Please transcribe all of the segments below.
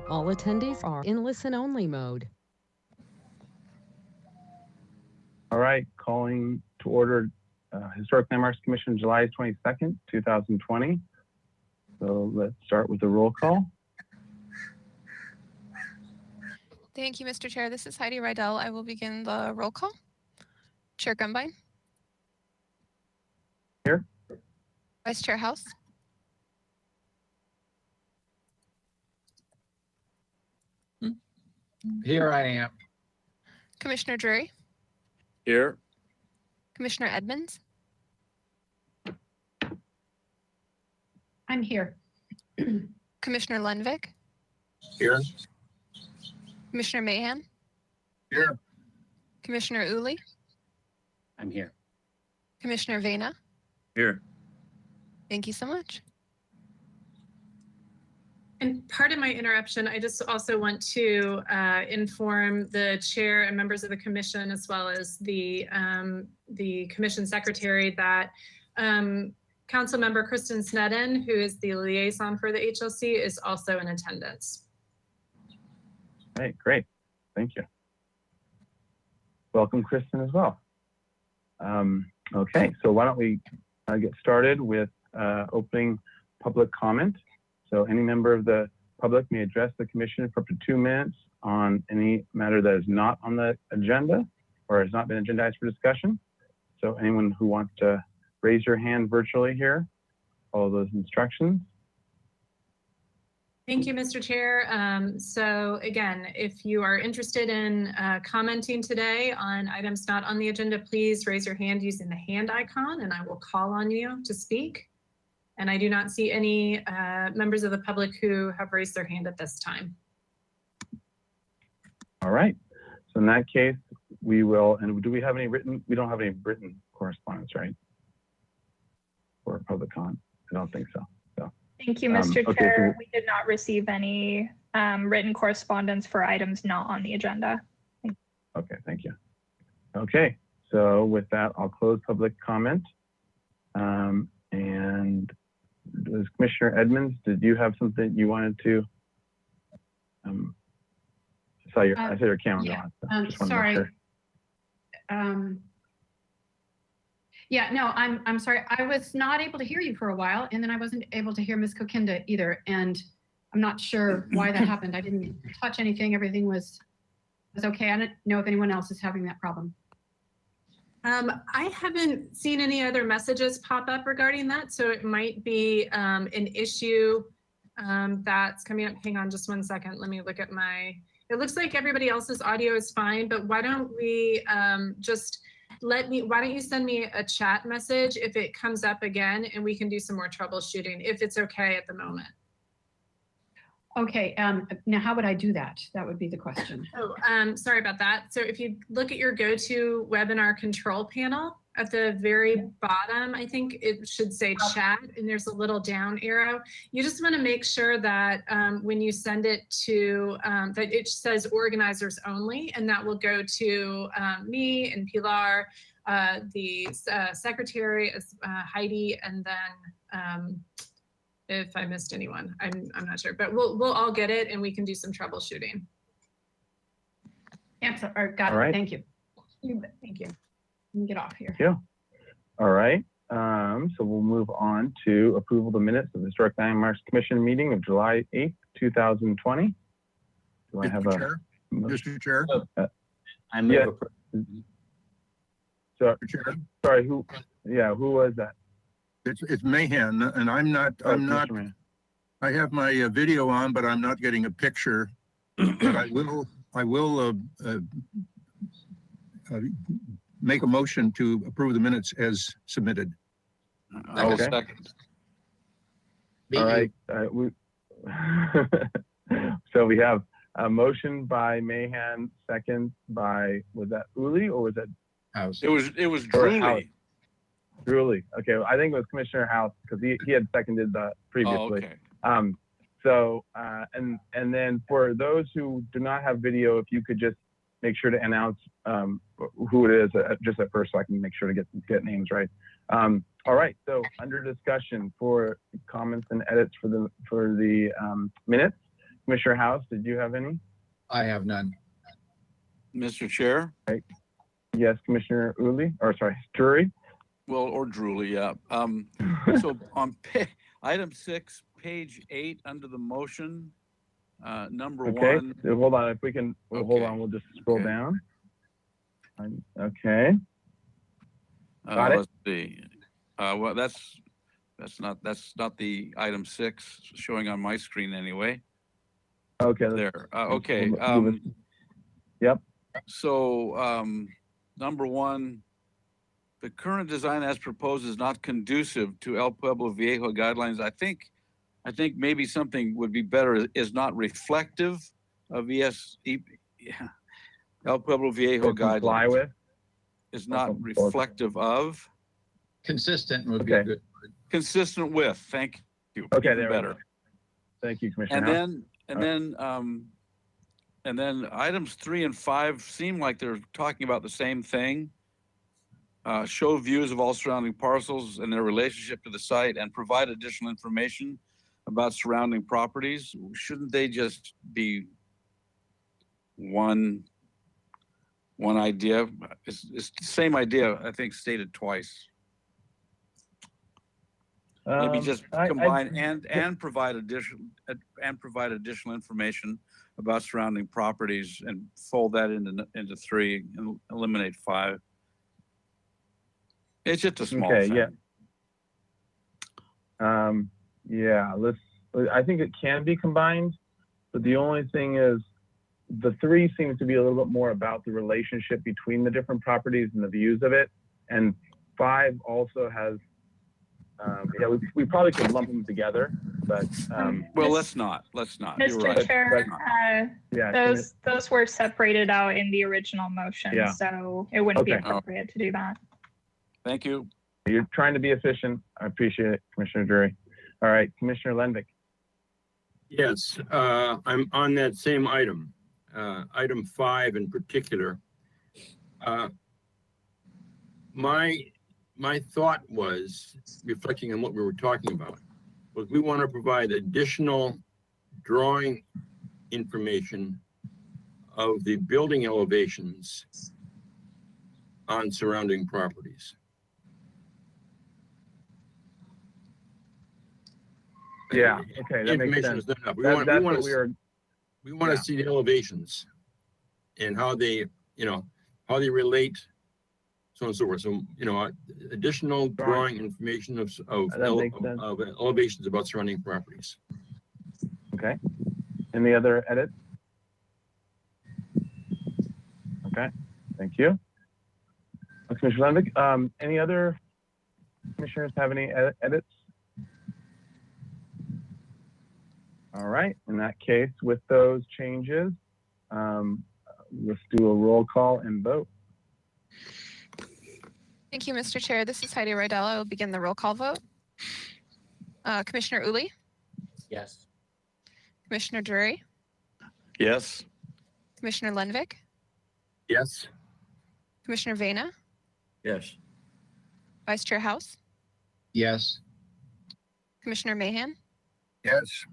All attendees are in listen-only mode. All right, calling to order Historic Landmarks Commission, July 22nd, 2020. So let's start with the roll call. Thank you, Mr. Chair. This is Heidi Rydell. I will begin the roll call. Chair Gumbine. Here. Vice Chair House. Here I am. Commissioner Drury. Here. Commissioner Edmonds. I'm here. Commissioner Lenvik. Here. Commissioner Mahan. Here. Commissioner Uli. I'm here. Commissioner Vena. Here. Thank you so much. And part of my interruption, I just also want to inform the chair and members of the commission, as well as the commission secretary, that council member Kristen Snedden, who is the liaison for the HLC, is also in attendance. Hey, great. Thank you. Welcome, Kristen, as well. Okay, so why don't we get started with opening public comment. So any member of the public may address the commission for up to 2 minutes on any matter that is not on the agenda or has not been agendized for discussion. So anyone who wants to raise your hand virtually here, follow those instructions. Thank you, Mr. Chair. So again, if you are interested in commenting today on items not on the agenda, please raise your hand using the hand icon and I will call on you to speak. And I do not see any members of the public who have raised their hand at this time. All right. So in that case, we will, and do we have any written, we don't have any written correspondence, right? For public comment? I don't think so. Thank you, Mr. Okay, Chair. so we did not receive any written correspondence for items not on the agenda. Okay, thank you. Okay, so with that, I'll close public comment. And Commissioner Edmonds, did you have something you wanted to? I saw your camera on. So sorry. Sure. Yeah, no, I'm sorry. I was not able to hear you for a while, and then I wasn't able to hear Ms. Kokinda either, and I'm not sure why that happened. I didn't touch anything. Everything was okay. I don't know if anyone else is having that problem. I haven't seen any other messages pop up regarding that, so it might be an issue that's coming up. Hang on just 1 second. Let me look at it looks like everybody else's audio is fine, but why don't we why don't you send me a chat message if it comes up again, and we can do some more troubleshooting if it's okay at the moment. Okay, now how would I do that? That would be the question. Oh, sorry about that. So if you look at your go-to webinar control panel, at the very bottom, I think it should say chat, and there's a little down arrow. You just want to make sure that when you send it to, that it says organizers only, and that will go to me and Pilar, the secretary, Heidi, and then if I missed anyone, I'm not sure, but we'll all get it and we can do some troubleshooting. Answer, or got all it. Right. Thank you. Thank you. Let me get off here. Yeah. All right. So we'll move on to approval of the minutes of the Historic Landmarks Commission meeting of July 8th, 2020. Do I have Chair? Mr. Chair? I move sorry, who was that? It's Mahan, and I'm not, I have my video on, but I'm not getting a picture. But I will make a motion to approve the minutes as submitted. Okay. All right. So we have a motion by Mahan, second by, was that Uli or was that House? It was Drewley. Drewley. Okay, I think it was Commissioner House because he had seconded that previously. Oh, okay. So and then for those who do not have video, if you could just make sure to announce who it is just at first, so I can make sure to get names right. All right. So under discussion for comments and edits for the minutes, Commissioner House, did you have any? I have none. Mr. Chair? Yes, Commissioner Drury. Well, or Drooly, yeah. So on item 6, page 8, under the motion, number Okay, 1. so hold on. If we can, hold Okay. on. We'll just scroll Okay. down. Okay. Got it. Let's see. Well, that's not the item 6 showing on my screen anyway. Okay. There. Okay. Yep. So, number 1, the current design as proposed is not conducive to El Pueblo Viejo guidelines. I think maybe something would be better is not reflective of El Pueblo Viejo Or comply guidelines. with. Is not reflective of. Consistent would be a good. Consistent with. Thank you. Okay, Even there we better. go. Thank you, Commissioner. And then items 3 and 5 seem like they're talking about the same thing. Show views of all surrounding parcels and their relationship to the site and provide additional information about surrounding properties. Shouldn't they just be one idea? It's the same idea, I think, stated twice. Maybe just combine and provide additional information about surrounding properties and fold that into 3 and eliminate 5. It's just a small thing. Yeah. I think it can be combined, but the only thing is the 3 seems to be a little bit more about the relationship between the different properties and the views of it. And 5 also has, we probably could lump them together, but. Well, let's not. You're Mr. right. Chair, those were separated out in the original motion, so it wouldn't be appropriate to do that. Thank you. You're trying to be efficient. I appreciate it, Commissioner Drury. All right, Commissioner Lenvick. Yes, I'm on that same item, item 5 in particular. My thought was, reflecting on what we were talking about, was we want to provide additional drawing information of the building elevations on surrounding properties. Yeah, okay, that makes sense. Is not enough. We want to see the elevations and how they, how they relate, so on and so forth. So, additional drawing information of elevations about surrounding properties. Okay. Any other edits? Okay, thank you. Commissioner Lenvick, any other commissioners have any edits? All right, in that case, with those changes, let's do a roll call and vote. Thank you, Mr. Chair. This is Heidi Rydell. I will begin the roll call vote. Commissioner Uli, Yes. Commissioner Drury, Yes. Commissioner Lenvick, Yes. Commissioner Vena, Yes. Vice Chair House, Yes. Commissioner Mahan, Yes.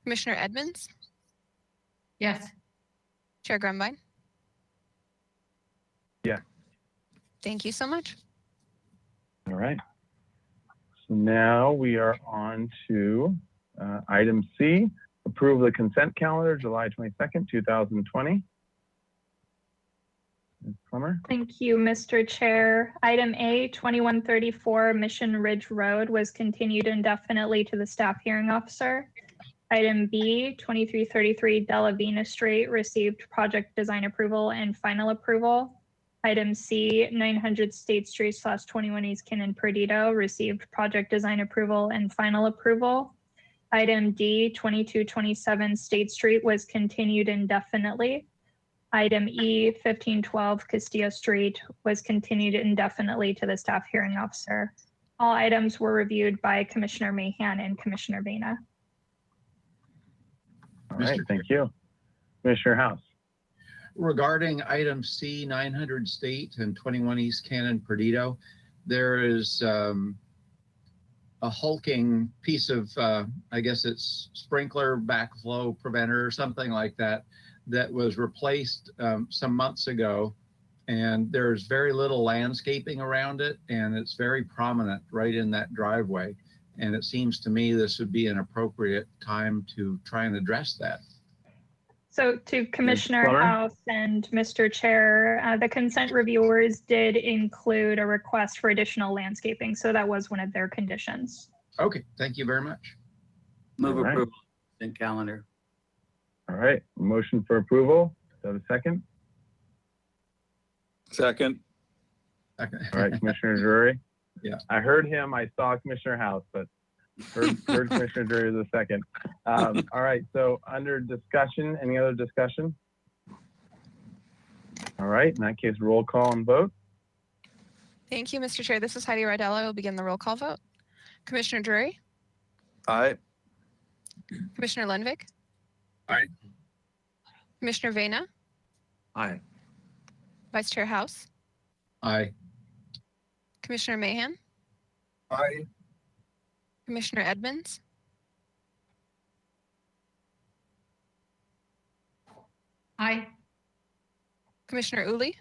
Commissioner Edmonds, Yes. Chair Grumbine. Yeah. Thank you so much. All right. So now we are on to item C, approve the consent calendar, July 22nd, 2020. Ms. Plummer? Thank you, Mr. Chair. Item A, 2134 Mission Ridge Road was continued indefinitely to the staff hearing officer. Item B, 2333 Della Vina Street received project design approval and final approval. Item C, 900 State Street / 21 East Cannon Perdido received project design approval and final approval. Item D, 2227 State Street was continued indefinitely. Item E, 1512 Castillo Street was continued indefinitely to the staff hearing officer. All items were reviewed by Commissioner Mahan and Commissioner Vena. All right, thank you. Commissioner House. Regarding item C, 900 State and 21 East Cannon Perdido, there is a hulking piece of, I guess it's sprinkler backflow preventer or something like that, that was replaced some months ago. And there's very little landscaping around it, and it's very prominent right in that driveway. And it seems to me this would be an appropriate time to try and address that. So to Commissioner Plummer? House and Mr. Chair, the consent reviewers did include a request for additional landscaping. So that was one of their conditions. Okay, thank you very much. Move All right. approval, consent calendar. All right, motion for approval. Do I have a second? Second. Okay. All right, Commissioner Drury. Yeah. I heard him. I saw Commissioner House, but heard Commissioner Drury the second. All right, so under discussion, any other discussion? All right, in that case, roll call and vote. Thank you, Mr. Chair. This is Heidi Rydell. I will begin the roll call vote. Commissioner Drury, Aye. Commissioner Lenvik. Aye. Commissioner Vena, Aye. Vice Chair House, Aye. Commissioner Mahan, Aye. Commissioner Edmonds, Aye. Commissioner Uli,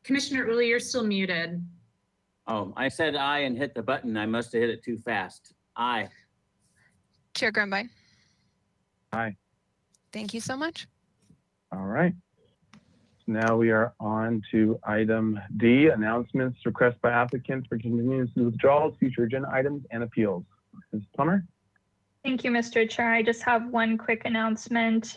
Commissioner Uli, you're still muted. Oh, I said aye and hit the button. I must have hit it too fast. Aye. Chair Grumbine. Aye. Thank you so much. All right. Now we are on to item D, announcements, requests by applicants for continuous withdrawals, future agenda items, and appeals. Ms. Plummer? Thank you, Mr. Chair. I just have one quick announcement.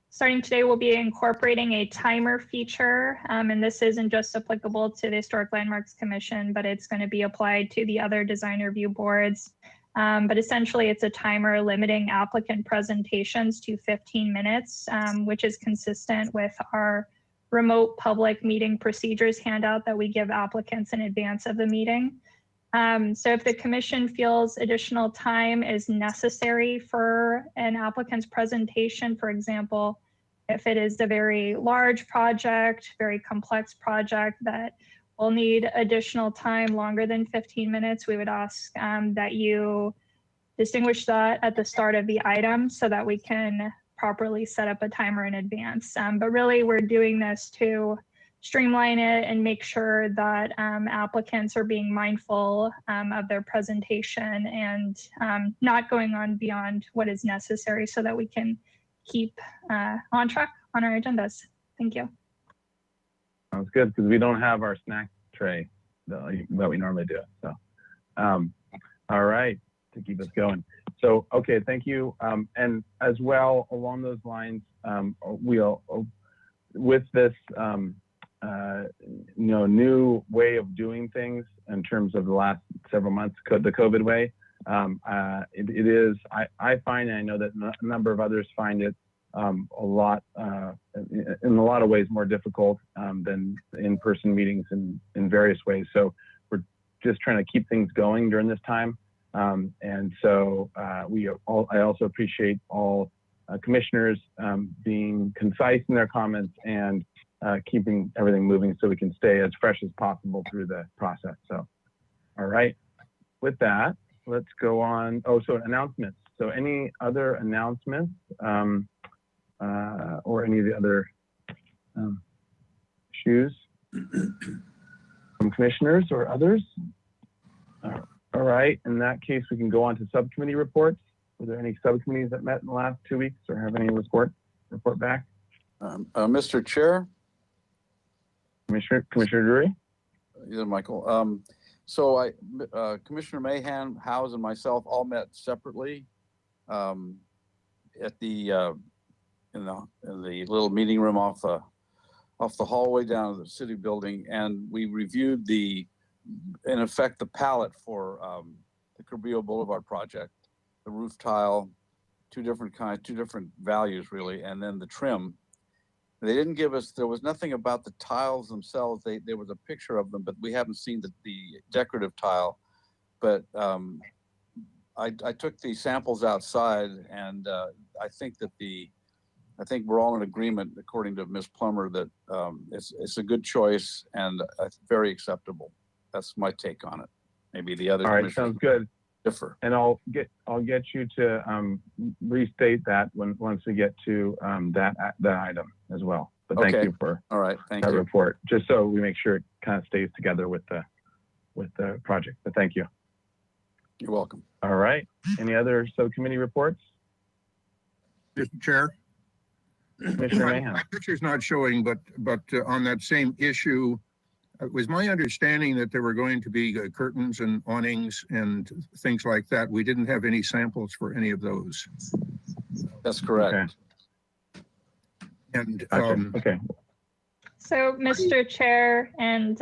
Starting today, we'll be incorporating a timer feature, and this isn't just applicable to the Historic Landmarks Commission, but it's going to be applied to the other design review boards. But essentially, it's a timer limiting applicant presentations to 15 minutes, which is consistent with our remote public meeting procedures handout that we give applicants in advance of the meeting. So if the commission feels additional time is necessary for an applicant's presentation, for example, if it is a very large project, very complex project that will need additional time longer than 15 minutes, we would ask that you distinguish that at the start of the item so that we can properly set up a timer in advance. But really, we're doing this to streamline it and make sure that applicants are being mindful of their presentation and not going on beyond what is necessary so that we can keep on track on our agendas. Thank you. Sounds good, because we don't have our snack tray that we normally do. So, all right, to keep us going. So, okay, thank you. And as well, along those lines, we'll, with this, new way of doing things in terms of the last several months, the COVID way, it is, I find, and I know that a number of others find it in a lot of ways more difficult than in-person meetings in various ways. So we're just trying to keep things going during this time. And so I also appreciate all commissioners being concise in their comments and keeping everything moving so we can stay as fresh as possible through the process. So, all right, with that, let's go on. Oh, so announcements. So any other announcements or any of the other issues from commissioners or others? All right, in that case, we can go on to subcommittee reports. Were there any subcommittees that met in the last 2 weeks or have any report back? Mr. Chair? Commissioner Drury? Yeah, Michael. So Commissioner Mahan, Howes, and myself all met separately at the in the little meeting room off the hallway down to the city building, and we reviewed in effect the palette for the Cabrillo Boulevard project, the roof tile, two different values really, and then the trim. They didn't give us, there was nothing about the tiles themselves. There was a picture of them, but we haven't seen the decorative tile. But I took the samples outside, and I think that the I think we're all in agreement, according to Ms. Plummer, that it's a good choice and very acceptable. That's my take on it. Maybe the other All right, commissioners sounds good. differ. And I'll get you to restate that once we get to that item as well. But thank Okay. you for All right, thank that you. report, just so we make sure it kind of stays together with the project. But thank you. You're welcome. All right. Any other subcommittee reports? Mr. Chair. Commissioner Mayhem. My picture's not showing, but on that same issue, it was my understanding that there were going to be curtains and awnings and things like that. We didn't have any samples for any of those. That's correct. Okay. And Gotcha. Okay. So, Mr. Chair, and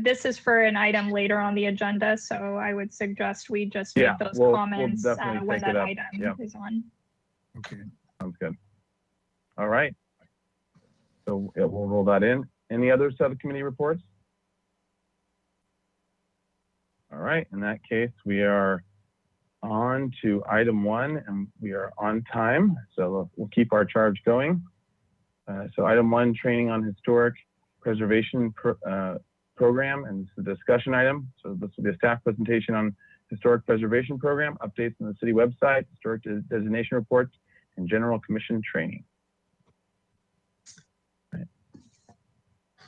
this is for an item later on the agenda, so I would suggest we just make those we'll comments definitely when take that it up. item Yeah. is on. okay. Sounds good. All right. So we'll roll that in. Any other subcommittee reports? All right. In that case, we are on to item 1, and we are on time. So we'll keep our charge going. So item 1, training on historic preservation program, and this is a discussion item. So this will be a staff presentation on historic preservation program, updates on the city website, historic designation reports, and general commission training.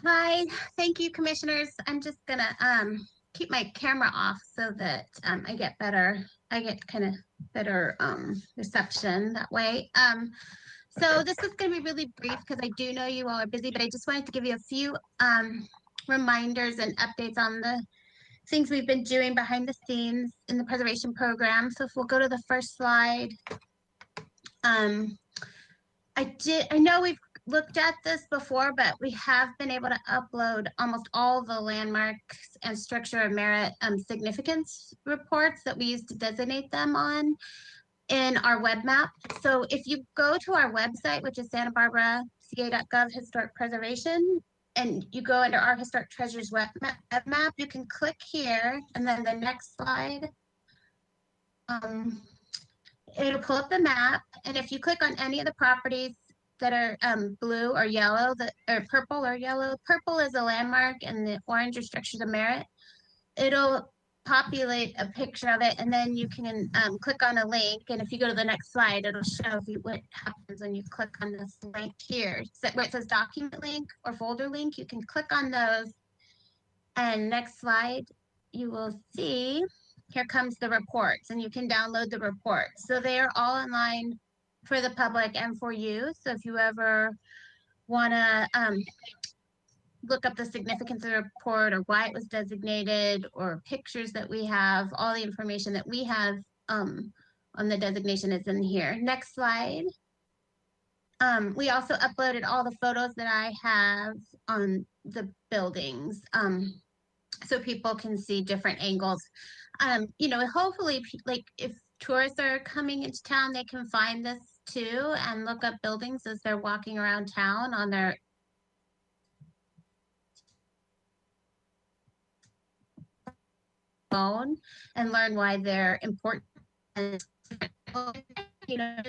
Hi, thank you, commissioners. I'm just gonna keep my camera off so that I get kind of better reception that way. So this is gonna be really brief because I do know you all are busy, but I just wanted to give you a few reminders and updates on the things we've been doing behind the scenes in the preservation program. So if we'll go to the first slide. I know we've looked at this before, but we have been able to upload almost all the landmarks and structure of merit significance reports that we used to designate them on in our web map. So if you go to our website, which is santabarbaraca.gov historic preservation, and you go under our historic treasures web map, you can click here, and then the next slide. It'll pull up the map, and if you click on any of the properties that are blue or yellow, or purple or yellow, purple is a landmark and the orange are structures of merit, it'll populate a picture of it, and then you can click on a link, and if you go to the next slide, it'll show you what happens when you click on this link here. So where it says document link or folder link, you can click on those, and next slide, you will see, here comes the reports, and you can download the reports. So they are all online for the public and for you. So if you ever want to look up the significance of the report or why it was designated or pictures that we have, all the information that we have on the designation is in here. Next slide. We also uploaded all the photos that I have on the buildings so people can see different angles. You know, hopefully, like if tourists are coming into town, they can find this too and look up buildings as they're walking around town on their phone and learn why they're important. And, you know,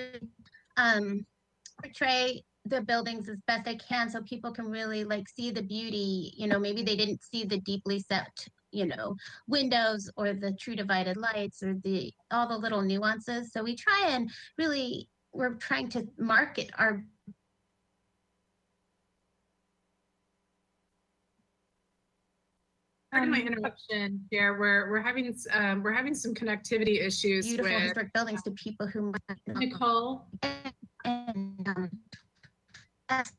portray the buildings as best they can so people can really like see the beauty. You know, maybe they didn't see the deeply set, you know, windows or the true divided lights or all the little nuances. So we try and really, we're trying to market our Pardon my interruption here. We're having some connectivity issues beautiful with historic buildings to people who might not Nicole. and that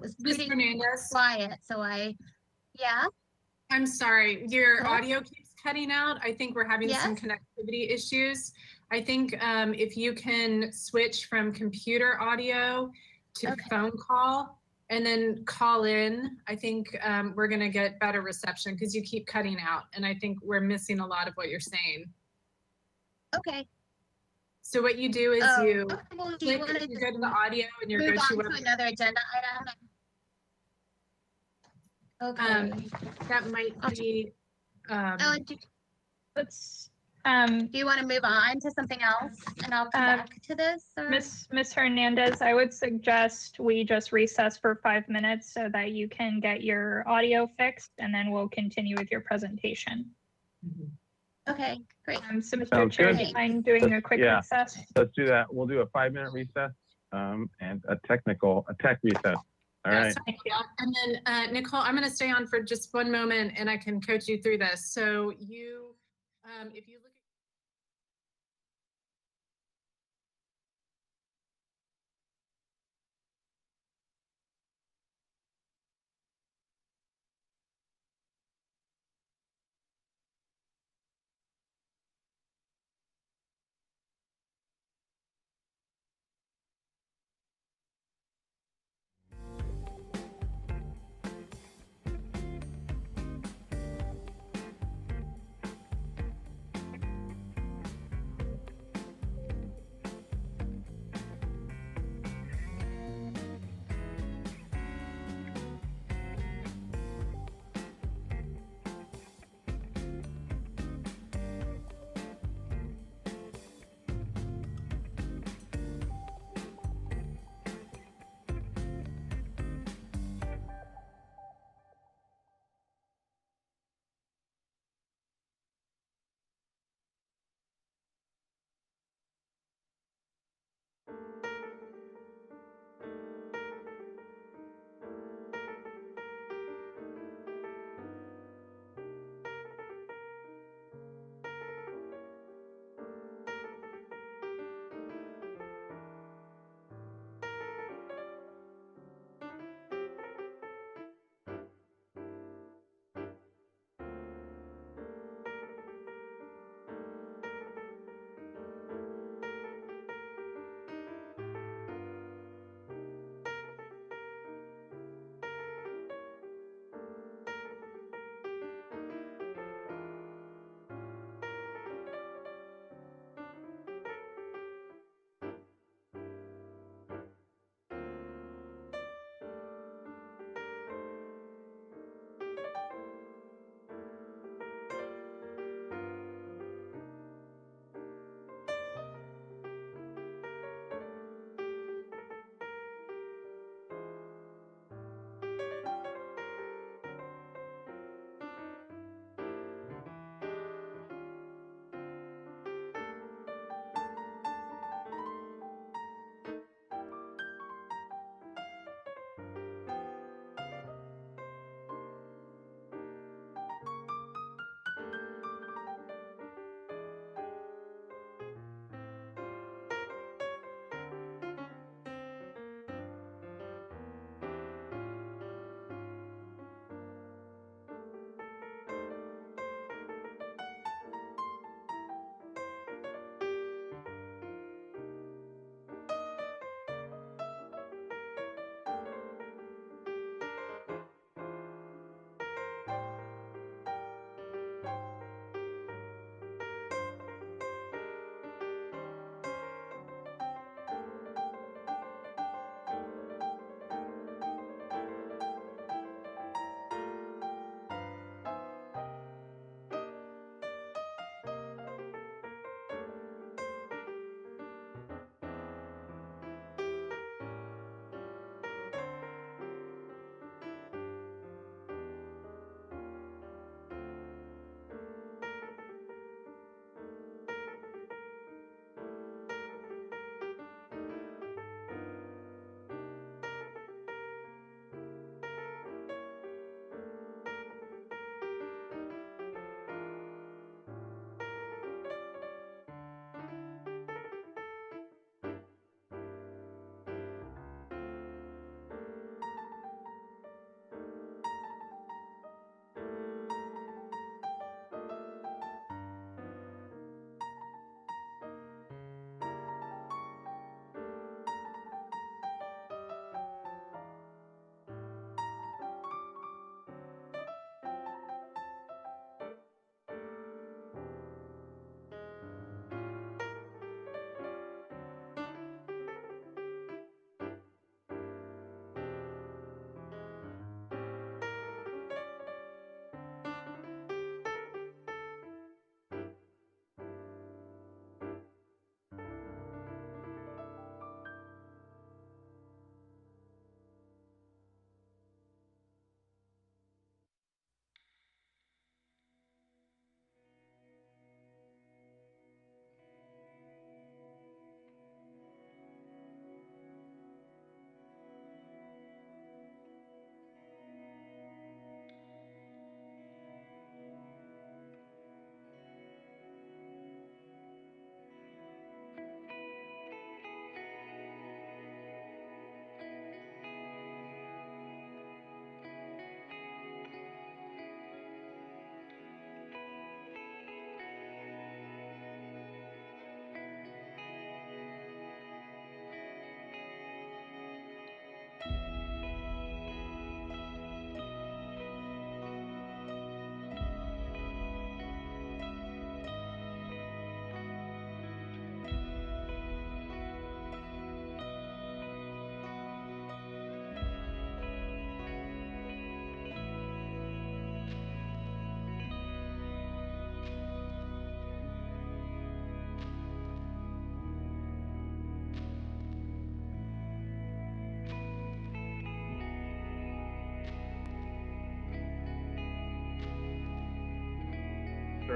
was Ms. pretty Hernandez. quiet. So yeah. I'm sorry, your Hello? audio keeps cutting out. I think we're having some Yes? connectivity issues. I think if you can switch from computer audio to Okay. phone call and then call in, I think we're gonna get better reception because you keep cutting out. And I think we're missing a lot of what you're saying. Okay. So what you do is you Okay, well, do you click, want to you go to the audio and your move go-to on to web. another agenda item? Okay. That might be Ellen, Do you want to move on to something else and I'll come back to this? Or? Miss Hernandez, I would suggest we just recess for 5 minutes so that you can get your audio fixed, and then we'll continue with your presentation. Okay, great. So Mr. Sounds Chair, good. do you mind doing a quick Yeah. recess? Let's do that. We'll do a 5-minute recess and a tech recess. All right. Thank you. And then Nicole, I'm going to stay on for just one moment and I can coach you through this. So you, if you look at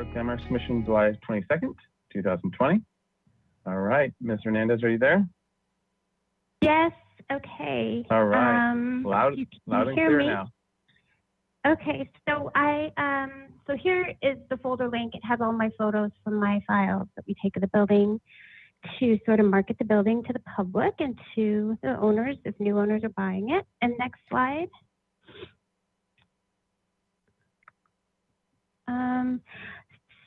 Historic Landmarks Commission, July 22nd, 2020. All right, Ms. Hernandez, are you there? Yes. Okay. All right. Loud you and hear clear me? now. Okay. So so here is the folder link. It has all my photos from my files that we take of the building to sort of market the building to the public and to the owners if new owners are buying it. And next slide.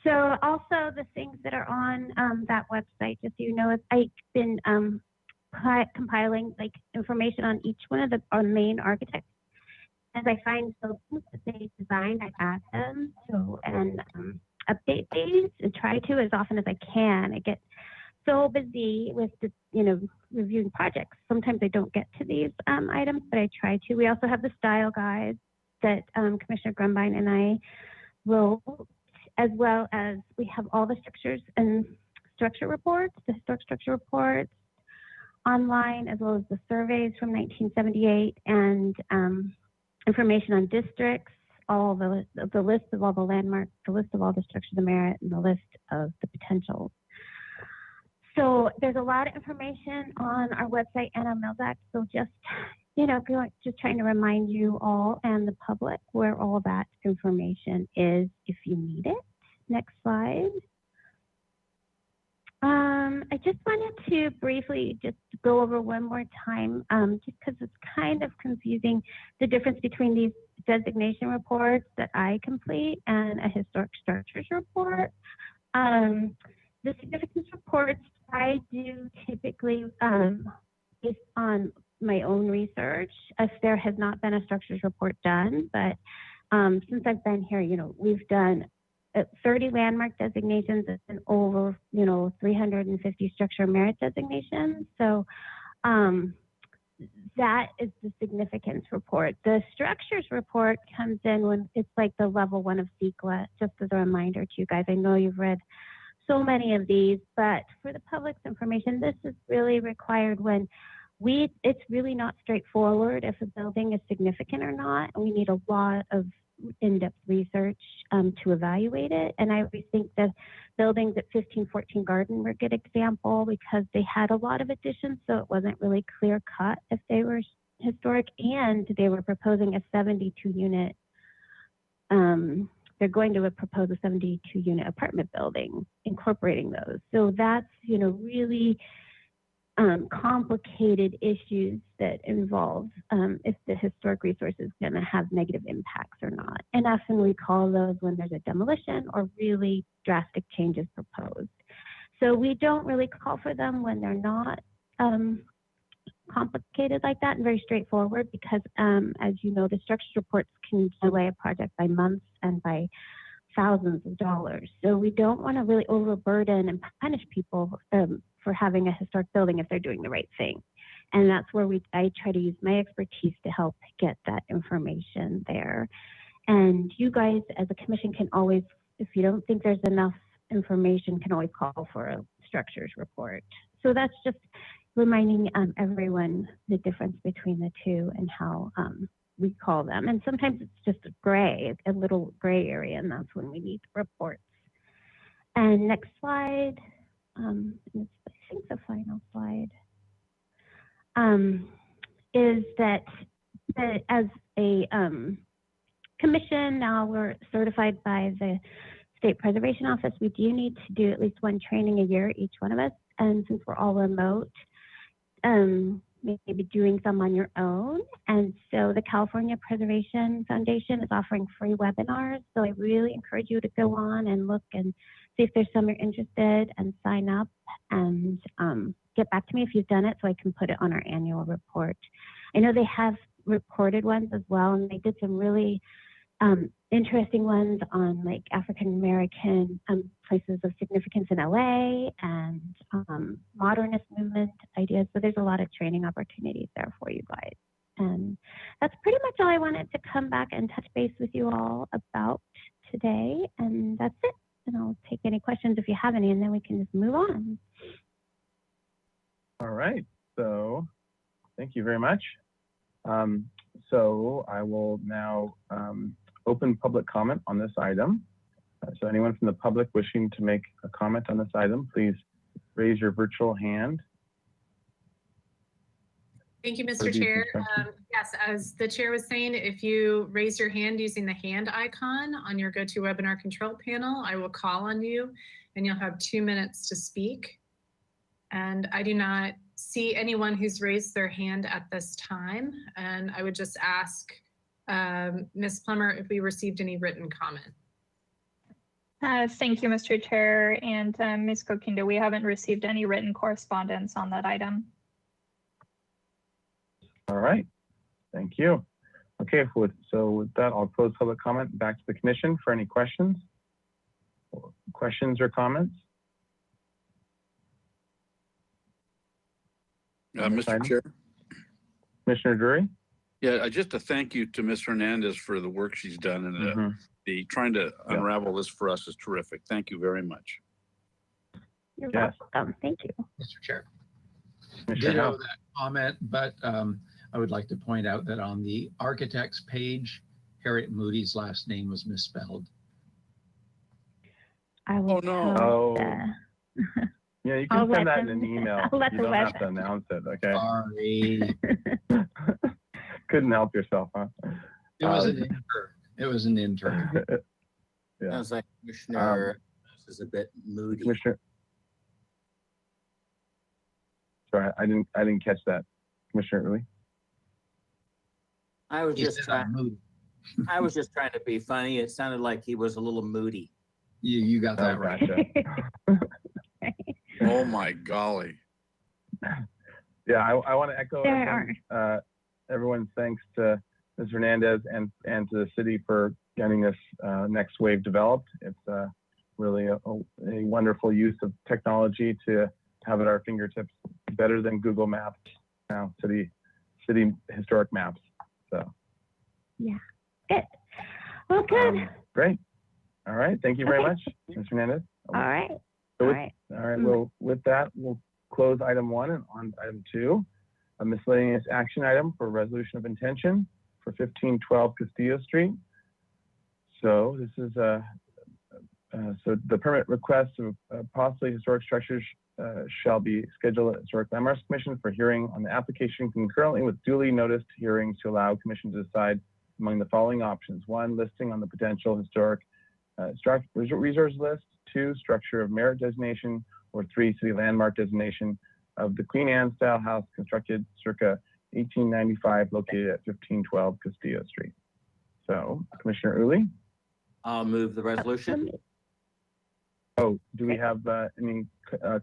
So also the things that are on that website, just so you know, I've been compiling like information on each one of our main architects. As I find buildings that they designed, I add them and update these and try to as often as I can. I get so busy with reviewing projects. Sometimes I don't get to these items, but I try to. We also have the style guides that Commissioner Grumbine and I wrote, as well as we have all the structures and structure reports, the historic structure reports online, as well as the surveys from 1978 and information on districts, all the list of all the landmarks, the list of all the structures of merit, and the list of the potentials. So there's a lot of information on our website and on MilDAC. So just, just trying to remind you all and the public where all that information is if you need it. Next slide. I just wanted to briefly just go over one more time, just because it's kind of confusing, the difference between these designation reports that I complete and a historic structures report. The significance reports I do typically based on my own research, if there has not been a structures report done, but since I've been here, we've done 30 landmark designations and over, 350 structure merit designations. So that is the significance report. The structures report comes in when it's like the level 1 of CEQA, just as a reminder to you guys. I know you've read so many of these, but for the public's information, this is really required when it's really not straightforward if a building is significant or not. We need a lot of in-depth research to evaluate it. And I always think the buildings at 1514 Garden were a good example because they had a lot of additions, so it wasn't really clear cut if they were historic, and they were proposing a 72 unit. They're going to propose a 72 unit apartment building, incorporating those. So that's, really complicated issues that involve if the historic resource is going to have negative impacts or not. And often we call those when there's a demolition or really drastic changes proposed. So we don't really call for them when they're not complicated like that and very straightforward because, as you know, the structures reports can delay a project by months and by thousands of dollars. So we don't want to really overburden and punish people for having a historic building if they're doing the right thing. And that's where I try to use my expertise to help get that information there. And you guys as a commission can always, if you don't think there's enough information, can always call for a structures report. So that's just reminding everyone the difference between the two and how we call them. And sometimes it's just a little gray area, and that's when we need reports. And next slide, I think the final slide, is that as a commission, now we're certified by the State Preservation Office. We do need to do at least one training a year, each one of us. And since we're all remote, maybe doing some on your own. And so the California Preservation Foundation is offering free webinars. So I really encourage you to go on and look and see if there's some you're interested and sign up and get back to me if you've done it so I can put it on our annual report. I know they have recorded ones as well, and they did some really interesting ones on like African American places of significance in LA and modernist movement ideas. So there's a lot of training opportunities there for you guys. And that's pretty much all I wanted to come back and touch base with you all about today. And that's it. And I'll take any questions if you have any, and then we can just move on. All right. So thank you very much. So I will now open public comment on this item. So anyone from the public wishing to make a comment on this item, please raise your virtual hand. Thank you, For Mr. these Chair. instructions. Yes, as the chair was saying, if you raise your hand using the hand icon on your GoToWebinar control panel, I will call on you and you'll have 2 minutes to speak. And I do not see anyone who's raised their hand at this time. And I would just ask Ms. Plummer if we received any written comment. Thank you, Mr. Chair, and Ms. Kokinda, we haven't received any written correspondence on that item. All right, thank you. Okay, so with that, I'll close public comment. Back to the commission for any questions. Questions or comments? Mr. Chair. Commissioner Drury? Yeah, just a thank you to Ms. Hernandez for the work she's done, and the trying to unravel this for us is terrific. Thank you very much. You're Yes. welcome. Thank you. Mr. Chair. Commissioner Ditto Howe? that comment, but I would like to point out that on the architect's page, Harriet Moody's last name was misspelled. I will. Oh, no. Oh. tell Yeah, you I'll can send let that in them- an email. I'll let You the don't web- have to announce it, okay? Sorry. Couldn't help yourself, huh? It was an intern. It was an intern. Yeah. Sounds like Commissioner this is a bit moody. Commissioner. Sorry, I didn't catch that. Commissioner Uli? I was He just said trying. I'm moody. I was just trying to be funny. It sounded like he was a little moody. You got that Oh, right. gotcha. Oh my golly. Yeah, I want to echo everyone's thanks to Ms. Hernandez and to the city for getting this next wave developed. It's really a wonderful use of technology to have at our fingertips, better than Google Maps now, city historic maps. So Yeah. Good. Well, good. Great. All right. Thank you very Okay. much, Ms. Hernandez. All right. So All with- right. All right, well, with that, we'll close item 1 and on item 2, a miscellaneous action item for resolution of intention for 1512 Castillo Street. So this is so the permit request of possibly historic structures shall be scheduled at Historic Landmarks Commission for hearing on the application concurrently with duly noticed hearings to allow commission to decide among the following options. 1, listing on the potential historic resource list. 2, structure of merit designation, or 3, city landmark designation of the Queen Anne style house constructed circa 1895 located at 1512 Castillo Street. So Commissioner Uli? I'll move the resolution. Oh, do we have any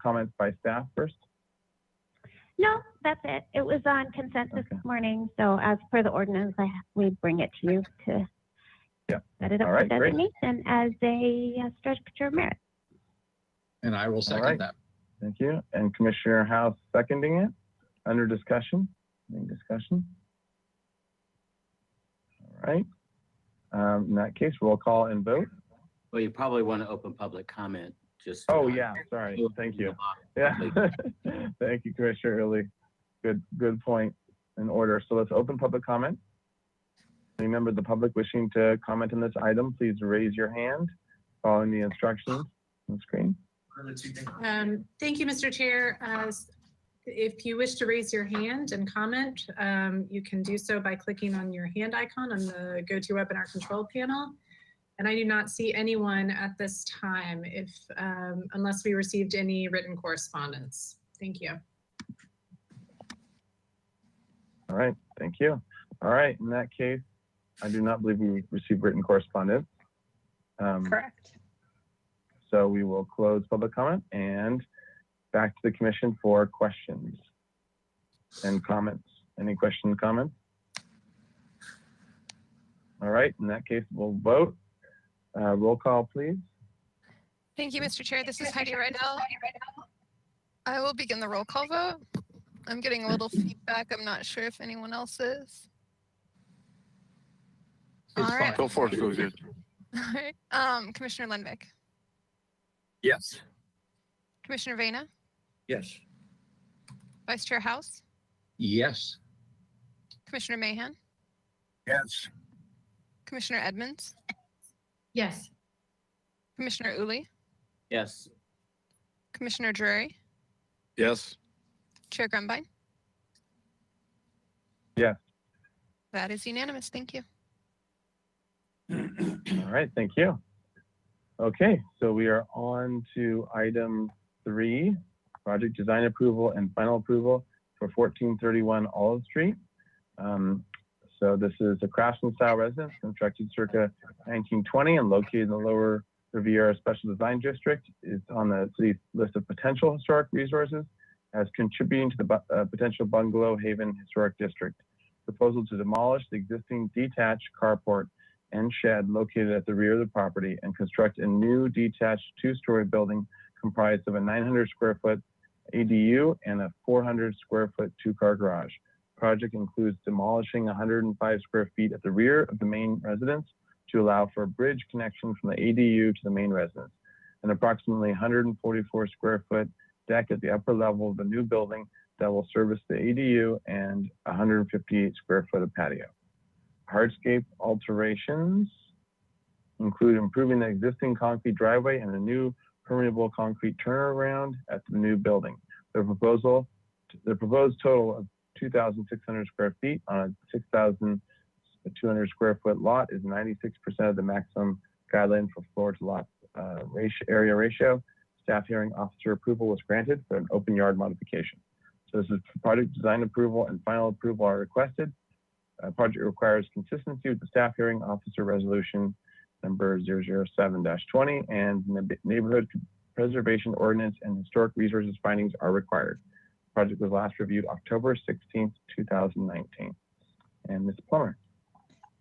comments by staff first? No, that's it. It was on consent this morning. So as per the ordinance, we bring it to you to set it up All for right, great. designation as a structure of merit. And I will second right. that. Thank you. And Commissioner House seconding it. Under discussion? Any discussion? All right. In that case, roll call and vote. Well, you probably want to open public comment. Just. Oh, yeah, sorry. Thank you. Yeah. Thank you, Commissioner Uli. Good point in order. So let's open public comment. Remember, the public wishing to comment on this item, please raise your hand following the instructions on the screen. Thank you, Mr. Chair. If you wish to raise your hand and comment, you can do so by clicking on your hand icon on the GoToWebinar control panel. And I do not see anyone at this time unless we received any written correspondence. Thank you. All right, thank you. All right, in that case, I do not believe we received written correspondence. Correct. So we will close public comment and back to the commission for questions and comments. Any questions, comments? All right, in that case, we'll vote. Roll call, please. Thank you, Mr. Chair. This is Heidi Rydell. I will begin the roll call vote. I'm getting a little feedback. I'm not sure if anyone else is. All right. Go for it. Go good. All right. Commissioner Lundvik, Yes. Commissioner Vena, Yes. Vice Chair House, Yes. Commissioner Mahan, Yes. Commissioner Edmonds, Yes. Commissioner Uli, Yes. Commissioner Drury, Yes. Chair Grumbine. Yes. That is unanimous. Thank you. All right, thank you. Okay, so we are on to item 3, project design approval and final approval for 1431 Olive Street. So this is a craftsman style residence constructed circa 1920 and located in the Lower Riviera Special Design District. It's on the city's list of potential historic resources as contributing to the potential Bungalow Haven Historic District. Proposal to demolish the existing detached carport and shed located at the rear of the property and construct a new detached 2-story building comprised of a 900 square foot ADU and a 400 square foot 2-car garage. Project includes demolishing 105 square feet at the rear of the main residence to allow for a bridge connection from the ADU to the main residence, an approximately 144 square foot deck at the upper level of the new building that will service the ADU and 158 square foot of patio. Hardscape alterations include improving the existing concrete driveway and a new permeable concrete turnaround at the new building. The proposed total of 2,600 square feet on a 6,200 square foot lot is 96% of the maximum guideline for floor to lot area ratio. Staff hearing officer approval was granted for an open yard modification. So this is project design approval and final approval are requested. Project requires consistency with the staff hearing officer resolution number 007-20 and the neighborhood preservation ordinance and historic resources findings are required. Project was last reviewed October 16th, 2019. And Ms. Plummer.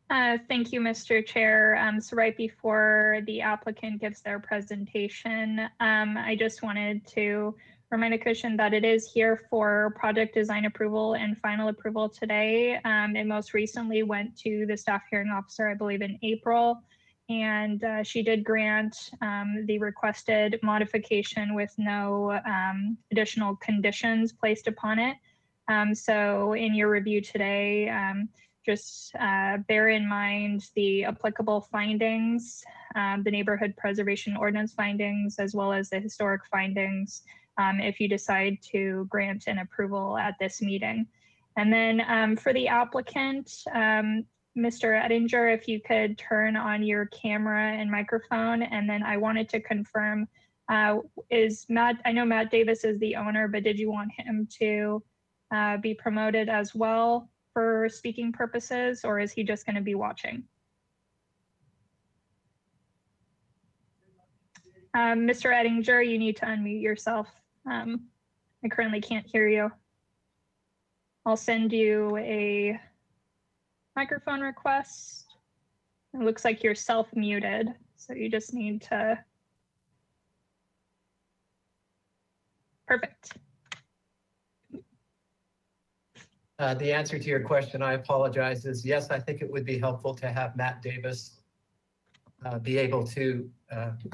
Thank you, Mr. Chair. So right before the applicant gives their presentation, I just wanted to remind the commission that it is here for project design approval and final approval today. It most recently went to the staff hearing officer, I believe in April, and she did grant the requested modification with no additional conditions placed upon it. So in your review today, just bear in mind the applicable findings, the neighborhood preservation ordinance findings, as well as the historic findings, if you decide to grant an approval at this meeting. And then for the applicant, Mr. Ettinger, if you could turn on your camera and microphone. And then I wanted to confirm, is Matt, I know Matt Davis is the owner, but did you want him to be promoted as well for speaking purposes, or is he just going to be watching? Mr. Ettinger, you need to unmute yourself. I currently can't hear you. I'll send you a microphone request. It looks like you're self-muted, so you just need to. Perfect. The answer to your question, I apologize, is yes, I think it would be helpful to have Matt Davis be able to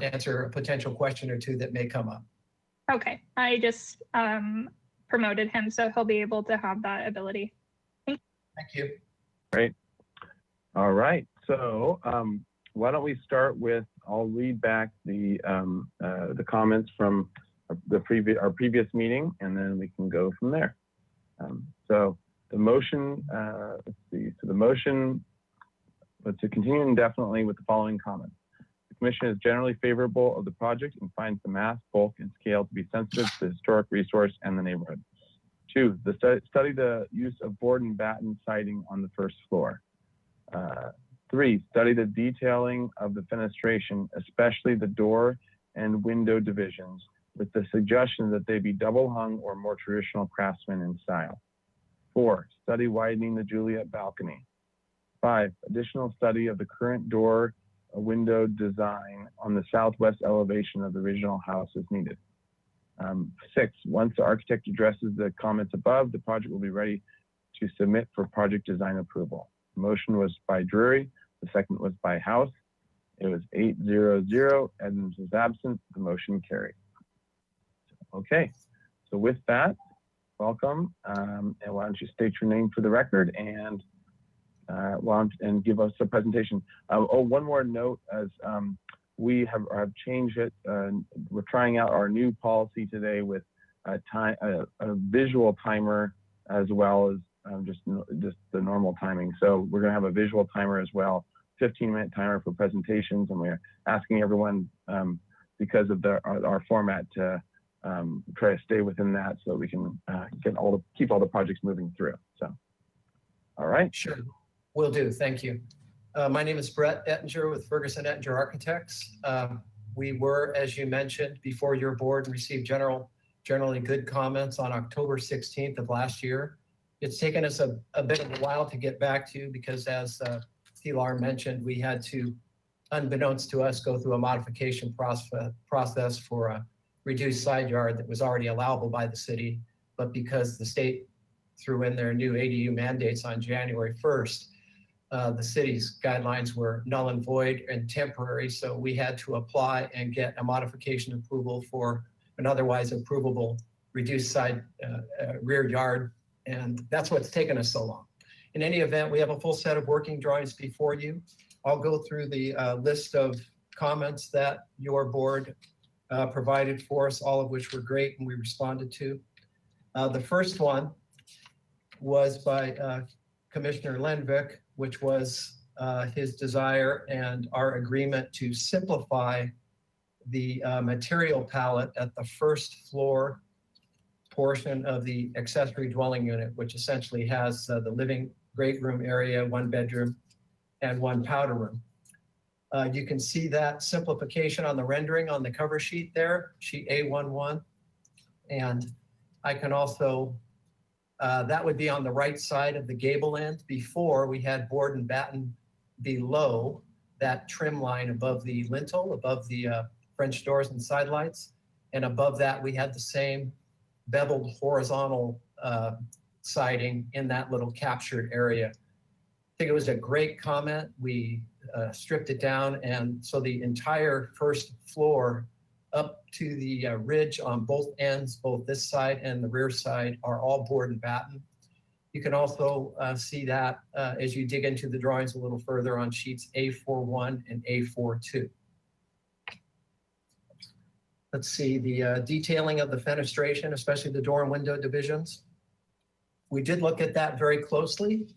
answer a potential question or two that may come up. Okay, I just promoted him, so he'll be able to have that ability. Thank you. Great. All right, so why don't we start with, I'll read back the comments from our previous meeting, and then we can go from there. So the motion, let's see, so the motion, but to continue indefinitely with the following comments. The commission is generally favorable of the project and finds the mass, bulk, and scale to be sensitive to the historic resource and the neighborhood. 2, study the use of board and batten siding on the first floor. 3, study the detailing of the fenestration, especially the door and window divisions, with the suggestion that they be double hung or more traditional craftsman in style. 4, study widening the Juliet balcony. 5, additional study of the current door window design on the southwest elevation of the original house is needed. 6, once the architect addresses the comments above, the project will be ready to submit for project design approval. The motion was by Drury, the second was by House. It was 8-0-0, Edmonds was absent, the motion carried. Okay, so with that, welcome, and why don't you state your name for the record and and give us a presentation. Oh, one more note, as have changed it. We're trying out our new policy today with a visual timer as well as just the normal timing. So we're going to have a visual timer as well, 15-minute timer for presentations, and we're asking everyone because of our format to try to stay within that so we can keep all the projects moving through. So, all right. Sure, will do. Thank you. My name is Brett Ettinger with Ferguson Ettinger Architects. We were, as you mentioned, before your board and received generally good comments on October 16th of last year. It's taken us a bit of a while to get back to you because, as Thilar mentioned, we had to, unbeknownst to us, go through a modification process for a reduced side yard that was already allowable by the city. But because the state threw in their new ADU mandates on January 1st, the city's guidelines were null and void and temporary. So we had to apply and get a modification approval for an otherwise approvable reduced side rear yard. And that's what's taken us so long. In any event, we have a full set of working drawings before you. I'll go through the list of comments that your board provided for us, all of which were great and we responded to. The first one was by Commissioner Lenvik, which was his desire and our agreement to simplify the material palette at the first floor portion of the accessory dwelling unit, which essentially has the living great room area, 1 bedroom, and 1 powder room. You can see that simplification on the rendering on the cover sheet there, sheet A11. And I can also, that would be on the right side of the gable end. Before, we had board and batten below that trim line above the lintel, above the French doors and side lights. And above that, we had the same beveled horizontal siding in that little captured area. I think it was a great comment. We stripped it down, and so the entire first floor up to the ridge on both ends, both this side and the rear side, are all board and batten. You can also see that as you dig into the drawings a little further on sheets A41 and A42. Let's see, the detailing of the fenestration, especially the door and window divisions. We did look at that very closely.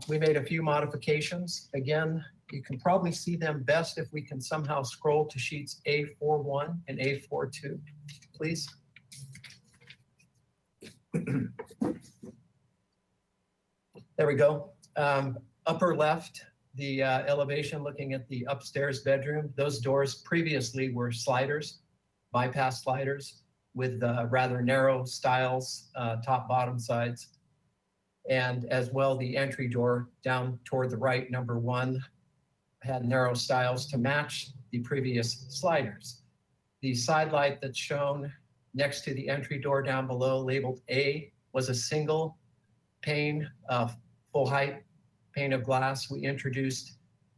We made a few modifications. Again, you can probably see them best if we can somehow scroll to sheets A41 and A42, please. There we go. Upper left, the elevation looking at the upstairs bedroom. Those doors previously were sliders, bypass sliders with rather narrow stiles, top, bottom sides. And as well, the entry door down toward the right, number 1, had narrow stiles to match the previous sliders. The side light that's shown next to the entry door down below, labeled A, was a single pane, full height pane of glass. We introduced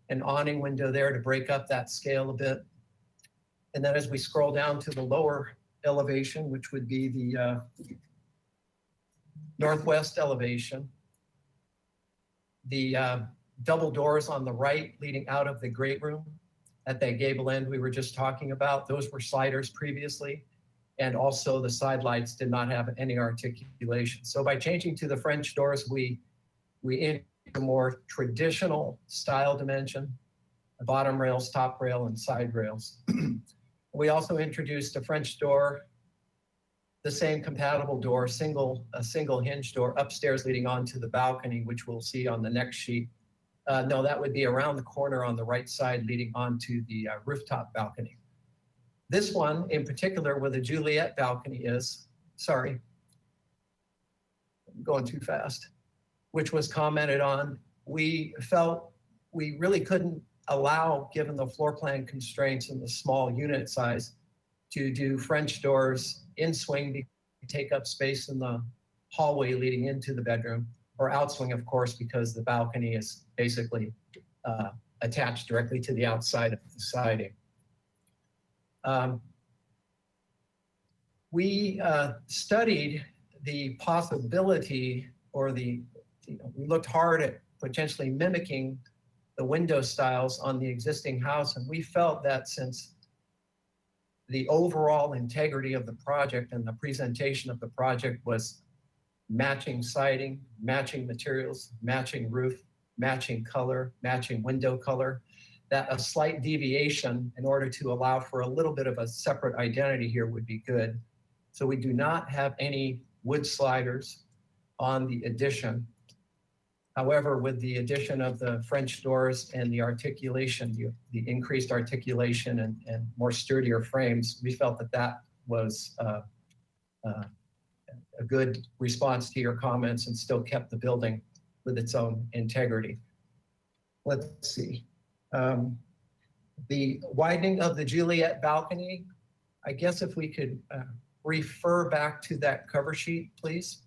an awning window there to break up that scale a bit. And then as we scroll down to the lower elevation, which would be the northwest elevation, the double doors on the right leading out of the great room at that gable end we were just talking about, those were sliders previously. And also the side lights did not have any articulation. So by changing to the French doors, we introduced a more traditional style dimension, bottom rails, top rail, and side rails. We also introduced a French door, the same compatible door, a single hinge door upstairs leading onto the balcony, which we'll see on the next sheet. No, that would be around the corner on the right side leading onto the rooftop balcony. This one in particular, where the Juliet balcony is, sorry, I'm going too fast, which was commented on. We felt we really couldn't allow, given the floor plan constraints and the small unit size, to do French doors in swing to take up space in the hallway leading into the bedroom, or outswing, of course, because the balcony is basically attached directly to the outside of the siding. We studied the possibility, or we looked hard at potentially mimicking the window styles on the existing house. And we felt that since the overall integrity of the project and the presentation of the project was matching siding, matching materials, matching roof, matching color, matching window color, that a slight deviation in order to allow for a little bit of a separate identity here would be good. So we do not have any wood sliders on the addition. However, with the addition of the French doors and the articulation, the increased articulation and more sturdier frames, we felt that that was a good response to your comments and still kept the building with its own integrity. Let's see. The widening of the Juliet balcony, I guess if we could refer back to that cover sheet, please.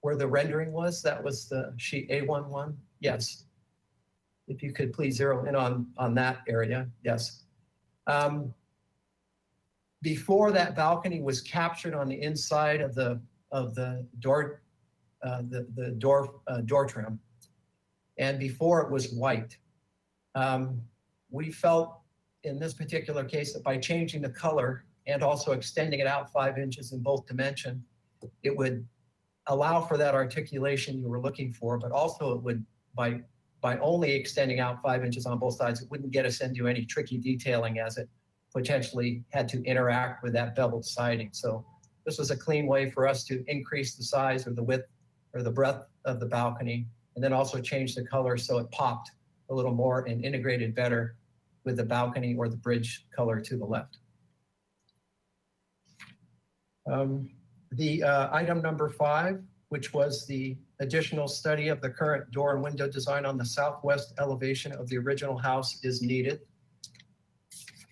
Where the rendering was, that was the sheet A11. Yes. If you could please zero in on that area. Yes. Before that balcony was captured on the inside of the door, door trim, and before it was white, we felt in this particular case that by changing the color and also extending it out 5 inches in both dimension, it would allow for that articulation you were looking for, but also it would, by only extending out 5 inches on both sides, it wouldn't get us into any tricky detailing as it potentially had to interact with that beveled siding. So this was a clean way for us to increase the size or the width or the breadth of the balcony, and then also change the color so it popped a little more and integrated better with the balcony or the bridge color to the left. Item number 5, which was the additional study of the current door and window design on the southwest elevation of the original house is needed.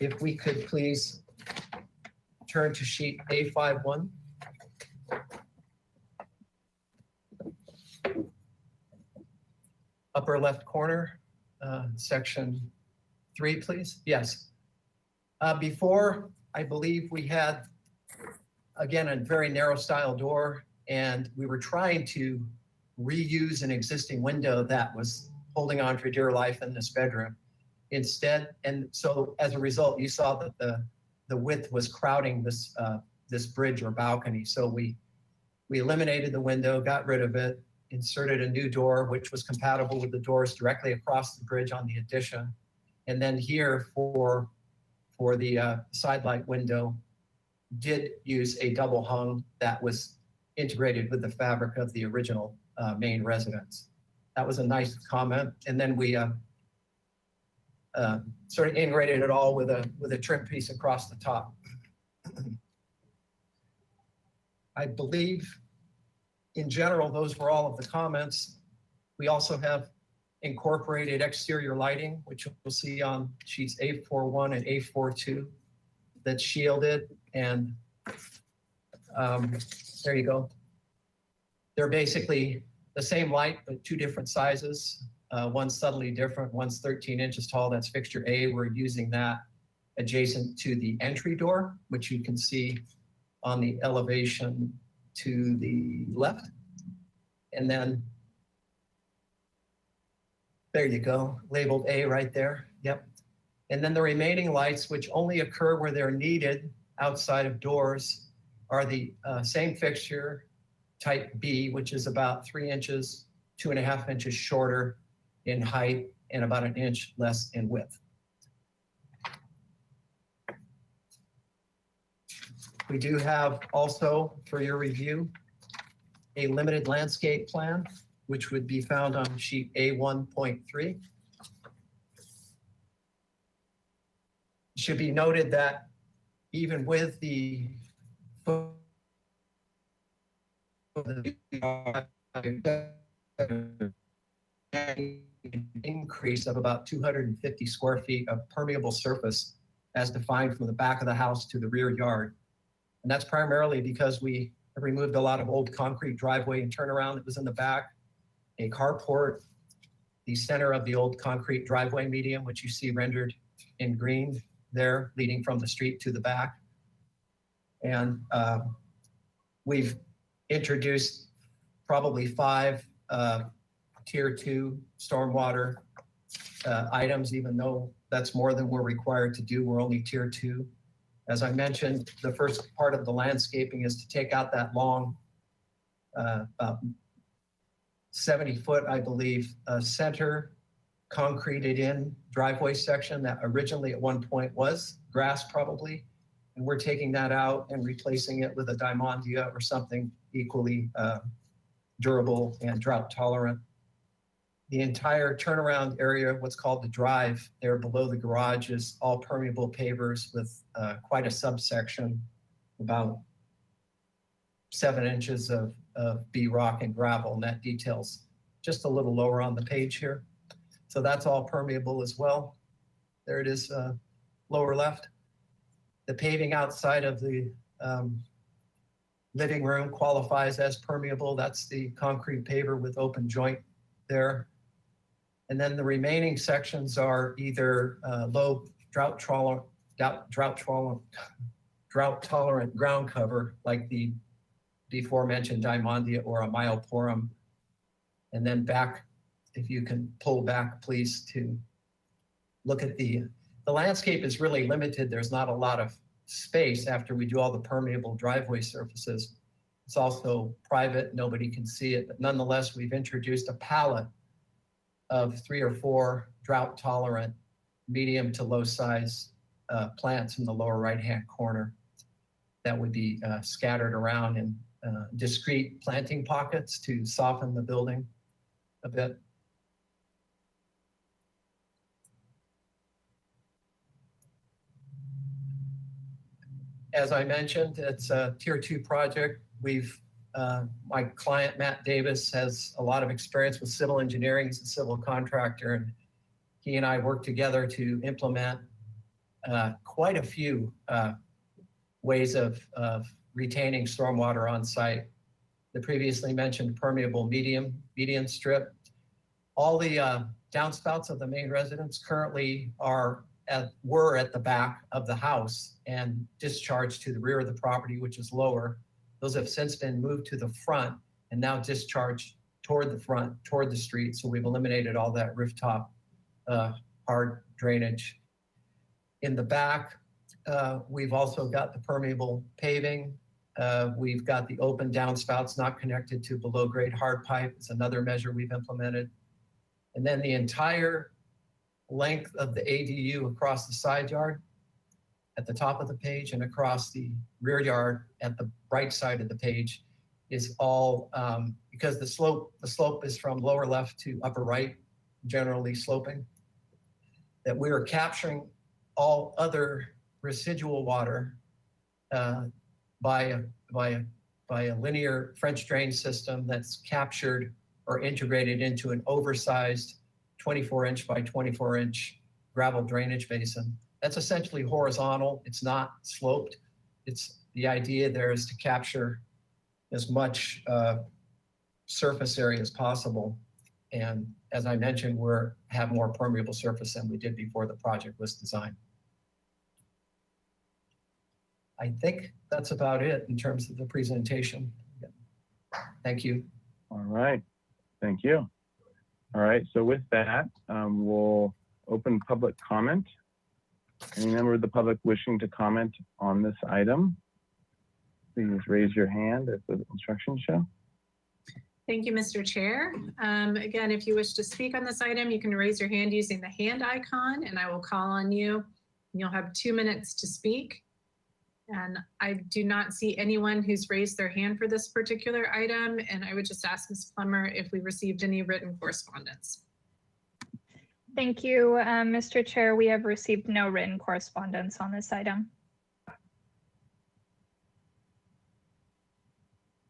If we could please turn to sheet A51. Upper left corner, section 3, please. Yes. Before, I believe we had, again, a very narrow style door, and we were trying to reuse an existing window that was holding on for dear life in this bedroom. Instead, and so as a result, you saw that the width was crowding this this bridge or balcony. So we eliminated the window, got rid of it, inserted a new door, which was compatible with the doors directly across the bridge on the addition. And then here for the side light window, did use a double hung that was integrated with the fabric of the original main residence. That was a nice comment. And then we sort of integrated it all with a trim piece across the top. I believe in general, those were all of the comments. We also have incorporated exterior lighting, which you'll see on sheets A41 and A42 that's shielded. And there you go. They're basically the same light, but 2 different sizes. One's subtly different, one's 13 inches tall, that's fixture A. We're using that adjacent to the entry door, which you can see on the elevation to the left. And then, there you go, labeled A right there, yep. And then the remaining lights, which only occur where they're needed outside of doors, are the same fixture, type B, which is about 3 inches, 2.5 inches shorter in height and about 1 inch less in width. We do have also, for your review, a limited landscape plan, which would be found on sheet A1.3. It should be noted that even with the increase of about 250 square feet of permeable surface as defined from the back of the house to the rear yard. And that's primarily because we have removed a lot of old concrete driveway and turnaround that was in the back, a carport, the center of the old concrete driveway medium, which you see rendered in green there, leading from the street to the back. And we've introduced probably 5 tier 2 stormwater items, even though that's more than we're required to do. We're only tier 2. As I mentioned, the first part of the landscaping is to take out that long, about 70-foot, I believe, center concreted in driveway section that originally at one point was grass probably. And we're taking that out and replacing it with a diamondia or something equally durable and drought tolerant. The entire turnaround area, what's called the drive there below the garage, is all permeable pavers with quite a subsection, about 7 inches of B rock and gravel, and that details just a little lower on the page here. So that's all permeable as well. There it is, lower left. The paving outside of the living room qualifies as permeable. That's the concrete paver with open joint there. And then the remaining sections are either low drought tolerant ground cover, like the aforementioned diamondia or a myoporum. And then back, if you can pull back, please, to look at the landscape is really limited. There's not a lot of space after we do all the permeable driveway surfaces. It's also private, nobody can see it, but nonetheless, we've introduced a palette of 3 or 4 drought tolerant, medium to low size plants in the lower right-hand corner that would be scattered around in discrete planting pockets to soften the building a bit. As I mentioned, it's a tier 2 project. My client, Matt Davis, has a lot of experience with civil engineering. He's a civil contractor, and he and I worked together to implement quite a few ways of retaining stormwater on site. The previously mentioned permeable median strip. All the downspouts of the main residence currently were at the back of the house and discharged to the rear of the property, which is lower. Those have since been moved to the front and now discharged toward the front, toward the street. So we've eliminated all that rooftop hard drainage. In the back, we've also got the permeable paving. We've got the open downspouts not connected to below grade hard pipe. It's another measure we've implemented. And then the entire length of the ADU across the side yard at the top of the page and across the rear yard at the right side of the page is all, because the slope is from lower left to upper right, generally sloping, that we are capturing all other residual water by a linear French drain system that's captured or integrated into an oversized 24-inch by 24-inch gravel drainage basin. That's essentially horizontal. It's not sloped. It's the idea there is to capture as much surface area as possible. And as I mentioned, have more permeable surface than we did before the project was designed. I think that's about it in terms of the presentation. Thank you. All right, thank you. All right, so with that, we'll open public comment. Any member of the public wishing to comment on this item, please raise your hand as the instructions show. Thank you, Mr. Chair. Again, if you wish to speak on this item, you can raise your hand using the hand icon and I will call on you. You'll have 2 minutes to speak. And I do not see anyone who's raised their hand for this particular item. And I would just ask Ms. Plummer if we received any written correspondence. Thank you, Mr. Chair. We have received no written correspondence on this item.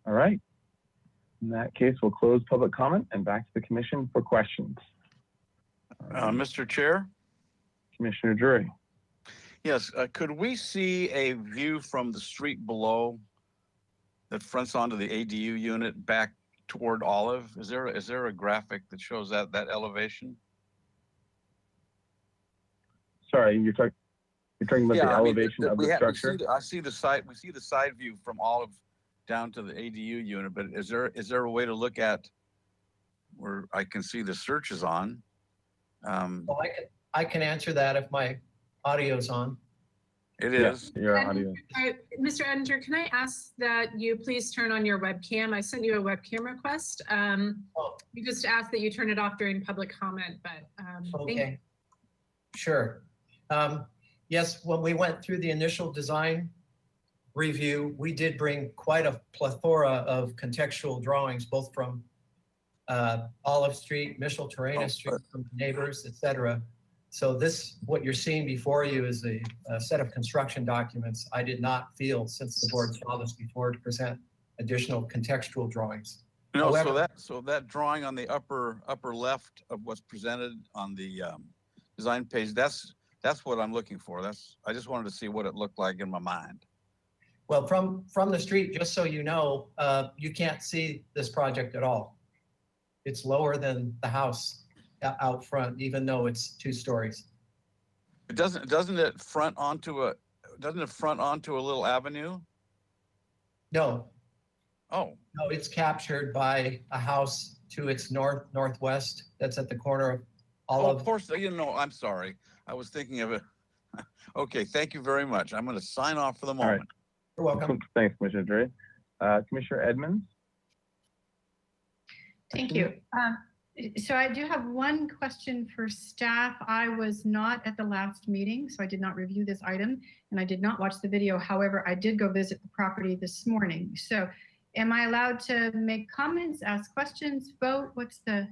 All right. In that case, we'll close public comment and back to the commission for questions. Mr. Chair? Commissioner Drury. Yes, could we see a view from the street below that fronts onto the ADU unit back toward Olive? Is there a graphic that shows that elevation? Sorry, you're talking about the elevation of the structure? We see the side view from Olive down to the ADU unit, but is there a way to look at where I can see the search is on. Well, I can answer that if my audio's on. It Yes, is. your audio. Mr. Edinger, can I ask that you please turn on your webcam? I sent you a webcam request. We just asked that you turn it off during public comment, but thank you. Okay. Sure. Yes, when we went through the initial design review, we did bring quite a plethora of contextual drawings, both from Olive Street, Mitchell Terrena Street, from neighbors, et cetera. So this, what you're seeing before you is a set of construction documents. I did not feel, since the board saw this before, to present additional contextual drawings. No, However, so that drawing on the upper left of what's presented on the design page, that's what I'm looking for. I just wanted to see what it looked like in my mind. well, from the street, just so you know, you can't see this project at all. It's lower than the house out front, even though it's 2 stories. It doesn't it front onto a little avenue? No. Oh. No, it's captured by a house to its northwest. That's at the corner of Olive. Of course, I'm sorry. I was thinking of it. Okay, thank you very much. I'm going to sign off for the moment. All right. You're welcome. Thanks, Commissioner Dre. Commissioner Edmonds? Thank you. So I do have one question for staff. I was not at the last meeting, so I did not review this item, and I did not watch the video. However, I did go visit the property this morning. So am I allowed to make comments, ask questions, vote? What's the...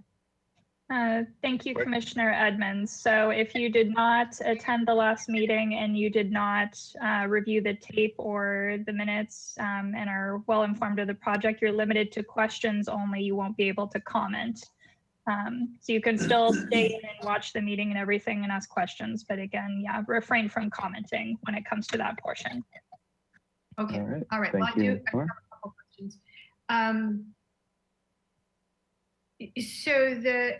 Thank you, Commissioner Edmonds. So if you did not attend the last meeting and you did not review the tape or the minutes and are well informed of the project, you're limited to questions only. You won't be able to comment. So you can still stay in and watch the meeting and everything and ask questions. But again, yeah, refrain from commenting when it comes to that portion. Okay. All right. Thank Well, I you. have a couple questions. So the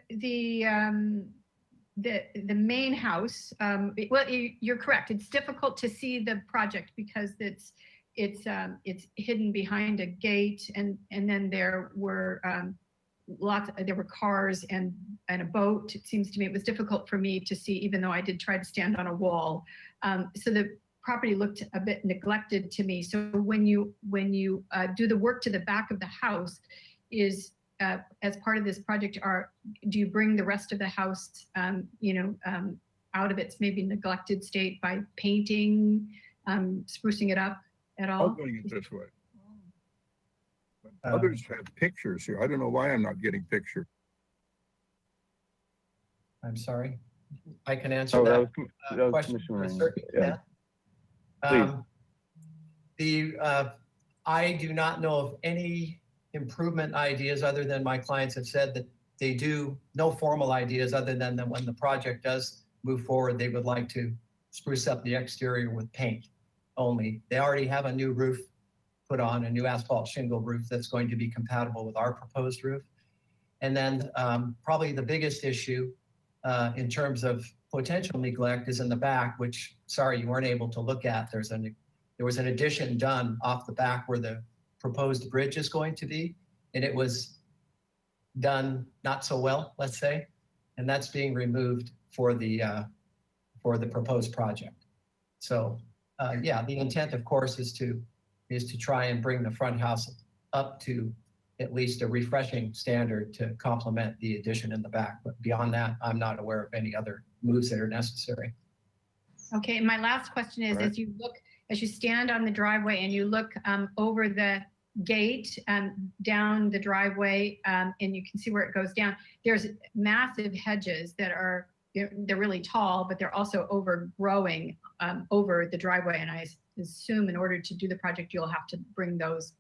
main house, well, you're correct. It's difficult to see the project because it's hidden behind a gate, and then there were there were cars and a boat. It seems to me it was difficult for me to see, even though I did try to stand on a wall. So the property looked a bit neglected to me. So when you do the work to the back of the house, is as part of this project, do you bring the rest of the house, out of its maybe neglected state by painting, sprucing it up at all? I'm doing it this way. Others have pictures here. I don't know why I'm not getting pictures. I'm sorry. I can answer that question to a certain extent. I do not know of any improvement ideas other than my clients have said that they do, no formal ideas other than that when the project does move forward, they would like to spruce up the exterior with paint only. They already have a new roof put on, a new asphalt shingle roof that's going to be compatible with our proposed roof. And then probably the biggest issue in terms of potential neglect is in the back, which, sorry, you weren't able to look at. There was an addition done off the back where the proposed bridge is going to be, and it was done not so well, let's say, and that's being removed for the proposed project. So yeah, the intent, of course, is to try and bring the front house up to at least a refreshing standard to complement the addition in the back. But beyond that, I'm not aware of any other moves that are necessary. Okay, and my last question is, as you stand on the driveway and you look over the gate down the driveway, and you can see where it goes down, there's massive hedges that are, they're really tall, but they're also overgrowing over the driveway. And I assume in order to do the project, you'll have to bring those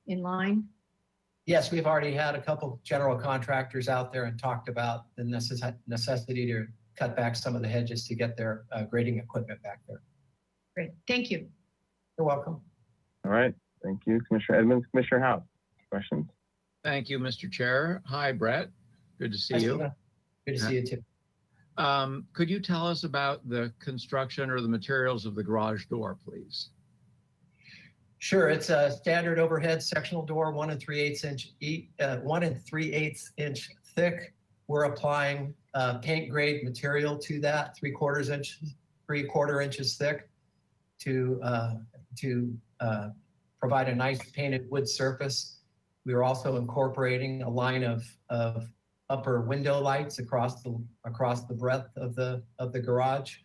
in line. Yes, we've already had a couple general contractors out there and talked about the necessity to cut back some of the hedges to get their grading equipment back there. Great, thank you. You're welcome. All right, thank you, Commissioner Edmonds. Commissioner House, questions? Thank you, Mr. Chair. Hi, Brett. Good to see you. Good to see you too. Could you tell us about the construction or the materials of the garage door, please? Sure, it's a standard overhead sectional door, 1 3/8 inch thick. We're applying paint grade material to that, 3/4 inches thick to provide a nice painted wood surface. We are also incorporating a line of upper window lights across the breadth of the garage.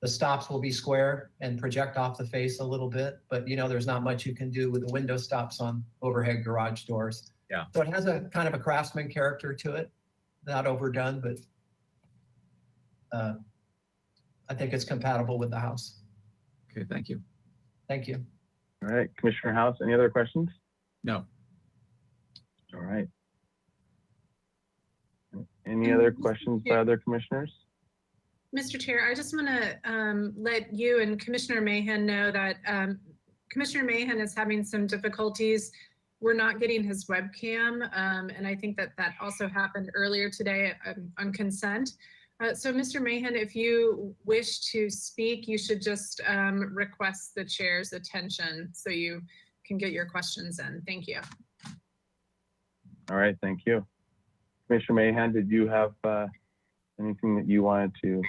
The stops will be square and project off the face a little bit, but there's not much you can do with the window stops on overhead garage doors. Yeah. So it has a kind of a craftsman character to it, not overdone, but I think it's compatible with the house. Okay, thank you. Thank you. All right, Commissioner House, any other questions? No. All right. Any other questions by other commissioners? Mr. Chair, I just want to let you and Commissioner Mahan know that Commissioner Mahan is having some difficulties. We're not getting his webcam, and I think that also happened earlier today on consent. So Mr. Mahan, if you wish to speak, you should just request the chair's attention so you can get your questions in. Thank you. All right, thank you. Commissioner Mahan, did you have anything that you wanted to?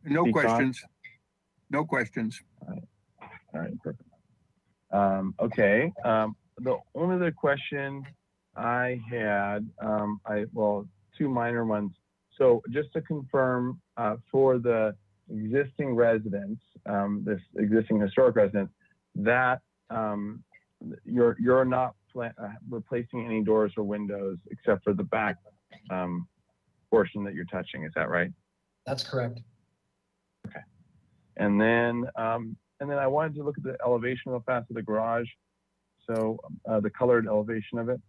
No speak on? questions. No questions. All right, perfect. Okay, the only other question I had, well, two minor ones. So just to confirm, for the existing residence, this existing historic residence, that you're not replacing any doors or windows except for the back portion that you're touching. Is that right? That's correct. Okay. And then I wanted to look at the elevation real fast of the garage. So the colored elevation of it.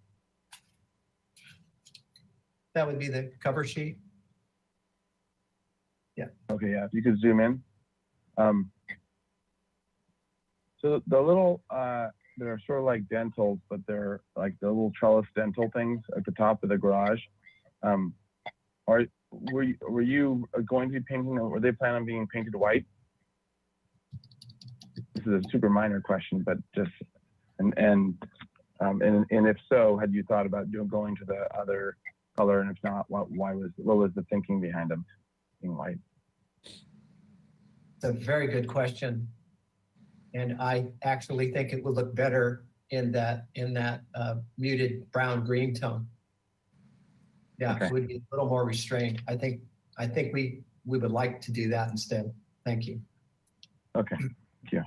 That would be the cover sheet. Yeah. Okay, yeah, if you could zoom in. So the little, they're sort of like dentals, but they're like the little trellis dental things at the top of the garage. Were you going to be painting, or were they planning on being painted white? This is a super minor question, but just, and if so, had you thought about going to the other color? And if not, what was the thinking behind them being white? It's a very good question. And I actually think it would look better in that muted brown green tone. Yeah, Okay. it would be a little more restrained. I think we would like to do that instead. Thank you. Okay, thank you.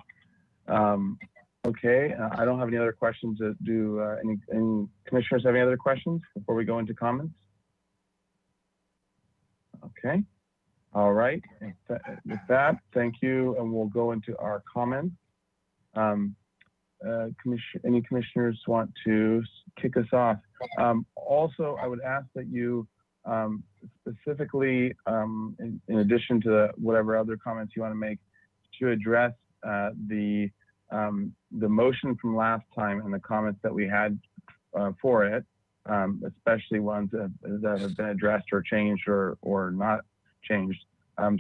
Okay, I don't have any other questions. Do any commissioners have any other questions before we go into comments? Okay, all right. With that, thank you, and we'll go into our comments. Any commissioners want to kick us off? Also, I would ask that you specifically, in addition to whatever other comments you want to make, to address the motion from last time and the comments that we had for it, especially ones that have been addressed or changed or not changed.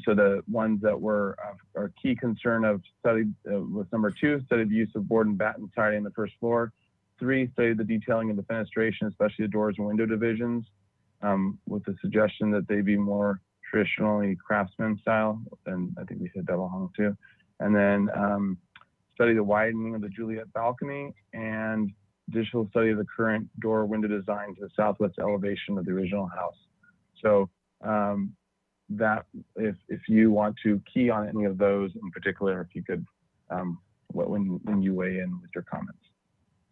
So the ones that were our key concern of study was number 2, study the use of board and batten siding on the first floor. 3, study the detailing of the fenestration, especially the doors and window divisions, with the suggestion that they be more traditionally craftsman style. And I think we said double hung too. And then study the widening of the Juliet balcony and additional study of the current door window design to the southwest elevation of the original house. So that if you want to key on any of those in particular, if you could, when you weigh in with your comments.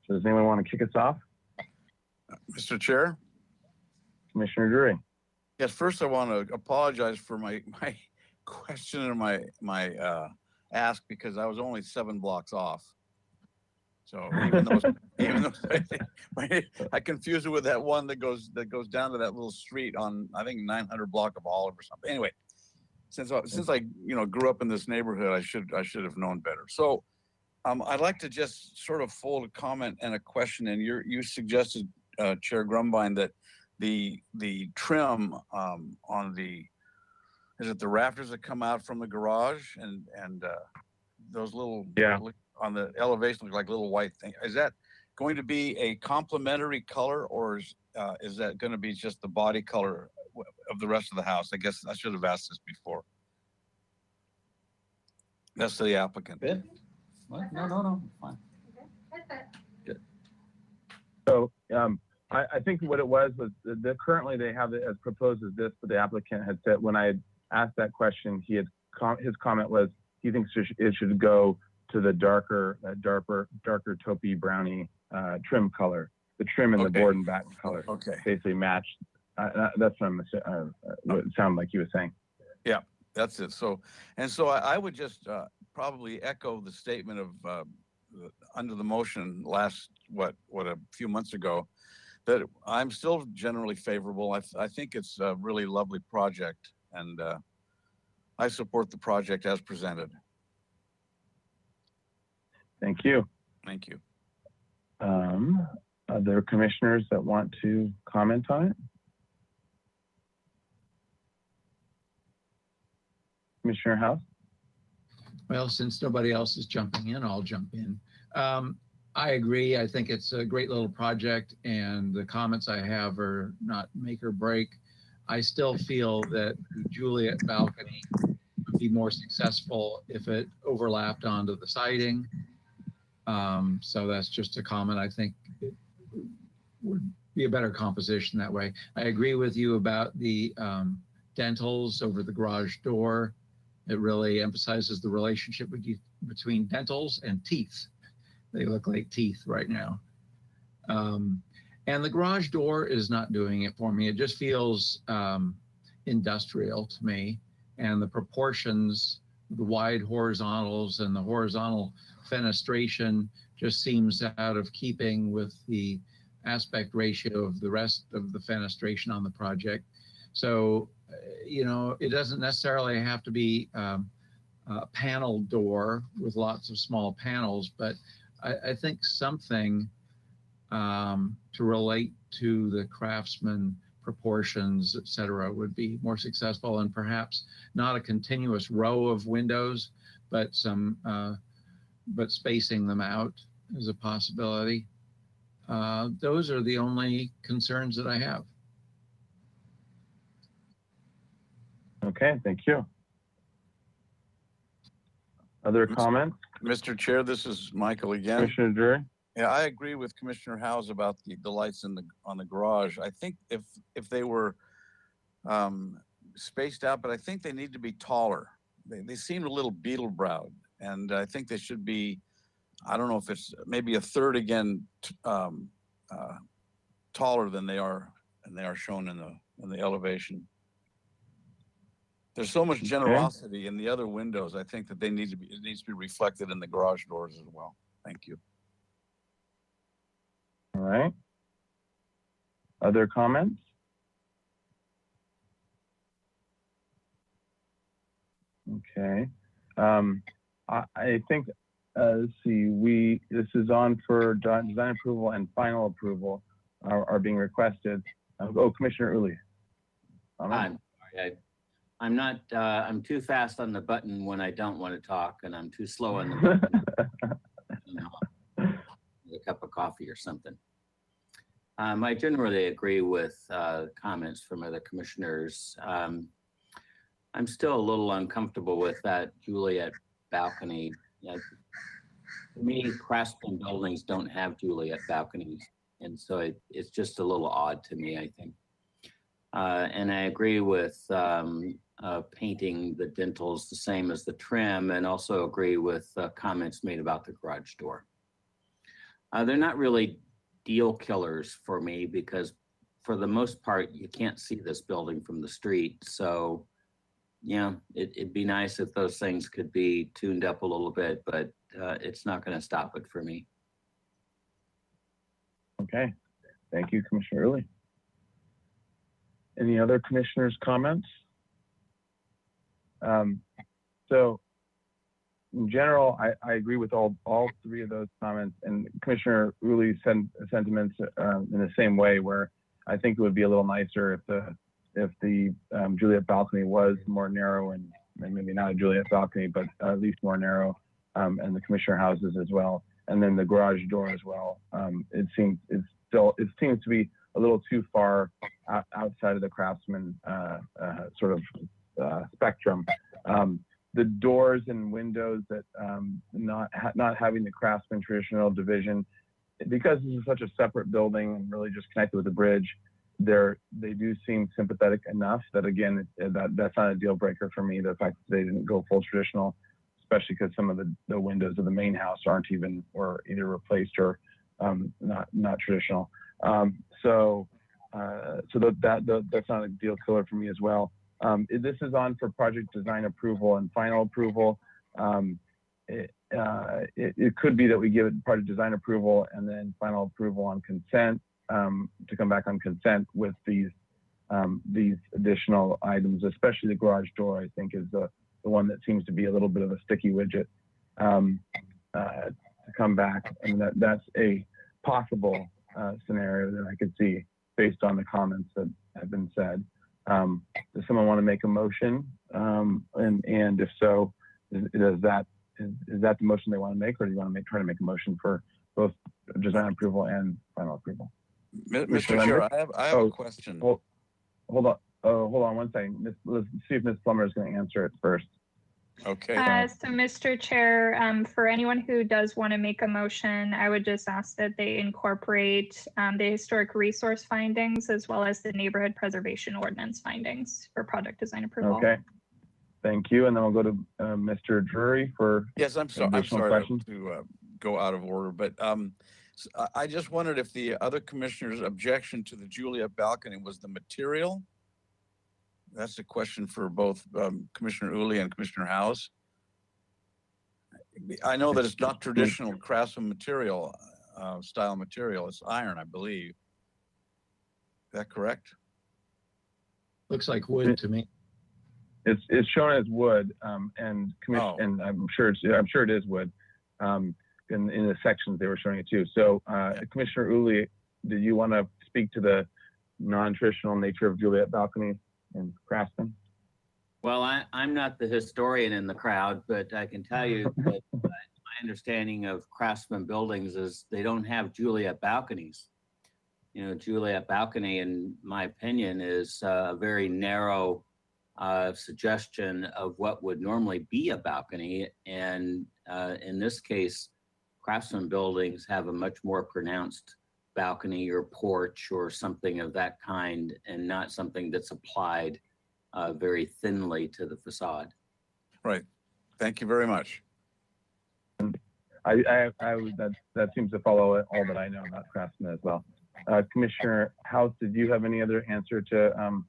So does anyone want to kick us off? Mr. Chair? Commissioner Drury. Yes, first I want to apologize for my question and my ask, because I was only 7 blocks off. So even though I confused it with that one that goes down to that little street on, I think, 900 block of Olive or something. Anyway, since I grew up in this neighborhood, I should have known better. So I'd like to just sort of fold a comment and a question. And you suggested, Chair Grumbine, that the trim on is it the rafters that come out from the garage and those little, yeah, on the elevation look like little white thing. Is that going to be a complementary color, or is that going to be just the body color of the rest of the house? I guess I should have asked this before. That's the applicant. What? No, fine. Good. So I think what it was that currently they have it as proposed as this, but the applicant had said when I had asked that question, his comment was he thinks it should go to the darker taupey brownie trim color. The trim and the board and batten color basically match. That's what it sounded like he was saying. Yeah, that's it. So I would just probably echo the statement of under the motion last a few months ago, that I'm still generally favorable. I think it's a really lovely project, and I support the project as presented. Thank you. Thank you. Other commissioners that want to comment on it? Commissioner House? Well, since nobody else is jumping in, I'll jump in. I agree. I think it's a great little project, and the comments I have are not make or break. I still feel that the Juliet balcony would be more successful if it overlapped onto the siding. So that's just a comment. I think it would be a better composition that way. I agree with you about the dentals over the garage door. It really emphasizes the relationship between dentals and teeth. They look like teeth right now. And the garage door is not doing it for me. It just feels industrial to me. And the proportions, the wide horizontals and the horizontal fenestration just seems out of keeping with the aspect ratio of the rest of the fenestration on the project. So, it doesn't necessarily have to be a panel door with lots of small panels, but I think something to relate to the craftsman proportions, et cetera, would be more successful, and perhaps not a continuous row of windows, but spacing them out is a possibility. Those are the only concerns that I have. Okay, thank you. Other comments? Mr. Chair, this is Michael again. Commissioner Drury? Yeah, I agree with Commissioner Howes about the lights on the garage. I think if they were spaced out, but I think they need to be taller. They seem a little beetle browed, and I think they should be, I don't know if it's maybe a third again taller than they are shown in the elevation. There's so much generosity in the other windows. I think that it needs to be reflected in the garage doors as well. Thank you. All right. Other comments? Okay. I think, let's see, this is on for design approval and final approval are being requested. Commissioner Uli. I'm sorry. I'm too fast on the button when I don't want to talk, and I'm too slow on the button. A cup of coffee or something. I generally agree with comments from other commissioners. I'm still a little uncomfortable with that Juliet balcony. To me, craftsman buildings don't have Juliet balconies, and so it's just a little odd to me, I think. And I agree with painting the dentals the same as the trim, and also agree with comments made about the garage door. They're not really deal killers for me because for the most part, you can't see this building from the street. So, it'd be nice if those things could be tuned up a little bit, but it's not going to stop it for me. Okay. Thank you, Commissioner Early. Any other commissioners' comments? So in general, I agree with all three of those comments, and Commissioner Uli's sentiments in the same way, where I think it would be a little nicer if the Juliet balcony was more narrow, and maybe not a Juliet balcony, but at least more narrow, and the commissioner houses as well. and then the garage door as well. It seems to be a little too far outside of the Craftsman spectrum. The doors and windows that not having the Craftsman traditional division, because this is such a separate building and really just connected with the bridge, they do seem sympathetic enough that, again, that's not a deal breaker for me. The fact that they didn't go full traditional, especially because some of the windows of the main house aren't even, or either replaced or not traditional. So that's not a deal killer for me as well. This is on for project design approval and final approval. It could be that we give it project design approval and then final approval on consent, to come back on consent with these additional items, especially the garage door, I think, is the one that seems to be a little bit of a sticky widget to come back. And that's a possible scenario that I could see based on the comments that have been said. Does someone want to make a motion? And if so, is that the motion they want to make, or do you want to try to make a motion for both design approval and final approval? Mr. Chair, I have a question. Hold on one second. Let's see if Ms. Plummer is going to answer it first. Okay. So Mr. Chair, for anyone who does want to make a motion, I would just ask that they incorporate the historic resource findings as well as the neighborhood preservation ordinance findings for project design approval. Okay. Thank you. And then we'll go to Mr. Drury for Yes, I'm sorry to go out of order, but I just wondered if the other commissioner's objection to the Juliet balcony was the material. That's a question for both Commissioner Uli and Commissioner House. I know that it's not traditional Craftsman material, style material. It's iron, I believe. Is that correct? Looks like wood to me. It's shown as wood, and I'm sure it is wood. In the sections they were showing it too. So, Commissioner Uli, did you want to speak to the non-traditional nature of Juliet balcony and Craftsman? Well, I'm not the historian in the crowd, but I can tell you that my understanding of Craftsman buildings is they don't have Juliet balconies. You know, Juliet balcony, in my opinion, is a very narrow suggestion of what would normally be a balcony. And in this case, Craftsman buildings have a much more pronounced balcony or porch or something of that kind, and not something that's applied very thinly to the facade. Right. Thank you very much. That seems to follow all that I know about Craftsman as well. Commissioner House, did you have any other answer to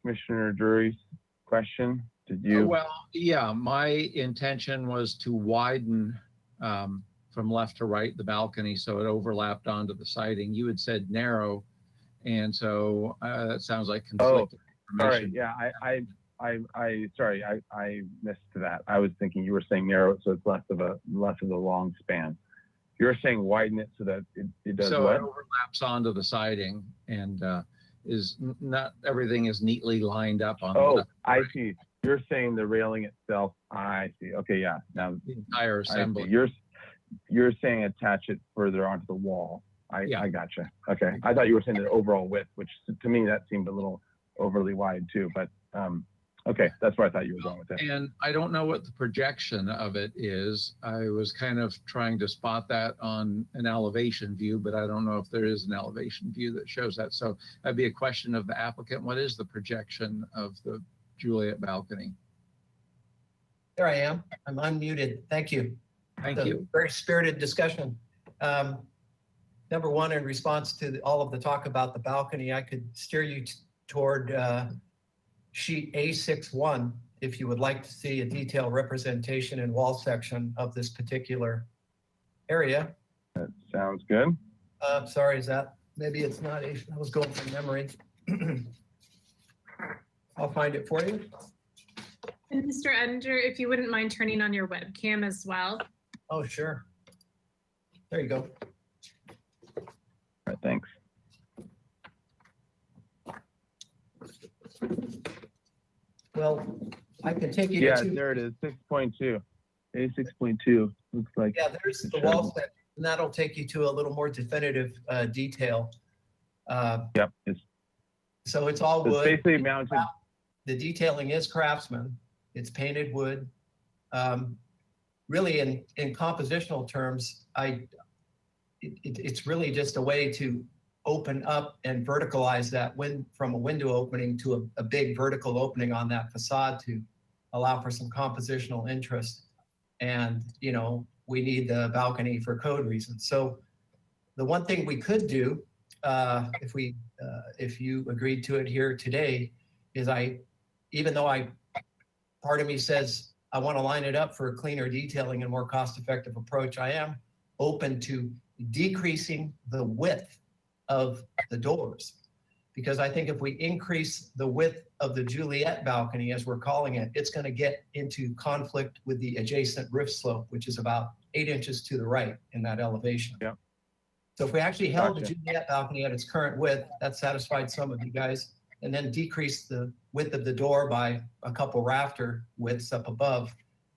Commissioner Drury's question? Did you? Well, yeah, my intention was to widen from left to right the balcony so it overlapped onto the siding. You had said narrow, and so that sounds like conflicting information. Sorry, yeah, I missed that. I was thinking you were saying narrow, so it's less of a long span. You're saying widen it so that it does so what? it overlaps onto the siding, and is not everything is neatly lined up on. Oh, I see. You're saying the railing itself. I see. Okay, yeah. Now the entire assembly. You're saying attach it further onto the wall. I gotcha. Okay. I thought you were saying the overall width, which to me that seemed a little overly wide too. But okay, that's where I thought you were going with it. And I don't know what the projection of it is. I was kind of trying to spot that on an elevation view, but I don't know if there is an elevation view that shows that. So that'd be a question of the applicant. What is the projection of the Juliet balcony? There I am. I'm unmuted. Thank you. Thank you. Very spirited discussion. Number one, in response to all of the talk about the balcony, I could steer you toward sheet A61 if you would like to see a detailed representation and wall section of this particular area. That sounds good. Sorry, is that, maybe it's not, I was going from memory. I'll find it for you. And Mr. Edinger, if you wouldn't mind turning on your webcam as well. Oh, sure. There you go. All right, thanks. Well, I can take you Yeah, to. there it is, 6.2. A6.2. Looks like. Yeah, there's the It wall shows. section, and that'll take you to a little more definitive detail. Yep, it's So it's all wood. basically mounted. The detailing is Craftsman. It's painted wood. Really, in compositional terms, it's really just a way to open up and verticalize that from a window opening to a big vertical opening on that facade to allow for some compositional interest. And, you know, we need the balcony for code reasons. So the one thing we could do, if you agreed to it here today, is even though part of me says I want to line it up for a cleaner detailing and more cost-effective approach, I am open to decreasing the width of the doors. Because I think if we increase the width of the Juliet balcony, as we're calling it, it's going to get into conflict with the adjacent roof slope, which is about 8 inches to the right in that elevation. Yep. So if we actually held Gotcha. the Juliet balcony at its current width, that satisfied some of you guys, and then decrease the width of the door by a couple rafter widths up above,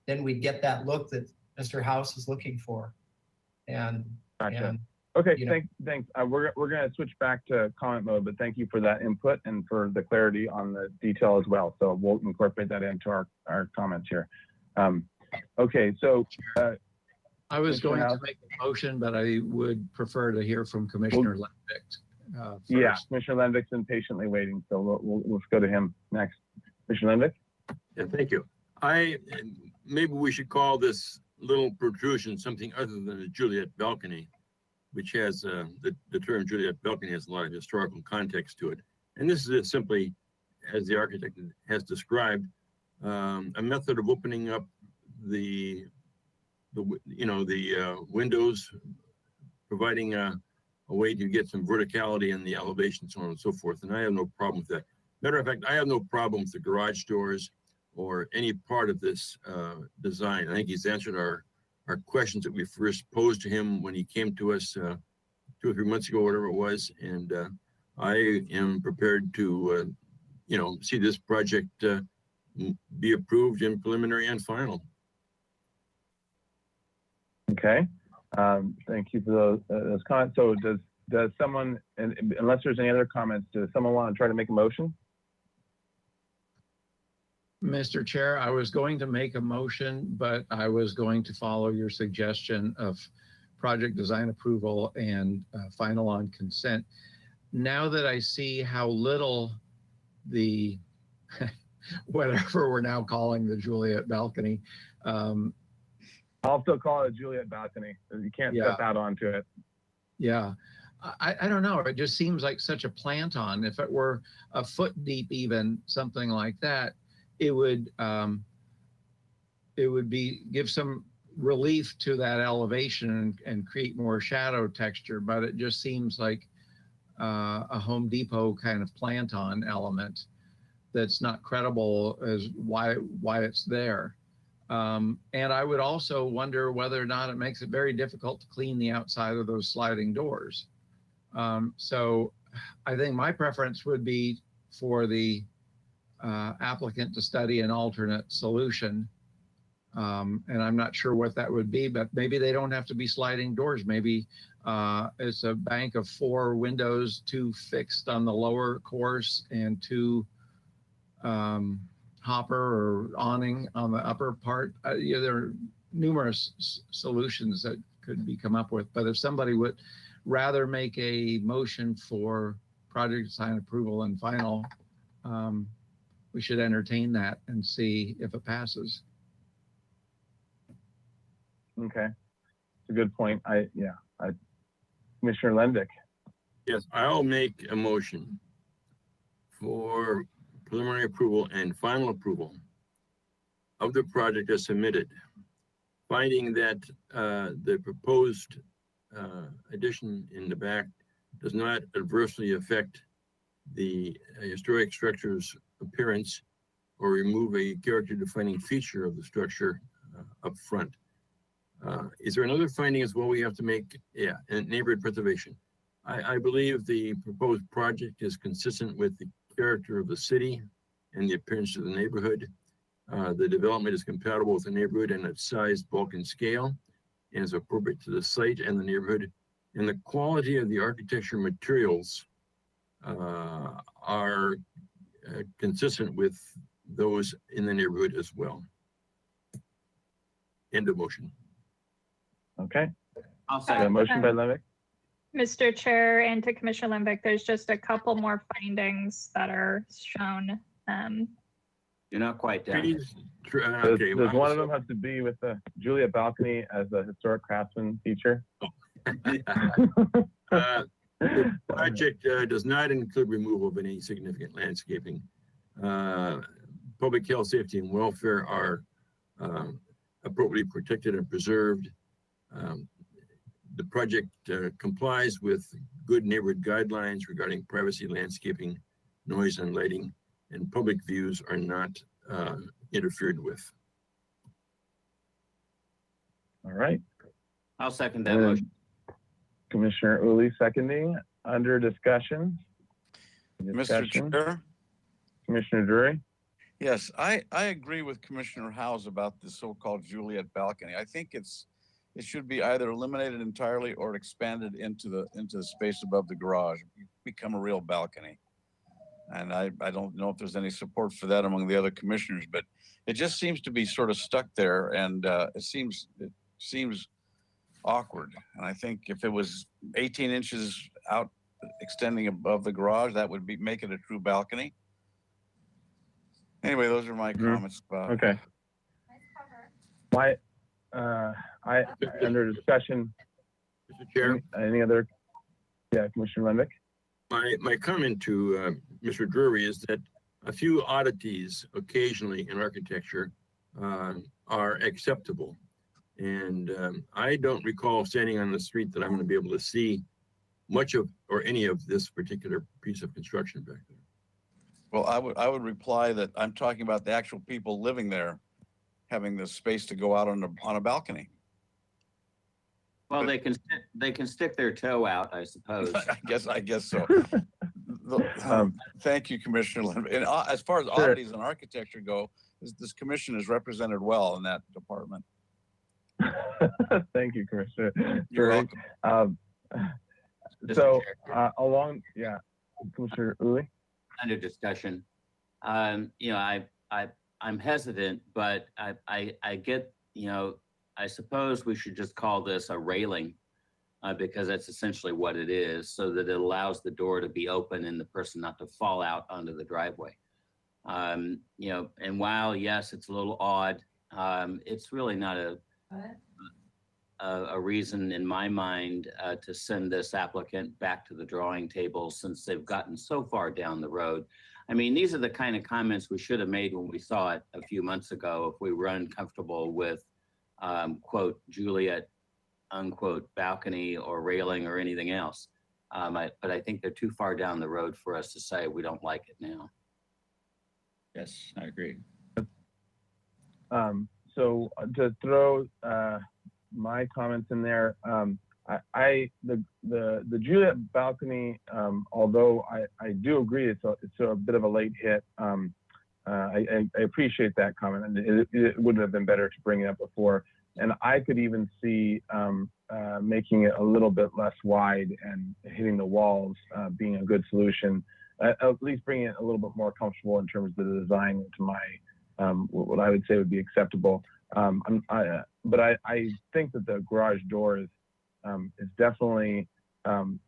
then we get that look that Mr. House is looking for. And, Gotcha. and Okay, you know. thanks. We're going to switch back to comment mode, but thank you for that input and for the clarity on the detail as well. So we'll incorporate that into our comments here. Okay, so I was Commissioner going to House? make a motion, but I would prefer to hear from Commissioner Lenvick. yeah, First. Commissioner Lenvick's been patiently waiting, so let's go to him next. Commissioner Lenvick? Yeah, thank you. Maybe we should call this little protrusion something other than a Juliet balcony, which has the term Juliet balcony has a lot of historical context to it. And this is simply, as the architect has described, a method of opening up the windows, providing a way to get some verticality in the elevation, so on and so forth. And I have no problem with that. Matter of fact, I have no problem with the garage doors or any part of this design. I think he's answered our questions that we first posed to him when he came to us 2 or 3 months ago, whatever it was. And I am prepared to, see this project be approved in preliminary and final. Okay, thank you for those comments. So does someone, unless there's any other comments, does someone want to try to make a motion? Mr. Chair, I was going to make a motion, but I was going to follow your suggestion of project design approval and final on consent. Now that I see how little the, whatever we're now calling the Juliet balcony, I'll still call it a Juliet balcony. You can't step out onto it. Yeah, I don't know. It just seems like such a plant on. If it were a foot deep, even something like that, it would give some relief to that elevation and create more shadow texture. But it just seems like a Home Depot kind of plant on element that's not credible as why it's there. And I would also wonder whether or not it makes it very difficult to clean the outside of those sliding doors. So I think my preference would be for the applicant to study an alternate solution. And I'm not sure what that would be, but maybe they don't have to be sliding doors. Maybe it's a bank of 4 windows, 2 fixed on the lower course and 2 hopper or awning on the upper part. There are numerous solutions that could be come up with, but if somebody would rather make a motion for project design approval and final, we should entertain that and see if it passes. Okay, it's a good point. Commissioner Lendick. Yes, I'll make a motion for preliminary approval and final approval of the project as submitted, finding that the proposed addition in the back does not adversely affect the historic structure's appearance or remove a character defining feature of the structure up front. Is there another finding as well we have to make? Yeah, and neighborhood preservation. I believe the proposed project is consistent with the character of the city and the appearance of the neighborhood. The development is compatible with the neighborhood and its size, bulk, and scale. and is appropriate to the site and the neighborhood, and the quality of the architecture materials are consistent with those in the neighborhood as well. End of motion. Okay. I'll A second. motion by Levick. Mr. Chair, and to Commissioner Limbeck, there's just a couple more findings that are shown. You're not quite done. Trees, Does one of them have to be with the Juliet balcony as a historic craftsman feature? The project does not include removal of any significant landscaping. Public health, safety, and welfare are appropriately protected and preserved. The project complies with good neighborhood guidelines regarding privacy, landscaping, noise, and lighting, and public views are not interfered with. All right. I'll second that motion. Commissioner Uli seconding. Under discussion. Mr. Chair? Commissioner Drury. Yes, I agree with Commissioner Howes about the so-called Juliet balcony. I think it should be either eliminated entirely or expanded into the space above the garage, become a real balcony. And I don't know if there's any support for that among the other commissioners, but it just seems to be sort of stuck there, and it seems awkward. And I think if it was 18 inches out extending above the garage, that would make it a true balcony. Anyway, those are my comments about it. Okay. Under discussion. Mr. Chair. Any other? Yeah, Commissioner Limbeck. My comment to Mr. Drury is that a few oddities occasionally in architecture are acceptable. And I don't recall standing on the street that I'm going to be able to see much of or any of this particular piece of construction back there. Well, I would reply that I'm talking about the actual people living there having the space to go out on a balcony. Well, they can stick their toe out, I suppose. I guess so. Thank you, Commissioner Lynn. And as far as Sure. oddities in architecture go, this commission is represented well in that department. Thank you, Commissioner. You're Drury. welcome. Yeah, Commissioner Uli. Under discussion. I'm hesitant, but I get, I suppose we should just call this a railing because that's essentially what it is, so that it allows the door to be open and the person not to fall out onto the driveway. And while, yes, it's a little odd, it's really not a reason in my mind to send this applicant back to the drawing table since they've gotten so far down the road. I mean, these are the kind of comments we should have made when we saw it a few months ago if we were uncomfortable with, quote, Juliet, unquote, balcony or railing or anything else. But I think they're too far down the road for us to say we don't like it now. Yes, I agree. So to throw my comments in there, the Juliet balcony, although I do agree it's a bit of a late hit. I appreciate that comment, and it would have been better to bring it up before. And I could even see making it a little bit less wide and hitting the walls being a good solution. At least bringing it a little bit more comfortable in terms of the design to my what I would say would be acceptable. But I think that the garage door is definitely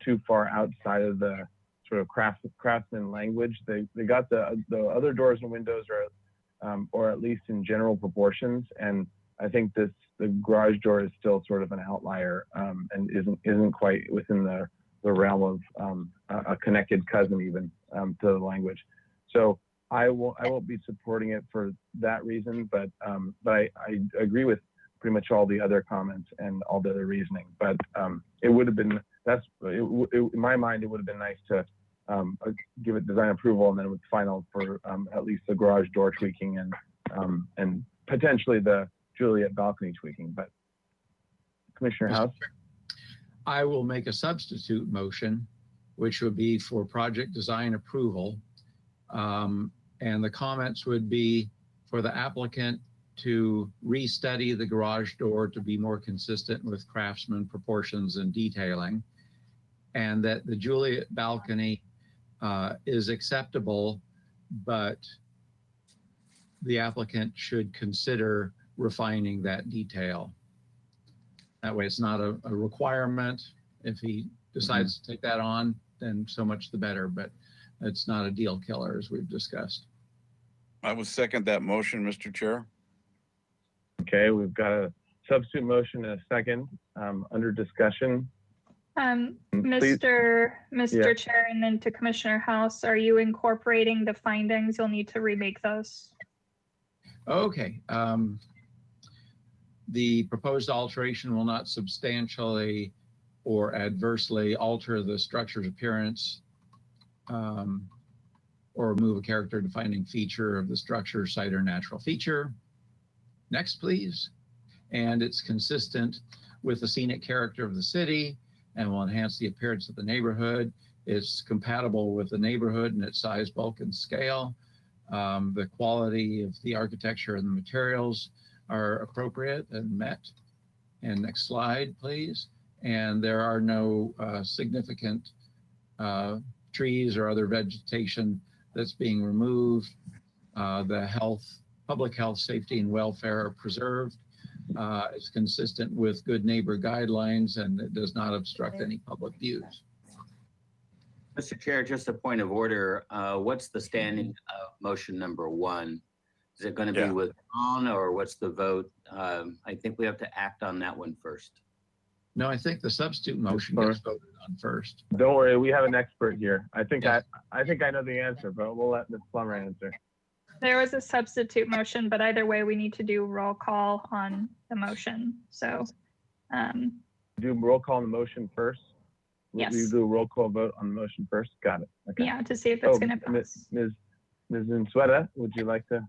too far outside of the sort of craftsman language. They got the other doors and windows are or at least in general proportions, and I think the garage door is still sort of an outlier and isn't quite within the realm of a connected cousin even to the language. So I won't be supporting it for that reason, but I agree with pretty much all the other comments and all the other reasoning. But it would have been in my mind it would have been nice to give it design approval and then with final for at least the garage door tweaking and potentially the Juliet balcony tweaking. But Commissioner House. I will make a substitute motion, which would be for project design approval. And the comments would be for the applicant to restudy the garage door to be more consistent with craftsman proportions and detailing, and that the Juliet balcony is acceptable, but the applicant should consider refining that detail. That way it's not a requirement. If he decides to take that on, then so much the better, but it's not a deal killer as we've discussed. I would second that motion, Mr. Chair. Okay, we've got a substitute motion and a second under discussion. Please. Mr. Yeah. Chair, and then to Commissioner House, are you incorporating the findings? You'll need to remake those. Okay. The proposed alteration will not substantially or adversely alter the structure's appearance or remove a character defining feature of the structure, site, or natural feature. Next, please. And it's consistent with the scenic character of the city and will enhance the appearance of the neighborhood. It's compatible with the neighborhood and its size, bulk, and scale. The quality of the architecture and the materials are appropriate and met. And next slide, please. And there are no significant trees or other vegetation that's being removed. The public health, safety, and welfare are preserved. It's consistent with good neighbor guidelines, and it does not obstruct any public views. Mr. Chair, just a point of order. What's the standing of motion number 1? Is it going to be withdrawn, or what's the vote? I think we have to act on that one first. No, I think the substitute motion gets voted on first. Don't worry, we have an expert here. I think I know the answer, but we'll let Ms. Plummer answer. There was a substitute motion, but either way, we need to do roll call on the motion. So, do roll call on the motion first. Yes. You do a roll call vote on the motion first. Got it. Okay. Yeah, to see if it's going to pass. Ms. Unsueta, would you like to?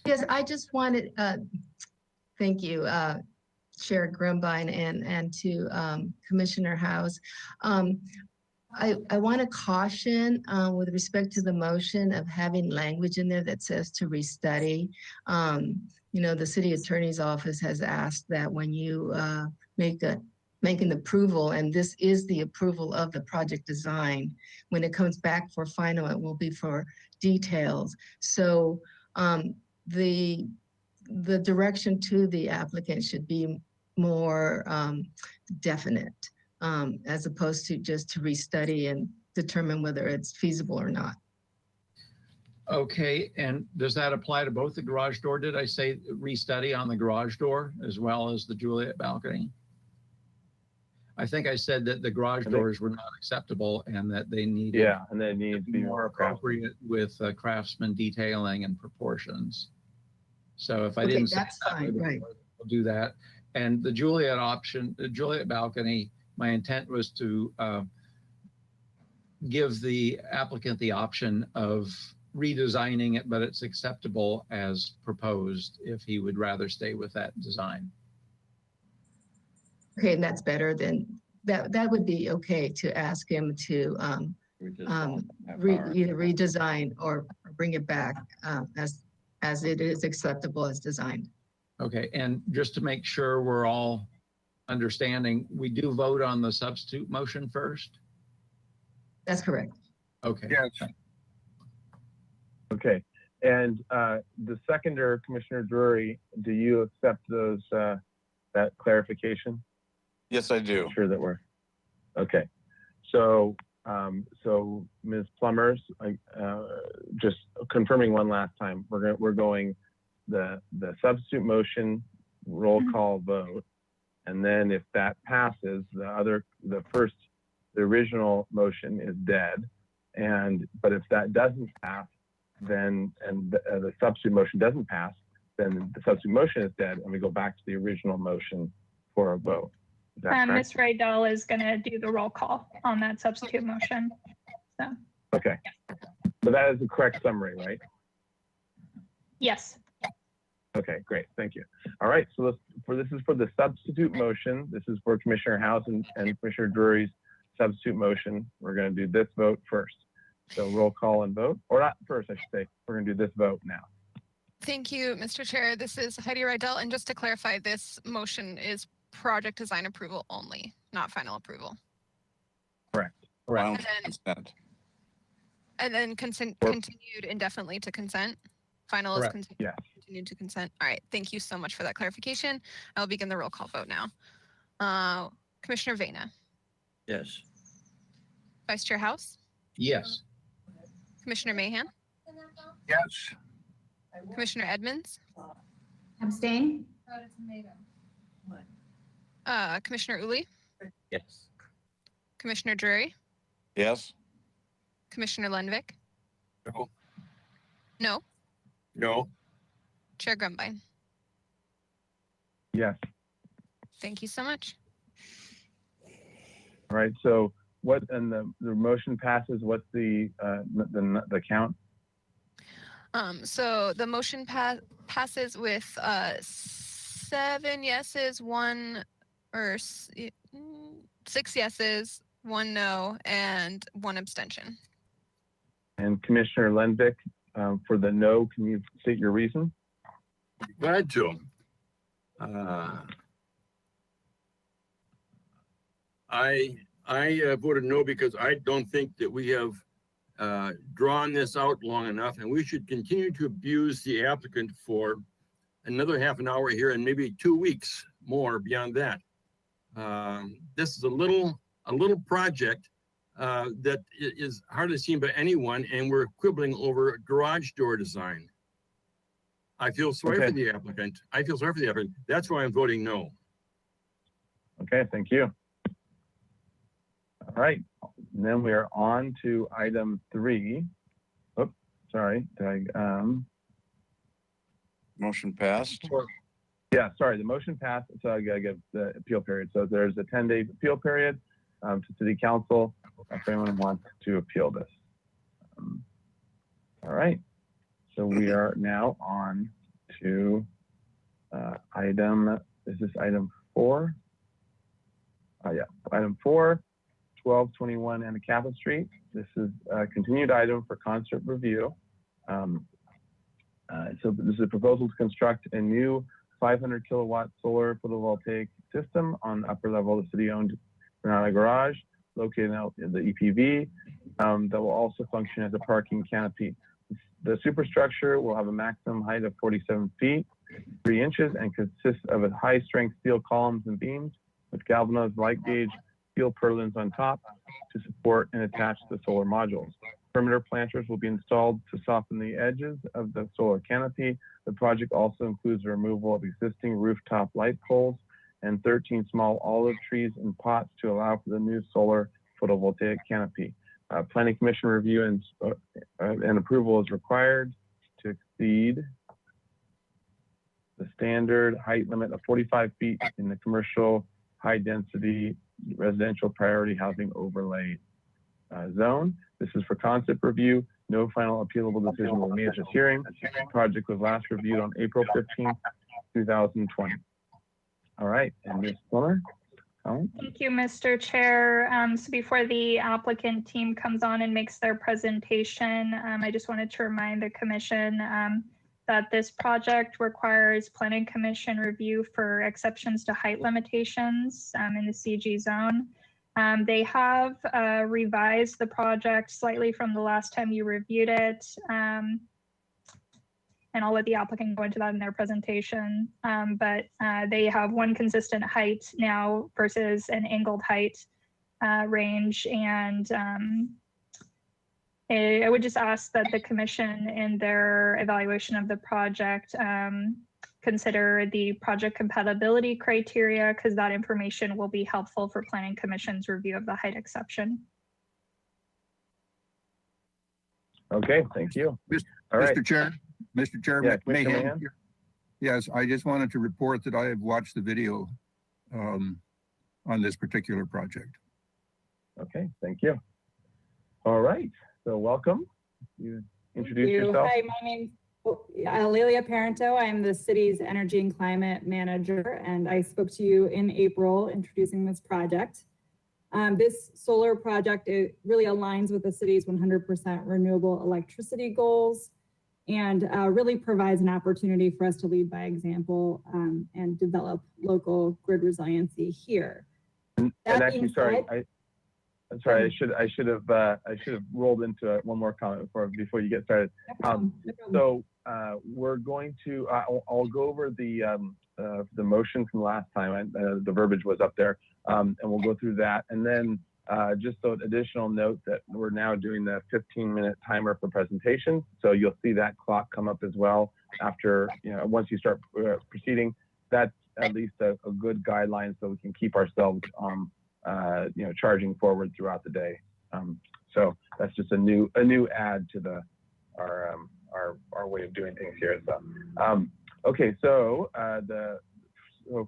Yes, I just wanted, thank you, Chair Grumbine and to Commissioner House. I want to caution with respect to the motion of having language in there that says to restudy. You know, the city attorney's office has asked that when you make an approval, and this is the approval of the project design, when it comes back for final, it will be for details. So the direction to the applicant should be more definite, as opposed to just to restudy and determine whether it's feasible or not. Okay, and does that apply to both the garage door? Did I say restudy on the garage door as well as the Juliet balcony? I think I said that the garage doors were not acceptable and that they needed and they need to be more appropriate with craftsman detailing and proportions. So if I didn't say that's fine, right? We'll do that. And the Juliet option, the Juliet balcony, my intent was to give the applicant the option of redesigning it, but it's acceptable as proposed if he would rather stay with that design. Okay, and that's better than that would be okay to ask him to either redesign or bring it back as it is acceptable as designed. Okay, and just to make sure we're all understanding, we do vote on the substitute motion first? That's correct. Okay. Yes. Okay, and the seconder, Commissioner Drury, do you accept those that clarification? Yes, I do. Sure that we're okay. So so Ms. Plumbers, just confirming one last time, we're going the substitute motion, roll call vote, and then if that passes, the original motion is dead, but if that doesn't pass, then the substitute motion doesn't pass, then the substitute motion is dead, and we go back to the original motion for a vote. Ms. Rydell is going to do the roll call on that substitute motion. So. Okay. So that is the correct summary, right? Yes. Okay, great. Thank you. All right. So this is for the substitute motion. This is for Commissioner House and Commissioner Drury's substitute motion. We're going to do this vote first. So roll call and vote, or not first, I should say. We're going to do this vote now. Thank you, Mr. Chair. This is Heidi Rydell, and just to clarify, this motion is project design approval only, not final approval. Correct. Final And then- consent. And then continued indefinitely to consent. Final is Correct. Yes. continued to consent. All right. Thank you so much for that clarification. I will begin the roll call vote now. Commissioner Vena, Yes. Vice Chair House, Yes. Commissioner Mahan, Yes. Commissioner Edmonds, Abstain? Commissioner Uli, Yes. Commissioner Drury, Yes. Commissioner Lenvik. No. No. No. Chair Grumbine. Yes. Thank you so much. All right. So what, and the motion passes, what's the count? So the motion passes with 7 yeses, 6 yeses, 1 no, and 1 abstention. And Commissioner Lenvik, for the no, can you state your reason? Glad to. I voted no because I don't think that we have drawn this out long enough, and we should continue to abuse the applicant for another half an hour here and maybe 2 weeks more beyond that. This is a little project that is hardly seen by anyone, and we're quibbling over garage door design. I feel sorry for the applicant. That's why I'm voting no. Okay, thank you. All right, and then we are on to item 3. Oops, sorry, Motion passed. Yeah, sorry, the motion passed, so I gotta give the appeal period. So there's a 10-day appeal period to City Council if anyone wants to appeal this. All right, so we are now on to is this item 4? Yeah, item 4, 1221 Anacapa Street. This is a continued item for concert review. So this is a proposal to construct a new 500 kilowatt solar photovoltaic system on the upper level of the city-owned Granada Garage located out in the EPV that will also function as a parking canopy. The superstructure will have a maximum height of 47 feet, 3 inches, and consists of a high-strength steel columns and beams with galvanized light gauge steel purlins on top to support and attach the solar modules. Perimeter planters will be installed to soften the edges of the solar canopy. The project also includes the removal of existing rooftop light poles and 13 small olive trees in pots to allow for the new solar photovoltaic canopy. Planning Commission review and approval is required to exceed the standard height limit of 45 feet in the commercial high-density residential priority housing overlay zone. This is for concept review. No final appealable decision will be made at this hearing. The project was last reviewed on April 15th, 2020. All right, and Ms. Plummer? Thank you, Mr. Chair. So before the applicant team comes on and makes their presentation, I just wanted to remind the commission that this project requires Planning Commission review for exceptions to height limitations in the CG zone. They have revised the project slightly from the last time you reviewed it. And I'll let the applicant go into that in their presentation. But they have one consistent height now versus an angled height range. And I would just ask that the commission in their evaluation of the project consider the project compatibility criteria, because that information will be helpful for Planning Commission's review of the height exception. Okay, thank you. Mr. Chair, Mr. Chair, Yeah, Mahan. Yes, I just wanted to report that I have watched the video on this particular project. Okay, thank you. All right, so welcome. You introduce yourself. Hi, my name's Lelia Parenteau. I'm the city's energy and climate manager, and I spoke to you in April introducing this project. This solar project, it really aligns with the city's 100% renewable electricity goals and really provides an opportunity for us to lead by example and develop local grid resiliency here. And That actually, being sorry, said- I'm sorry. I should have rolled into one more comment before you get started. So we're going to. I'll go over the motion from last time. The verbiage was up there, and we'll go through that. And then just an additional note that we're now doing the 15-minute timer for presentations. So you'll see that clock come up as well after once you start proceeding. That's at least a good guideline so we can keep ourselves charging forward throughout the day. So that's just a new add to our way of doing things here. So okay, so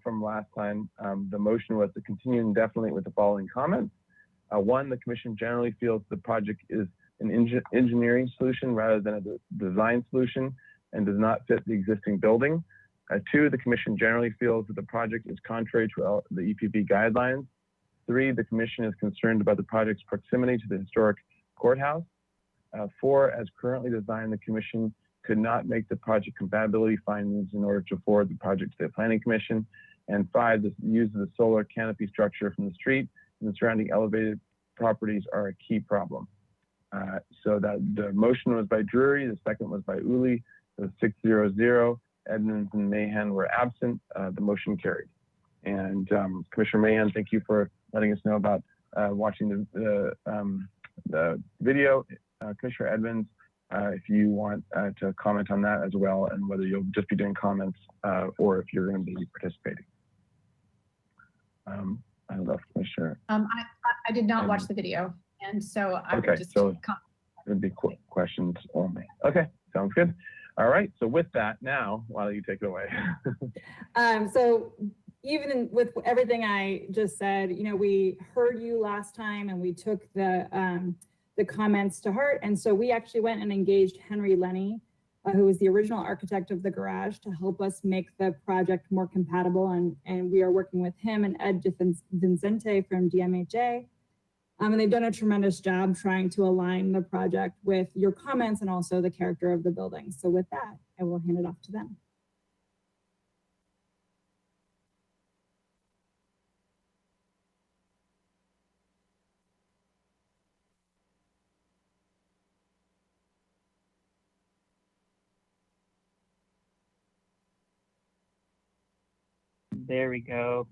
from last time, the motion was to continue indefinitely with the following comments. One, the commission generally feels the project is an engineering solution rather than a design solution and does not fit the existing building. Two, the commission generally feels that the project is contrary to the EPB guidelines. Three, the commission is concerned about the project's proximity to the historic courthouse. Four, as currently designed, the commission could not make the project compatibility findings in order to forward the project to the planning commission. And five, the use of the solar canopy structure from the street and the surrounding elevated properties are a key problem. So that the motion was by Drury, the second was by Uli, the 6-0-0. Edmonds and Mahan were absent. The motion carried. And Commissioner Mahan, thank you for letting us know about watching the video. Commissioner Edmonds, if you want to comment on that as well, and whether you'll just be doing comments or if you're going to be participating. I don't know if Commissioner. I did not watch the video, and so I would just so it would be questions only. Okay, sounds good. All right, so with that, now, why don't you take it away? So even with everything I just said, we heard you last time and we took the comments to heart. And so we actually went and engaged Henry Lenny, who was the original architect of the garage, to help us make the project more compatible. And we are working with him and Ed Vincente from DMHA. And they've done a tremendous job trying to align the project with your comments and also the character of the building. So with that, I will hand it off to them. There we go.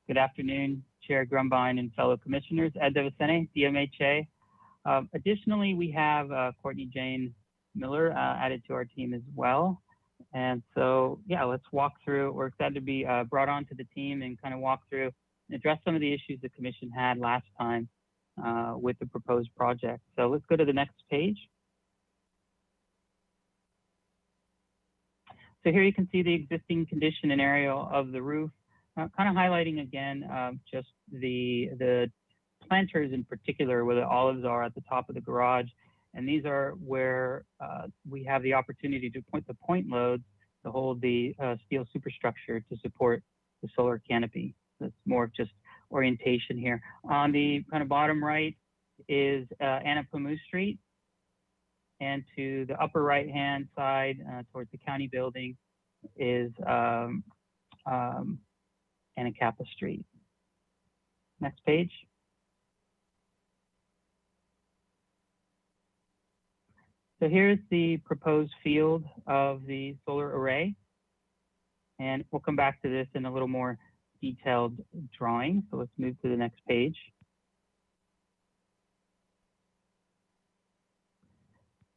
Good afternoon, Chair Grumbine and fellow commissioners. Ed Devicene, DMHA. Additionally, we have Courtney Jane Miller added to our team as well. And so, yeah, let's walk through. We're excited to be brought onto the team and kind of walk through and address some of the issues the commission had last time with the proposed project. So let's go to the next page. So here you can see the existing condition and area of the roof, kind of highlighting again just the planters in particular, where the olives are at the top of the garage. And these are where we have the opportunity to point the point loads to hold the steel superstructure to support the solar canopy. That's more of just orientation here. On the kind of bottom right is Anapamu Street. And to the upper right-hand side, towards the county building, is Anacapa Street. Next page. So here's the proposed field of the solar array. And we'll come back to this in a little more detailed drawing. So let's move to the next page.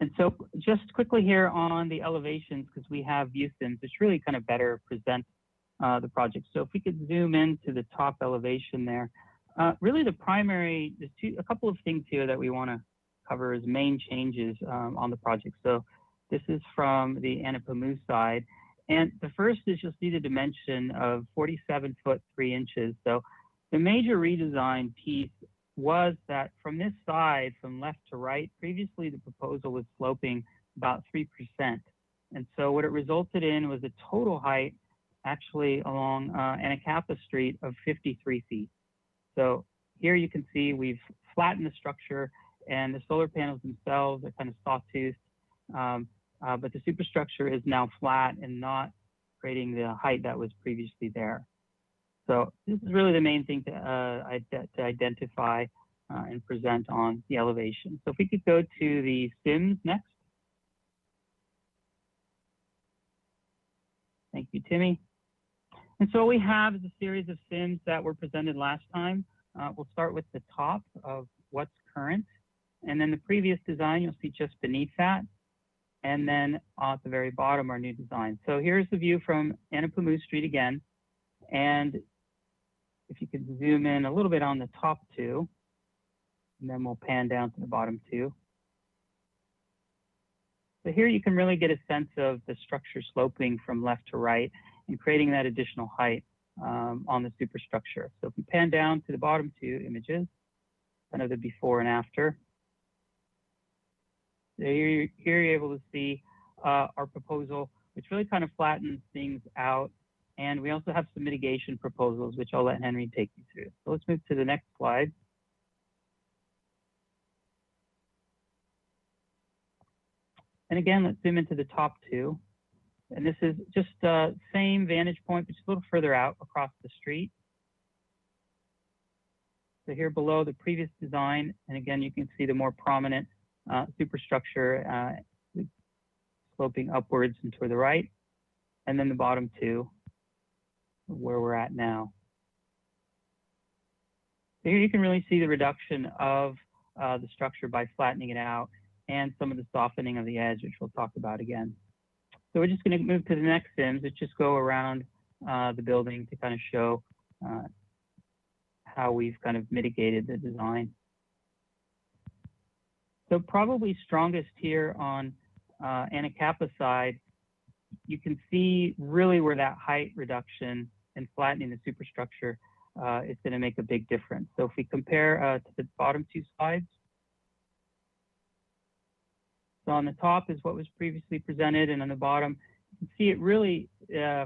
And so just quickly here on the elevations, because we have view sims, it's really kind of better present the project. So if we could zoom into the top elevation there, really the primary, a couple of things here that we want to cover as main changes on the project. So this is from the Anapamu side. And the first is you'll see the dimension of 47 foot 3 inches. So the major redesign piece was that from this side, from left to right, previously the proposal was sloping about 3%. And so what it resulted in was a total height actually along Anacapa Street of 53 feet. So here you can see we've flattened the structure and the solar panels themselves are kind of sawtoothed, but the superstructure is now flat and not creating the height that was previously there. So this is really the main thing to identify and present on the elevation. So if we could go to the SIMS next. Thank you, Timmy. And so what we have is a series of SIMS that were presented last time. We'll start with the top of what's current. And then the previous design, you'll see just beneath that. And then at the very bottom, our new design. So here's the view from Anapamu Street again. And if you could zoom in a little bit on the top two, and then we'll pan down to the bottom two. So here you can really get a sense of the structure sloping from left to right and creating that additional height on the superstructure. So if we pan down to the bottom two images, kind of the before and after, so here you're able to see our proposal, which really kind of flattens things out. And we also have some mitigation proposals, which I'll let Henry take you through. So let's move to the next slide. And again, let's zoom into the top two. And this is just the same vantage point, but just a little further out across the street. So here below the previous design, and again, you can see the more prominent superstructure sloping upwards and toward the right. And then the bottom two, where we're at now. So here you can really see the reduction of the structure by flattening it out and some of the softening of the edge, which we'll talk about again. So we're just going to move to the next SIMS. Let's just go around the building to kind of show how we've kind of mitigated the design. So probably strongest here on Anacapa side, you can see really where that height reduction and flattening the superstructure is going to make a big difference. So if we compare to the bottom two slides, so on the top is what was previously presented, and on the bottom, you can see it really,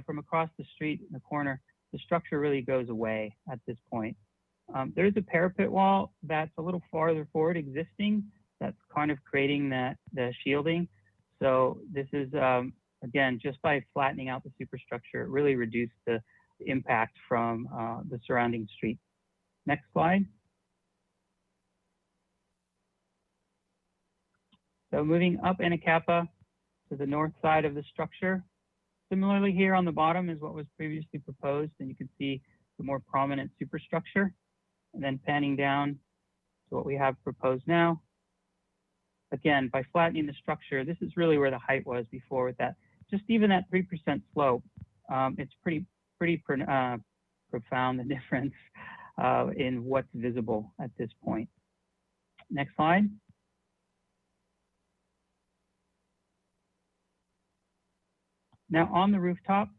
from across the street in the corner, the structure really goes away at this point. There's a parapet wall that's a little farther forward existing that's kind of creating the shielding. So this is, again, just by flattening out the superstructure, it really reduced the impact from the surrounding street. Next slide. So moving up Anacapa to the north side of the structure. Similarly here on the bottom is what was previously proposed, and you can see the more prominent superstructure. And then panning down to what we have proposed now. Again, by flattening the structure, this is really where the height was before with that. Just even that 3% slope, it's pretty profound, the difference in what's visible at this point. Next slide. Now on the rooftop,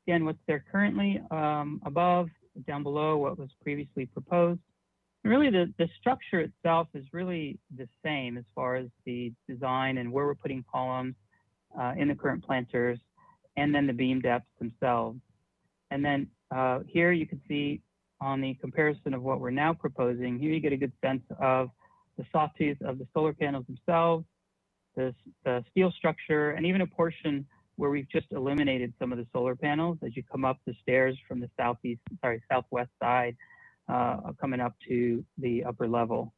again, what's there currently above, down below what was previously proposed. And really the structure itself is really the same as far as the design and where we're putting columns in the current planters, and then the beam depths themselves. And then here you can see on the comparison of what we're now proposing, here you get a good sense of the sawtooth of the solar panels themselves, the steel structure, and even a portion where we've just eliminated some of the solar panels as you come up the stairs from the southwest side, coming up to the upper level.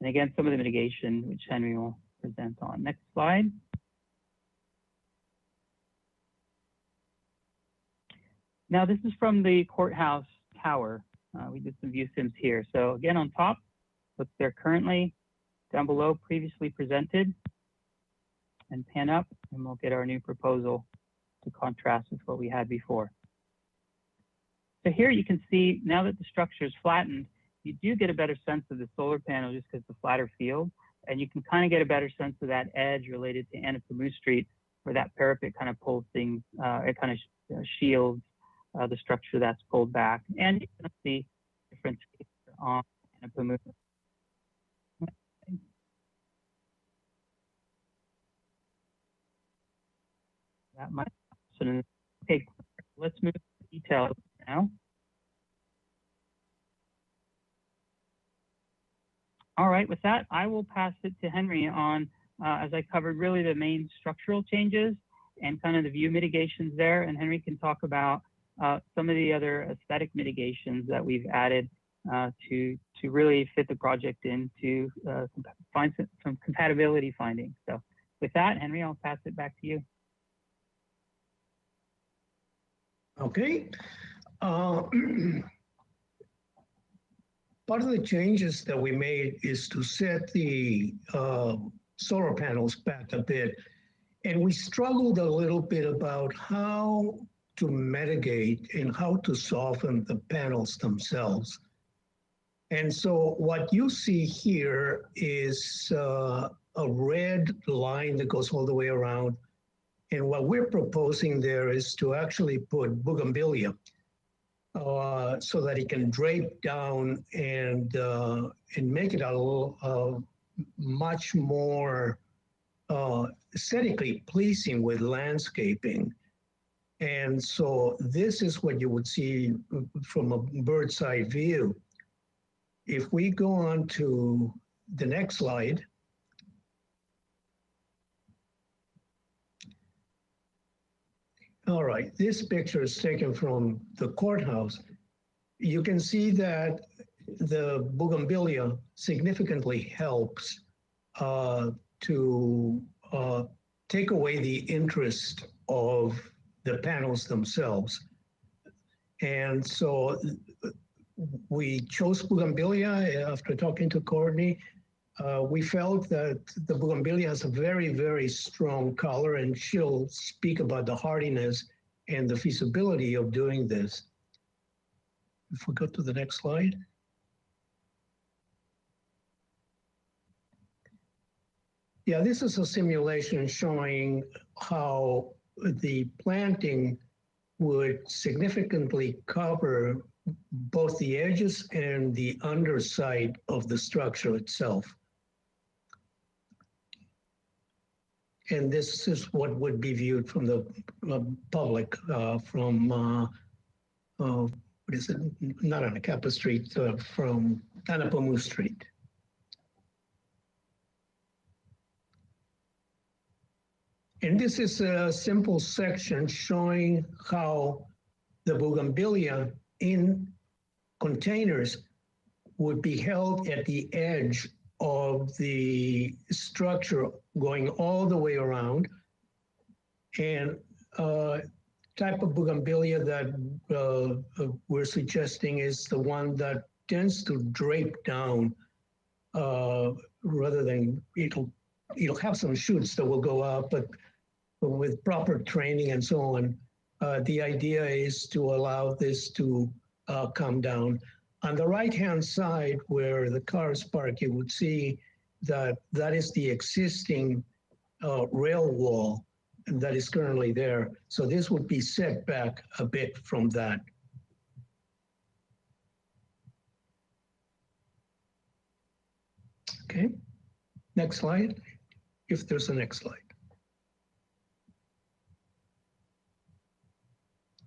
And again, some of the mitigation, which Henry will present on. Next slide. Now this is from the courthouse tower. We did some view sims here. So again, on top, what's there currently, down below, previously presented, and pan up, and we'll get our new proposal to contrast with what we had before. So here you can see, now that the structure is flattened, you do get a better sense of the solar panel just because the flatter field, and you can kind of get a better sense of that edge related to Anapamu Street, where that parapet kind of pulls things, it kind of shields the structure that's pulled back. And you can see different on Anapamu. That might, so, okay, let's move to details now. All right, with that, I will pass it to Henry on, as I covered really the main structural changes and kind of the view mitigations there. And Henry can talk about some of the other aesthetic mitigations that we've added to really fit the project into find some compatibility findings. So with that, Henry, I'll pass it back to you. Okay. Part of the changes that we made is to set the solar panels back a bit. And we struggled a little bit about how to mitigate and how to soften the panels themselves. And so what you see here is a red line that goes all the way around. And what we're proposing there is to actually put bougainvillea so that it can drape down and make it a little much more aesthetically pleasing with landscaping. And so this is what you would see from a bird's eye view. If we go on to the next slide. All right, this picture is taken from the courthouse. You can see that the bougainvillea significantly helps to take away the interest of the panels themselves. And so we chose bougainvillea after talking to Courtney. We felt that the bougainvillea has a very, very strong color, and she'll speak about the hardiness and the feasibility of doing this. If we go to the next slide. Yeah, this is a simulation showing how the planting would significantly cover both the edges and the underside of the structure itself. And this is what would be viewed from the public from, what is it, not Anacapa Street, from Anapamu Street. And this is a simple section showing how the bougainvillea in containers would be held at the edge of the structure going all the way around. And type of bougainvillea that we're suggesting is the one that tends to drape down rather than, it'll have some shoots that will go up, but with proper training and so on, the idea is to allow this to come down. On the right-hand side where the cars park, you would see that that is the existing rail wall that is currently there. So this would be set back a bit from that. Okay, next slide, if there's a next slide.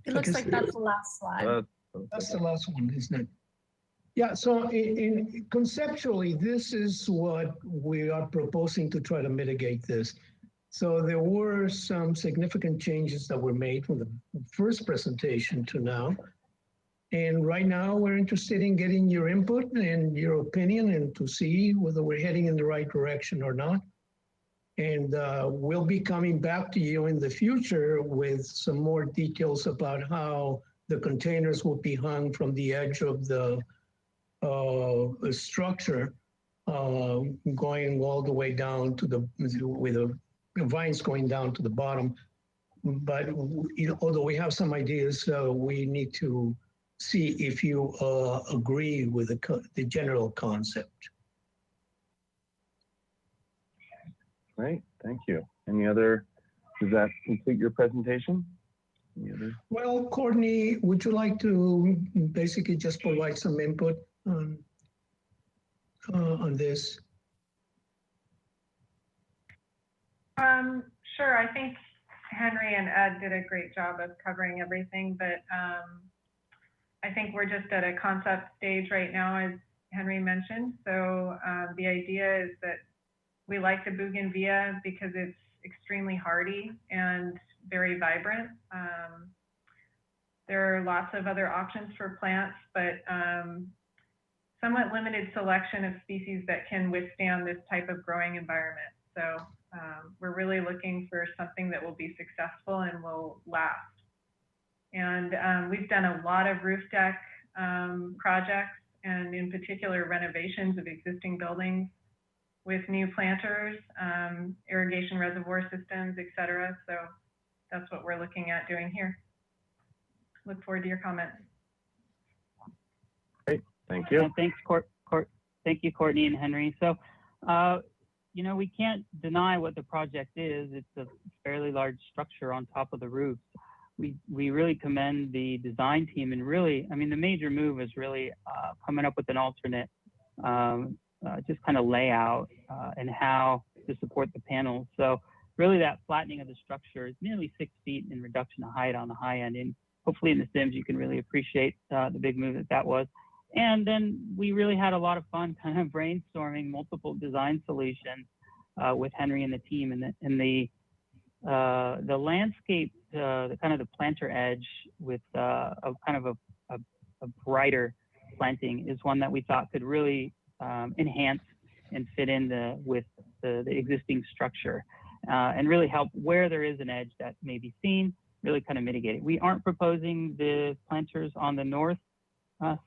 It looks like that's the last slide. That's the last one, isn't it? Yeah, so conceptually, this is what we are proposing to try to mitigate this. So there were some significant changes that were made from the first presentation to now. And right now we're interested in getting your input and your opinion and to see whether we're heading in the right direction or not. And we'll be coming back to you in the future with some more details about how the containers will be hung from the edge of the structure, going all the way down to the, with the vines going down to the bottom. But although we have some ideas, we need to see if you agree with the general concept. Great, thank you. Any other, does that complete your presentation? Any other? Well, Courtney, would you like to basically just provide some input on this? Sure, I think Henry and Ed did a great job of covering everything, but I think we're just at a concept stage right now Henry mentioned. So the idea is that we like the bougainvillea because it's extremely hardy and very vibrant. There are lots of other options for plants, but somewhat limited selection of species that can withstand this type of growing environment. So we're really looking for something that will be successful and will last. And we've done a lot of roof deck projects, and in particular renovations of existing buildings with new planters, irrigation reservoir systems, et cetera. So that's what we're looking at doing here. Look forward to your comments. Great, thank you. Thanks, thank you, Courtney and Henry. So, you know, we can't deny what the project is. It's a fairly large structure on top of the roof. We really commend the design team, and really, I mean, the major move is really coming up with an alternate just kind of layout and how to support the panels. So really that flattening of the structure is nearly 6 feet in reduction of height on the high end. And hopefully in the Sims, you can really appreciate the big move that was. And then we really had a lot of fun kind of brainstorming multiple design solutions with Henry and the team. And the landscape, the kind of the planter edge with a kind of a brighter planting is one that we thought could really enhance and fit in with the existing structure and really help where there is an edge that may be seen, really kind of mitigate it. We aren't proposing the planters on the north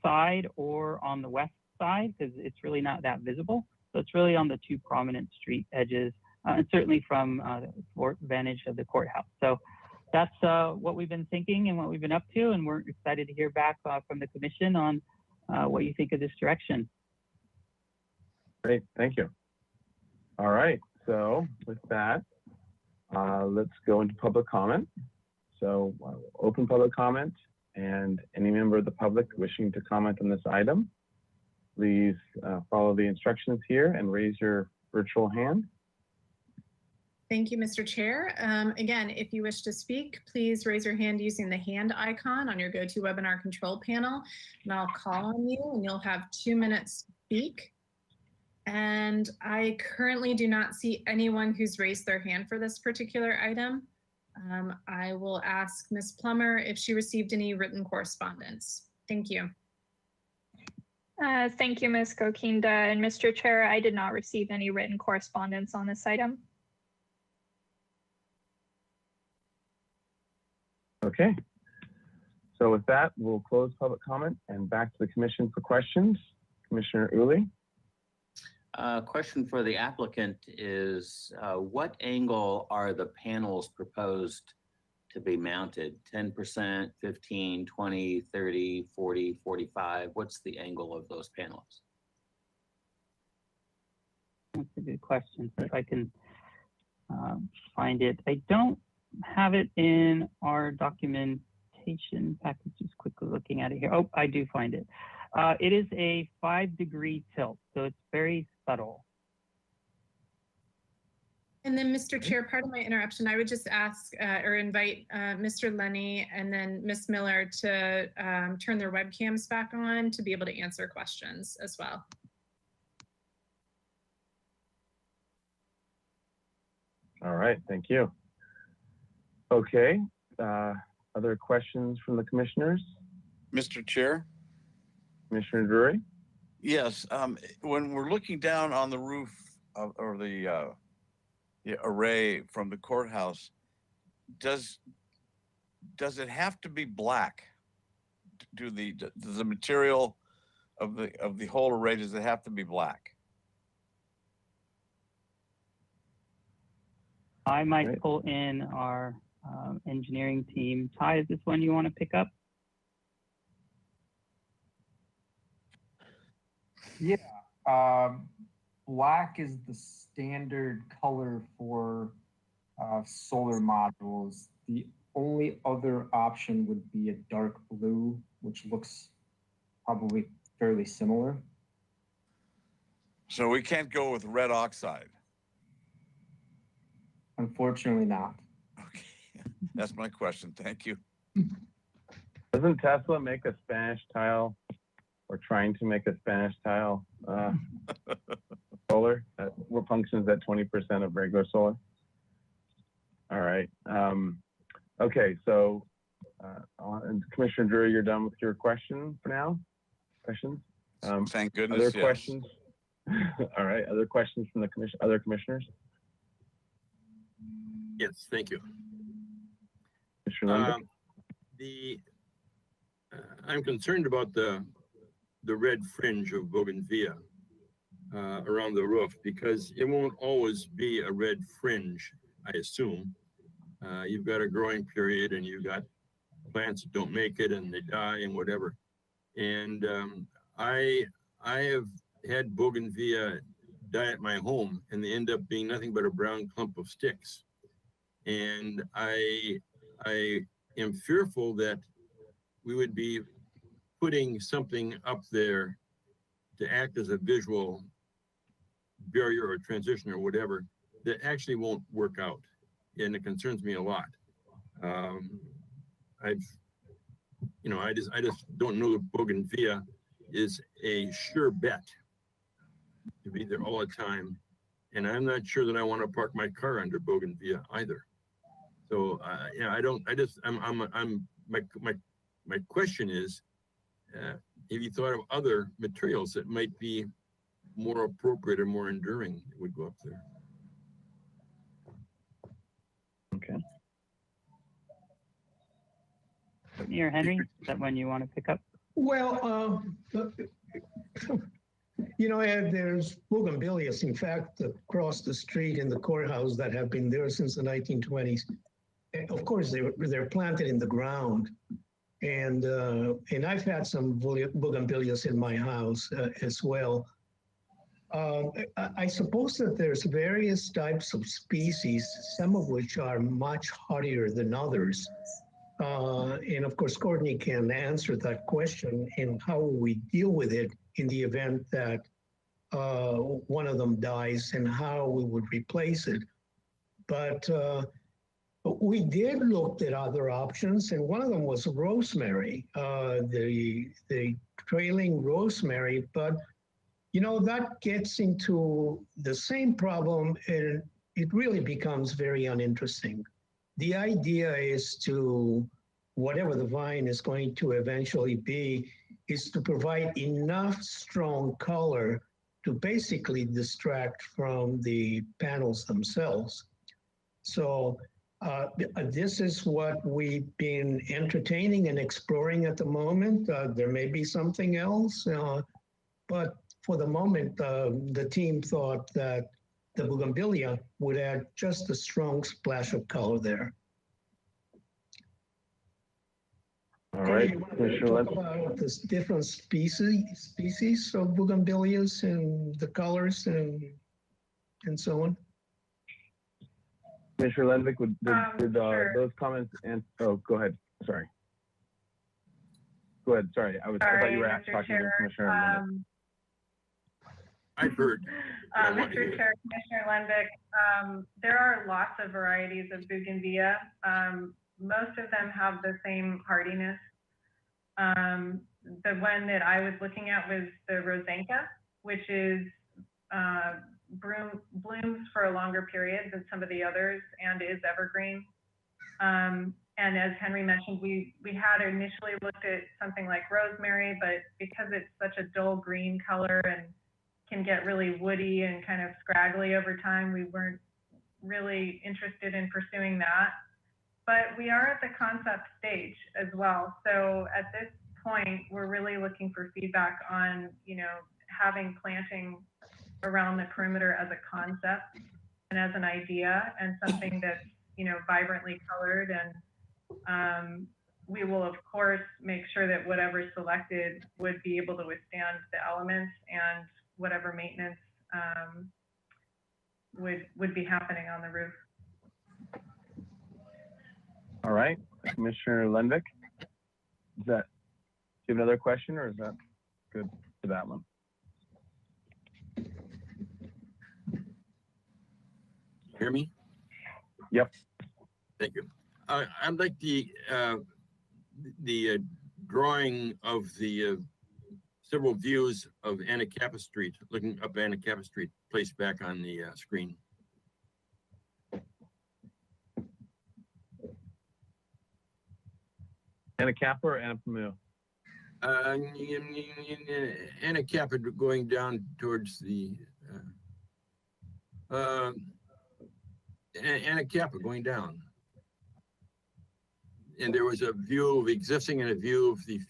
side or on the west side because it's really not that visible. So it's really on the two prominent street edges and certainly from the vantage of the courthouse. So that's what we've been thinking and what we've been up to, and we're excited to hear back from the commission on what you think of this direction. Great, thank you. All right, so with that, let's go into public comment. So open public comment, and any member of the public wishing to comment on this item, please follow the instructions here and raise your virtual hand. Thank you, Mr. Chair. Again, if you wish to speak, please raise your hand using the hand icon on your GoToWebinar control panel, and I'll call on you and you'll have 2 minutes to speak. And I currently do not see anyone who's raised their hand for this particular item. I will ask Ms. Plummer if she received any written correspondence. Thank you. Thank you, Ms. Gokinda. And Mr. Chair, I did not receive any written correspondence on this item. Okay, so with that, we'll close public comment and back to the commission for questions. Commissioner Uli. Question for the applicant is, what angle are the panels proposed to be mounted? 10%, 15, 20, 30, 40, 45? What's the angle of those panels? That's a good question. So if I can find it. I don't have it in our documentation package. Just quickly looking at it here. Oh, I do find it. It is a 5-degree tilt, so it's very subtle. And then, Mr. Chair, part of my interruption, I would just ask or invite Mr. Lenny and then Ms. Miller to turn their webcams back on to be able to answer questions as well. All right, thank you. Okay, other questions from the commissioners? Mr. Chair? Commissioner Drury? Yes, when we're looking down on the roof or the array from the courthouse, does it have to be black? Does the material of the whole array, does it have to be black? I might pull in our engineering team. Ty, is this one you want to pick up? Yeah, black is the standard color for solar modules. The only other option would be a dark blue, which looks probably fairly similar. So we can't go with red oxide? Unfortunately not. Okay, that's my question. Thank you. Doesn't Tesla make a Spanish tile we're trying to make a Spanish style solar that functions at 20% of regular solar. All right. Okay, so Commissioner Drury, you're done with your question for now? Questions? Thank goodness, Other yes. questions? All right, other questions from the other commissioners? Yes, thank you. Commissioner Lundy? I'm concerned about the red fringe of bougainvillea around the roof, because it won't always be a red fringe, I assume. You've got a growing period and you've got plants that don't make it and they die and whatever. And I have had bougainvillea die at my home and they end up being nothing but a brown clump of sticks. And I am fearful that we would be putting something up there to act as a visual barrier or transition or whatever that actually won't work out. And it concerns me a lot. I just don't know that bougainvillea is a sure bet to be there all the time. And I'm not sure that I want to park my car under bougainvillea either. So, my question is, have you thought of other materials that might be more appropriate or more enduring that would go up there? Okay. Whitney or Henry, is that one you want to pick up? Well, there's bougainvilleas, in fact, across the street in the courthouse that have been there since the 1920s. And of course, they're planted in the ground. And I've had some bougainvilleas in my house as well. I suppose that there's various types of species, some of which are much hardier than others. And of course, Courtney can answer that question and how we deal with it in the event that one of them dies and how we would replace it. But we did look at other options, and one of them was rosemary, the trailing rosemary. But that gets into the same problem, and it really becomes very uninteresting. The idea is to, whatever the vine is going to eventually be, is to provide enough strong color to basically distract from the panels themselves. So this is what we've been entertaining and exploring at the moment. There may be something else, but for the moment, the team thought that the bougainvillea would add just a strong splash of color there. All right, Commissioner, talk about the different species of bougainvilleas and the colors and so on. Commissioner Lenvik, did sure. those comments and go ahead. Sorry. Go ahead. Sorry, I thought you were Mr. talking to Chair. Commissioner Lenvik. I've heard. Mr. Chair, Commissioner Lenvik, there are lots of varieties of bougainvillea. Most of them have the same hardiness. The one that I was looking at was the Rosenka, which is blooms for a longer period than some of the others and is evergreen. And as Henry mentioned, we had initially looked at something like rosemary, but because it's such a dull green color and can get really woody and kind of scraggly over time, we weren't really interested in pursuing that. But we are at the concept stage as well. So at this point, we're really looking for feedback on, having planting around the perimeter as a concept and as an idea and something that's, vibrantly colored. And we will, of course, make sure that whatever's selected would be able to withstand the elements and whatever maintenance would be happening on the roof. All right, Commissioner Lenvik, do you have another question, or is that good for that one? Hear me? Yep. Thank you. I'd like the drawing of the several views of Anacapa Street, looking up Anacapa Street, placed back on the screen. Anacapa or Anapamu? Anacapa going down towards the Anacapa going down. And there was a view of existing and a view of the,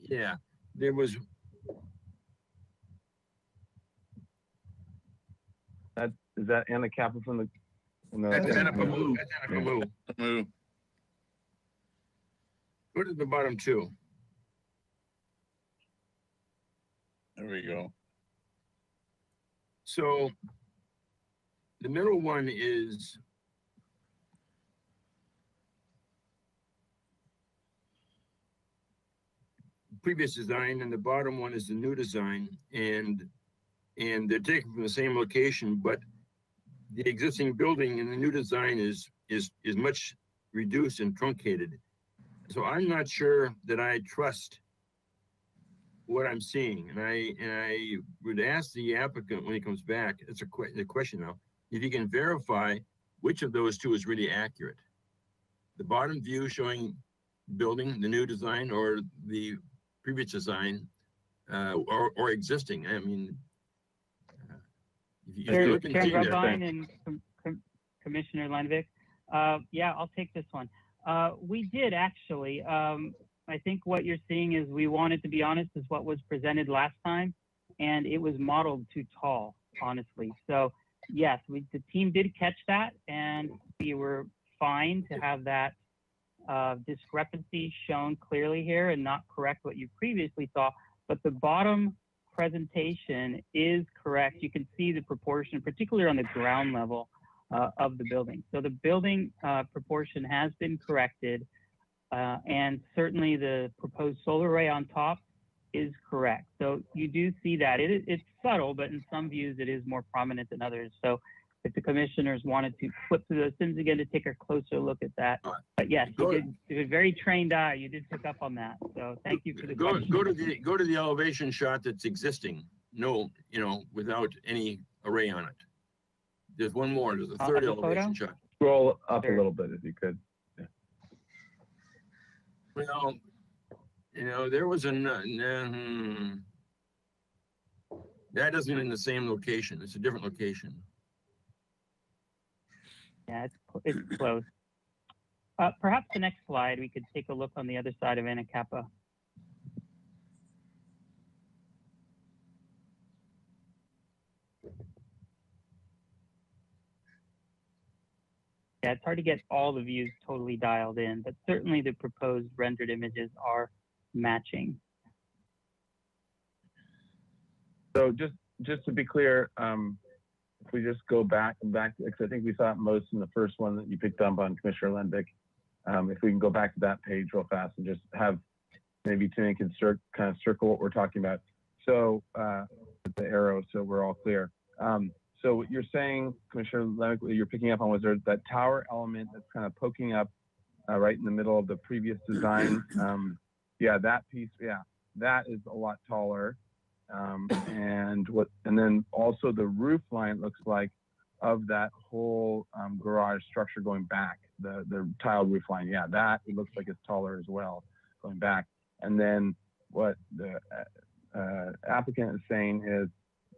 yeah, there was. Is that Anacapa from the? That's Anapamu. That's Anapamu. Go to the bottom two. There we go. So the middle one is previous design, and the bottom one is the new design, and they're taken from the same location, but the existing building in the new design is much reduced and truncated. So I'm not sure that I trust what I'm seeing, and I would ask the applicant when he comes back. It's the question now, if you can verify which of those two is really accurate. The bottom view showing building, the new design, or the previous design, or existing. I mean, if you're looking Chair at Grubine and Commissioner Lenvik, yeah, I'll take this one. We did actually. I think what you're seeing is, we wanted to be honest, is what was presented last time, and it was modeled too tall, honestly. So yes, the team did catch that, and we were fine to have that discrepancy shown clearly here and not correct what you previously saw. But the bottom presentation is correct. You can see the proportion, particularly on the ground level of the building. So the building proportion has been corrected, and certainly the proposed solar array on top is correct. So you do see that. It's subtle, but in some views it is more prominent than others. So if the commissioners wanted to flip through those things again to take a closer look at that. But yes, you did a very trained eye. You did pick up on that. So thank you for the question. Go to the elevation shot that's existing. No, without any array on it. There's one more. There's a third elevation shot. Scroll up a little bit if you could. Yeah. Well, there was that isn't in the same location. It's a different location. Yeah, it's close. Perhaps the next slide, we could take a look on the other side of Anacapa. Yeah, it's hard to get all the views totally dialed in, but certainly the proposed rendered images are matching. So just to be clear, if we just go back, because I think we saw it most in the first one that you picked up on, Commissioner Lenvik. If we can go back to that page real fast and just have maybe Tina can kind of circle what we're talking about. So with the arrow, so we're all clear. So what you're saying, Commissioner Lenvik, what you're picking up on was there that tower element that's kind of poking up right in the middle of the previous design. Yeah, that piece, yeah, that is a lot taller. And then also the roof line looks like of that whole garage structure going back, the tile roof line. Yeah, that it looks like it's taller as well going back. And then what the applicant is saying is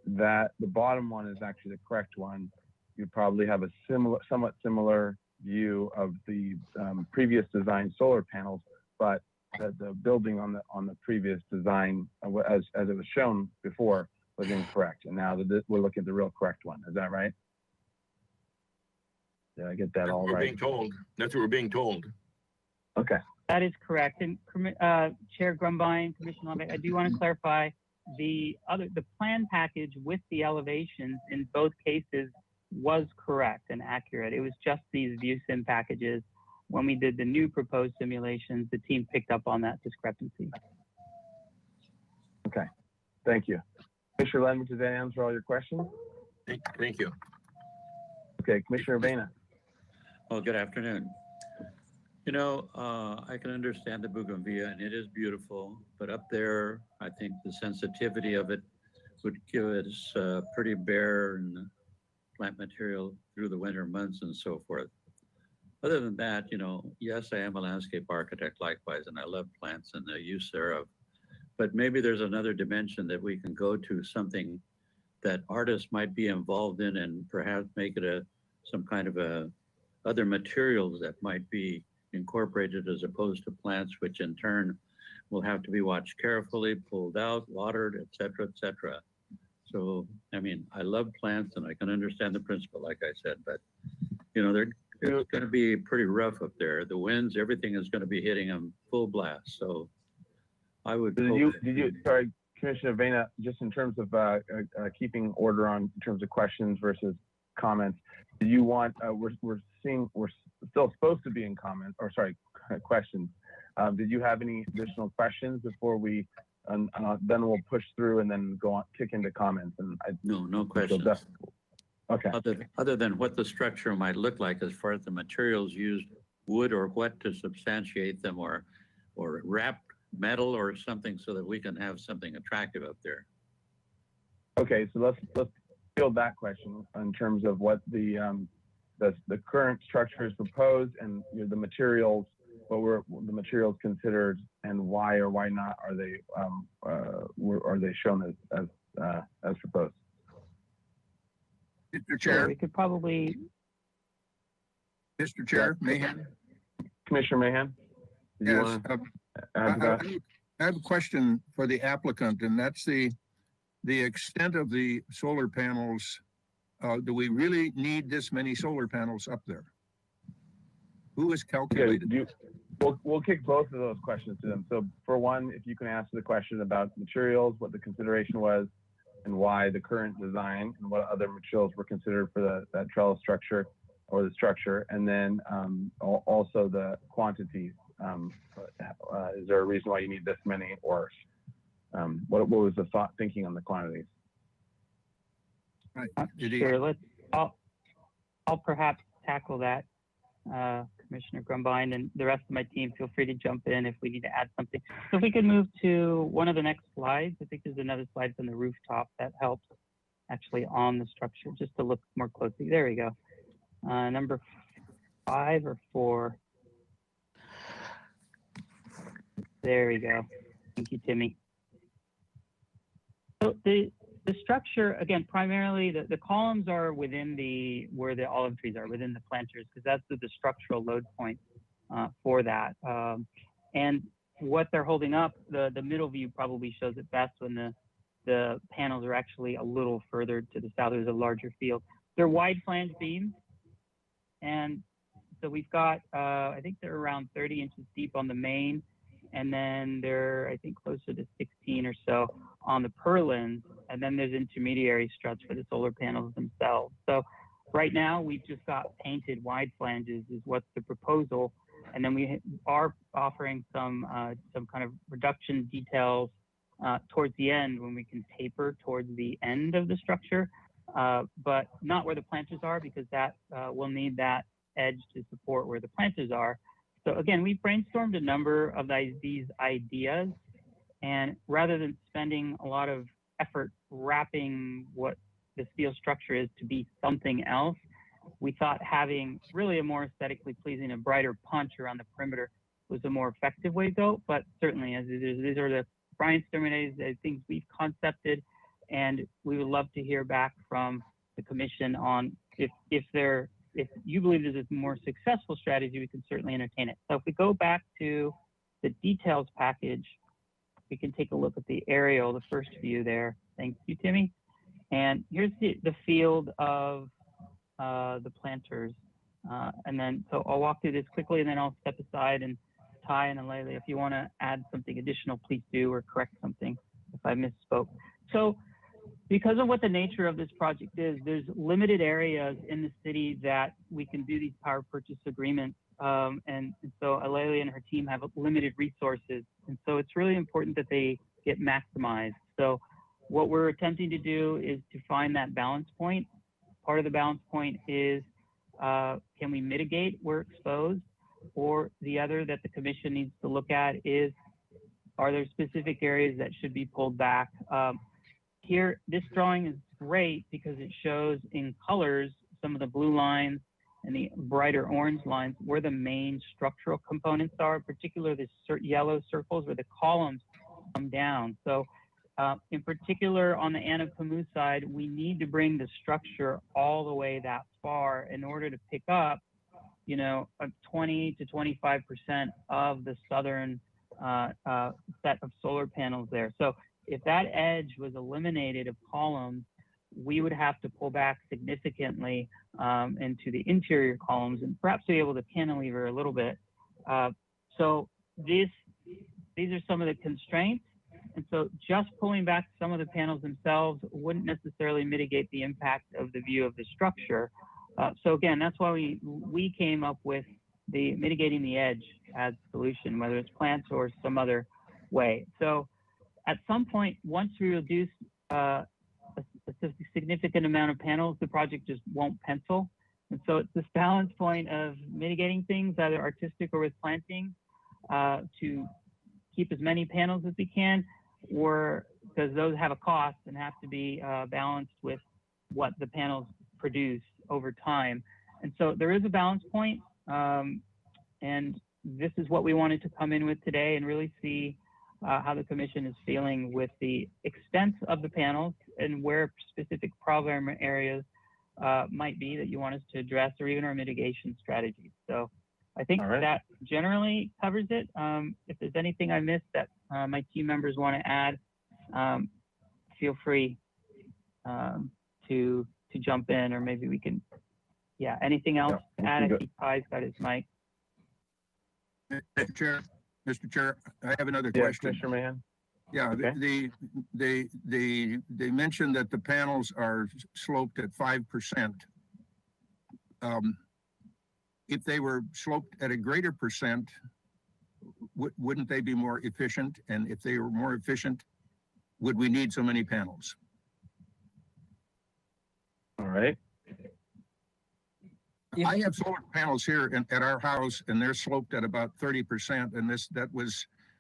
that the bottom one is actually the correct one. You probably have a somewhat similar view of the previous design solar panels, but the building on the previous design, as it was shown before, was incorrect. And now we're looking at the real correct one. Is that right? Did I get that all right? We're being told. That's what we're being told. Okay. That is correct. And Chair Grumbine, Commissioner Lenvik, I do want to clarify the plan package with the elevations in both cases was correct and accurate. It was just these view sim packages. When we did the new proposed simulations, the team picked up on that discrepancy. Okay, thank you. Commissioner Lenvik, does that answer all your questions? Thank you. Okay, Commissioner Vena. Well, good afternoon. You know, I can understand the bougainvillea and it is beautiful, but up there, I think the sensitivity of it would give us pretty bare and plant material through the winter months and so forth. Other than that, you know, yes, I am a landscape architect likewise, and I love plants and the use thereof. But maybe there's another dimension that we can go to, something that artists might be involved in, and perhaps make it some kind of other materials that might be incorporated as opposed to plants, which in turn will have to be watched carefully, pulled out, watered, et cetera, So, I mean, I love plants and I can understand the principle, like I said, but you know, it's going to be pretty rough up there. The winds, everything is going to be hitting them full blast. So I would. Sorry, Commissioner Vena, just in terms of keeping order on in terms of questions versus comments, do you want, we're still supposed to be in comments, or sorry, questions. Did you have any additional questions before we, then we'll push through and then go on, kick into comments? And no questions. Okay. Other than what the structure might look like as far as the materials used, wood or what to substantiate them, or wrapped metal or something, so that we can have something attractive up there. Okay, so let's field that question in terms of what the current structure is proposed, and you know, the materials, what were the materials considered, and why or why not are they shown as proposed? Mr. Chair. We could probably. Mr. Chair, Mahan. Commissioner Mahan. Yes. I have a question for the applicant, and that's the extent of the solar panels. Do we really need this many solar panels up there? Who has calculated? We'll kick both of those questions to them. So for one, if you can answer the question about materials, what the consideration was, and why the current design, and what other materials were considered for that trellis structure or the structure, and then also the quantities. Is there a reason why you need this many, or what was the thinking on the quantities? Right. Sure. I'll perhaps tackle that, Commissioner Grumbine, and the rest of my team. Feel free to jump in if we need to add something. So if we could move to one of the next slides. I think there's another slide from the rooftop that helps actually on the structure, just to look more closely. There we go. Number 5 or 4. There we go. Thank you, Timmy. So the structure, again, primarily the columns are within where the olive trees are, within the planters, because that's the structural load point for that. And what they're holding up, the middle view probably shows it best when the panels are actually a little further to the south. There's a larger field. They're wide flange beams. And so we've got, I think they're around 30 inches deep on the main, and then they're, I think, closer to 16 or so on the purlins, and then there's intermediary struts for the solar panels themselves. So right now we've just got painted wide flanges is what's the proposal, and then we are offering some kind of reduction details towards the end when we can taper towards the end of the structure, but not where the planters are, because that will need that edge to support where the planters are. So again, we brainstormed a number of these ideas, and rather than spending a lot of effort wrapping what the steel structure is to be something else, we thought having really a more aesthetically pleasing, a brighter punch around the perimeter was a more effective way to go. But certainly, as these are the brainstorming things we've concepted, and we would love to hear back from the commission on if you believe there's a more successful strategy, we can certainly entertain it. So if we go back to the details package, we can take a look at the aerial, the first view there. Thank you, Timmy. And here's the field of the planters. And then, so I'll walk through this quickly, and then I'll step aside, and Ty and Alele, if you want to add something additional, please do, or correct something if I misspoke. So because of what the nature of this project is, there's limited areas in the city that we can do these power purchase agreements. And so Alele and her team have limited resources. And so it's really important that they get maximized. So what we're attempting to do is to find that balance point. Part of the balance point is, can we mitigate where exposed? or the other that the commission needs to look at is, are there specific areas that should be pulled back? Here, this drawing is great because it shows in colors some of the blue lines and the brighter orange lines where the main structural components are, particularly the yellow circles where the columns come down. So in particular on the Anapamu side, we need to bring the structure all the way that far in order to pick up, you know, 20 to 25% of the southern set of solar panels there. So if that edge was eliminated of columns, we would have to pull back significantly into the interior columns and perhaps be able to cantilever a little bit. So these are some of the constraints. And so just pulling back some of the panels themselves wouldn't necessarily mitigate the impact of the view of the structure. So again, that's why we came up with the mitigating the edge as solution, whether it's plants or some other way. So at some point, once we reduce a significant amount of panels, the project just won't pencil. And so it's this balance point of mitigating things, either artistic or with planting, to keep as many panels as we can, or because those have a cost and have to be balanced with what the panels produce over time. And so there is a balance point, and this is what we wanted to come in with today and really see how the commission is feeling with the extent of the panels and where specific problem areas might be that you want us to address, or even our mitigation strategies. So I think that generally covers it. If there's anything I missed that my team members want to add, feel free to jump in, or maybe we can, anything else to add? I think Ty's got his mic. Mr. Chair, I have another question. Commissioner Mahan. Yeah, Okay. they mentioned that the panels are sloped at 5%. If they were sloped at a greater percent, wouldn't they be more efficient? And if they were more efficient, would we need so many panels? All right. I have solar panels here at our house, and they're sloped at about 30%, and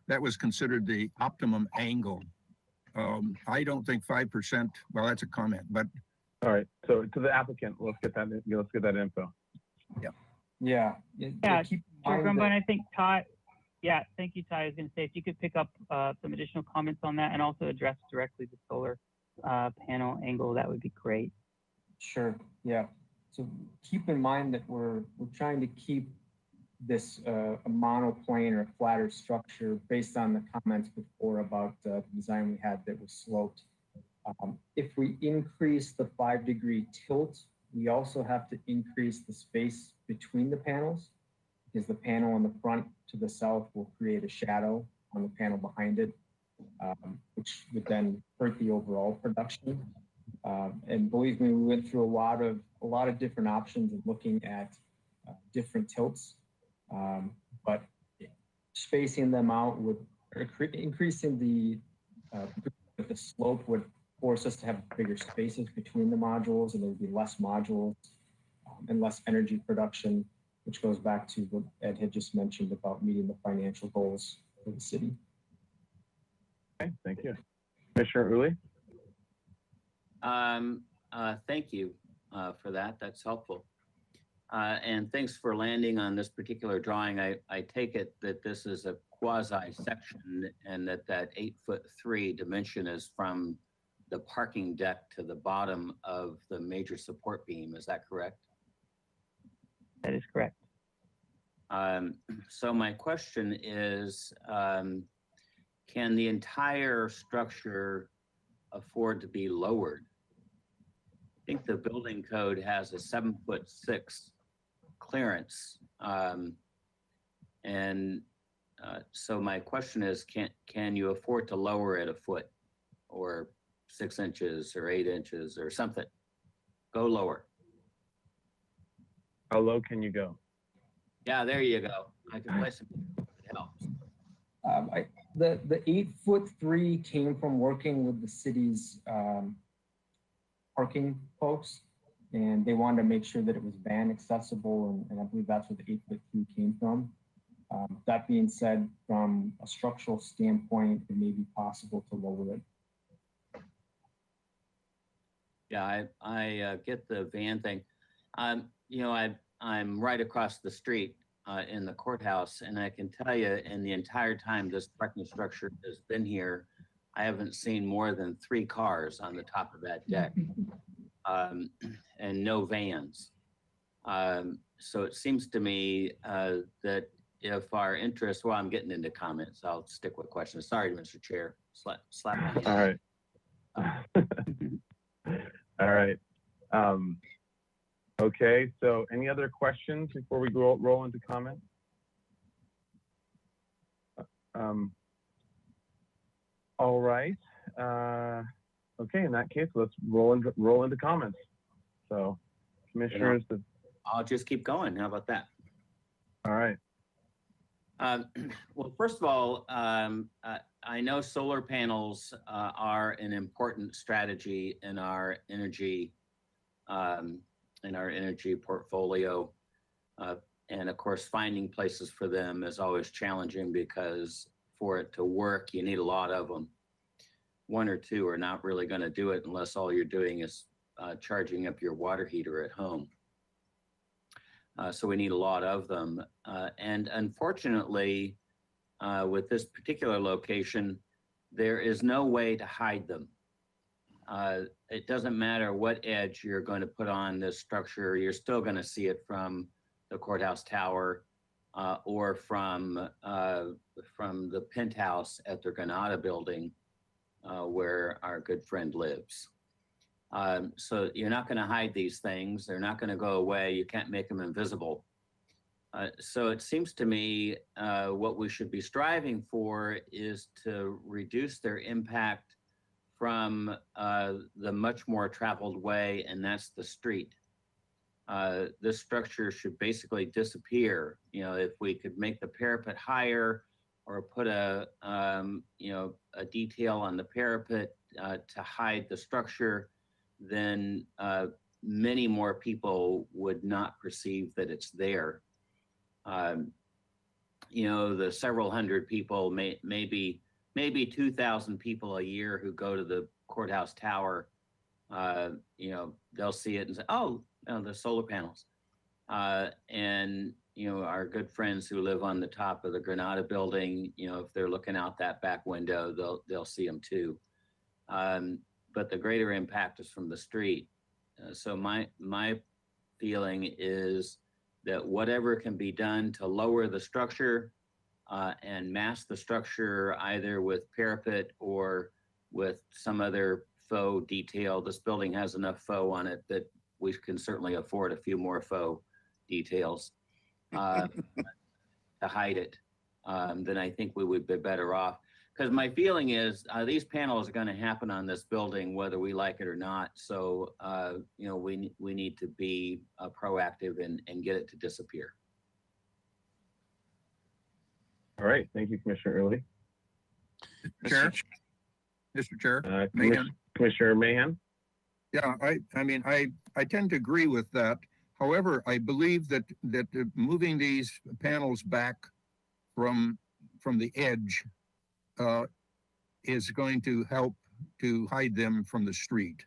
that was considered the optimum angle. I don't think 5%. Well, that's a comment, but all right. So to the applicant, let's get that info. Yeah. And I think Ty. Yeah, thank you, Ty. I was going to say if you could pick up some additional comments on that and also address directly the solar panel angle, that would be great. Sure. Yeah. So keep in mind that we're trying to keep this a monoplane or a flatter structure based on the comments before about the design we had that was sloped. If we increase the 5-degree tilt, we also have to increase the space between the panels, because the panel in the front to the south will create a shadow on the panel behind it, which would then hurt the overall production. And believe me, we went through a lot of different options and looking at different tilts, but spacing them out would increasing the slope would force us to have bigger spaces between the modules, and there would be less modules and less energy production, which goes back to what Ed had just mentioned about meeting the financial goals for the city. Okay, thank you. Commissioner Uli? Thank you for that. That's helpful. And thanks for landing on this particular drawing. I take it that this is a quasi section and that 8'3" dimension is from the parking deck to the bottom of the major support beam. Is that correct? That is correct. So my question is, can the entire structure afford to be lowered? I think the building code has a 7'6" clearance. So my question is, can you afford to lower it a foot or 6 inches or 8 inches or something? Go lower. How low can you go? Yeah, there you go. I can play some. It helps. The 8'3" came from working with the city's parking folks, and they wanted to make sure that it was van accessible, and I believe that's where the 8-foot queue came from. That being said, from a structural standpoint, it may be possible to lower it. Yeah, I get the van thing. You know, I'm right across the street in the courthouse, and I can tell you, in the entire time this parking structure has been here, I haven't seen more than 3 cars on the top of that deck, and no vans. So it seems to me that if our interest, well, I'm getting into comments, I'll stick with questions. Sorry, Mr. Chair, slap my hand. All right. All right. Okay, so any other questions before we roll into comments? All right. Okay, in that case, let's roll into comments. So, commissioners, I'll just keep going. How about that? All right. Well, first of all, I know solar panels are an important strategy in our energy portfolio, and of course, finding places for them is always challenging because for it to work, you need a lot of them. 1 or 2 are not really going to do it unless all you're doing is charging up your water heater at home. So we need a lot of them. And unfortunately, with this particular location, there is no way to hide them. It doesn't matter what edge you're going to put on this structure, you're still going to see it from the courthouse tower or from the penthouse at the Granada building where our good friend lives. So you're not going to hide these things. They're not going to go away. You can't make them invisible. So it seems to me what we should be striving for is to reduce their impact from the much more traveled way, and that's the street. This structure should basically disappear. You know, if we could make the parapet higher or put a detail on the parapet to hide the structure, then many more people would not perceive that it's there. You know, the several hundred people, maybe 2,000 people a year who go to the courthouse tower, you know, they'll see it and say, oh, the solar panels. And, you know, our good friends who live on the top of the Granada building, you know, if they're looking out that back window, they'll see them too. But the greater impact is from the street. So my feeling is that whatever can be done to lower the structure and mask the structure either with parapet or with some other faux detail. This building has enough faux on it that we can certainly afford a few more faux details to hide it. Then I think we would be better off. Because my feeling is these panels are going to happen on this building whether we like it or not. So you know, we need to be proactive and get it to disappear. All right, thank you, Commissioner Early. Chair, Mr. Chair, Commissioner Mahan. Yeah, I mean, I tend to agree with that. However, I believe that moving these panels back from the edge is going to help to hide them from the street.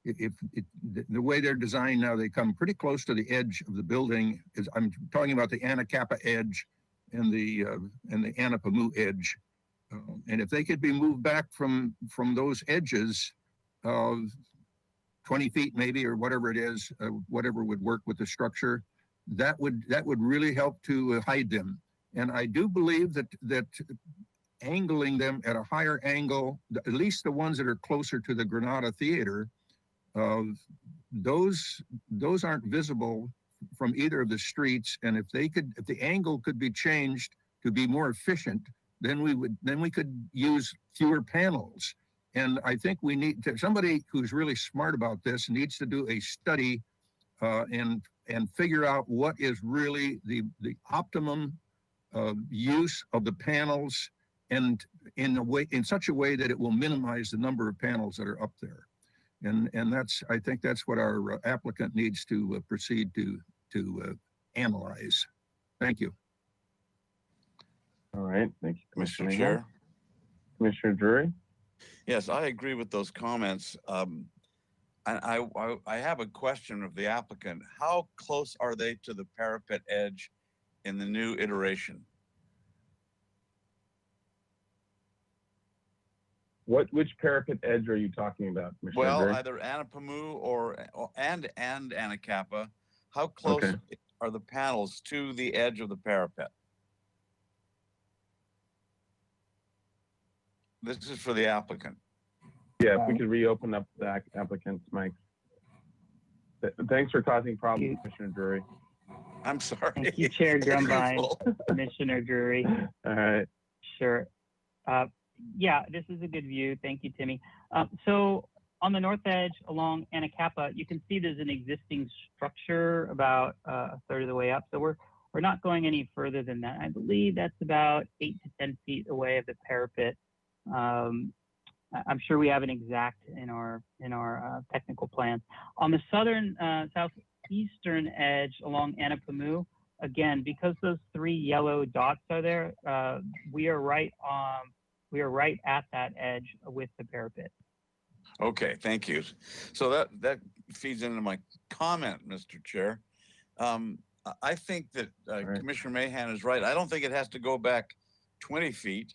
The way they're designed now, they come pretty close to the edge of the building. I'm talking about the Anacapa edge and the Anapamu edge. And if they could be moved back from those edges, 20 feet maybe, or whatever it is, whatever would work with the structure, that would really help to hide them. And I do believe that angling them at a higher angle, at least the ones that are closer to the Granada Theater, those aren't visible from either of the streets. And if the angle could be changed to be more efficient, then we could use fewer panels. And I think we need somebody who's really smart about this needs to do a study and figure out what is really the optimum use of the panels, and in such a way that it will minimize the number of panels that are up there. And that's, I think that's what our applicant needs to proceed to analyze. Thank you. All right, thank you, Commissioner Mr. Mayhew. Chair. Commissioner Drury? Yes, I agree with those comments. And I have a question of the applicant. How close are they to the parapet edge in the new iteration? Which parapet edge are you talking about, Commissioner Well, Drury? either Anapamu and Anacapa. How close Okay. are the panels to the edge of the parapet? This is for the applicant. Yeah, if we could reopen up the applicant's mic. Thanks for causing problems, Commissioner Drury. I'm sorry. Thank you, Chair Grumbine, Commissioner Drury. All right. Sure. Yeah, this is a good view. Thank you, Timmy. So on the north edge along Anacapa, you can see there's an existing structure about a third of the way up. So we're not going any further than that. I believe that's about 8 to 10 feet away of the parapet. I'm sure we have an exact in our technical plans. On the southern southeastern edge along Anapamu, again, because those 3 yellow dots are there, we are right at that edge with the parapet. Okay, thank you. So that feeds into my comment, Mr. Chair. I think that Commissioner Mahan is right. I don't think it has to go back 20 feet.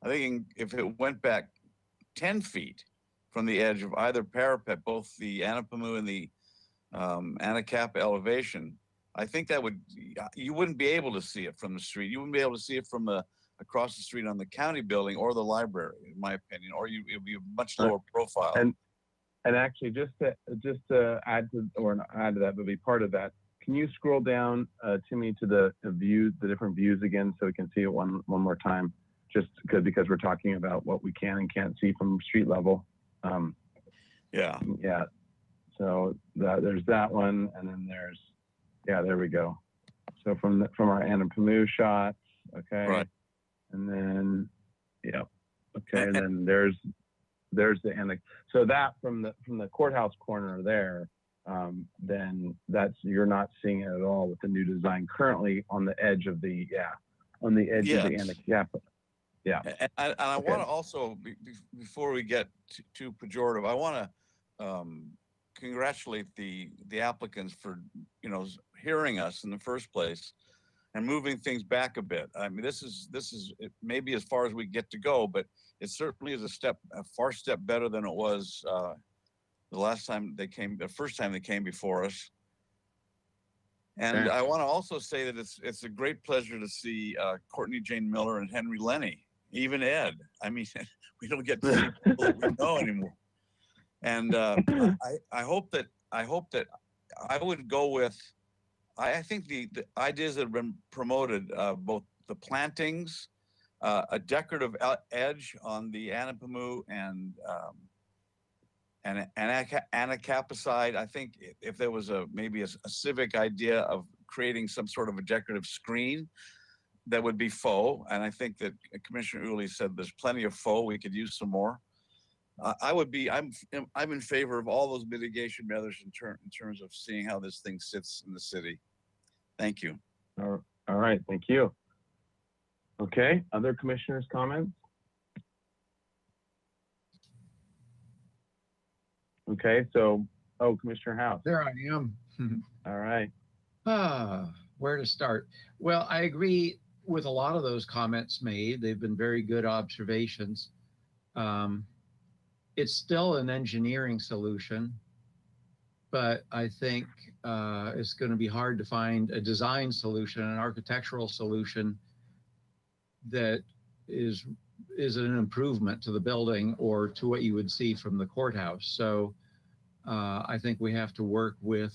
I think if it went back 10 feet from the edge of either parapet, both the Anapamu and the Anacapa elevation, I think that you wouldn't be able to see it from the street. You wouldn't be able to see it from across the street on the county building or the library, in my opinion, or it would be a much lower profile. And actually, just to add to, or not add to that, but be part of that, can you scroll down, Timmy, to the view, the different views again, so we can see it one more time? Just because we're talking about what we can and can't see from street level. Yeah. So there's that one, and then there we go. So from our Anapamu shots, okay. Right. And then, okay. And then there's the so that from the courthouse corner there, then you're not seeing it at all with the new design currently on the edge of the of the Anacapa. Yeah. And I want to also, before we get too pejorative, I want to congratulate the applicants for hearing us in the first place and moving things back a bit. I mean, this is maybe as far as we get to go, but it certainly is a far step better than it was the first time they came before us. And I want to also say that it's a great pleasure to see Courtney Jane Miller and Henry Lenny, even Ed. I mean, we don't get to see people that we know anymore. And I hope that I would go with. I think the ideas that have been promoted, both the plantings, a decorative edge on the Anapamu and Anacapa side. I think if there was maybe a civic idea of creating some sort of a decorative screen that would be faux, and I think that Commissioner Uli said there's plenty of faux. We could use some more. I'm in favor of all those mitigation measures in terms of seeing how this thing sits in the city. Thank you. All right, thank you. Okay, other commissioners' comments? Okay, so, Commissioner House. There I am. All right. Where to start? Well, I agree with a lot of those comments made. They've been very good observations. It's still an engineering solution, but I think it's going to be hard to find a design solution, an architectural solution that is an improvement to the building or to what you would see from the courthouse. So I think we have to work within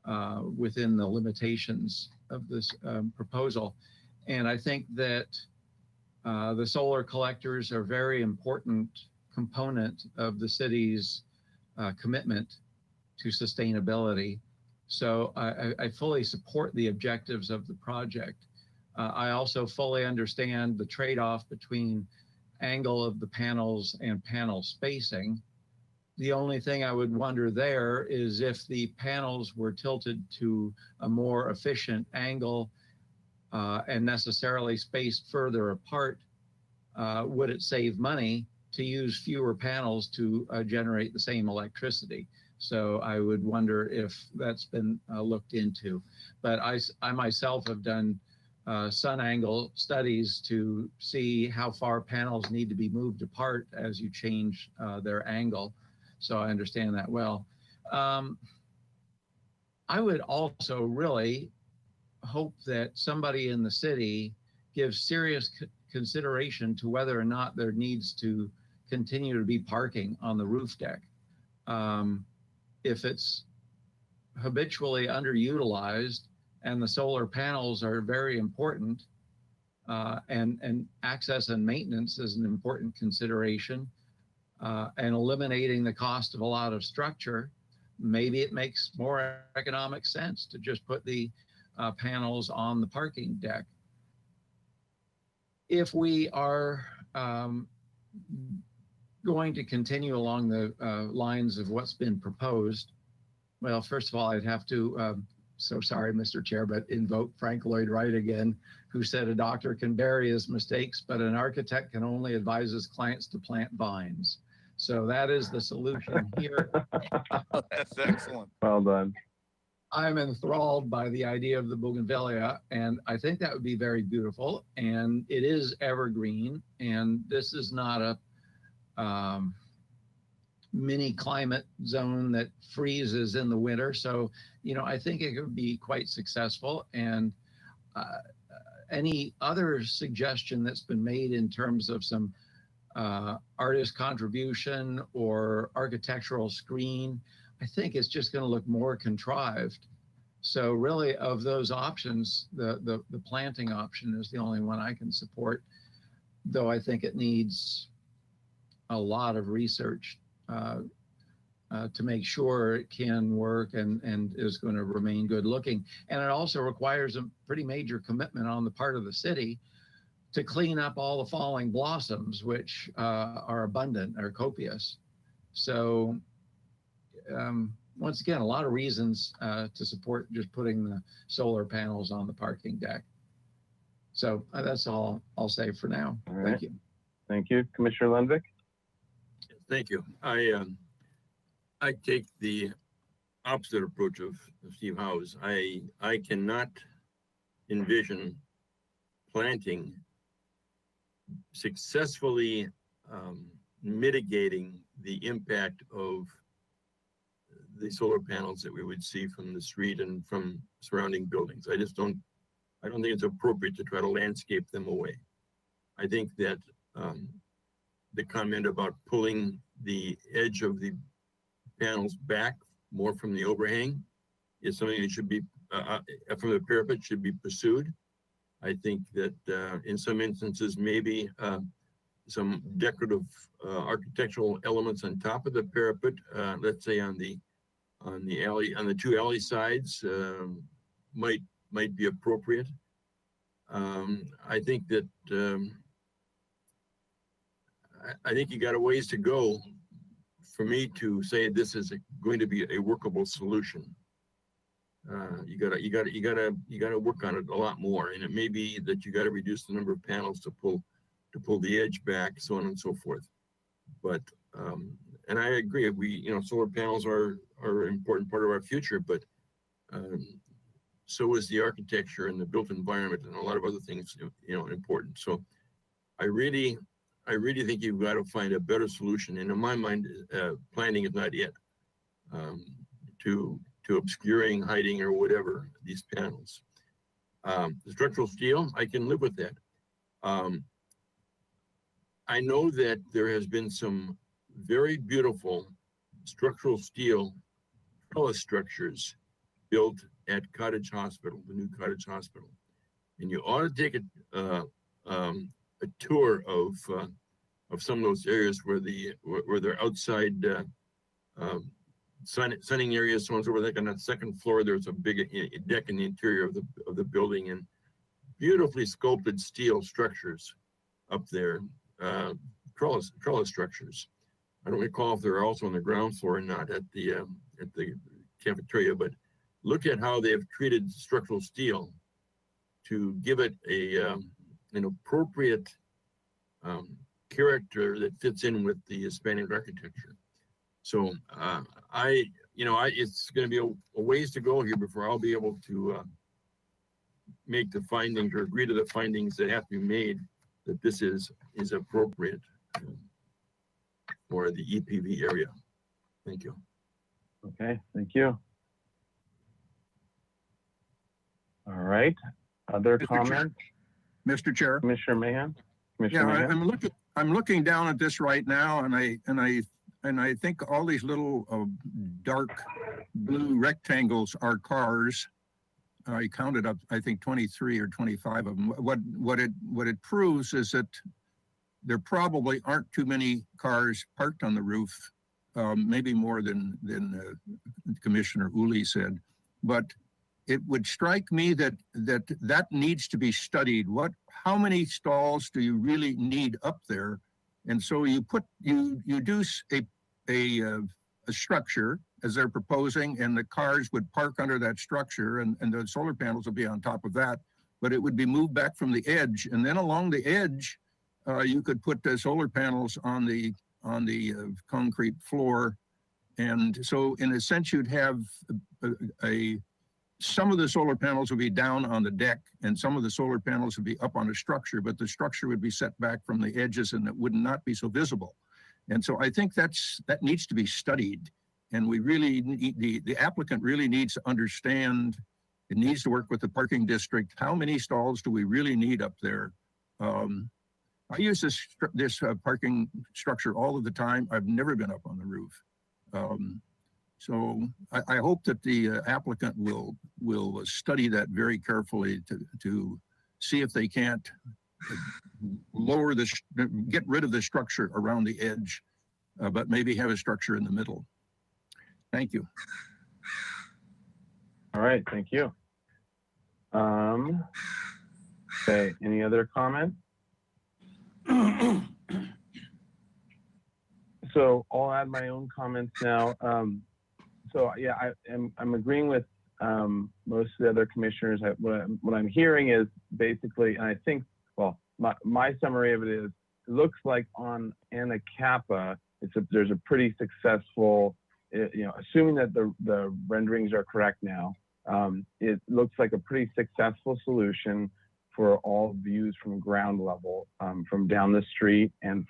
the limitations of this proposal. And I think that the solar collectors are a very important component of the city's commitment to sustainability. So I fully support the objectives of the project. I also fully understand the trade-off between angle of the panels and panel spacing. The only thing I would wonder there is if the panels were tilted to a more efficient angle and necessarily spaced further apart, would it save money to use fewer panels to generate the same electricity? So I would wonder if that's been looked into. But I myself have done sun angle studies to see how far panels need to be moved apart as you change their angle. So I understand that well. I would also really hope that somebody in the city gives serious consideration to whether or not there needs to continue to be parking on the roof deck. If it's habitually underutilized and the solar panels are very important, and access and maintenance is an important consideration, and eliminating the cost of a lot of structure, maybe it makes more economic sense to just put the panels on the parking deck. If we are going to continue along the lines of what's been proposed, well, first of all, I'd have to, so sorry, Mr. Chair, but invoke Frank Lloyd Wright again, who said a doctor can bury his mistakes, but an architect can only advise his clients to plant vines. So that is the solution here. That's excellent. Well done. I'm enthralled by the idea of the bougainvillea, and I think that would be very beautiful. And it is evergreen, and this is not a mini climate zone that freezes in the winter. So, you know, I think it could be quite successful. And any other suggestion that's been made in terms of some artist contribution or architectural screen, I think it's just going to look more contrived. So really, of those options, the planting option is the only one I can support, though I think it needs a lot of research to make sure it can work and is going to remain good looking. And it also requires a pretty major commitment on the part of the city to clean up all the falling blossoms, which are abundant, are copious. So once again, a lot of reasons to support just putting the solar panels on the parking deck. So that's all I'll say for now. All right. Thank you. Thank you, Commissioner Lundvik. Thank you. I take the opposite approach of Steve Howes. I cannot envision planting successfully mitigating the impact of the solar panels that we would see from the street and from surrounding buildings. I don't think it's appropriate to try to landscape them away. I think that the comment about pulling the edge of the panels back more from the overhang is something that should be, from the parapet, should be pursued. I think that in some instances, maybe some decorative architectural elements on top of the parapet, let's say on the two alley sides, might be appropriate. I think that I think you got a ways to go for me to say this is going to be a workable solution. You gotta work on it a lot more, and it may be that you got to reduce the number of panels to pull the edge back, so on and so forth. But and I agree, solar panels are an important part of our future, but so is the architecture and the built environment and a lot of other things, important. So I really think you've got to find a better solution. And in my mind, planning is not it to obscuring, hiding, or whatever these panels. The structural steel, I can live with that. I know that there has been some very beautiful structural steel trellis structures built at Cottage Hospital, the new Cottage Hospital, and you ought to take a tour of some of those areas where they're outside sunning areas, so on and so forth. Like on that second floor, there's a big deck in the interior of the building, and beautifully sculpted steel structures up there, trellis structures. I don't recall if they're also on the ground floor or not at the cafeteria, but look at how they have treated structural steel to give it an appropriate character that fits in with the Hispanic architecture. So it's going to be a ways to go here before I'll be able to make the findings or agree to the findings that have to be made that this is appropriate for the EPV area. Thank you. Okay, thank you. All right, other comments? Mr. Chair. Commissioner Mahan? Yeah, Mahan? I'm looking down at this right now, and I think all these little dark blue rectangles are cars. I counted up, I think 23 or 25 of them. What it proves is that there probably aren't too many cars parked on the roof, maybe more than Commissioner Uli said, but it would strike me that needs to be studied. How many stalls do you really need up there? And so you do a structure as they're proposing, and the cars would park under that structure, and the solar panels would be on top of that, but it would be moved back from the edge, and then along the edge, you could put the solar panels on the concrete floor, and so in a sense you'd have some of the solar panels would be down on the deck, and some of the solar panels would be up on a structure, but the structure would be set back from the edges, and it would not be so visible. And so I think that needs to be studied, and we really need, the applicant really needs to understand. It needs to work with the parking district. How many stalls do we really need up there? I use this parking structure all of the time. I've never been up on the roof. So I hope that the applicant will study that very carefully to see if they can't get rid of the structure around the edge, but maybe have a structure in the middle. Thank you. All right, thank you. Okay, any other comments? So I'll add my own comments now. So yeah, I'm agreeing with most of the other commissioners. What I'm hearing is basically, and I think, well, my summary of it is, it looks like on Anacapa, there's a pretty successful, assuming that the renderings are correct now, it looks like a pretty successful solution for all views from ground level, from down the street and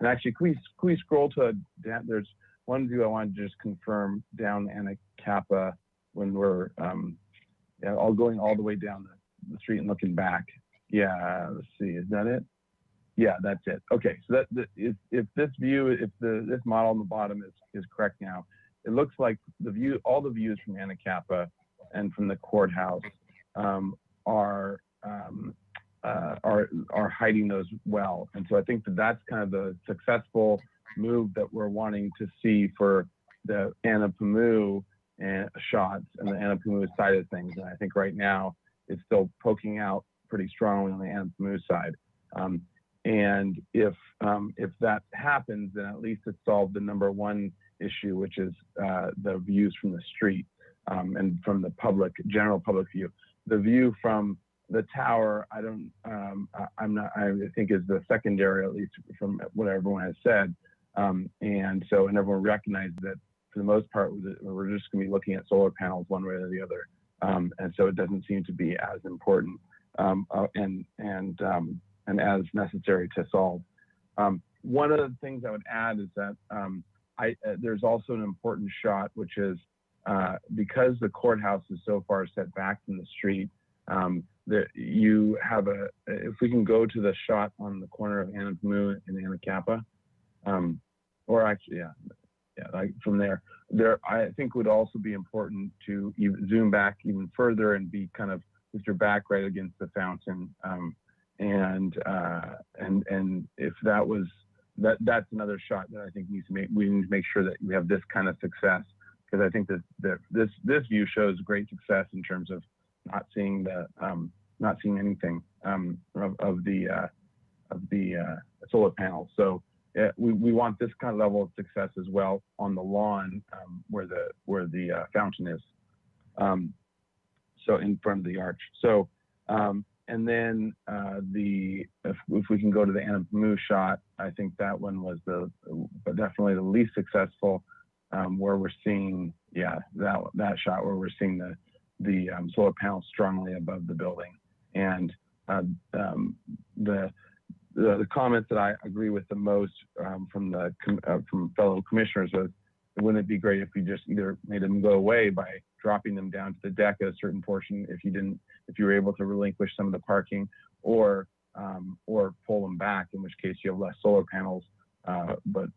actually, can we scroll to, there's one view I wanted to just confirm down Anacapa when we're all going all the way down the street and looking back. Yeah, let's see, is that it? Yeah, that's it. Okay, so if this view, this model on the bottom is correct now, it looks like all the views from Anacapa and from the courthouse are hiding those well. And so I think that's kind of the successful move that we're wanting to see for the Anapamu shots and the Anapamu side of things. And I think right now it's still poking out pretty strongly on the Anapamu side. And if that happens, then at least it's solved the number one issue, which is the views from the street and from the general public view. The view from the tower, I think is the secondary, at least from what everyone has said. And everyone recognizes that for the most part, we're just going to be looking at solar panels one way or the other. And so it doesn't seem to be as important and as necessary to solve. One of the things I would add is that there's also an important shot, which is because the courthouse is so far set back from the street, you have if we can go to the shot on the corner of Anapamu and Anacapa, or actually, like from there, I think would also be important to zoom back even further and be kind of with your back right against the fountain. And if that's another shot that I think we need to make sure that we have this kind of success, because I think that this view shows great success in terms of not seeing anything of the solar panels. So we want this kind of level of success as well on the lawn where the fountain is. So in front of the arch. So and then if we can go to the Anapamu shot, I think that one was definitely the least successful, where we're seeing that shot where we're seeing the solar panels strongly above the building. And the comments that I agree with the most from fellow commissioners was, wouldn't it be great if we just either made them go away by dropping them down to the deck at a certain portion if you were able to relinquish some of the parking, or pull them back, in which case you have less solar panels. But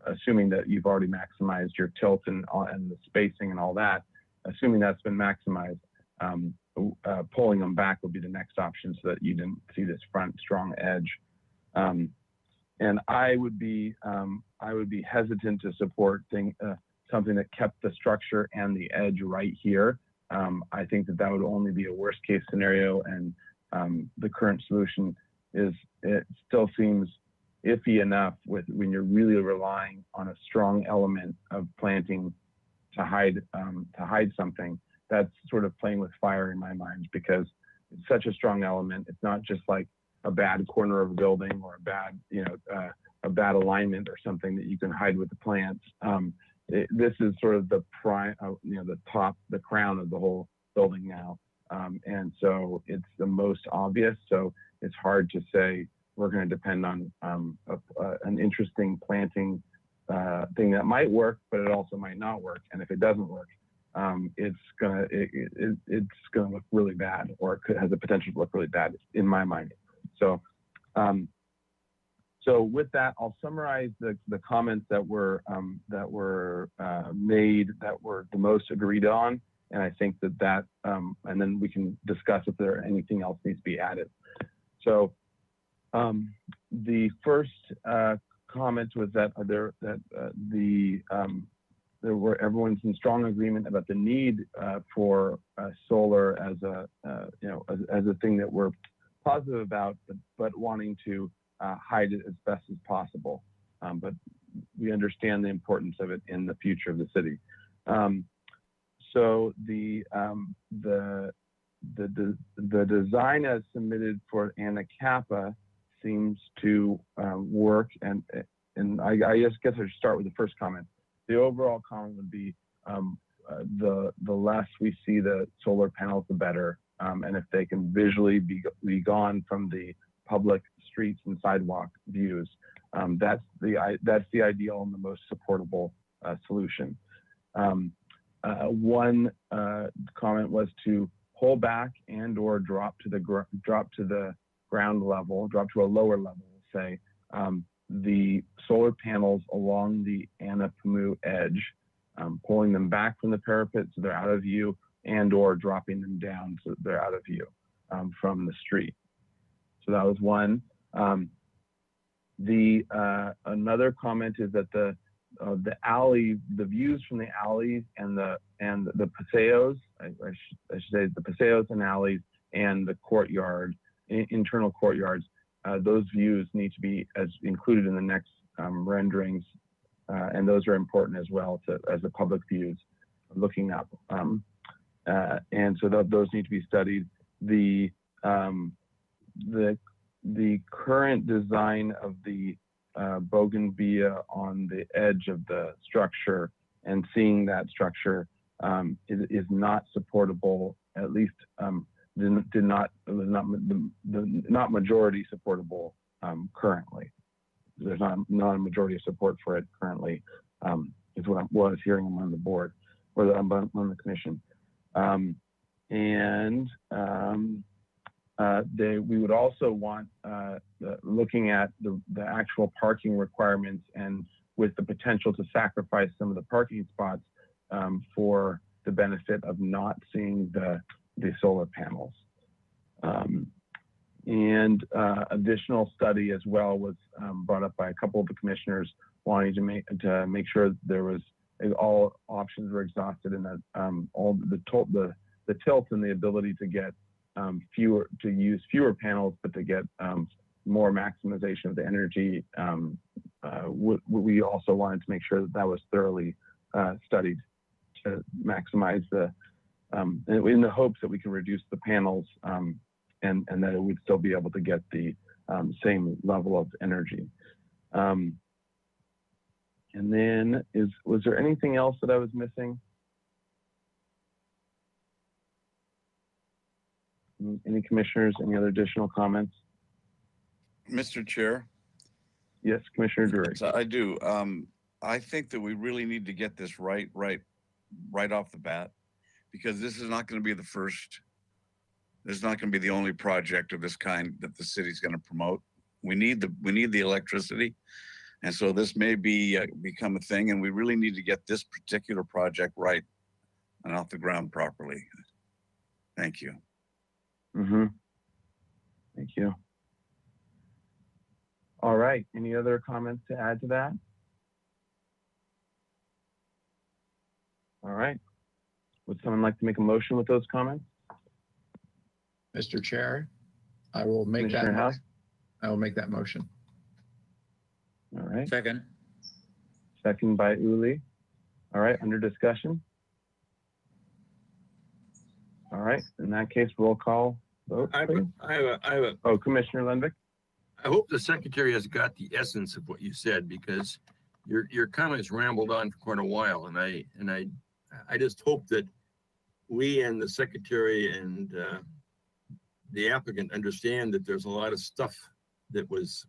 assuming that you've already maximized your tilt and the spacing and all that, assuming that's been maximized, pulling them back would be the next option so that you didn't see this front strong edge. And I would be hesitant to support something that kept the structure and the edge right here. I think that would only be a worst case scenario, and the current solution it still seems iffy enough when you're really relying on a strong element of planting to hide something. That's sort of playing with fire in my mind, because it's such a strong element. It's not just like a bad corner of a building or a bad alignment or something that you can hide with the plants. This is sort of the prime, the crown of the whole building now. And so it's the most obvious. So it's hard to say we're going to depend on an interesting planting thing that might work, but it also might not work. And if it doesn't work, it's gonna look really bad, or it has the potential to look really bad in my mind. So, so with that, I'll summarize the comments that were made that were the most agreed on, and I think that and then we can discuss if there anything else needs to be added. So, the first comment was that everyone's in strong agreement about the need for solar as a thing that we're positive about, but wanting to hide it as best as possible. But we understand the importance of it in the future of the city. So the design as submitted for Anacapa seems to work, and I guess I should start with the first comment. The overall comment would be the less we see the solar panels, the better. And if they can visually be gone from the public streets and sidewalk views, that's the ideal and the most supportable solution. One comment was to pull back and/or drop to the ground level, drop to a lower level, say, the solar panels along the Anapamu edge, pulling them back from the parapet so they're out of view, and/or dropping them down so they're out of view from the street. So that was one. Another comment is that the views from the alleys and the paseos, I should say the paseos and alleys and the courtyard, internal courtyards, those views need to be included in the next renderings, and those are important as well as the public views looking up. And so those need to be studied. The current design of the bougainvillea on the edge of the structure and seeing that structure is not supportable, at least not majority supportable currently. There's not a majority of support for it currently, is what I was hearing among the board or among the commission. We would also want looking at the actual parking requirements, and with the potential to sacrifice some of the parking spots for the benefit of not seeing the solar panels. Additional study as well was brought up by a couple of the commissioners, wanting to make sure there was all options were exhausted, and that all the tilt and the ability to get use fewer panels, but to get more maximization of the energy we also wanted to make sure that that was thoroughly studied to maximize the, in the hopes that we can reduce the panels and that it would still be able to get the same level of energy. And then was there anything else that I was missing? Any commissioners, any other additional comments? Mr. Chair? Yes, Commissioner Drury. So I do. I think that we really need to get this right off the bat, because this is not going to be the first. This is not going to be the only project of this kind that the city's going to promote. We need the electricity, and so this may be become a thing, and we really need to get this particular project right and off the ground properly. Thank you. Mm-hmm. Thank you. All right. Any other comments to add to that? All right. Would someone like to make a motion with those comments? Mr. Chair, I will make that. Commissioner House? I will make that motion. All right. Second. Second by Uli. All right. Under discussion. All right. In that case, roll call vote. Oh, Commissioner Lenvick. I hope the secretary has got the essence of what you said, because your comments rambled on for quite a while, and I just hope that we and the secretary and the applicant understand that there's a lot of stuff that was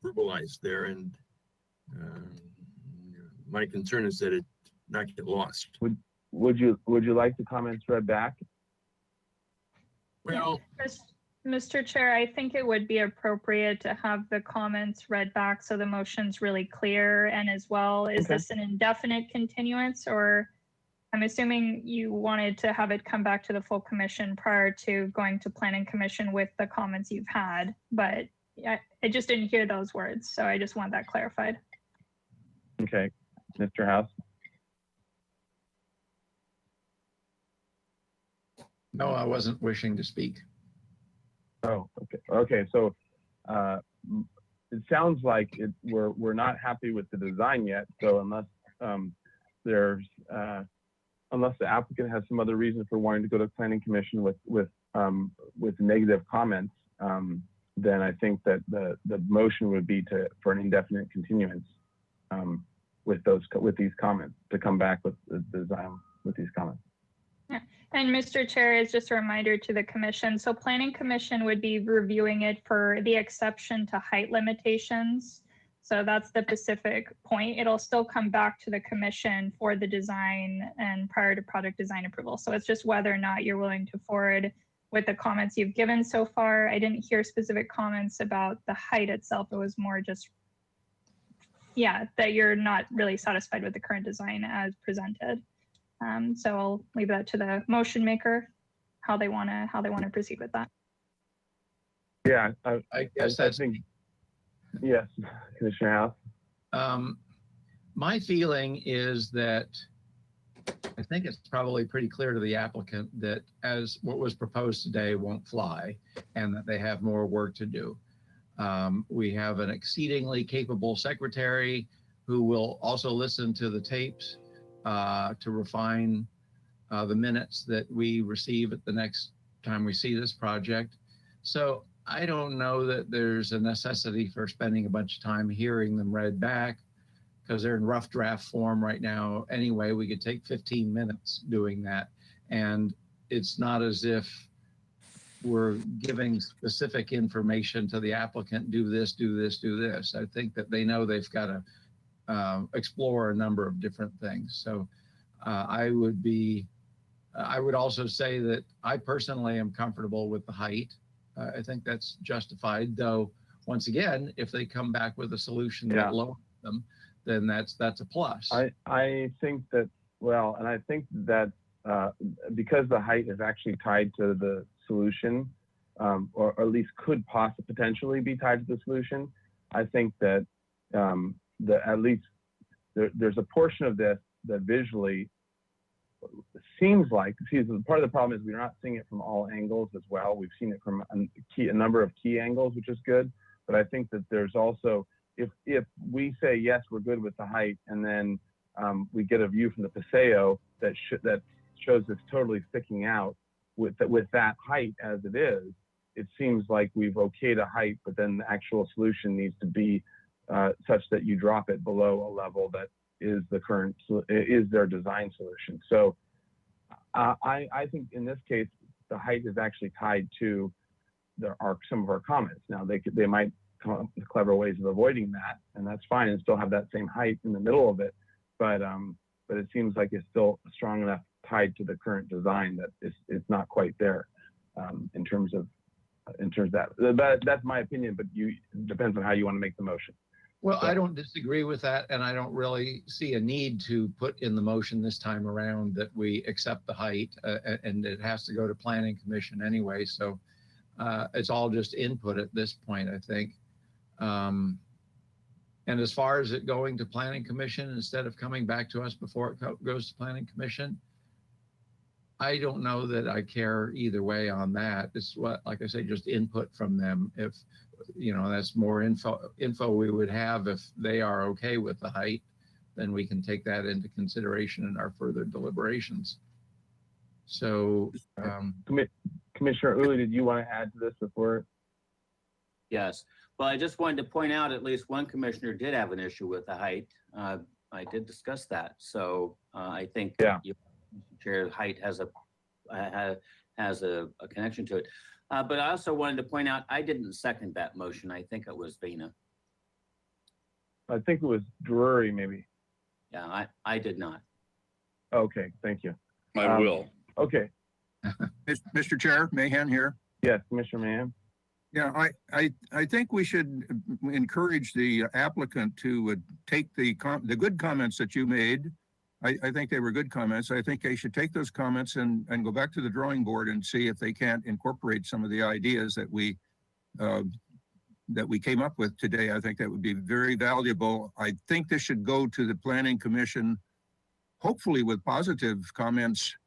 verbalized there, and my concern is that it not get lost. Would you like the comments read back? Well, Mr. Chair, I think it would be appropriate to have the comments read back so the motion's really clear. And as well, is this an indefinite continuance, or I'm assuming you wanted to have it come back to the full commission prior to going to Planning Commission with the comments you've had, but I just didn't hear those words. So I just want that clarified. Okay, Mr. House. No, I wasn't wishing to speak. Oh, okay. Okay, so it sounds like we're not happy with the design yet. So unless unless the applicant has some other reason for wanting to go to Planning Commission with negative comments, then I think that the motion would be for an indefinite continuance with these comments, to come back with the design with these comments. Yeah. And Mr. Chair, is just a reminder to the commission. So Planning Commission would be reviewing it for the exception to height limitations. So that's the specific point. It'll still come back to the commission for the design and prior to project design approval. So it's just whether or not you're willing to forward with the comments you've given so far. I didn't hear specific comments about the height itself. It was more just, yeah, that you're not really satisfied with the current design as presented. So I'll leave that to the motion maker, how they want to proceed with that. Yeah, I guess that's think, yes, Commissioner House. My feeling is that I think it's probably pretty clear to the applicant that as what was proposed today won't fly, and that they have more work to do. We have an exceedingly capable secretary who will also listen to the tapes to refine the minutes that we receive at the next time we see this project. So I don't know that there's a necessity for spending a bunch of time hearing them read back, because they're in rough draft form right now. Anyway, we could take 15 minutes doing that. And it's not as if we're giving specific information to the applicant, do this, do this, do this. I think that they know they've got to explore a number of different things. So I would also say that I personally am comfortable with the height. I think that's justified, though. Once again, if they come back with a solution that lowers them, then that's a plus. I think that, well, and I think that because the height is actually tied to the solution, or at least could potentially be tied to the solution, I think that at least there's a portion of this that visually seems like, part of the problem is we're not seeing it from all angles as well. We've seen it from a number of key angles, which is good. But I think that there's also if we say yes, we're good with the height, and then we get a view from the Paseo that shows it's totally sticking out with that height as it is, it seems like we've okayed a height, but then the actual solution needs to be such that you drop it below a level that is their design solution. So I think in this case, the height is actually tied to some of our comments. Now they might come up with clever ways of avoiding that, and that's fine, and still have that same height in the middle of it. But it seems like it's still strong enough tied to the current design that it's not quite there in terms of that. But that's my opinion, but it depends on how you want to make the motion. Well, I don't disagree with that, and I don't really see a need to put in the motion this time around that we accept the height, and it has to go to Planning Commission anyway. So it's all just input at this point, I think. And as far as it going to Planning Commission instead of coming back to us before it goes to Planning Commission, I don't know that I care either way on that. It's like I say, just input from them. If, that's more info we would have if they are okay with the height, then we can take that into consideration in our further deliberations. So, Commissioner Uli, did you want to add to this before? Yes. Well, I just wanted to point out at least one commissioner did have an issue with the height. I did discuss that. So I think Chair, height has a connection to it. But I also wanted to point out, I didn't second that motion. I think it was Vina. I think it was Drury, maybe. Yeah, I did not. Okay, thank you. I will. Okay. Mr. Chair, Mahan here. Yes, Commissioner Mahan. Yeah, I think we should encourage the applicant to take the good comments that you made. I think they were good comments. I think they should take those comments and go back to the drawing board and see if they can't incorporate some of the ideas that we came up with today. I think that would be very valuable. I think this should go to the Planning Commission, hopefully with positive comments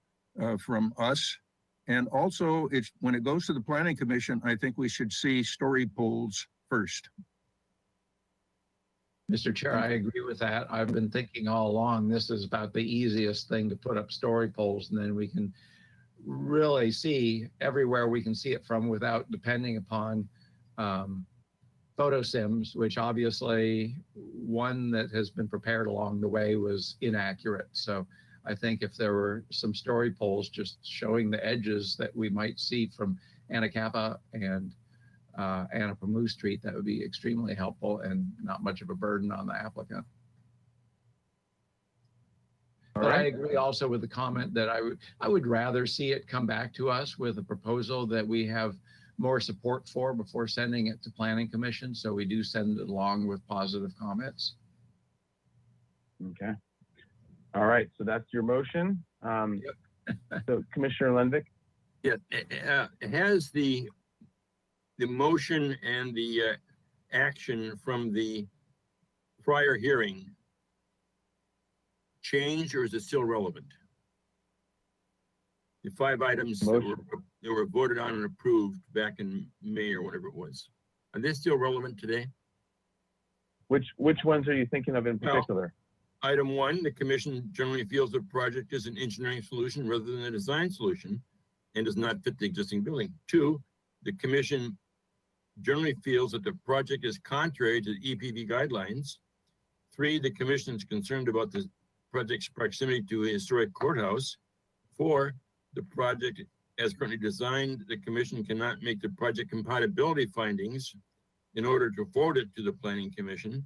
from us. And also, when it goes to the Planning Commission, I think we should see story polls first. Mr. Chair, I agree with that. I've been thinking all along, this is about the easiest thing to put up story polls, and then we can really see everywhere we can see it from without depending upon photo sims, which obviously one that has been prepared along the way was inaccurate. So I think if there were some story polls just showing the edges that we might see from Anacapa and Anapamu Street, that would be extremely helpful and not much of a burden on the applicant. But I agree also with the comment that I would rather see it come back to us with a proposal that we have more support for before sending it to Planning Commission. So we do send it along with positive comments. Okay. All right, so that's your motion. So Commissioner Lenvik? Yeah, has the motion and the action from the prior hearing changed, or is it still relevant? The 5 items that were voted on and approved back in May or whatever it was, are they still relevant today? Which ones are you thinking of in particular? Item 1, the commission generally feels the project is an engineering solution rather than a design solution and does not fit the existing building. 2, the commission generally feels that the project is contrary to the EPD guidelines. 3, the commission is concerned about the project's proximity to a historic courthouse. 4, the project as currently designed, the commission cannot make the project compatibility findings in order to forward it to the Planning Commission.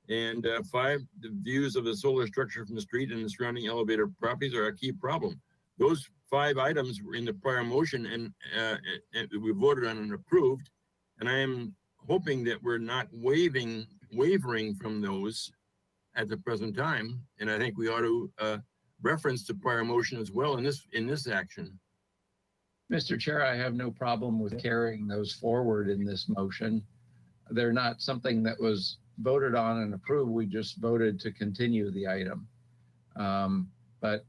And 5, the views of the solar structure from the street and the surrounding elevator properties are a key problem. Those 5 items were in the prior motion and we voted on and approved. And I am hoping that we're not wavering from those at the present time. And I think we ought to reference the prior motion as well in this action. Mr. Chair, I have no problem with carrying those forward in this motion. They're not something that was voted on and approved. We just voted to continue the item. But,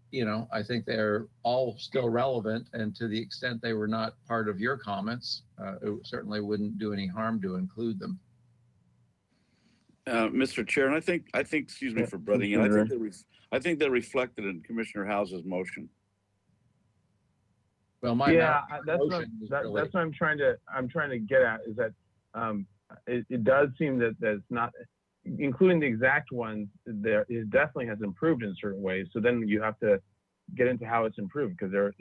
I think they're all still relevant, and to the extent they were not part of your comments, it certainly wouldn't do any harm to include them. Mr. Chair, and I think, excuse me Yeah, for butting in, I think they're reflected in Commissioner House's motion. Well, my Yeah, motion that's is what really- I'm trying to get at is that it does seem that it's not, including the exact ones, there it definitely has improved in certain ways. So then you have to get into how it's improved, because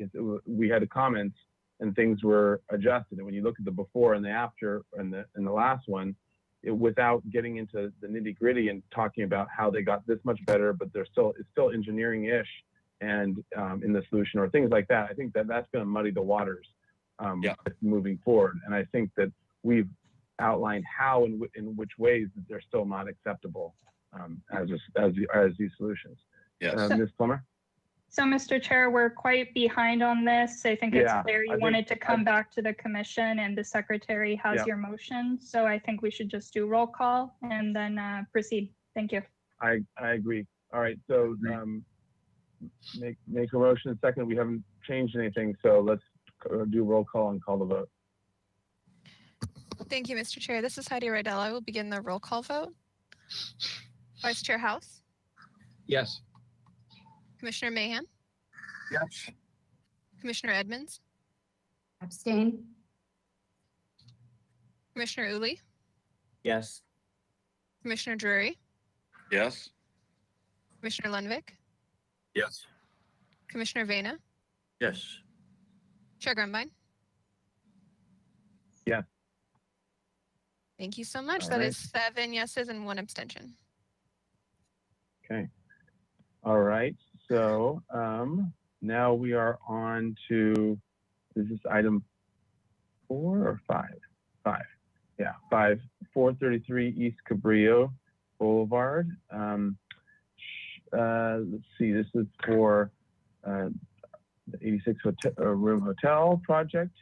we had comments and things were adjusted. And when you look at the before and the after and the last one, without getting into the nitty gritty and talking about how they got this much better, but it's still engineering-ish and in the solution or things like that. I think that's going to muddy the waters moving forward. And I think that we've outlined how and in which ways that they're still not acceptable as these solutions. Yes. Ms. Plummer? So, Mr. Chair, we're quite behind on this. I think it's Yeah, clear you wanted to come back to the commission, and the secretary has your motion. So I think we should just do roll call and then proceed. Thank you. I agree. All right, so make a motion. Second, we haven't changed anything, so let's do roll call and call the vote. Thank you, Mr. Chair. This is Heidi Riddell. I will begin the roll call vote. Vice Chair House, Yes. Commissioner Mahan, Yes. Commissioner Edmonds, Abstain. Commissioner Uli, Yes. Commissioner Drury, Yes. Commissioner Lundvik, Yes. Commissioner Vena, Yes. Chair Grumbine. Yes. Thank you so much. All That right. is 7 yeses and 1 abstention. Okay. All right. So now we are on to, is this item 4 or 5? 5. Yeah, 5. 433 East Cabrillo Boulevard. Let's see. This is for the 86 room hotel project.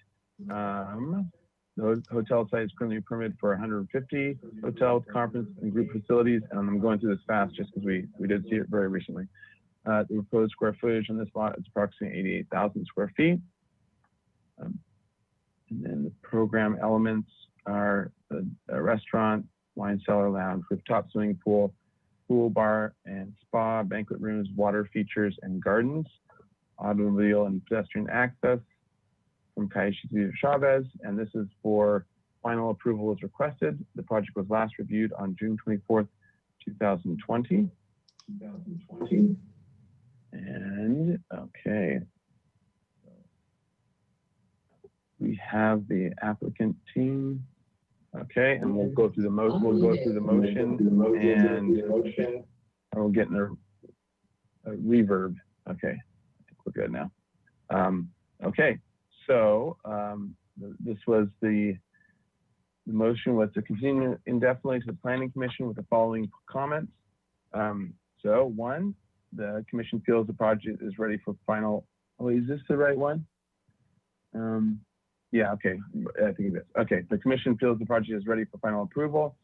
The hotel site is currently permitted for 150 hotel, conference, and group facilities. And I'm going through this fast just because we did see it very recently. The proposed square footage on this lot is approximately 88,000 square feet. And then the program elements are a restaurant, wine cellar, lounge, rooftop swimming pool, pool, bar, and spa, banquet rooms, water features, and gardens, automobile and pedestrian access from Cayuga Chavez, and this is for final approval as requested. The project was last reviewed on June 24th, 2020. And okay, we have the applicant team. Okay, and we'll go through the motion. We'll go through the motion, and we'll get in a reverb. Okay, I think we're good now. Okay. So this was the motion was to continue indefinitely to the Planning Commission with the following comments. So 1, the commission feels the project is ready for final. Oh, is this the right one? Yeah, okay, I think it is. Okay, the commission feels the project is ready for final approval.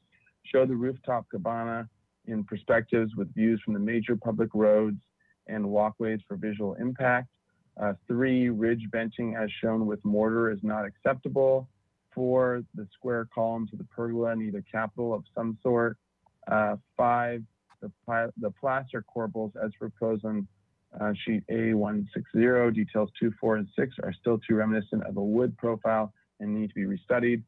Show the rooftop cabana in perspectives with views from the major public roads and walkways for visual impact. 3, ridge benching as shown with mortar is not acceptable. 4, the square columns of the pergola need a capital of some sort. 5, the plaster corbels as proposed on sheet A160, details 2, 4, and 6 are still too reminiscent of a wood profile and need to be restudied.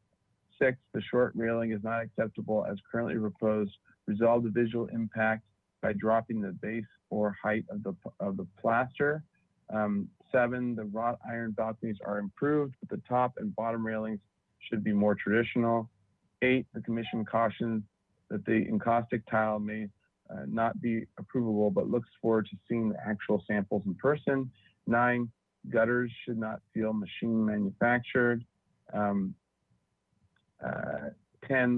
6, the short railing is not acceptable as currently proposed. Resolve the visual impact by dropping the base or height of the plaster. 7, the wrought iron balconies are improved, but the top and bottom railings should be more traditional. 8, the commission cautions that the encaustic tile may not be approvable, but looks forward to seeing the actual samples in person. 9, gutters should not feel machine manufactured. 10,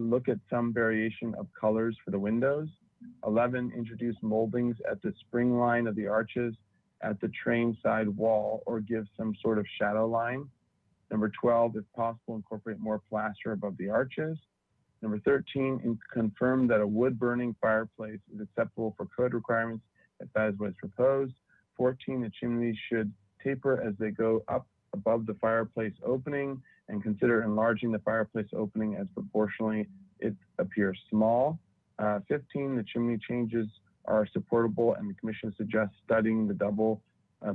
look at some variation of colors for the windows. 11, introduce moldings at the spring line of the arches at the train side wall or give some sort of shadow line. Number 12, if possible, incorporate more plaster above the arches. Number 13, confirm that a wood burning fireplace is acceptable for code requirements if that is what is proposed. 14, the chimneys should taper as they go up above the fireplace opening, and consider enlarging the fireplace opening as proportionally it appears small. 15, the chimney changes are supportable and the commission suggests studying the double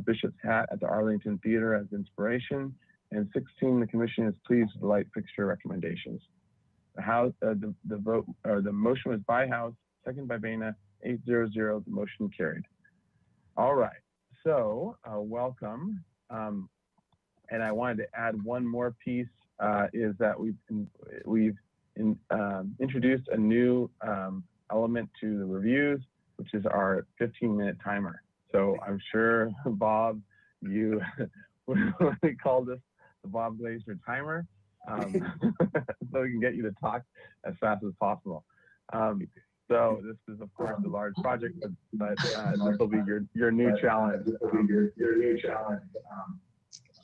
bishop's hat at the Arlington Theater as inspiration. And 16, the commission is pleased with the light fixture recommendations. The vote or the motion was by House, second by Bana, 8-0-0. The motion carried. All right. So welcome. And I wanted to add one more piece is that we've introduced a new element to the reviews, which is our 15-minute timer. So I'm sure Bob, you we call this the Bob Glazer timer, so we can get you to talk as fast as possible. So this is of course a large project, but this will be your new challenge.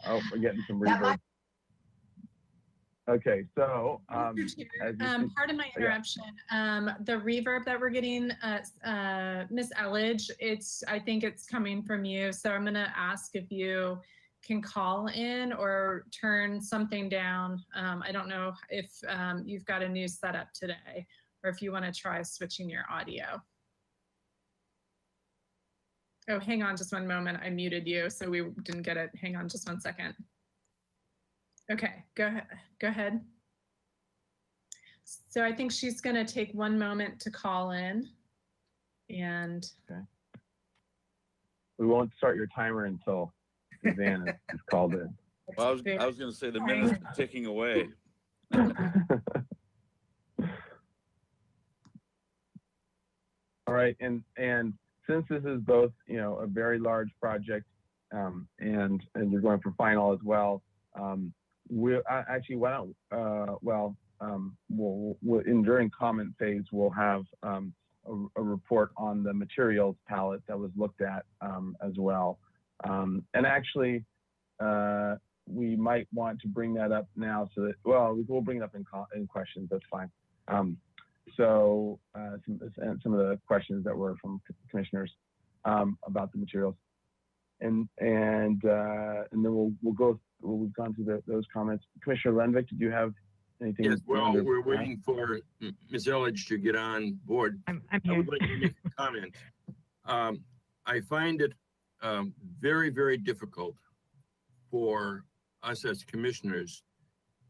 Oh, we're getting some reverb. Okay, so pardon my interruption. The reverb that we're getting, Miss Elledge, I think it's coming from you. So I'm gonna ask if you can call in or turn something down. I don't know if you've got a new setup today, or if you want to try switching your audio. Oh, hang on just one moment. I muted you, so we didn't get it. Hang on just 1 second. Okay, go ahead. So I think she's going to take 1 moment to call in. And okay. We won't start your timer until Suzanne is called in. Well, I was going to say the minutes are ticking away. All right, and since this is both, a very large project, and you're going for final as well, we'll actually we'll during comment phase we'll have a report on the materials palette that was looked at as well, and actually we might want to bring that up now so that we'll bring it up in questions. That's fine. So some of the questions that were from commissioners about the materials, and then we'll go. We've gone through those comments. Commissioner Lenvik, did you have anything? Yes. Well, we're waiting for Ms. Elledge to get on board. I'm here. I would like to make a comment. I find it very, very difficult for us as commissioners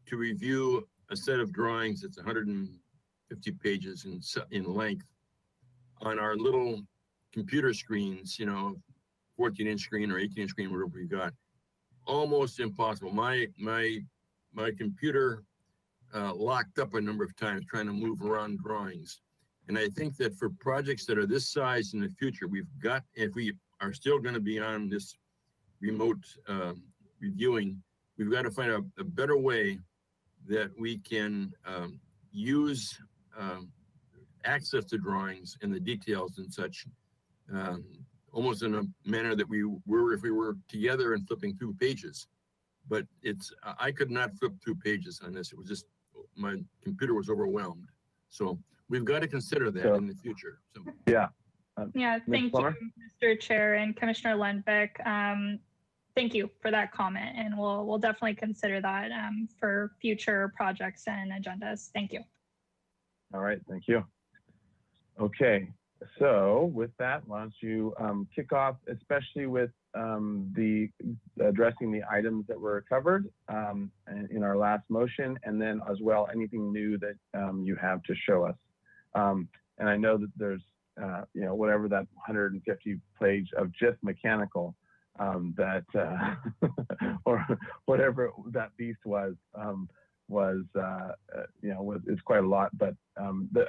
to review a set of drawings that's 150 pages in length on our little computer screens, 14-inch screen or 18-inch screen, whatever we got. Almost impossible. My computer locked up a number of times trying to move around drawings. And I think that for projects that are this size in the future, if we are still going to be on this remote reviewing, we've got to find a better way that we can use access to drawings and the details and such, almost in a manner that we were if we were together and flipping through pages. But I could not flip through pages on this. It was just, my computer was overwhelmed. So we've got to consider that in the future. So, yeah. Thank you, Mr. Chair and Commissioner Lenvik. Thank you for that comment, and we'll definitely consider that for future projects and agendas. Thank you. All right, thank you. Okay, so with that, why don't you kick off, especially with addressing the items that were covered in our last motion, and then as well anything new that you have to show us. And I know that there's whatever that 150 page of just mechanical that or whatever that beast was it's quite a lot, but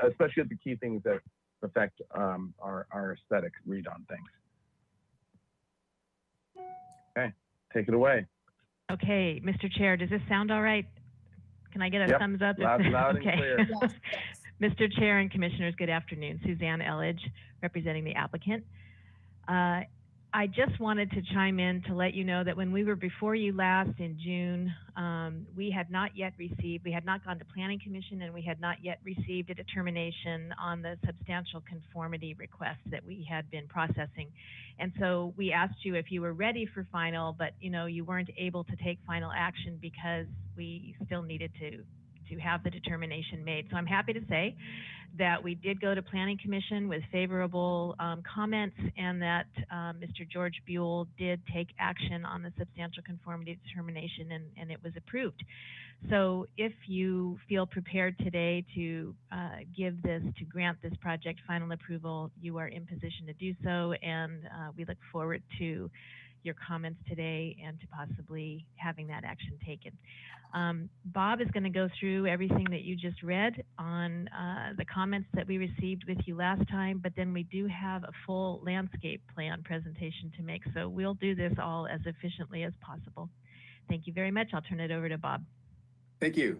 especially the key things that affect our aesthetic read on things. Okay, take it away. Okay, Mr. Chair, does this sound all right? Can I get a thumbs up? Loud and okay. clear. Mr. Chair and Commissioners, good afternoon. Suzanne Elledge, representing the applicant. I just wanted to chime in to let you know that when we were before you last in June, we had not gone to Planning Commission, and we had not yet received a determination on the substantial conformity request that we had been processing. And so we asked you if you were ready for final, but you weren't able to take final action because we still needed to to have the determination made. So I'm happy to say that we did go to Planning Commission with favorable comments, and that Mr. George Buell did take action on the substantial conformity determination, and it was approved. So if you feel prepared today to grant this project final approval, you are in position to do so, and we look forward to your comments today and to possibly having that action taken. Bob is going to go through everything that you just read on the comments that we received with you last time, but then we do have a full landscape plan presentation to make, so we'll do this all as efficiently as possible. Thank you very much. I'll turn it over to Bob. Thank you.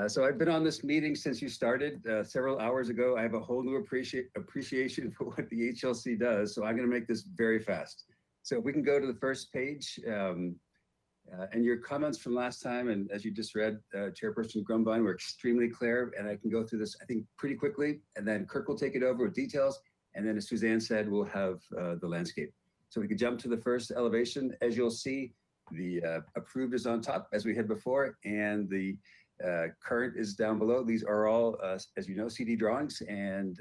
So I've been on this meeting since you started several hours ago. I have a whole new appreciation for what the HLC does, so I'm going to make this very fast. So if we can go to the first page, and your comments from last time, and as you just read, Chairperson Grumbine, were extremely clear, and I can go through this, I think, pretty quickly, and then Kirk will take it over with details, and then as Suzanne said, we'll have the landscape. So we can jump to the first elevation. As you'll see, the approved is on top, as we had before, and the current is down below. These are all, as you know, CD drawings, and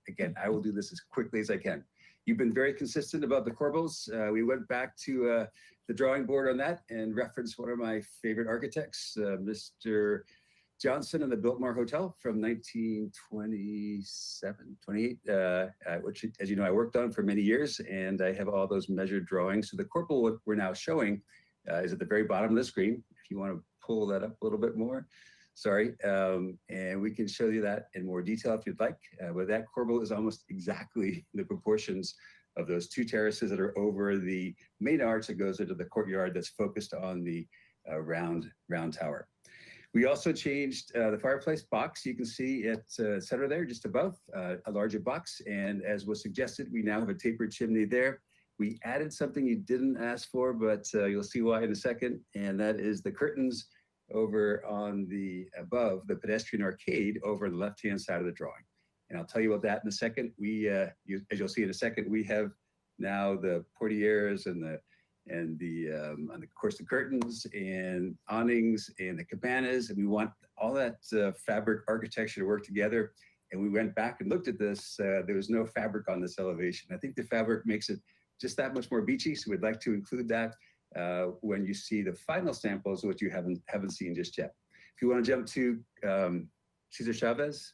again, I will do this as quickly as I can. You've been very consistent about the corbels. We went back to the drawing board on that and referenced one of my favorite architects, Mr. Johnson and the Biltmore Hotel from 1927, 28, which, as you know, I worked on for many years, and I have all those measured drawings. So the corbel we're now showing is at the very bottom of the screen. If you want to pull that up a little bit more. Sorry, and we can show you that in more detail if you'd like. But that corbel is almost exactly the proportions of those two terraces that are over the main arch that goes into the courtyard that's focused on the round tower. We also changed the fireplace box. You can see it's center there, just above, a larger box. And as was suggested, we now have a tapered chimney there. We added something you didn't ask for, but you'll see why in a second. And that is the curtains over on the above the pedestrian arcade over on the left-hand side of the drawing. And I'll tell you about that in a second. We, as you'll see in a second, we have now the portieres and of course the curtains and awnings and the cabanas, and we want all that fabric architecture to work together. And we went back and looked at this. There was no fabric on this elevation. I think the fabric makes it just that much more beachy, so we'd like to include that when you see the final samples, which you haven't seen just yet. If you want to jump to Cesar Chavez,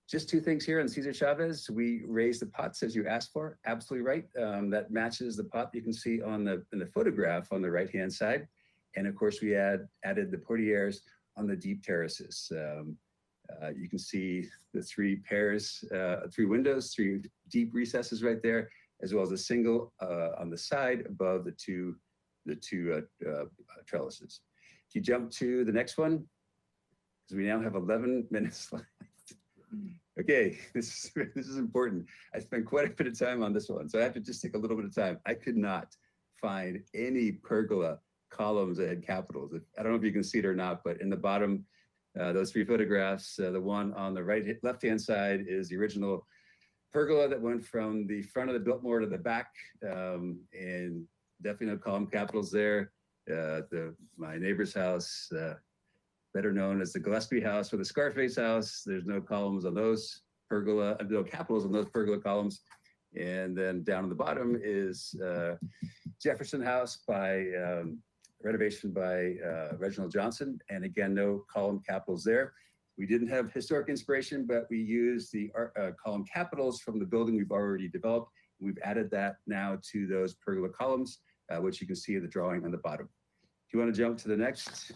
just two things here on Cesar Chavez. We raised the pots as you asked for, absolutely right. That matches the pot you can see in the photograph on the right-hand side. And of course, we added the portieres on the deep terraces. You can see the three pairs, three windows, three deep recesses right there, as well as a single on the side above the two trellises. If you jump to the next one, because we now have 11 minutes left. Okay, this is important. I spent quite a bit of time on this one, so I have to just take a little bit of time. I could not find any pergola columns that had capitals. I don't know if you can see it or not, but in the bottom, those three photographs, the one on the left-hand side is the original pergola that went from the front of the Biltmore to the back, and definitely no column capitals there. My neighbor's house, better known as the Gillespie house or the Scarface house, there's no columns on those pergola, no capitals on those pergola columns. And then down on the bottom is Jefferson House by renovation by Reginald Johnson. And again, no column capitals there. We didn't have historic inspiration, but we used the column capitals from the building we've already developed. We've added that now to those pergola columns, which you can see in the drawing on the bottom. If you want to jump to the next,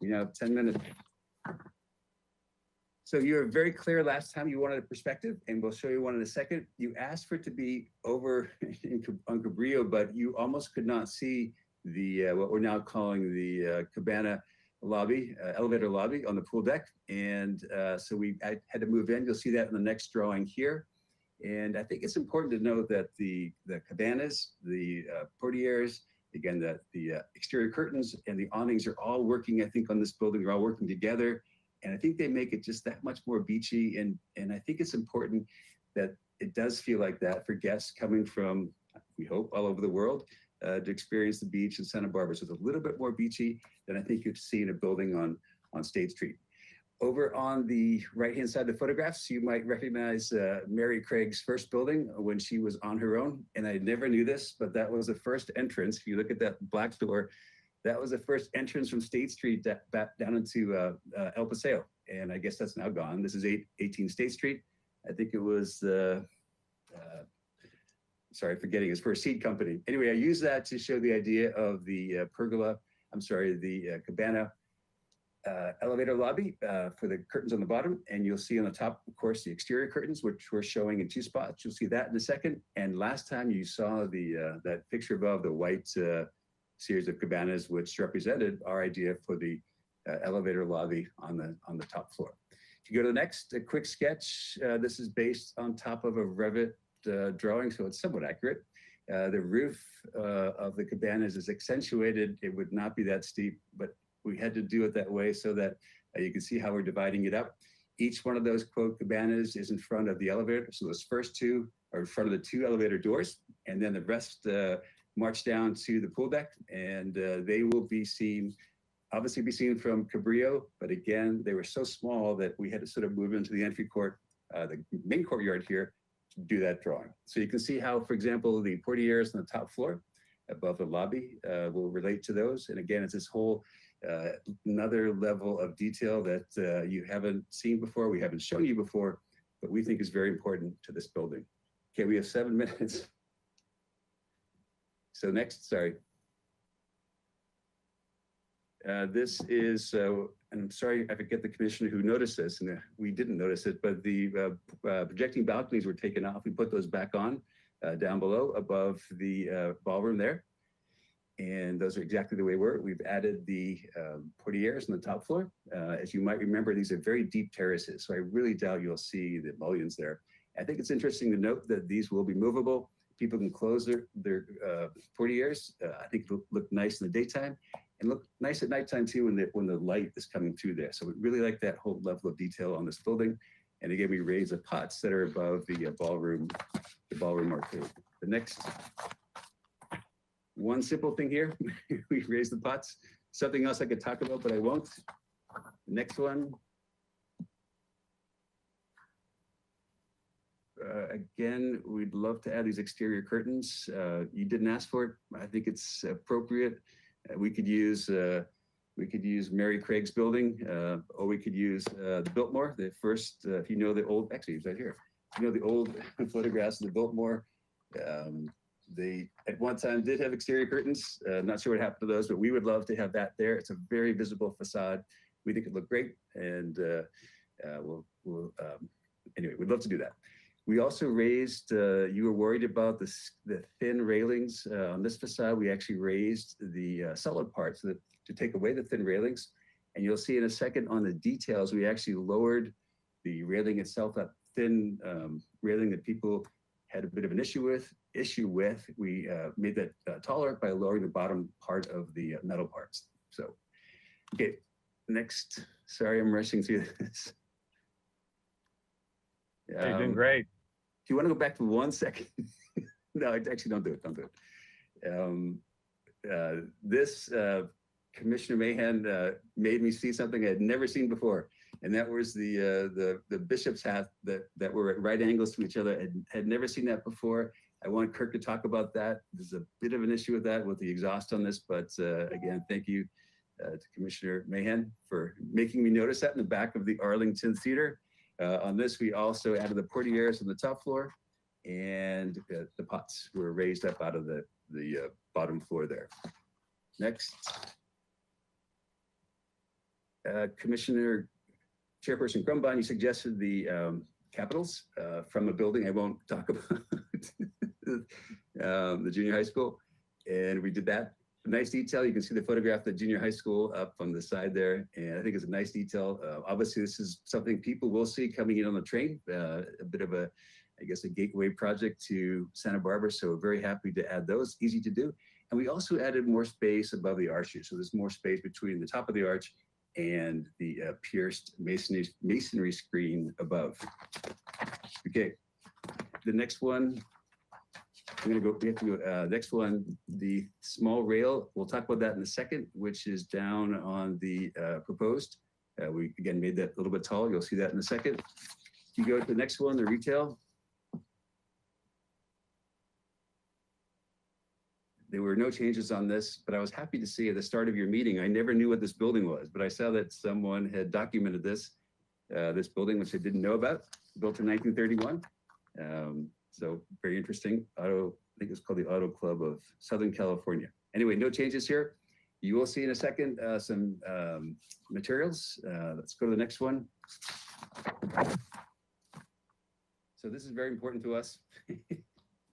we now have 10 minutes. So you were very clear last time you wanted a perspective, and we'll show you one in a second. You asked for it to be over on Cabrillo, but you almost could not see the what we're now calling the cabana lobby, elevator lobby on the pool deck. And so I had to move in. You'll see that in the next drawing here. And I think it's important to note that the cabanas, the portieres, again, the exterior curtains and the awnings are all working, I think, on this building. They're all working together. And I think they make it just that much more beachy. And I think it's important that it does feel like that for guests coming from, we hope, all over the world. to experience the beach in Santa Barbara. So it's a little bit more beachy than I think you'd see in a building on State Street. Over on the right-hand side of the photographs, you might recognize Mary Craig's first building when she was on her own. And I never knew this, but that was the first entrance. If you look at that black door, that was the first entrance from State Street back down into El Paseo. And I guess that's now gone. This is 18 State Street. I think it was, sorry, forgetting his first seed company. Anyway, I use that to show the idea of the the cabana elevator lobby for the curtains on the bottom. And you'll see on the top, of course, the exterior curtains, which we're showing in 2 spots. You'll see that in a second. And last time you saw the that picture above, the white series of cabanas, which represented our idea for the elevator lobby on the top floor. If you go to the next, a quick sketch. This is based on top of a Revit drawing, so it's somewhat accurate. The roof of the cabanas is accentuated. It would not be that steep, but we had to do it that way so that you can see how we're dividing it up. Each one of those quote cabanas is in front of the elevator. So those first 2 are in front of the 2 elevator doors, and then the rest march down to the pool deck, and they will be seen, obviously be seen from Cabrillo, but again, they were so small that we had to sort of move into the entry court, the main courtyard here, to do that drawing. So you can see how, for example, the portieres on the top floor above the lobby will relate to those. And again, it's this whole another level of detail that you haven't seen before, we haven't shown you before, but we think is very important to this building. Okay, we have 7 minutes. So next, sorry. This is, and I'm sorry, I forget the commissioner who noticed this, and we didn't notice it, but the projecting balconies were taken off. We put those back on down below above the ballroom there. And those are exactly the way we were. We've added the portieres on the top floor. As you might remember, these are very deep terraces, so I really doubt you'll see the mullions there. I think it's interesting to note that these will be movable. People can close their portieres. I think it'll look nice in the daytime and look nice at nighttime too when the light is coming through there. So we really like that whole level of detail on this building. And again, we raise the pots that are above the ballroom arcade. The next one simple thing here, we raise the pots. Something else I could talk about, but I won't. The next one. Again, we'd love to add these exterior curtains. You didn't ask for it. I think it's appropriate. We could use Mary Craig's building, or we could use the Biltmore. The first, if you know the old, actually it's right here. If you know the old photographs of the Biltmore. They at one time did have exterior curtains. Not sure what happened to those, but we would love to have that there. It's a very visible facade. We think it looked great, and anyway, we'd love to do that. We also raised, you were worried about the thin railings on this facade. We actually raised the solid parts to take away the thin railings. And you'll see in a second on the details, we actually lowered the railing itself, that thin railing that people had a bit of an issue with. We made that taller by lowering the bottom part of the metal parts. So, okay, next, sorry, I'm rushing through this. You're doing great. Do you want to go back to 1 second? No, actually don't do it. This Commissioner Mahan made me see something I had never seen before. And that was the bishop's hat that were at right angles to each other. I had never seen that before. I want Kirk to talk about that. There's a bit of an issue with that, with the exhaust on this, but again, thank you to Commissioner Mahan for making me notice that in the back of the Arlington Theater. On this, we also added the portieres on the top floor, and the pots were raised up out of the bottom floor there. Next. Commissioner Chairperson Grumbine, you suggested the capitals from a building I won't talk about, the junior high school, and we did that. Nice detail. You can see the photograph of the junior high school up on the side there, and I think it's a nice detail. Obviously, this is something people will see coming in on the train, a bit of a, I guess, a gateway project to Santa Barbara, so very happy to add those, easy to do. And we also added more space above the arches, so there's more space between the top of the arch and the pierced masonry screen above. Okay, the next one. We have to go, next one, the small rail. We'll talk about that in a second, which is down on the proposed. We again made that a little bit taller. You'll see that in a second. If you go to the next one, the retail. There were no changes on this, but I was happy to see at the start of your meeting, I never knew what this building was, but I saw that someone had documented this, this building, which I didn't know about, built in 1931. So very interesting. I think it's called the Auto Club of Southern California. Anyway, no changes here. You will see in a second some materials. Let's go to the next one. So this is very important to us.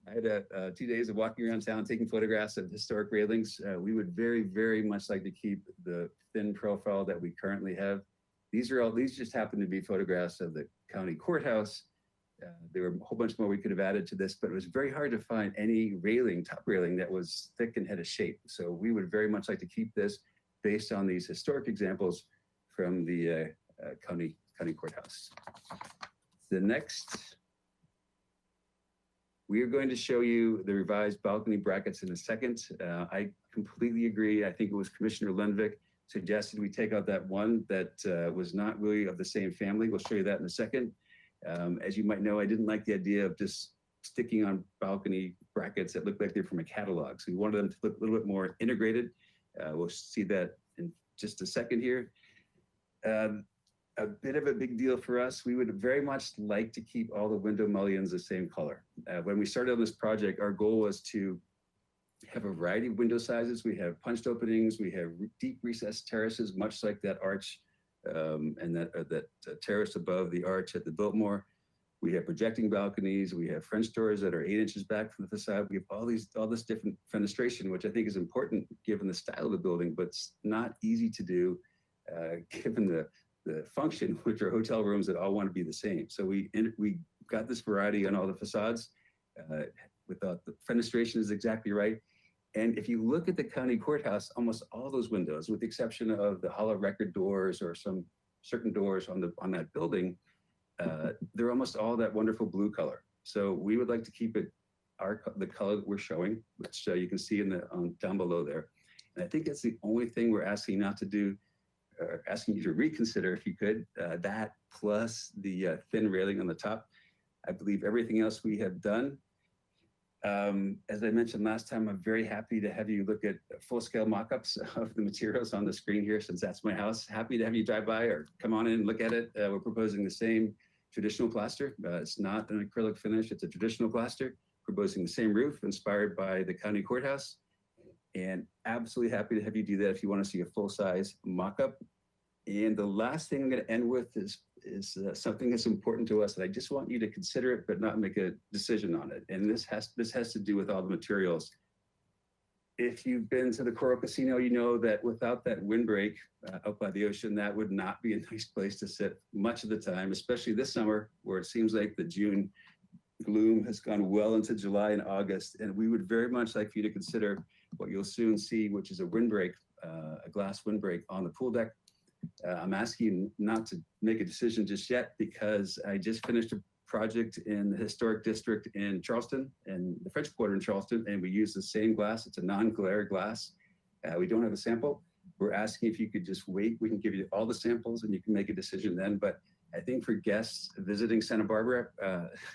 I had 2 days of walking around town, taking photographs of historic railings. We would very, very much like to keep the thin profile that we currently have. These just happen to be photographs of the county courthouse. There were a whole bunch more we could have added to this, but it was very hard to find any railing, top railing that was thick and had a shape. So we would very much like to keep this based on these historic examples from the county courthouse. The next, we are going to show you the revised balcony brackets in a second. I completely agree. I think it was Commissioner Lundvik suggested we take out that one that was not really of the same family. We'll show you that in a second. As you might know, I didn't like the idea of just sticking on balcony brackets that looked like they're from a catalog. So we wanted them to look a little bit more integrated. We'll see that in just a second here. A bit of a big deal for us. We would very much like to keep all the window mullions the same color. When we started on this project, our goal was to have a variety of window sizes. We have punched openings, we have deep recessed terraces, much like that arch and that terrace above the arch at the Biltmore. We have projecting balconies. We have French doors that are 8 inches back from the facade. We have all this different fenestration, which I think is important given the style of the building, but it's not easy to do given the function, which are hotel rooms that all want to be the same. So we got this variety on all the facades. We thought the fenestration is exactly right. And if you look at the county courthouse, almost all those windows, with the exception of the hollow record doors or some certain doors on that building, they're almost all that wonderful blue color. So we would like to keep it the color that we're showing, which you can see down below there. And I think that's the only thing we're asking not to do, asking you to reconsider if you could, that plus the thin railing on the top. I believe everything else we have done. As I mentioned last time, I'm very happy to have you look at full-scale mock-ups of the materials on the screen here, since that's my house. Happy to have you drive by or come on in and look at it. We're proposing the same traditional plaster. It's not an acrylic finish, it's a traditional plaster. Proposing the same roof inspired by the county courthouse. And absolutely happy to have you do that if you want to see a full-size mock-up. And the last thing I'm going to end with is something that's important to us, and I just want you to consider it, but not make a decision on it. And this has to do with all the materials. If you've been to the Coral Casino, you know that without that windbreak out by the ocean, that would not be a nice place to sit much of the time, especially this summer, where it seems like the June gloom has gone well into July and August. And we would very much like for you to consider what you'll soon see, which is a windbreak, a glass windbreak on the pool deck. I'm asking you not to make a decision just yet, because I just finished a project in the historic district in Charleston, and the French Quarter in Charleston, and we use the same glass. It's a non-glare glass. We don't have a sample. We're asking if you could just wait. We can give you all the samples and you can make a decision then. But I think for guests visiting Santa Barbara,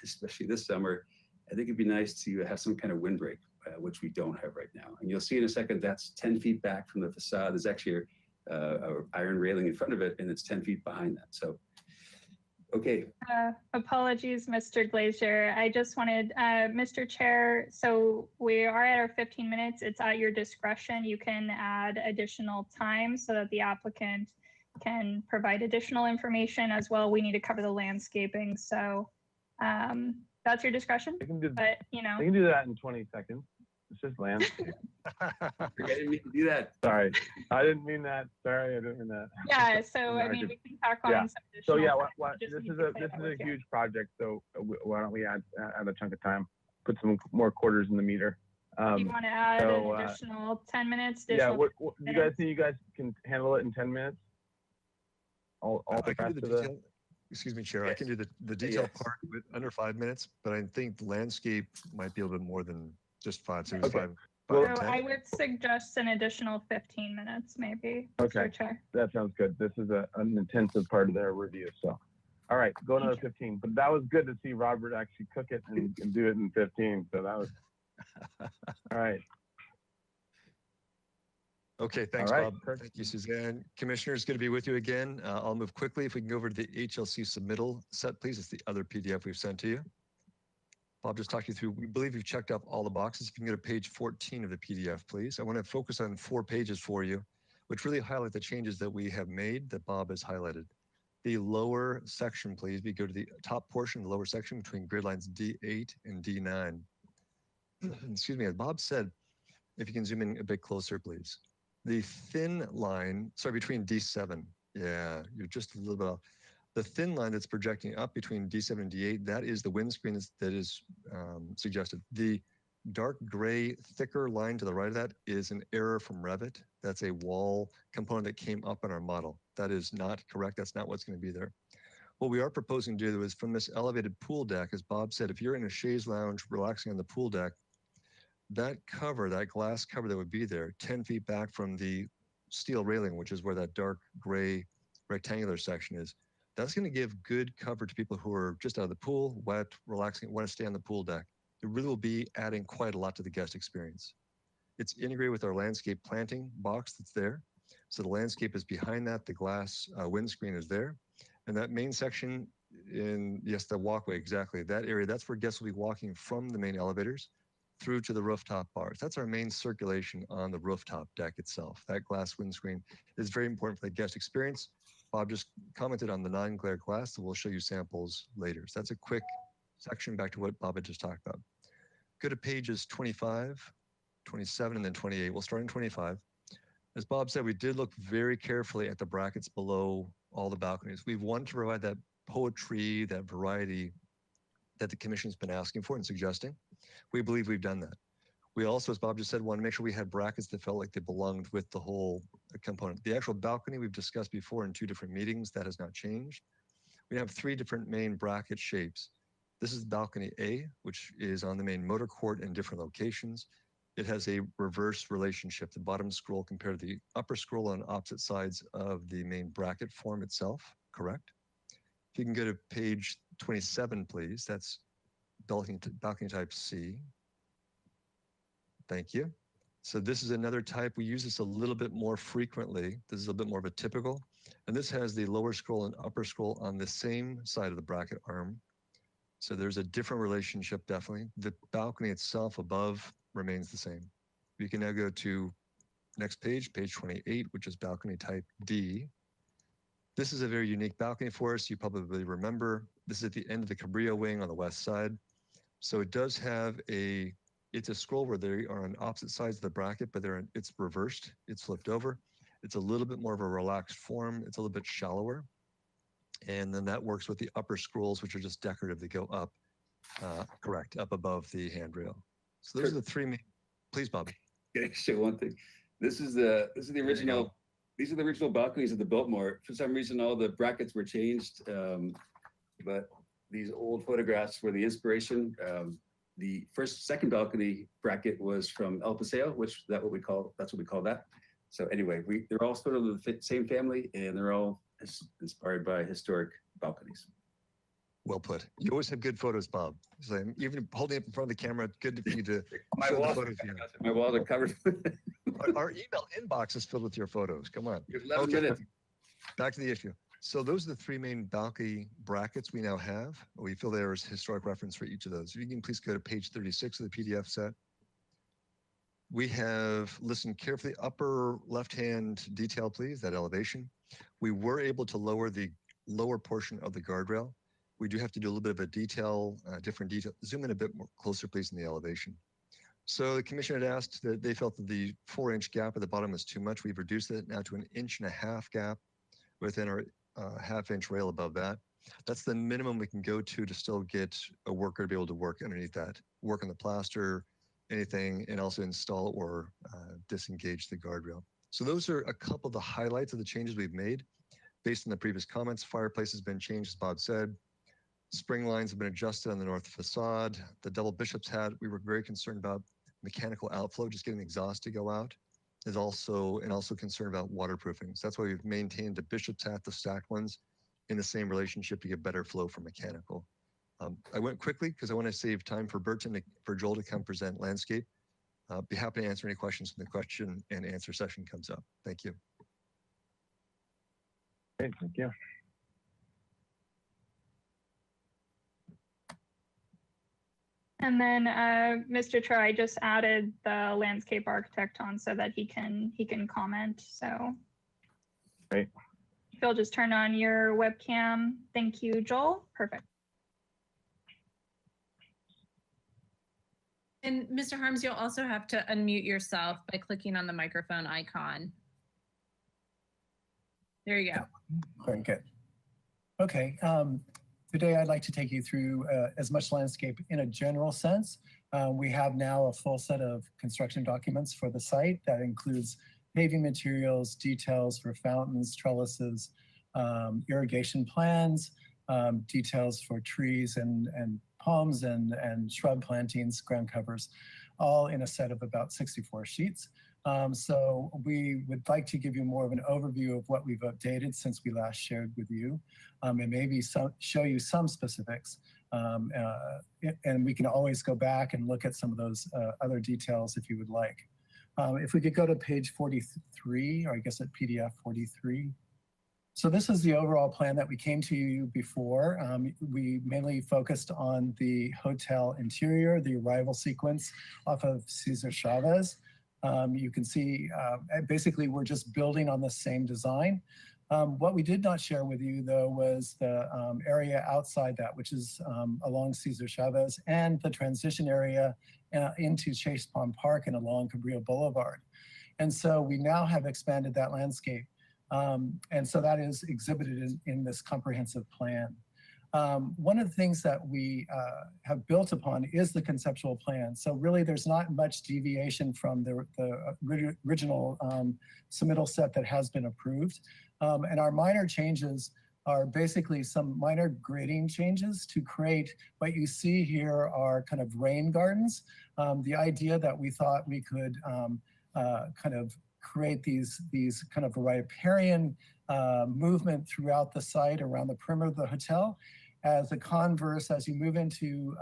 especially this summer, I think it'd be nice to have some kind of windbreak, which we don't have right now. And you'll see in a second, that's 10 feet back from the facade. There's actually a iron railing in front of it, and it's 10 feet behind that. So, okay. Apologies, Mr. Glazier. I just wanted, Mr. Chair, so we are at our 15 minutes. It's at your discretion. You can add additional time so that the applicant can provide additional information as well. We need to cover the landscaping. So that's your discretion. I can do, but, you know. I can do that in 20 seconds. It's just landscape. I didn't mean to do that. Sorry, I didn't mean that. Sorry, I didn't mean that. Yeah, so I mean, we can talk on some So additional. this is a huge project. So why don't we add a chunk of time, put some more quarters in the meter. You want to add an additional 10 minutes? Yeah, what you guys think you guys can handle it in 10 minutes? All the rest of the. Excuse me, Chair. I can do the detail part with under 5 minutes, but I think landscape might be a little bit more than Just 5, so Okay. 5, Well, 5 So and I 10. would suggest an additional 15 minutes, maybe, Okay. Mr. Chair. That sounds good. This is an intensive part of their review. So, all right, go another 15. But that was good to see Robert actually cook it and do it in 15. So that was all right. Okay, thanks, All right, Bob. perfect. Thank you, Suzanne. Commissioners, good to be with you again. I'll move quickly. If we can go over to the HLC submittal set, please. It's the other PDF we've sent to you. Bob just talked you through, we believe you've checked off all the boxes. If you can go to page 14 of the PDF, please. I want to focus on 4 pages for you, which really highlight the changes that we have made that Bob has highlighted. The lower section, please, we go to the top portion of the lower section between grid lines D8 and D9. Excuse me, as Bob said, if you can zoom in a bit closer, please. The thin line, sorry, between D7. Yeah, you're just a little bit off. The thin line that's projecting up between D7 and D8, that is the windscreen that is suggested. The dark gray, thicker line to the right of that is an error from Revit. That's a wall component that came up in our model. That is not correct. That's not what's going to be there. What we are proposing to do is from this elevated pool deck, as Bob said, if you're in a chaise lounge relaxing on the pool deck, that cover, that glass cover that would be there, 10 feet back from the steel railing, which is where that dark gray rectangular section is, that's going to give good cover to people who are just out of the pool, wet, relaxing, want to stay on the pool deck. It really will be adding quite a lot to the guest experience. It's integrated with our landscape planting box that's there. So the landscape is behind that, the glass windscreen is there. And that main section yes, the walkway, exactly. That area, that's where guests will be walking from the main elevators through to the rooftop bars. That's our main circulation on the rooftop deck itself. That glass windscreen is very important for the guest experience. Bob just commented on the non-glare glass, so we'll show you samples later. So that's a quick section back to what Bob had just talked about. Go to pages 25, 27, and then 28. We'll start in 25. As Bob said, we did look very carefully at the brackets below all the balconies. We've wanted to provide that poetry, that variety that the commission's been asking for and suggesting. We believe we've done that. We also, as Bob just said, want to make sure we had brackets that felt like they belonged with the whole component. The actual balcony we've discussed before in 2 different meetings. That has not changed. We have 3 different main bracket shapes. This is balcony A, which is on the main motor court in different locations. It has a reverse relationship, the bottom scroll compared to the upper scroll on opposite sides of the main bracket form itself, correct? If you can go to page 27, please. That's balcony type C. Thank you. So this is another type. We use this a little bit more frequently. This is a bit more of a typical. And this has the lower scroll and upper scroll on the same side of the bracket arm. So there's a different relationship, definitely. The balcony itself above remains the same. We can now go to next page, page 28, which is balcony type D. This is a very unique balcony for us. You probably remember this is at the end of the Cabrillo wing on the west side. So it does have it's a scroll where they are on opposite sides of the bracket, but it's reversed. It's flipped over. It's a little bit more of a relaxed form. It's a little bit shallower. And then that works with the upper scrolls, which are just decorative. They go up, correct, up above the handrail. So those are the 3 main. Please, Bobby. Can I say one thing? This is the original. These are the original balconies of the Biltmore. For some reason, all the brackets were changed, but these old photographs were the inspiration. The second balcony bracket was from El Paseo, that's what we call that. So anyway, they're all sort of the same family, and they're all inspired by historic balconies. Well put. You always have good photos, Bob. So even holding up in front of the camera, good for you to My show the walls, photos. my walls are covered. Our email inbox is filled with your photos. Come on. 11 minutes. Back to the issue. So those are the 3 main balcony brackets we now have. We feel there is historic reference for each of those. If you can please go to page 36 of the PDF set. We have listened carefully, upper left-hand detail, please, that elevation. We were able to lower the lower portion of the guardrail. We do have to do a little bit of a detail, different detail. Zoom in a bit more closer, please, in the elevation. So the commission had asked that they felt that the 4-inch gap at the bottom was too much. We've reduced it now to 1.5 inch gap within our half-inch rail above that. That's the minimum we can go to still get a worker to be able to work underneath that, work on the plaster, anything, and also install or disengage the guardrail. So those are a couple of the highlights of the changes we've made based on the previous comments. Fireplace has been changed, as Bob said. Spring lines have been adjusted on the north facade. The double bishop's hat, we were very concerned about mechanical outflow, just getting exhaust to go out, is also concerned about waterproofing. So that's why we've maintained the Bishop's Hat, the stacked ones, in the same relationship to get better flow for mechanical. I went quickly because I want to save time for for Joel to come present landscape. Be happy to answer any questions when the question and answer session comes up. Thank you. Great, thank you. And then, Mr. Chair, I just added the landscape architect on so that he can comment. So, great. If you'll just turn on your webcam. Thank you, Joel. Perfect. And Mr. Harms, you'll also have to unmute yourself by clicking on the microphone icon. There you go. Very good. Okay. Today, I'd like to take you through as much landscape in a general sense. We have now a full set of construction documents for the site that includes paving materials, details for fountains, trellises, irrigation plans, details for trees and palms and shrub plantings, ground covers, all in a set of about 64 sheets. So we would like to give you more of an overview of what we've updated since we last shared with you, and maybe show you some specifics. And we can always go back and look at some of those other details if you would like. If we could go to page 43, or I guess at PDF 43. So this is the overall plan that we came to you before. We mainly focused on the hotel interior, the arrival sequence off of Cesar Chavez. You can see, basically, we're just building on the same design. What we did not share with you, though, was the area outside that, which is along Cesar Chavez, and the transition area into Chase Pond Park and along Cabrillo Boulevard. And so we now have expanded that landscape. And so that is exhibited in this comprehensive plan. One of the things that we have built upon is the conceptual plan. So really there's not much deviation from the original submittal set that has been approved. And our minor changes are basically some minor grading changes to create what you see here are kind of rain gardens. The idea that we thought we could kind of create these kind of riparian movement throughout the site around the perimeter of the hotel. As a converse, as you move into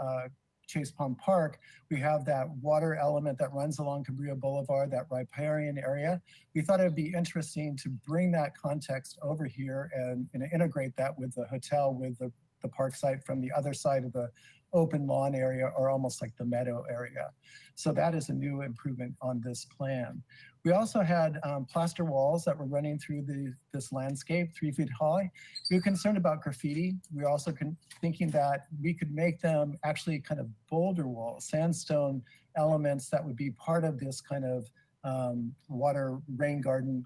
Chase Pond Park, we have that water element that runs along Cabrillo Boulevard, that riparian area. We thought it would be interesting to bring that context over here and integrate that with the hotel, with the park site from the other side of the open lawn area, or almost like the meadow area. So that is a new improvement on this plan. We also had plaster walls that were running through this landscape, 3 feet high. We were concerned about graffiti. We were also thinking that we could make them actually kind of boulder walls, sandstone elements that would be part of this kind of water rain garden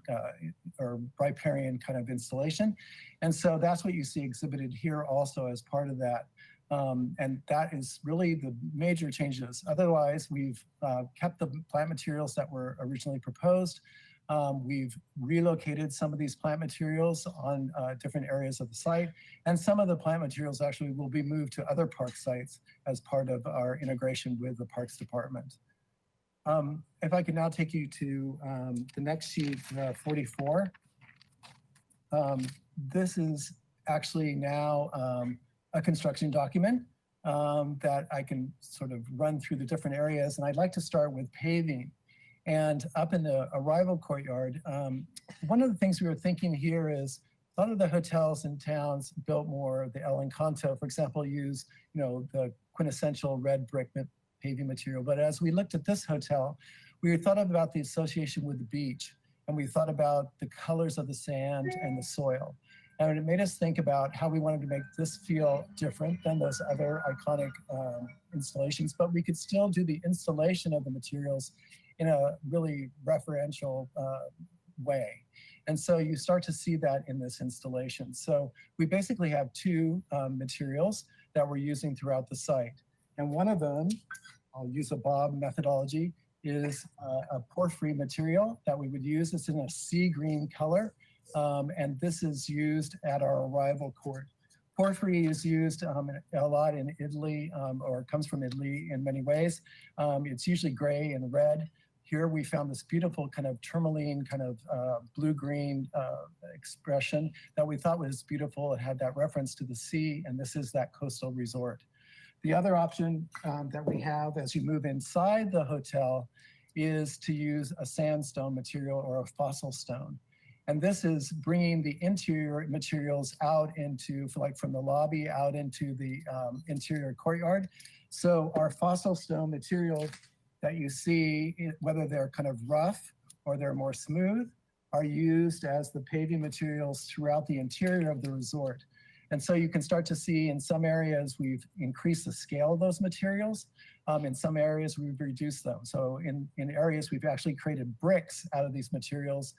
or riparian kind of installation. And so that's what you see exhibited here also as part of that. And that is really the major changes. Otherwise, we've kept the plant materials that were originally proposed. We've relocated some of these plant materials on different areas of the site. And some of the plant materials actually will be moved to other park sites as part of our integration with the Parks Department. If I could now take you to the next sheet, 44. This is actually now a construction document that I can sort of run through the different areas. And I'd like to start with paving. And up in the arrival courtyard, one of the things we were thinking here is a lot of the hotels and towns built more, the El Encanto, for example, use the quintessential red brick paving material. But as we looked at this hotel, we thought about the association with the beach, and we thought about the colors of the sand and the soil. And it made us think about how we wanted to make this feel different than those other iconic installations, but we could still do the installation of the materials in a really referential way. And so you start to see that in this installation. So we basically have two materials that we're using throughout the site. And one of them, I'll use a Bob methodology, is a porphyry material that we would use. It's in a sea green color. And this is used at our arrival court. Porphyry is used a lot in Italy, or comes from Italy in many ways. It's usually gray and red. Here we found this beautiful kind of tourmaline, kind of blue-green expression that we thought was beautiful. It had that reference to the sea, and this is that coastal resort. The other option that we have as you move inside the hotel is to use a sandstone material or a fossil stone. And this is bringing the interior materials out into, like from the lobby out into the interior courtyard. So our fossil stone materials that you see, whether they're kind of rough or they're more smooth, are used as the paving materials throughout the interior of the resort. And so you can start to see in some areas we've increased the scale of those materials. In some areas we've reduced them. So in areas we've actually created bricks out of these materials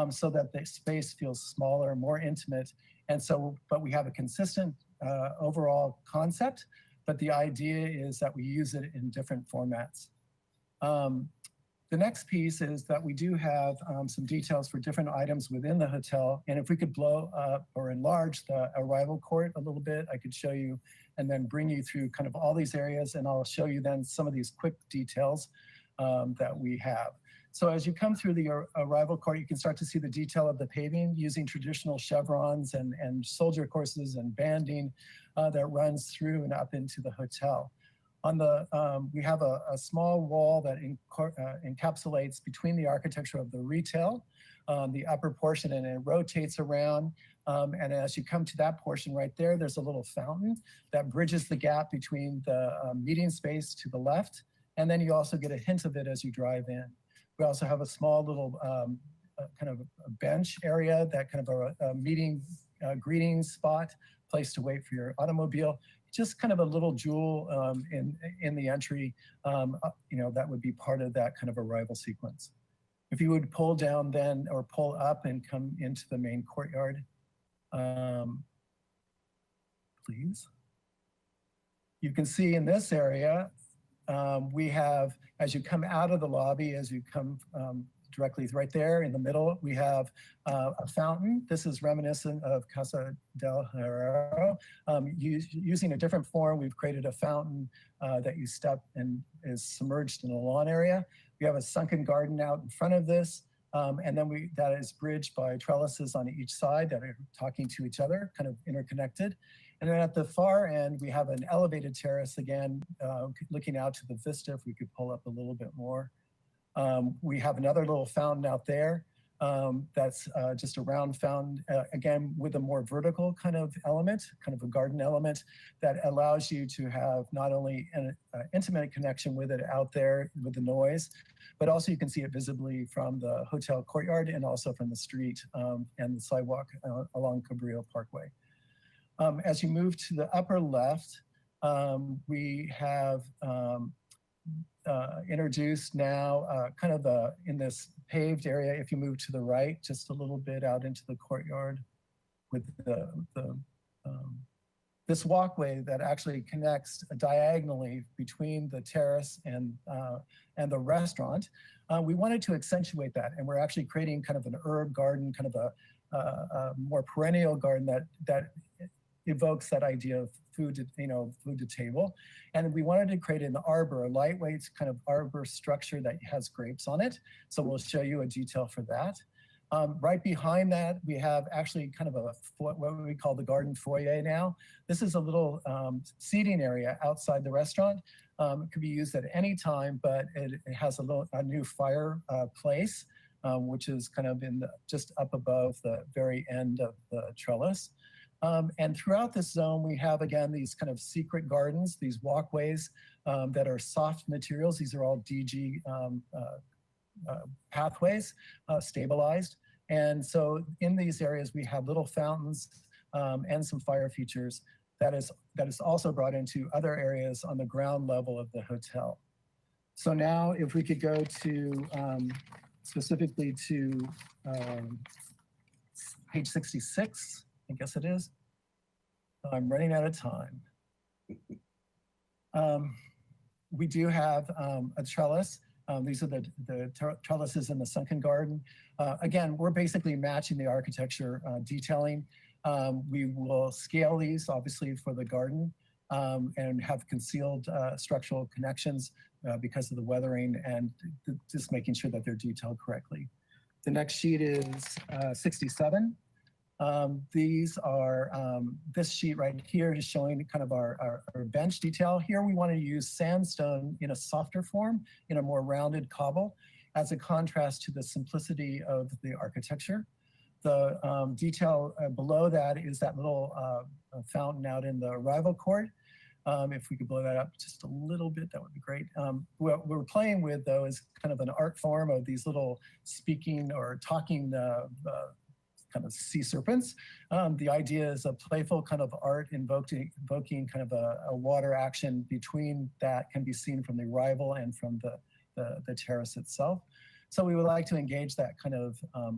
so that the space feels smaller, more intimate. And so, but we have a consistent overall concept, but the idea is that we use it in different formats. The next piece is that we do have some details for different items within the hotel. And if we could blow up or enlarge the arrival court a little bit, I could show you and then bring you through kind of all these areas. And I'll show you then some of these quick details that we have. So as you come through the arrival court, you can start to see the detail of the paving using traditional chevrons and soldier courses and banding that runs through and up into the hotel. On the, we have a small wall that encapsulates between the architecture of the retail, the upper portion, and it rotates around. And as you come to that portion right there, there's a little fountain that bridges the gap between the meeting space to the left. And then you also get a hint of it as you drive in. We also have a small little kind of a bench area, that kind of a meeting greeting spot, place to wait for your automobile. Just kind of a little jewel in the entry, you know, that would be part of that kind of arrival sequence. If you would pull down then, or pull up and come into the main courtyard, please. You can see in this area, we have, as you come out of the lobby, as you come directly right there in the middle, we have a fountain. This is reminiscent of Casa del Herrero. Using a different form, we've created a fountain that you step and is submerged in a lawn area. We have a sunken garden out in front of this, and then that is bridged by trellises on each side that are talking to each other, kind of interconnected. And then at the far end, we have an elevated terrace again, looking out to the vista, if we could pull up a little bit more. We have another little fountain out there that's just a round fountain, again, with a more vertical kind of element, kind of a garden element that allows you to have not only an intimate connection with it out there with the noise, but also you can see it visibly from the hotel courtyard and also from the street and the sidewalk along Cabrillo Parkway. As you move to the upper left, we have introduced now kind of in this paved area, if you move to the right, just a little bit out into the courtyard with this walkway that actually connects diagonally between the terrace and the restaurant. We wanted to accentuate that, and we're actually creating kind of an herb garden, kind of a more perennial garden that evokes that idea of food to, you know, food to table. And we wanted to create an arbor, a lightweight kind of arbor structure that has grapes on it. So we'll show you a detail for that. Right behind that, we have actually kind of what we call the garden foyer now. This is a little seating area outside the restaurant. It could be used at any time, but it has a new fireplace, which is kind of just up above the very end of the trellis. And throughout this zone, we have, again, these kind of secret gardens, these walkways that are soft materials. These are all DG pathways, stabilized. And so in these areas, we have little fountains and some fire features that is also brought into other areas on the ground level of the hotel. So now if we could go to specifically to page 66, I guess it is. I'm running out of time. We do have a trellis. These are the trellises in the sunken garden. Again, we're basically matching the architecture detailing. We will scale these obviously for the garden and have concealed structural connections because of the weathering and just making sure that they're detailed correctly. The next sheet is 67. These are, this sheet right here is showing kind of our bench detail. Here we want to use sandstone in a softer form, in a more rounded cobble, as a contrast to the simplicity of the architecture. The detail below that is that little fountain out in the arrival court. If we could blow that up just a little bit, that would be great. What we're playing with, though, is kind of an art form of these little speaking or talking kind of sea serpents. The idea is a playful kind of art invoking kind of a water action between that can be seen from the arrival and from the terrace itself. So we would like to engage that kind of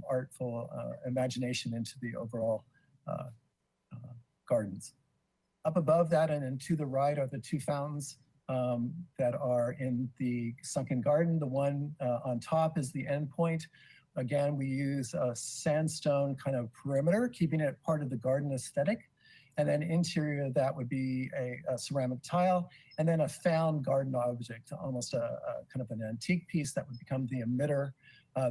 artful imagination into the overall gardens. Up above that and then to the right are the two fountains that are in the sunken garden. The one on top is the end point. Again, we use a sandstone kind of perimeter, keeping it part of the garden aesthetic. And then interior, that would be a ceramic tile, and then a found garden object, almost a kind of an antique piece that would become the emitter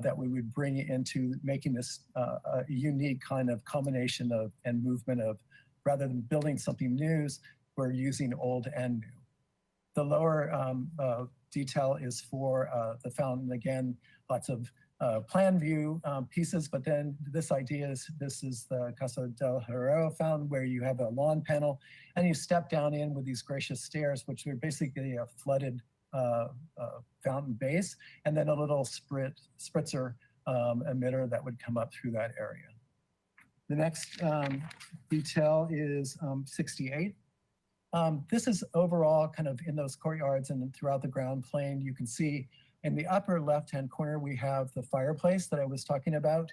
that we would bring into making this a unique kind of combination of and movement of, rather than building something new, we're using old and new. The lower detail is for the fountain. Again, lots of plan view pieces, but then this idea is, this is the Casa del Herrero fountain, where you have a lawn panel and you step down in with these gracious stairs, which are basically a flooded fountain base, and then a little spritzer emitter that would come up through that area. The next detail is 68. This is overall kind of in those courtyards and throughout the ground plane. You can see in the upper left-hand corner, we have the fireplace that I was talking about.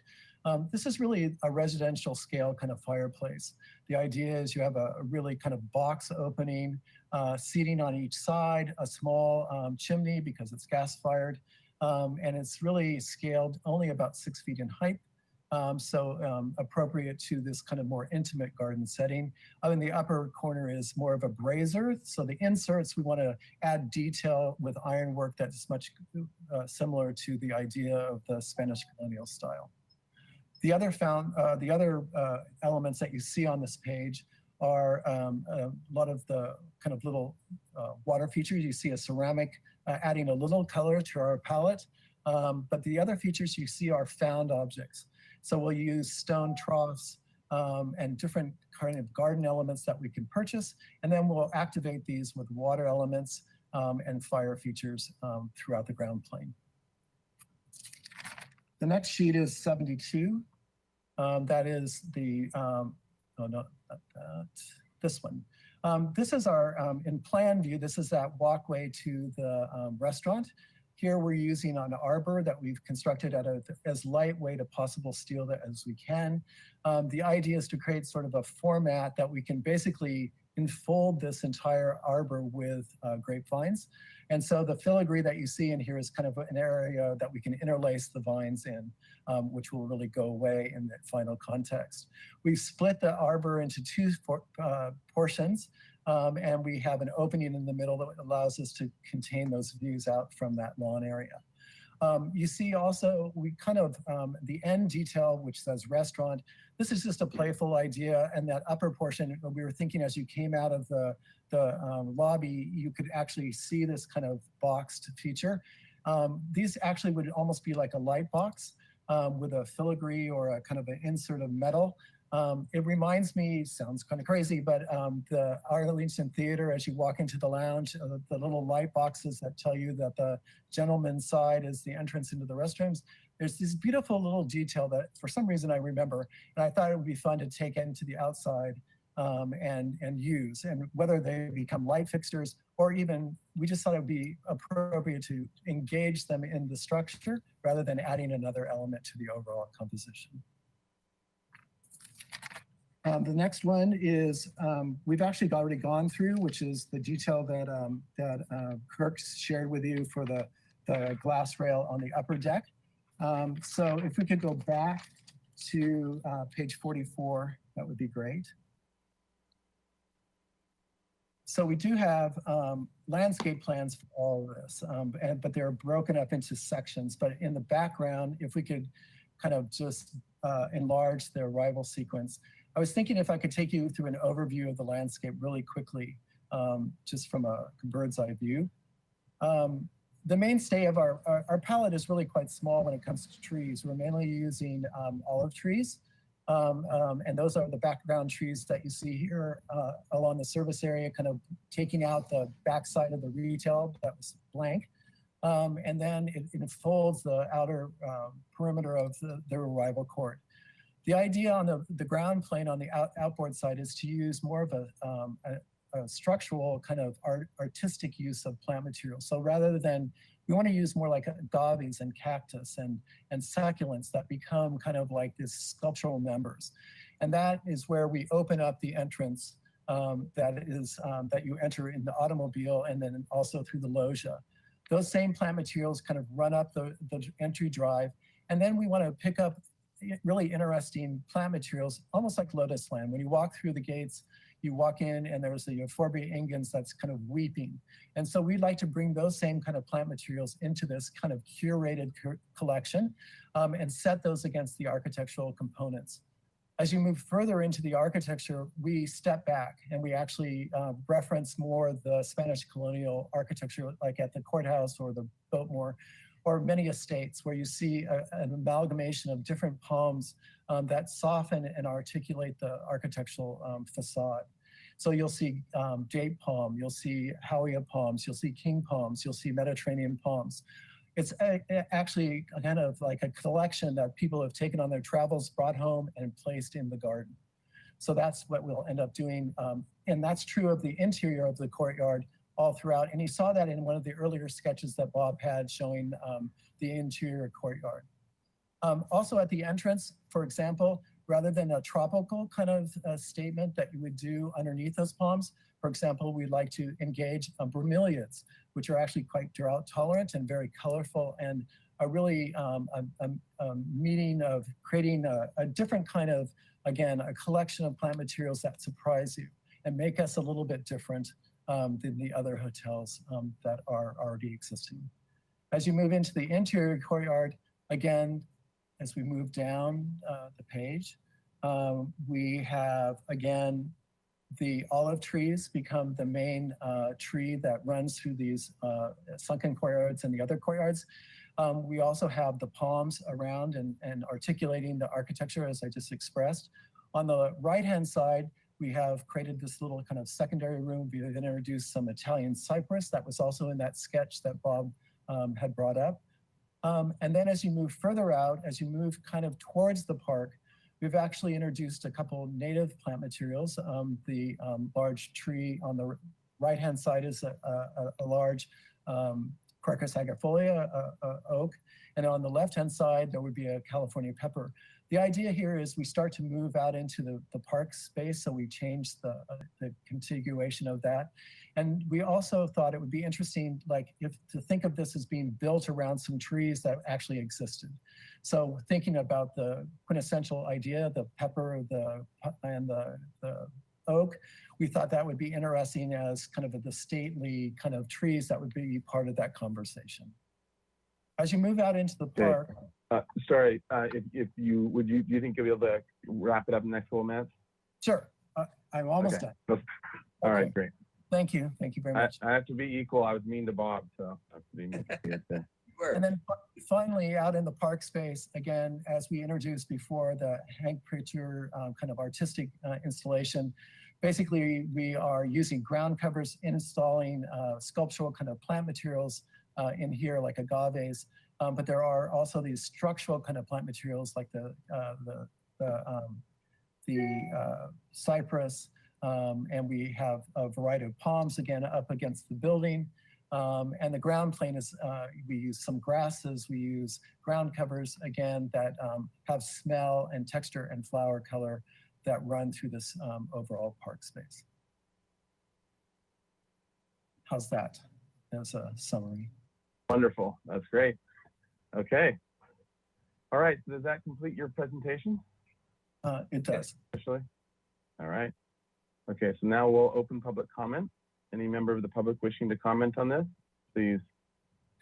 This is really a residential scale kind of fireplace. The idea is you have a really kind of box opening, seating on each side, a small chimney because it's gas fired, and it's really scaled only about 6 feet in height. So appropriate to this kind of more intimate garden setting. In the upper corner is more of a brazier. So the inserts, we want to add detail with ironwork that's much similar to the idea of the Spanish colonial style. The other elements that you see on this page are a lot of the kind of little water features. You see a ceramic adding a little color to our palette, but the other features you see are found objects. So we'll use stone troughs and different kind of garden elements that we can purchase, and then we'll activate these with water elements and fire features throughout the ground plane. The next sheet is 72. That is the, oh no, not that, this one. This is our, in plan view, this is that walkway to the restaurant. Here we're using an arbor that we've constructed at as lightweight a possible steel as we can. The idea is to create sort of a format that we can basically enfold this entire arbor with grapevines. And so the filigree that you see in here is kind of an area that we can interlace the vines in, which will really go away in the final context. We've split the arbor into two portions. And we have an opening in the middle that allows us to contain those views out from that lawn area. You see also, we kind of, the end detail, which says restaurant, this is just a playful idea, and that upper portion, we were thinking as you came out of the lobby, you could actually see this kind of boxed feature. These actually would almost be like a light box with a filigree or a kind of an insert of metal. It reminds me, sounds kind of crazy, but the Arlington Theater, as you walk into the lounge, the little light boxes that tell you that the gentleman's side is the entrance into the restrooms. There's this beautiful little detail that for some reason I remember, and I thought it would be fun to take into the outside and use, and whether they become light fixtures or even, we just thought it would be appropriate to engage them in the structure rather than adding another element to the overall composition. The next one is, we've actually already gone through, which is the detail that Kirk shared with you for the glass rail on the upper deck. So if we could go back to page 44, that would be great. So we do have landscape plans for all of this, but they're broken up into sections. But in the background, if we could kind of just enlarge the arrival sequence. I was thinking if I could take you through an overview of the landscape really quickly, just from a bird's eye view. The mainstay of our palette is really quite small when it comes to trees. We're mainly using olive trees. And those are the background trees that you see here along the service area, kind of taking out the backside of the retail that was blank. And then it folds the outer perimeter of the arrival court. The idea on the ground plane on the outboard side is to use more of a structural kind of artistic use of plant materials. So rather than, we want to use more like agaves and cactus and succulents that become kind of like this sculptural members. And that is where we open up the entrance that you enter in the automobile and then also through the loggia. Those same plant materials kind of run up the entry drive. And then we want to pick up really interesting plant materials, almost like lotus land. When you walk through the gates, you walk in and there's the Euphorbia ingens that's kind of weeping. And so we'd like to bring those same kind of plant materials into this kind of curated collection and set those against the architectural components. As you move further into the architecture, we step back and we actually reference more the Spanish colonial architecture, like at the courthouse or the Biltmore, or many estates where you see an amalgamation of different palms that soften and articulate the architectural facade. So you'll see date palm, you'll see Howea palms, you'll see king palms, you'll see Mediterranean palms. It's actually kind of like a collection that people have taken on their travels, brought home and placed in the garden. So that's what we'll end up doing. And that's true of the interior of the courtyard all throughout. And you saw that in one of the earlier sketches that Bob had showing the interior courtyard. Also at the entrance, for example, rather than a tropical kind of statement that you would do underneath those palms, for example, we'd like to engage bromeliads, which are actually quite drought tolerant and very colorful, and a really meaning of creating a different kind of, again, a collection of plant materials that surprise you and make us a little bit different than the other hotels that are already existing. As you move into the interior courtyard, again, as we move down the page, we have, again, the olive trees become the main tree that runs through these sunken courtyards and the other courtyards. We also have the palms around and articulating the architecture as I just expressed. On the right-hand side, we have created this little kind of secondary room. We've introduced some Italian cypress that was also in that sketch that Bob had brought up. And then as you move further out, as you move kind of towards the park, we've actually introduced a couple native plant materials. The large tree on the right-hand side is a large Quercus agrifolia oak. And on the left-hand side, there would be a California pepper. The idea here is we start to move out into the park space, so we change the configuration of that. And we also thought it would be interesting, like, to think of this as being built around some trees that actually existed. So thinking about the quintessential idea, the pepper, and the oak, we thought that would be interesting as kind of the stately kind of trees that would be part of that conversation. As you move out into the park. Sorry, do you think you'll be able to wrap it up in the next 4 minutes? Sure, I'm almost done. All right, great. Thank you very much. I have to be equal. I was mean to Bob, so I have to be mean to And then finally, out in the park space, again, as we introduced before, the Hank Pritchard kind of artistic installation. Basically, we are using ground covers, installing sculptural kind of plant materials in here, like agaves. But there are also these structural kind of plant materials like the cypress, and we have a variety of palms, again, up against the building. And the ground plane is, we use some grasses, we use ground covers, again, that have smell and texture and flower color that run through this overall park space. How's that as a summary? Wonderful, that's great. Okay. All right, so does that complete your presentation? It does. Actually. All right. Okay, so now we'll open public comment. Any member of the public wishing to comment on this, please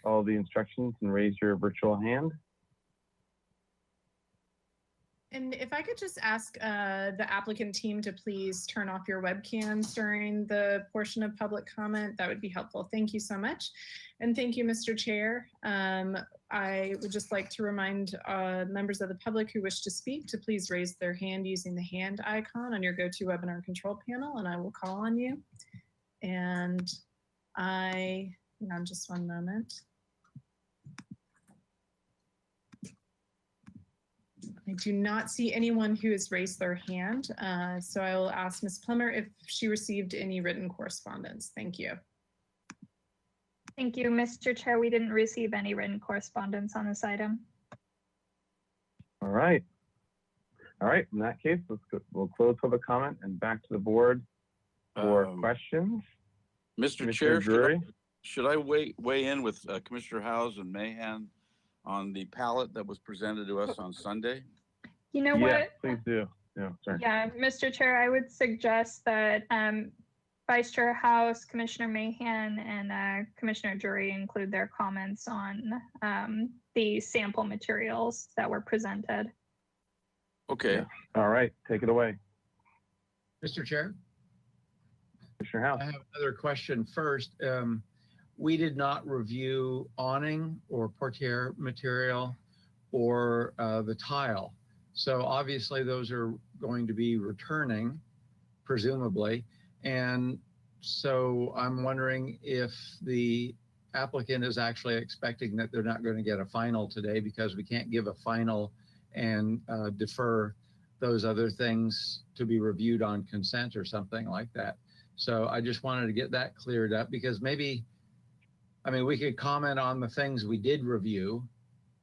follow the instructions and raise your virtual hand. And if I could just ask the applicant team to please turn off your webcams during the portion of public comment, that would be helpful. Thank you so much. And thank you, Mr. Chair. I would just like to remind members of the public who wish to speak to please raise their hand using the hand icon on your GoToWebinar control panel, and I will call on you. And hang on just one moment. I do not see anyone who has raised their hand, so I will ask Ms. Plummer if she received any written correspondence. Thank you. Thank you, Mr. Chair. We didn't receive any written correspondence on this item. All right. All right, in that case, we'll close public comment and back to the board for questions. Mr. Chair, should I weigh in with Commissioner Howes and Mahan on the palette that was presented to us on Sunday? You know what? Please do. Yeah, sorry. Yeah, Mr. Chair, I would suggest that Vice Chair House, Commissioner Mahan, and Commissioner Drury include their comments on the sample materials that were presented. Okay. Yeah. All right, take it away. Mr. Chair? Commissioner House. I have another question first. We did not review awning or portiere material or the tile. So obviously those are going to be returning, presumably. And so I'm wondering if the applicant is actually expecting that they're not going to get a final today because we can't give a final and defer those other things to be reviewed on consent or something like that. So I just wanted to get that cleared up because maybe, I mean, we could comment on the things we did review,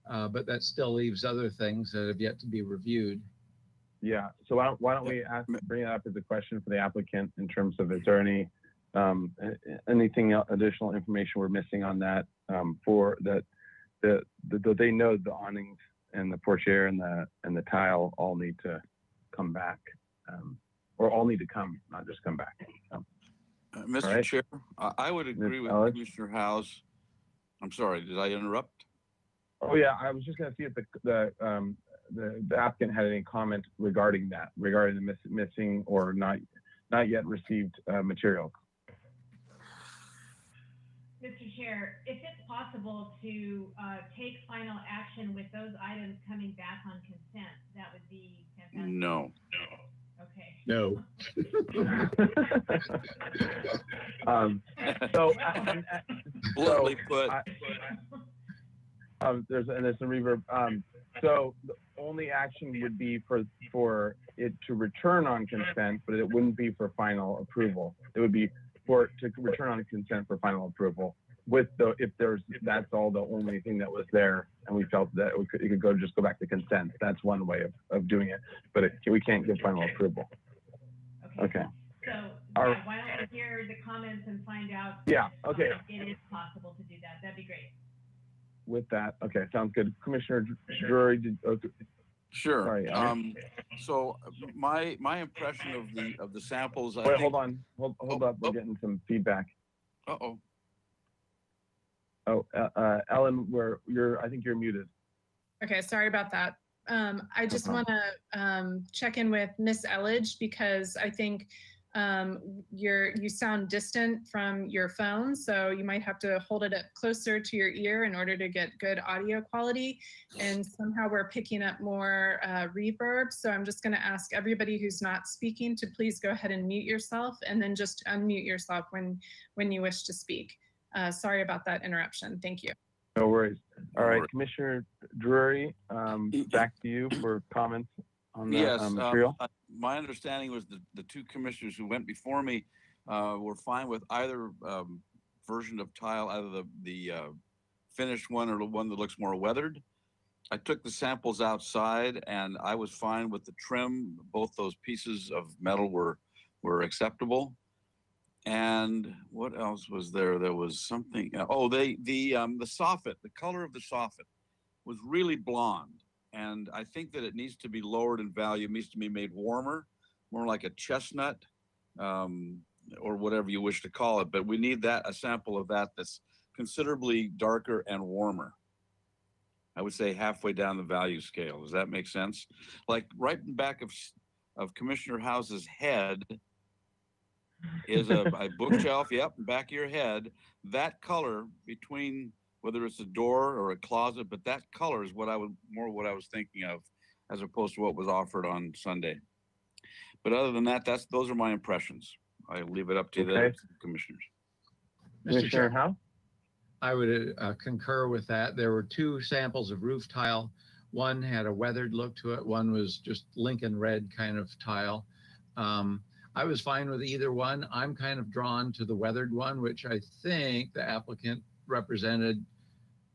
but that still leaves other things that have yet to be reviewed. Yeah, so why don't we bring it up as a question for the applicant in terms of, is there any anything additional information we're missing on that for that they know the awnings and the portiere and the tile all need to come back, or all need to come, not just come back. Mr. Chair, I would agree with Commissioner Howes. I'm sorry, did I interrupt? Oh yeah, I was just going to see if the applicant had any comment regarding that, regarding the missing or not yet received materials. Mr. Chair, if it's possible to take final action with those items coming back on consent, that would be fantastic. No. Okay. No. Bluntly put. There's some reverb. So the only action would be for it to return on consent, but it wouldn't be for final approval. It would be for it to return on consent for final approval. That's all the only thing that was there, and we felt that it could just go back to consent. That's one way of doing it, but we can't give final approval. Okay. So why don't we hear the comments and find out? Yeah. Okay. It is possible to do that. That'd be great. With that, okay, sounds good. Commissioner Drury, Sure. Sorry, so my impression of the samples. Wait, hold on, hold up. We're getting some feedback. Uh-oh. Oh, Ellen, I think you're muted. Okay, sorry about that. I just want to check in with Miss Elledge because I think you sound distant from your phone, so you might have to hold it up closer to your ear in order to get good audio quality. And somehow we're picking up more reverb. So I'm just going to ask everybody who's not speaking to please go ahead and mute yourself, and then just unmute yourself when you wish to speak. Sorry about that interruption. Thank you. No worries. All right, Commissioner Drury, back to you for comments on the material. My understanding was the two commissioners who went before me were fine with either version of tile, either the finished one or the one that looks more weathered. I took the samples outside and I was fine with the trim. Both those pieces of metal were acceptable. And what else was there? There was something. Oh, the soffit. The color of the soffit was really blonde. And I think that it needs to be lowered in value. It needs to be made warmer, more like a chestnut, or whatever you wish to call it. But we need a sample of that that's considerably darker and warmer. I would say halfway down the value scale. Does that make sense? Like right in back of Commissioner House's head is a bookshelf. Yep, back of your head. That color between whether it's a door or a closet, but that color is what I was thinking of, as opposed to what was offered on Sunday. But other than that, those are my impressions. I leave it up to the commissioners. Mr. Chair, I would concur with that. There were two samples of roof tile. One had a weathered look to it. One was just Lincoln red kind of tile. I was fine with either one. I'm kind of drawn to the weathered one, which I think the applicant represented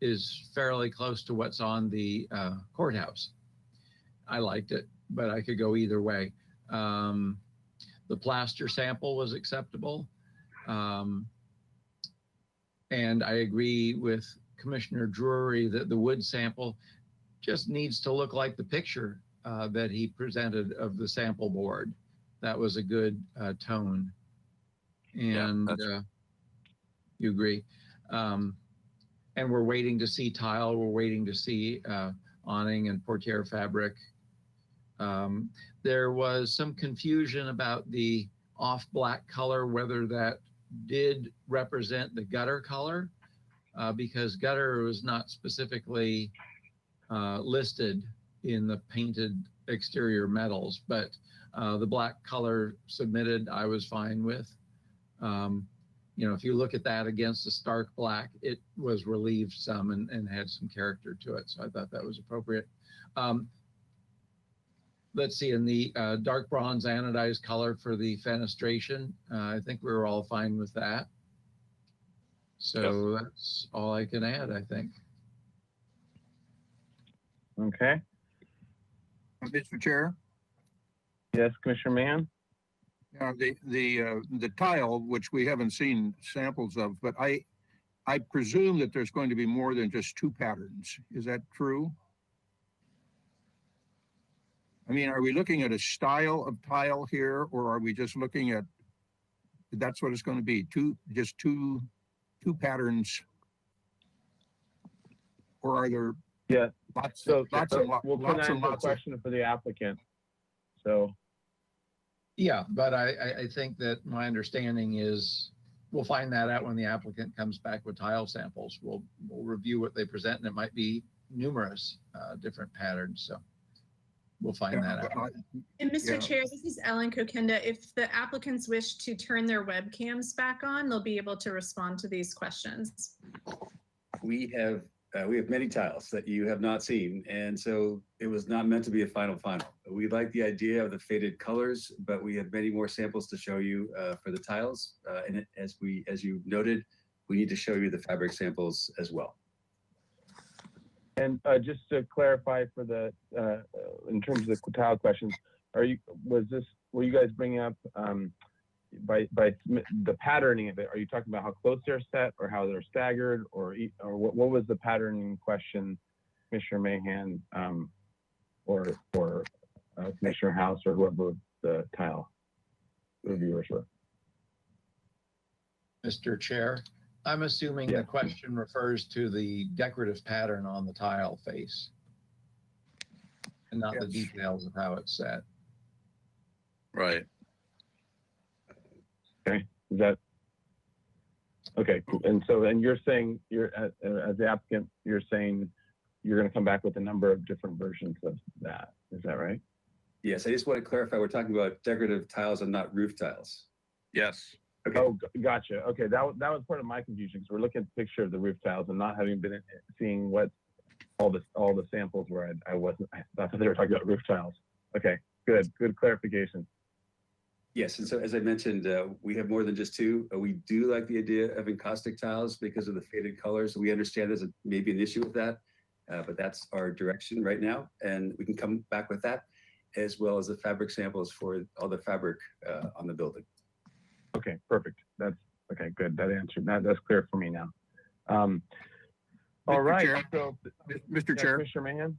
is fairly close to what's on the courthouse. I liked it, but I could go either way. The plaster sample was acceptable. And I agree with Commissioner Drury that the wood sample just needs to look like the picture that he presented of the sample board. That was a good tone. And you agree. And we're waiting to see tile. We're waiting to see awning and portiere fabric. There was some confusion about the off black color, whether that did represent the gutter color, because gutter was not specifically listed in the painted exterior metals, but the black color submitted, I was fine with. You know, if you look at that against a stark black, it was relieved some and had some character to it. So I thought that was appropriate. Let's see, in the dark bronze anodized color for the fenestration, I think we were all fine with that. So that's all I can add, I think. Okay. Mr. Chair? Yes, Commissioner Mann? The tile, which we haven't seen samples of, but I presume that there's going to be more than just two patterns. Is that true? I mean, are we looking at a style of tile here, or are we just looking at, that's what it's going to be, just two patterns? Or are there lots and lots we'll put that into a question for the applicant. So. Yeah, but I think that my understanding is we'll find that out when the applicant comes back with tile samples. We'll review what they present, and it might be numerous different patterns. So we'll find that out. And Mr. Chair, this is Ellen Kokenda. If the applicants wish to turn their webcams back on, they'll be able to respond to these questions. We have many tiles that you have not seen, and so it was not meant to be a final. We like the idea of the faded colors, but we have many more samples to show you for the tiles. And as you noted, we need to show you the fabric samples as well. And just to clarify for the in terms of the tile questions, will you guys bring up by the patterning of it? Are you talking about how close they're set, or how they're staggered, or what was the patterning question, Commissioner Mahan, or Commissioner House, or whoever the tile reviewers were? Mr. Chair, I'm assuming the question refers to the decorative pattern on the tile face and not the details of how it's set. Right. Okay, is that okay? Cool. And you're saying as the applicant, you're saying you're going to come back with a number of different versions of that. Is that right? Yes, I just want to clarify. We're talking about decorative tiles and not roof tiles. Yes. Okay. Oh, gotcha. Okay, that was part of my confusion, because we're looking at the picture of the roof tiles and not having been seeing what all the samples were. I thought they were talking about roof tiles. Okay, good clarification. Yes, and so as I mentioned, we have more than just two. We do like the idea of encaustic tiles because of the faded colors. We understand there's maybe an issue with that, but that's our direction right now, and we can come back with that, as well as the fabric samples for all the fabric on the building. Okay, perfect. That's okay. Good. That answered that. That's clear for me now. All right. Chair, so, Mr. Chair, Commissioner Mahan.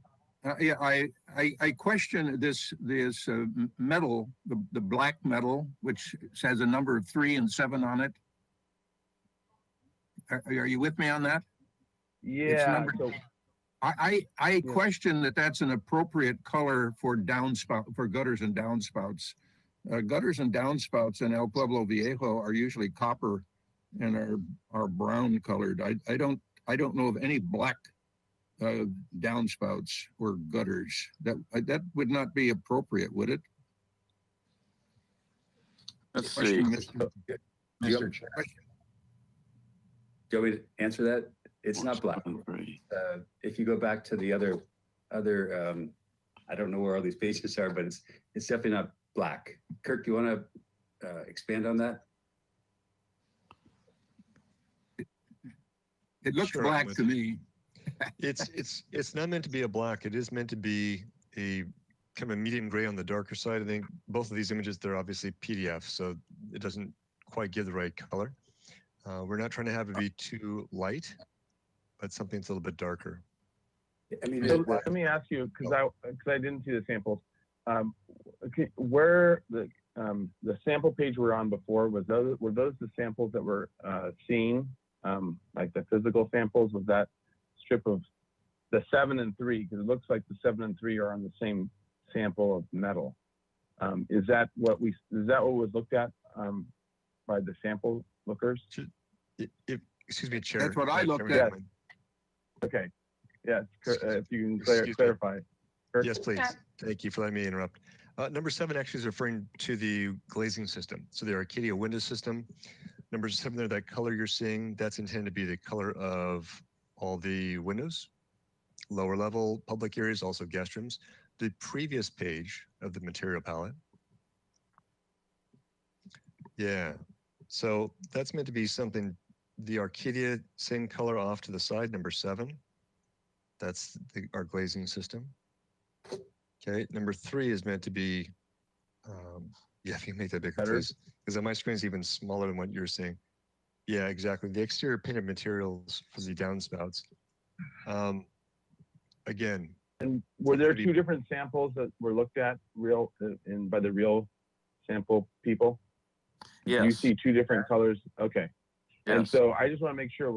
Yeah, I question this metal, the black metal, which has a number of 3 and 7 on it. Are you with me on that? Yeah. Number, I question that that's an appropriate color for gutters and downspouts. Gutters and downspouts in El Pueblo Viejo are usually copper and are brown colored. I don't know of any black downspouts or gutters. That would not be appropriate, would it? Let's see. Mr. Chair. Do you want me to answer that? It's not black. If you go back to the other, I don't know where all these pages are, but it's definitely not black. Kirk, do you want to expand on that? It looks black to me. It's not meant to be a black. It is meant to be a kind of a medium gray on the darker side. I think both of these images, they're obviously PDF, so it doesn't quite give the right color. We're not trying to have it be too light, but something that's a little bit darker. I mean, so let me ask you, because I didn't see the samples. Where the sample page we're on before, were those the samples that were seen, like the physical samples? Was that strip of the 7 and 3? Because it looks like the 7 and 3 are on the same sample of metal. Is that what was looked at by the sample lookers? Excuse me, Chair. That's what I looked at. Okay. Yeah, if you can clarify. Kirk? Yes, please. Thank you for letting me interrupt. Number 7 actually is referring to the glazing system. So the Arcadia window system. Number 7 there, that color you're seeing, that's intended to be the color of all the windows, lower level public areas, also guest rooms. The previous page of the material palette. Yeah. So that's meant to be something, the Arcadia, same color off to the side, number 7. That's our glazing system. Okay, number 3 is meant to be, yeah, if you make that bigger, please, because on my screen is even smaller than what you're seeing. Yeah, exactly. The exterior painted materials for the downspouts. Again. And were there 2 different samples that were looked at by the real sample people? Yes. You see 2 different colors? Okay. Yes. And so I just want to make sure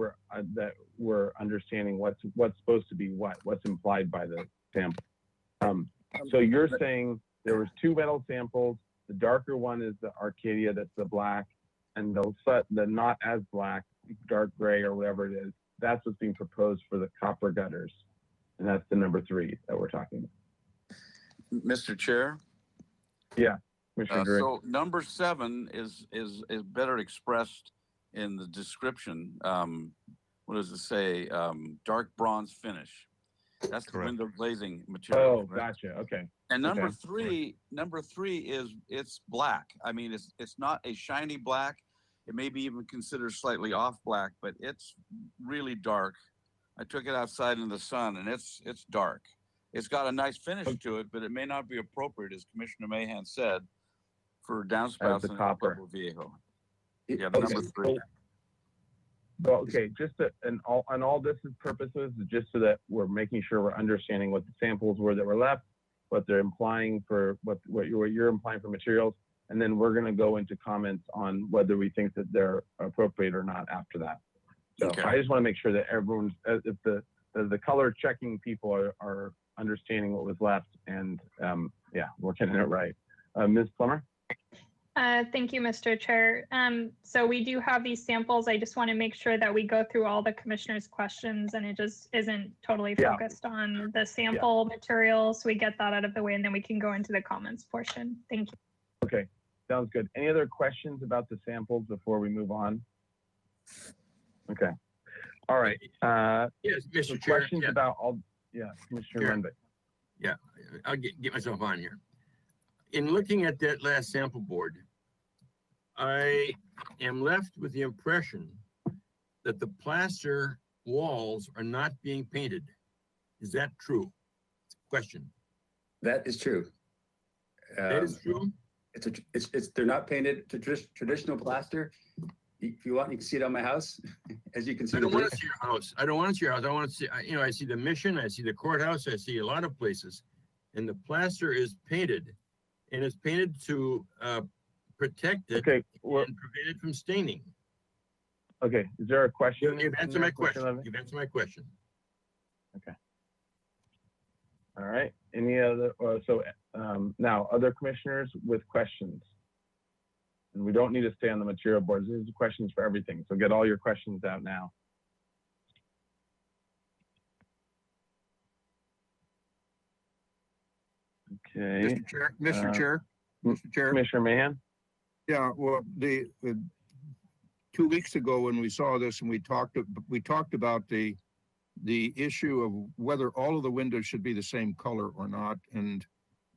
we're understanding what's supposed to be what's implied by the sample. So you're saying there was 2 metal samples. The darker one is the Arcadia, that's the black, and the not as black, dark gray or whatever it is, that's what's being proposed for the copper gutters. And that's the number 3 that we're talking about. Mr. Chair? Yeah, Commissioner Drury. So number 7 is better expressed in the description. What does it say? Dark bronze finish. That's the window glazing material. Oh, right? Gotcha. Okay. And number 3 is it's black. I mean, it's not a shiny black. It may be even considered slightly off black, but it's really dark. I took it outside in the sun, and it's dark. It's got a nice finish to it, but it may not be appropriate, as Commissioner Mahan said, for downspouts in El Pueblo Viejo. Yeah, the number 3. Well, okay, and all this purposes is just so that we're making sure we're understanding what the samples were that were left, what they're implying for what you're implying for materials, and then we're going to go into comments on whether we think that they're appropriate or not after that. So I just want to make sure that everyone's, if the color checking people are understanding what was left, and yeah, we're getting it right. Ms. Plummer? Thank you, Mr. Chair. So we do have these samples. I just want to make sure that we go through all the commissioners' questions and it just isn't totally focused on the sample material. So we get that out of the way and then we can go into the comments portion. Thank you. Okay, sounds good. Any other questions about the samples before we move on? Okay. All right. Yes, Mr. Chair. Questions about all, Commissioner Lundbeck. Yeah, I'll get myself on here. In looking at that last sample board, I am left with the impression that the plaster walls are not being painted. Is that true? Question. That is true. That is true? They're not painted to traditional plaster. If you want, you can see it on my house. As you can see, I the don't want roof. to see your house. I don't want to see your house. I want to see, I see the Mission, I see the courthouse, I see a lot of places. And the plaster is painted. And it's painted to protect it Okay, well, and prevent it from staining. okay, is there a question? You've answered my question. Levy? You've answered my question. Okay. All right, any other, now, other commissioners with questions? And we don't need to stay on the material boards. These are questions for everything, so get all your questions out now. Okay. Mr. Chair, Mr. Chair, Mr. Chair. Commissioner Mahan? Yeah, well, the 2 weeks ago when we saw this and we talked about the issue of whether all of the windows should be the same color or not. And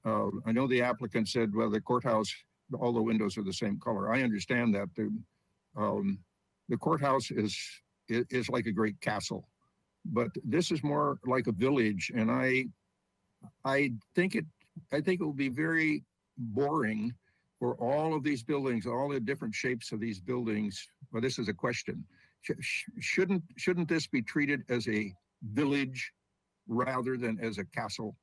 I know the applicant said, well, the courthouse, all the windows are the same color. I understand that. The courthouse is like a great castle, but this is more like a village. And I think it will be very boring for all of these buildings, all the different shapes of these buildings. Well, this is a question. Shouldn't this be treated as a village rather than as a castle?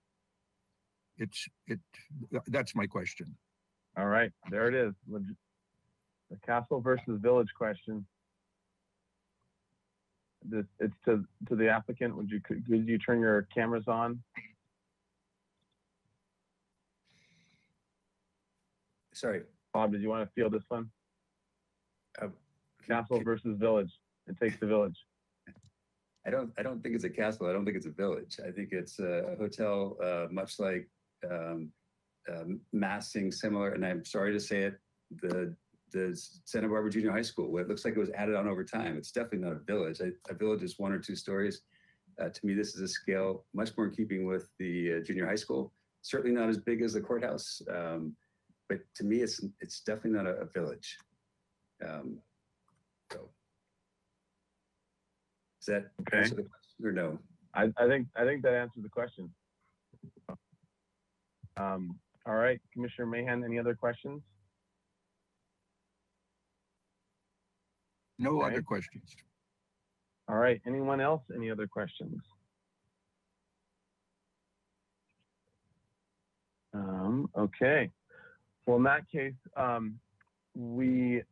That's my question. All right, there it is. The castle versus village question. It's to the applicant. Could you turn your cameras on? Sorry. Bob, did you want to field this one? Castle versus village. It takes the village. I don't think it's a castle. I don't think it's a village. I think it's a hotel, much like massing similar. And I'm sorry to say it, the Santa Barbara Junior High School. It looks like it was added on over time. It's definitely not a village. A village is 1 or 2 stories. To me, this is a scale much more in keeping with the junior high school. Certainly not as big as the courthouse. But to me, it's definitely not a village. So, does that answer the question or no? I think that answers the question. All right, Commissioner Mahan, any other questions? No other questions. All right, anyone else? Any other questions? Okay. Well, in that case, we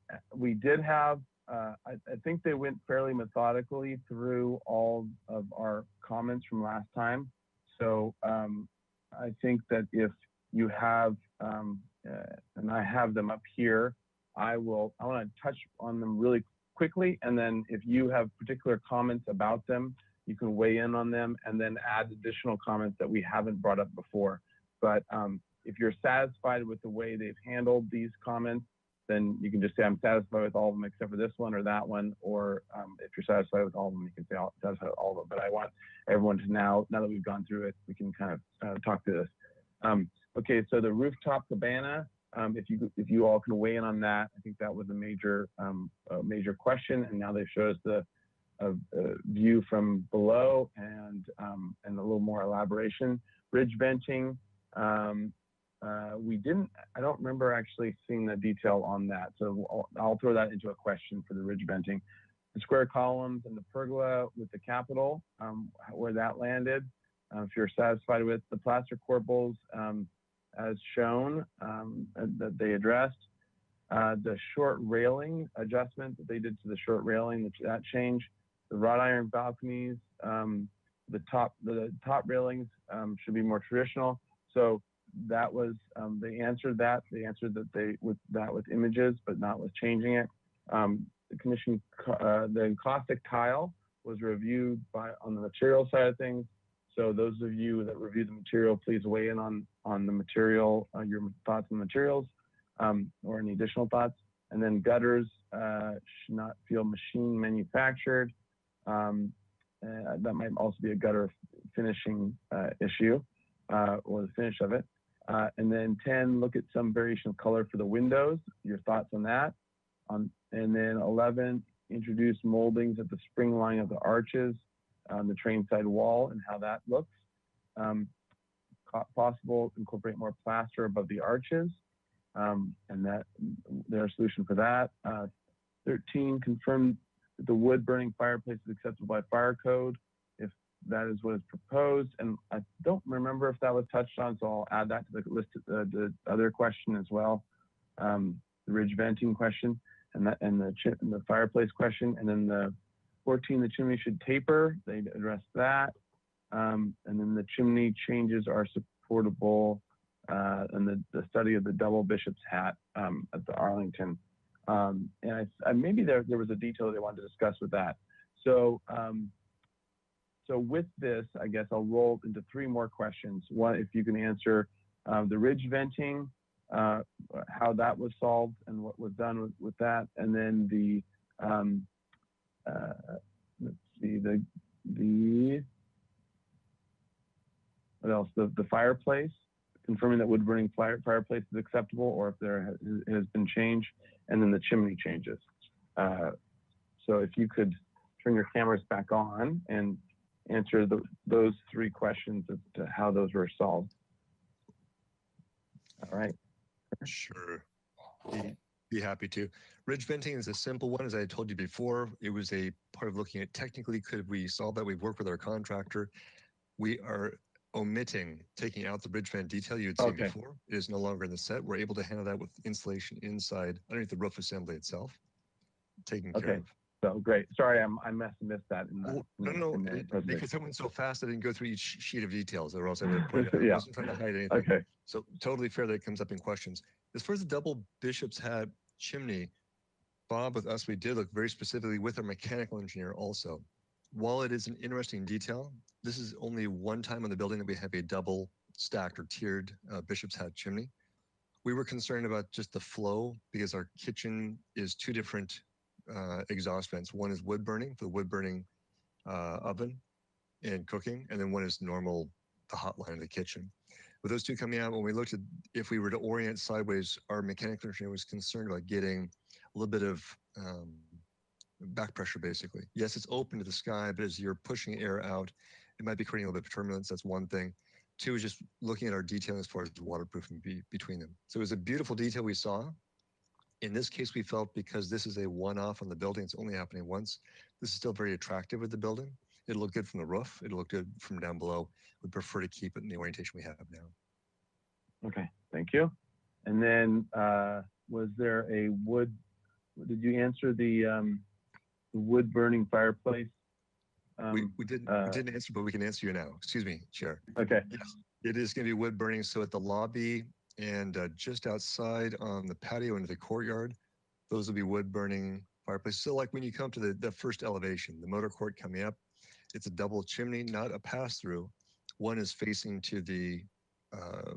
did have, I think they went fairly methodically through all of our comments from last time. So I think that if you have, and I have them up here, I want to touch on them really quickly. And then if you have particular comments about them, you can weigh in on them and then add additional comments that we haven't brought up before. But if you're satisfied with the way they've handled these comments, then you can just say, I'm satisfied with all of them except for this one or that one. Or if you're satisfied with all of them, you can say, I'm satisfied with all of them. But I want everyone to now that we've gone through it, we can kind of talk through this. Okay, so the rooftop cabana, if you all can weigh in on that, I think that was a major question. And now they've showed us the view from below and a little more elaboration. Ridge benching. I don't remember actually seeing the detail on that. So I'll throw that into a question for the ridge benching. The square columns and the pergola with the capitol, where that landed. If you're satisfied with the plaster corbels as shown, that they addressed. The short railing adjustment that they did to the short railing, that change. The wrought iron balconies, the top railings should be more traditional. So that was, they answered that. They answered that with images, but not with changing it. The commission, the encaustic tile was reviewed on the material side of things. So those of you that review the material, please weigh in on the material, your thoughts on the materials, or any additional thoughts. And then gutters should not feel machine manufactured. That might also be a gutter finishing issue, or the finish of it. And then 10, look at some variation of color for the windows, your thoughts on that. And then 11, introduce moldings at the spring line of the arches on the train side wall and how that looks. Possible, incorporate more plaster above the arches, and that their solution for that. 13, confirm that the wood burning fireplace is acceptable by fire code, if that is what is proposed. And I don't remember if that was touched on, so I'll add that to the list, the other question as well. The ridge venting question and the fireplace question. And then the 14, the chimney should taper. They addressed that. And then the chimney changes are supportable, and the study of the double bishop's hat at the Arlington. And maybe there was a detail they wanted to discuss with that. So, so with this, I guess I'll roll into 3 more questions. One, if you can answer the ridge venting, how that was solved and what was done with that, and then the let's see, the what else? The fireplace, confirming that wood burning fireplace is acceptable, or if there has been change, and then the chimney changes. So if you could turn your cameras back on and answer those 3 questions as to how those were solved. All right. Sure. Be happy to. Ridge venting is a simple one. As I told you before, it was a part of looking at technically, could we solve that? We've worked with our contractor. We are omitting taking out the ridge vent detail you had seen before. It is no longer in the set. We're able to handle that with insulation inside, underneath the roof assembly itself, taken care of. So great. Sorry, I missed that. No, because it went so fast, I didn't go through each sheet of details, or else I would have put it. I wasn't trying to hide anything. Okay. So totally fair that it comes up in questions. As far as the double bishop's hat chimney, Bob, with us, we did look very specifically with our mechanical engineer also. While it is an interesting detail, this is only one time in the building that we have a double stacked or tiered bishop's hat chimney. We were concerned about just the flow because our kitchen is 2 different exhaust vents. One is wood burning for the wood burning oven and cooking, and then one is normal, the hot line of the kitchen. With those 2 coming out, when we looked at if we were to orient sideways, our mechanical engineer was concerned about getting a little bit of back pressure, basically. Yes, it's open to the sky, but as you're pushing air out, it might be creating a little bit of turbulence. That's one thing. 2 is just looking at our detailing as far as waterproofing between them. So it was a beautiful detail we saw. In this case, we felt because this is a one-off on the building, it's only happening once, this is still very attractive with the building. It'll look good from the roof. It'll look good from down below. We'd prefer to keep it in the orientation we have now. Okay, thank you. And then was there a wood, did you answer the wood burning fireplace? We didn't answer, but we can answer you now. Excuse me, Chair. Okay. Yes, it is going to be wood burning. So at the lobby and just outside on the patio into the courtyard, those will be wood burning fireplaces. So like when you come to the first elevation, the motor court coming up, it's a double chimney, not a pass through. One is facing to the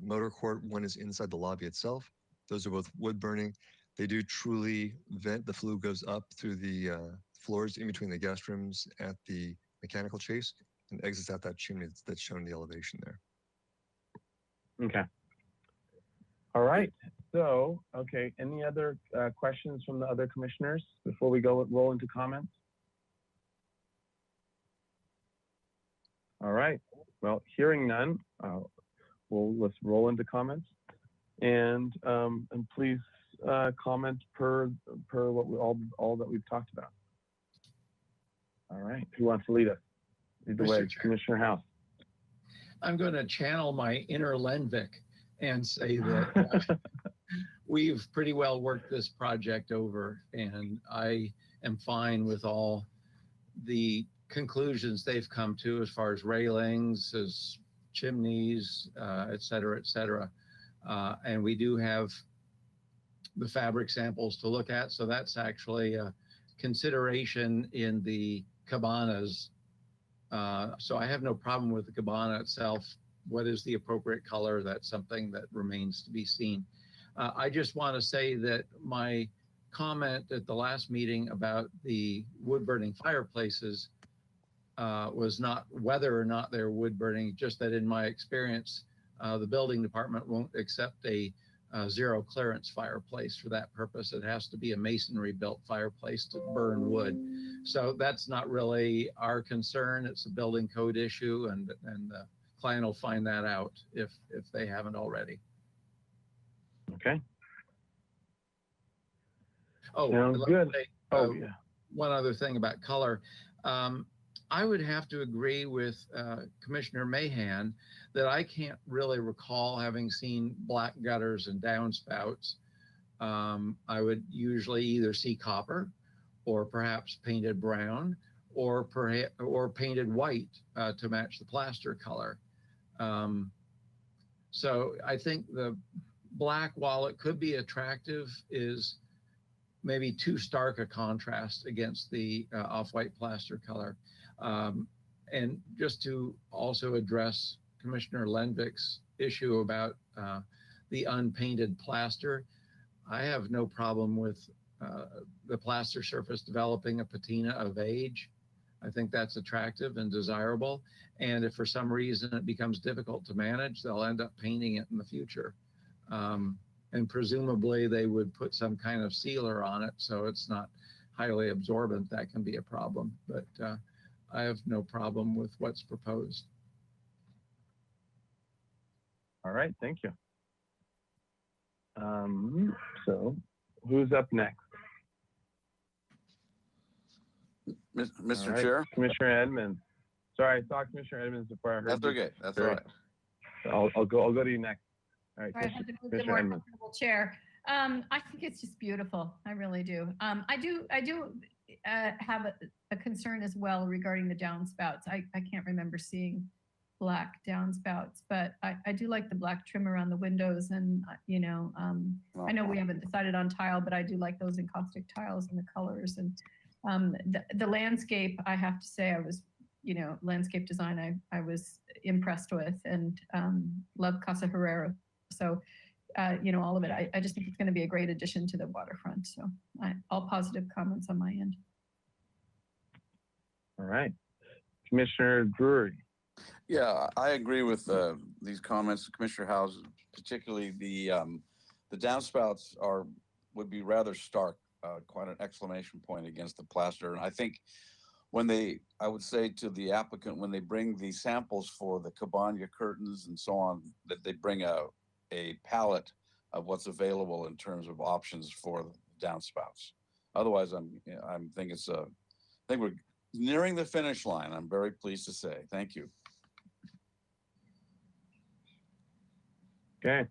motor court, one is inside the lobby itself. Those are both wood burning. They do truly vent. The flue goes up through the floors in between the guest rooms at the mechanical chase and exits out that chimney that's shown in the elevation there. Okay. All right. So, okay. Any other questions from the other commissioners before we roll into comments? All right. Well, hearing none, let's roll into comments, and please comment per what we all that we've talked about. All right. Who wants to lead us? Lead the way, Commissioner House. I'm going to channel my inner Lenvik and say that we've pretty well worked this project over, and I am fine with all the conclusions they've come to as far as railings, as chimneys, et cetera, et cetera. And we do have the fabric samples to look at, so that's actually a consideration in the cabanas. So I have no problem with the cabana itself. What is the appropriate color? That's something that remains to be seen. I just want to say that my comment at the last meeting about the wood burning fireplaces was not whether or not they're wood burning, just that in my experience, the building department won't accept a zero clearance fireplace for that purpose. It has to be a masonry built fireplace to burn wood. So that's not really our concern. It's a building code issue, and the client will find that out if they haven't already. Okay. Oh, sounds good. Yeah. One other thing about color. I would have to agree with Commissioner Mahan that I can't really recall having seen black gutters and downspouts. I would usually either see copper or perhaps painted brown or painted white to match the plaster color. So I think the black, while it could be attractive, is maybe too stark a contrast against the off-white plaster color. And just to also address Commissioner Lenvick's issue about the unpainted plaster, I have no problem with the plaster surface developing a patina of age. I think that's attractive and desirable. And if for some reason it becomes difficult to manage, they'll end up painting it in the future. And presumably they would put some kind of sealer on it so it's not highly absorbent. That can be a problem, but I have no problem with what's proposed. All right, thank you. So who's up next? Mr. Right. Chair? Commissioner Edmonds. Sorry, I saw Commissioner Edmonds before I heard That's you. okay. That's all right. I'll go to you next. All right, All right, I have to move to a Commissioner more Edmonds. comfortable chair. I think it's just beautiful. I really do. I do have a concern as well regarding the downspouts. I can't remember seeing black downspouts, but I do like the black trim around the windows. And, you know, I know we haven't decided on tile, but I do like those encaustic tiles and the colors. And the landscape, I have to say, I was, you know, landscape design, I was impressed with, and love Casa Herrera. So, you know, all of it. I just think it's going to be a great addition to the waterfront. So all positive comments on my end. All right. Commissioner Drury. Yeah, I agree with these comments, Commissioner Howes, particularly the downspouts would be rather stark, quite an exclamation point against the plaster. And I think I would say to the applicant, when they bring the samples for the cabana curtains and so on, that they bring a palette of what's available in terms of options for the downspouts. Otherwise, I think we're nearing the finish line. I'm very pleased to say. Thank you. Okay,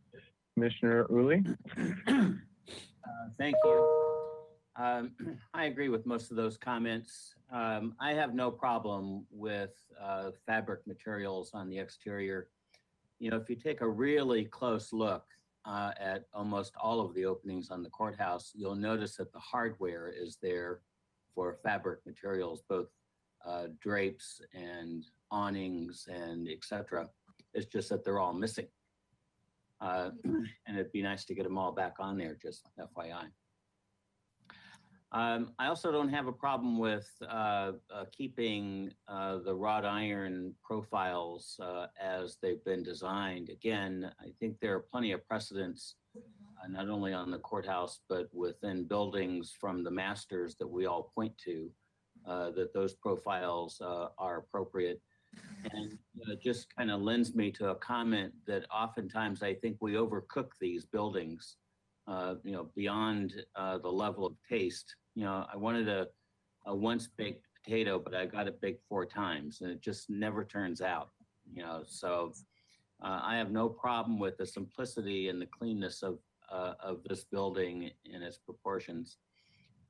Commissioner Uli. Thank you. I agree with most of those comments. I have no problem with fabric materials on the exterior. You know, if you take a really close look at almost all of the openings on the courthouse, you'll notice that the hardware is there for fabric materials, both drapes and awnings and etc. It's just that they're all missing. And it'd be nice to get them all back on there, just FYI. I also don't have a problem with keeping the wrought iron profiles as they've been designed. Again, I think there are plenty of precedents, not only on the courthouse, but within buildings from the masters that we all point to, that those profiles are appropriate. And just kind of lends me to a comment that oftentimes I think we overcook these buildings, you know, beyond the level of taste. You know, I wanted a once baked potato, but I got it baked 4 times, and it just never turns out. You know, so I have no problem with the simplicity and the cleanness of this building in its proportions.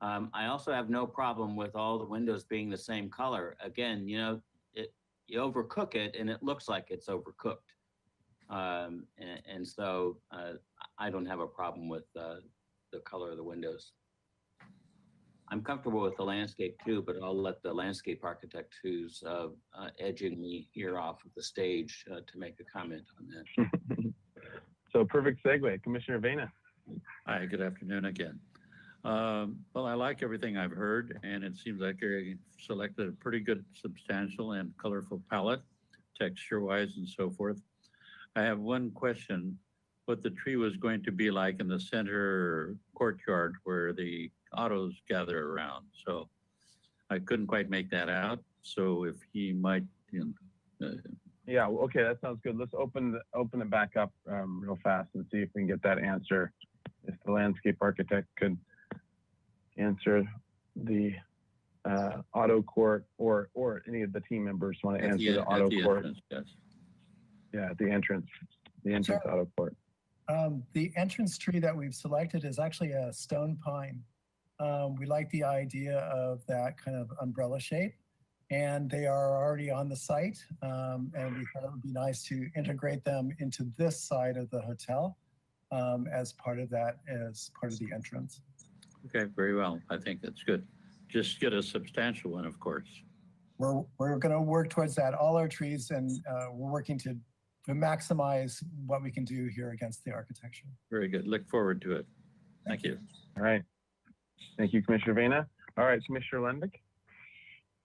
I also have no problem with all the windows being the same color. Again, you know, you overcook it and it looks like it's overcooked. And so I don't have a problem with the color of the windows. I'm comfortable with the landscape too, but I'll let the landscape architect who's edging me here off of the stage to make a comment on that. So perfect segue, Commissioner Vena. Hi, good afternoon again. Well, I like everything I've heard, and it seems like you selected a pretty good, substantial and colorful palette, texture-wise and so forth. I have one question, what the tree was going to be like in the center courtyard where the autos gather around. So I couldn't quite make that out. So if he might, you know, yeah, okay, that sounds good. Let's open it back up real fast and see if we can get that answer. If the landscape architect could answer the auto court, or any of the team members want to answer the auto court. Yes. Yeah, at the entrance auto court. The entrance tree that we've selected is actually a stone pine. We like the idea of that kind of umbrella shape, and they are already on the site. And we thought it would be nice to integrate them into this side of the hotel as part of the entrance. Okay, very well. I think that's good. Just get a substantial one, of course. We're going to work towards that. All our trees, and we're working to maximize what we can do here against the architecture. Very good. Look forward to it. Thank you. All right. Thank you, Commissioner Vena. All right, Commissioner Lendick.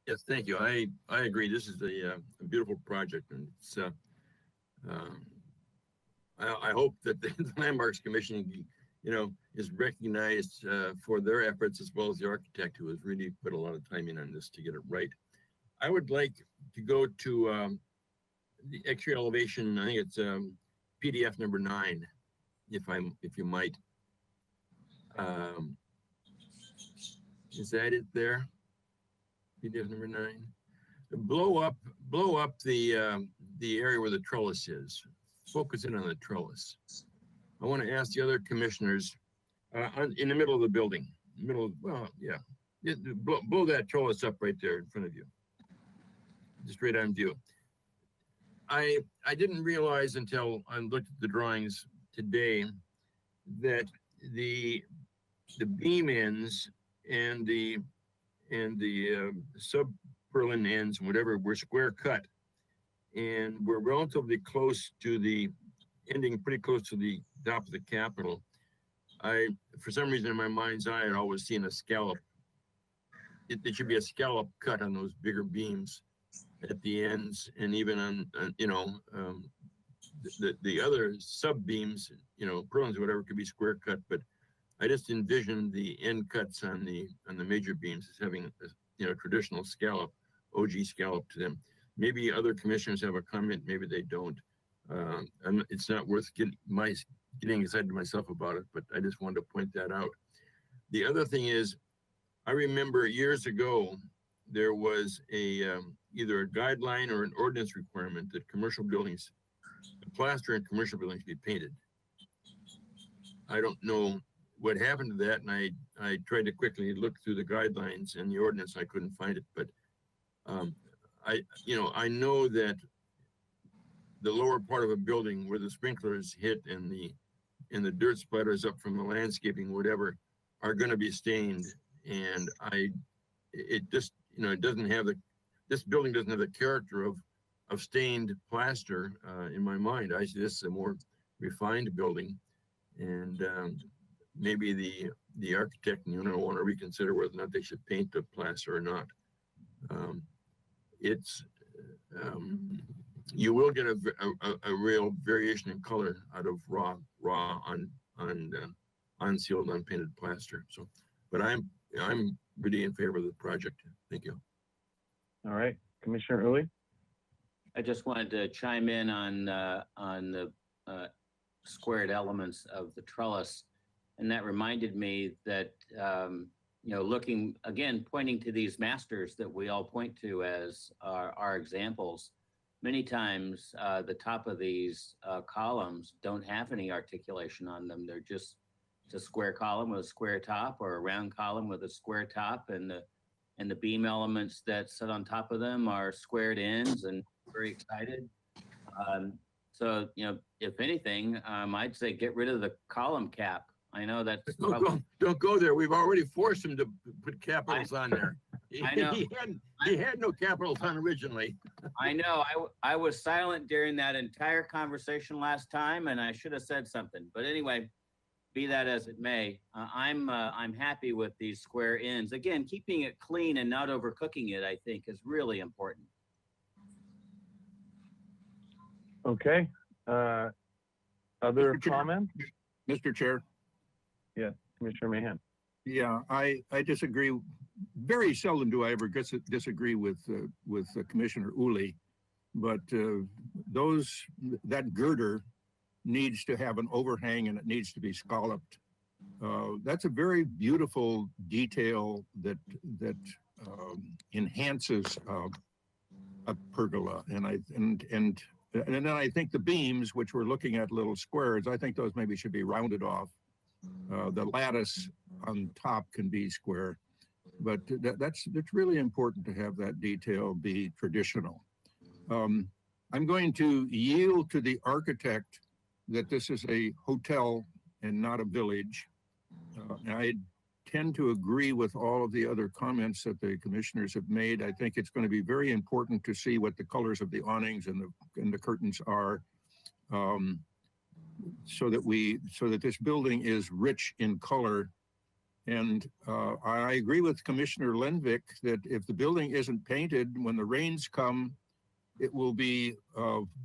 Yes, thank you. I agree. This is a beautiful project, and it's I hope that the Landmarks Commission, is recognized for their efforts, as well as the architect, who has really put a lot of time in on this to get it right. I would like to go to the exterior elevation. I think it's PDF number 9, if you might. Is that it there? PDF number 9. Blow up the area where the trellis is. Focus in on the trellis. I want to ask the other commissioners in the middle of the building. Blow that trellis up right there in front of you. Just right on view. I didn't realize until I looked at the drawings today that the beam ends and the sub purlin ends and whatever were square cut, and we're relatively close to the ending, pretty close to the top of the Capitol. For some reason in my mind's eye, I'd always seen a scallop. It should be a scallop cut on those bigger beams at the ends, and even on the other sub beams, purlins or whatever, could be square cut. But I just envisioned the end cuts on the major beams as having a traditional scallop, OG scallop to them. Maybe other commissioners have a comment, maybe they don't. It's not worth getting excited myself about it, but I just wanted to point that out. The other thing is, I remember years ago, there was either a guideline or an ordinance requirement that commercial buildings, the plaster in commercial buildings, be painted. I don't know what happened to that, and I tried to quickly look through the guidelines and the ordinance. I couldn't find it, but I know that the lower part of a building where the sprinklers hit and the dirt splatters up from the landscaping, whatever, are going to be stained. And it doesn't have this building doesn't have the character of stained plaster in my mind. I see this as a more refined building, and maybe the architect and want to reconsider whether or not they should paint the plaster or not. You will get a real variation in color out of raw unsealed, unpainted plaster. So, but I'm really in favor of the project. Thank you. All right, Commissioner Uli. I just wanted to chime in on the squared elements of the trellis, and that reminded me that looking again, pointing to these masters that we all point to as our examples. Many times, the top of these columns don't have any articulation on them. They're just a square column with a square top, or a round column with a square top, and the beam elements that sit on top of them are squared ends, and very excited. So, if anything, I'd say get rid of the column cap. I know that's don't go there. We've already forced him to put capitals on there. I know. He had no capitals on originally. I know. I was silent during that entire conversation last time, and I should have said something. But anyway, be that as it may, I'm happy with these square ends. Again, keeping it clean and not overcooking it, I think, is really important. Okay. Other comments? Mr. Chair. Yes, Commissioner Mahan. Yeah, I disagree. Very seldom do I ever disagree with Commissioner Uli, but that girder needs to have an overhang, and it needs to be scalloped That's a very beautiful detail that enhances a pergola. And then I think the beams, which we're looking at little squares, I think those maybe should be rounded off. The lattice on top can be square, but that's really important to have that detail be traditional. I'm going to yield to the architect that this is a hotel and not a village. I tend to agree with all of the other comments that the commissioners have made. I think it's going to be very important to see what the colors of the awnings and the curtains are, so that this building is rich in color. And I agree with Commissioner Lenvik that if the building isn't painted, when the rains come, it will be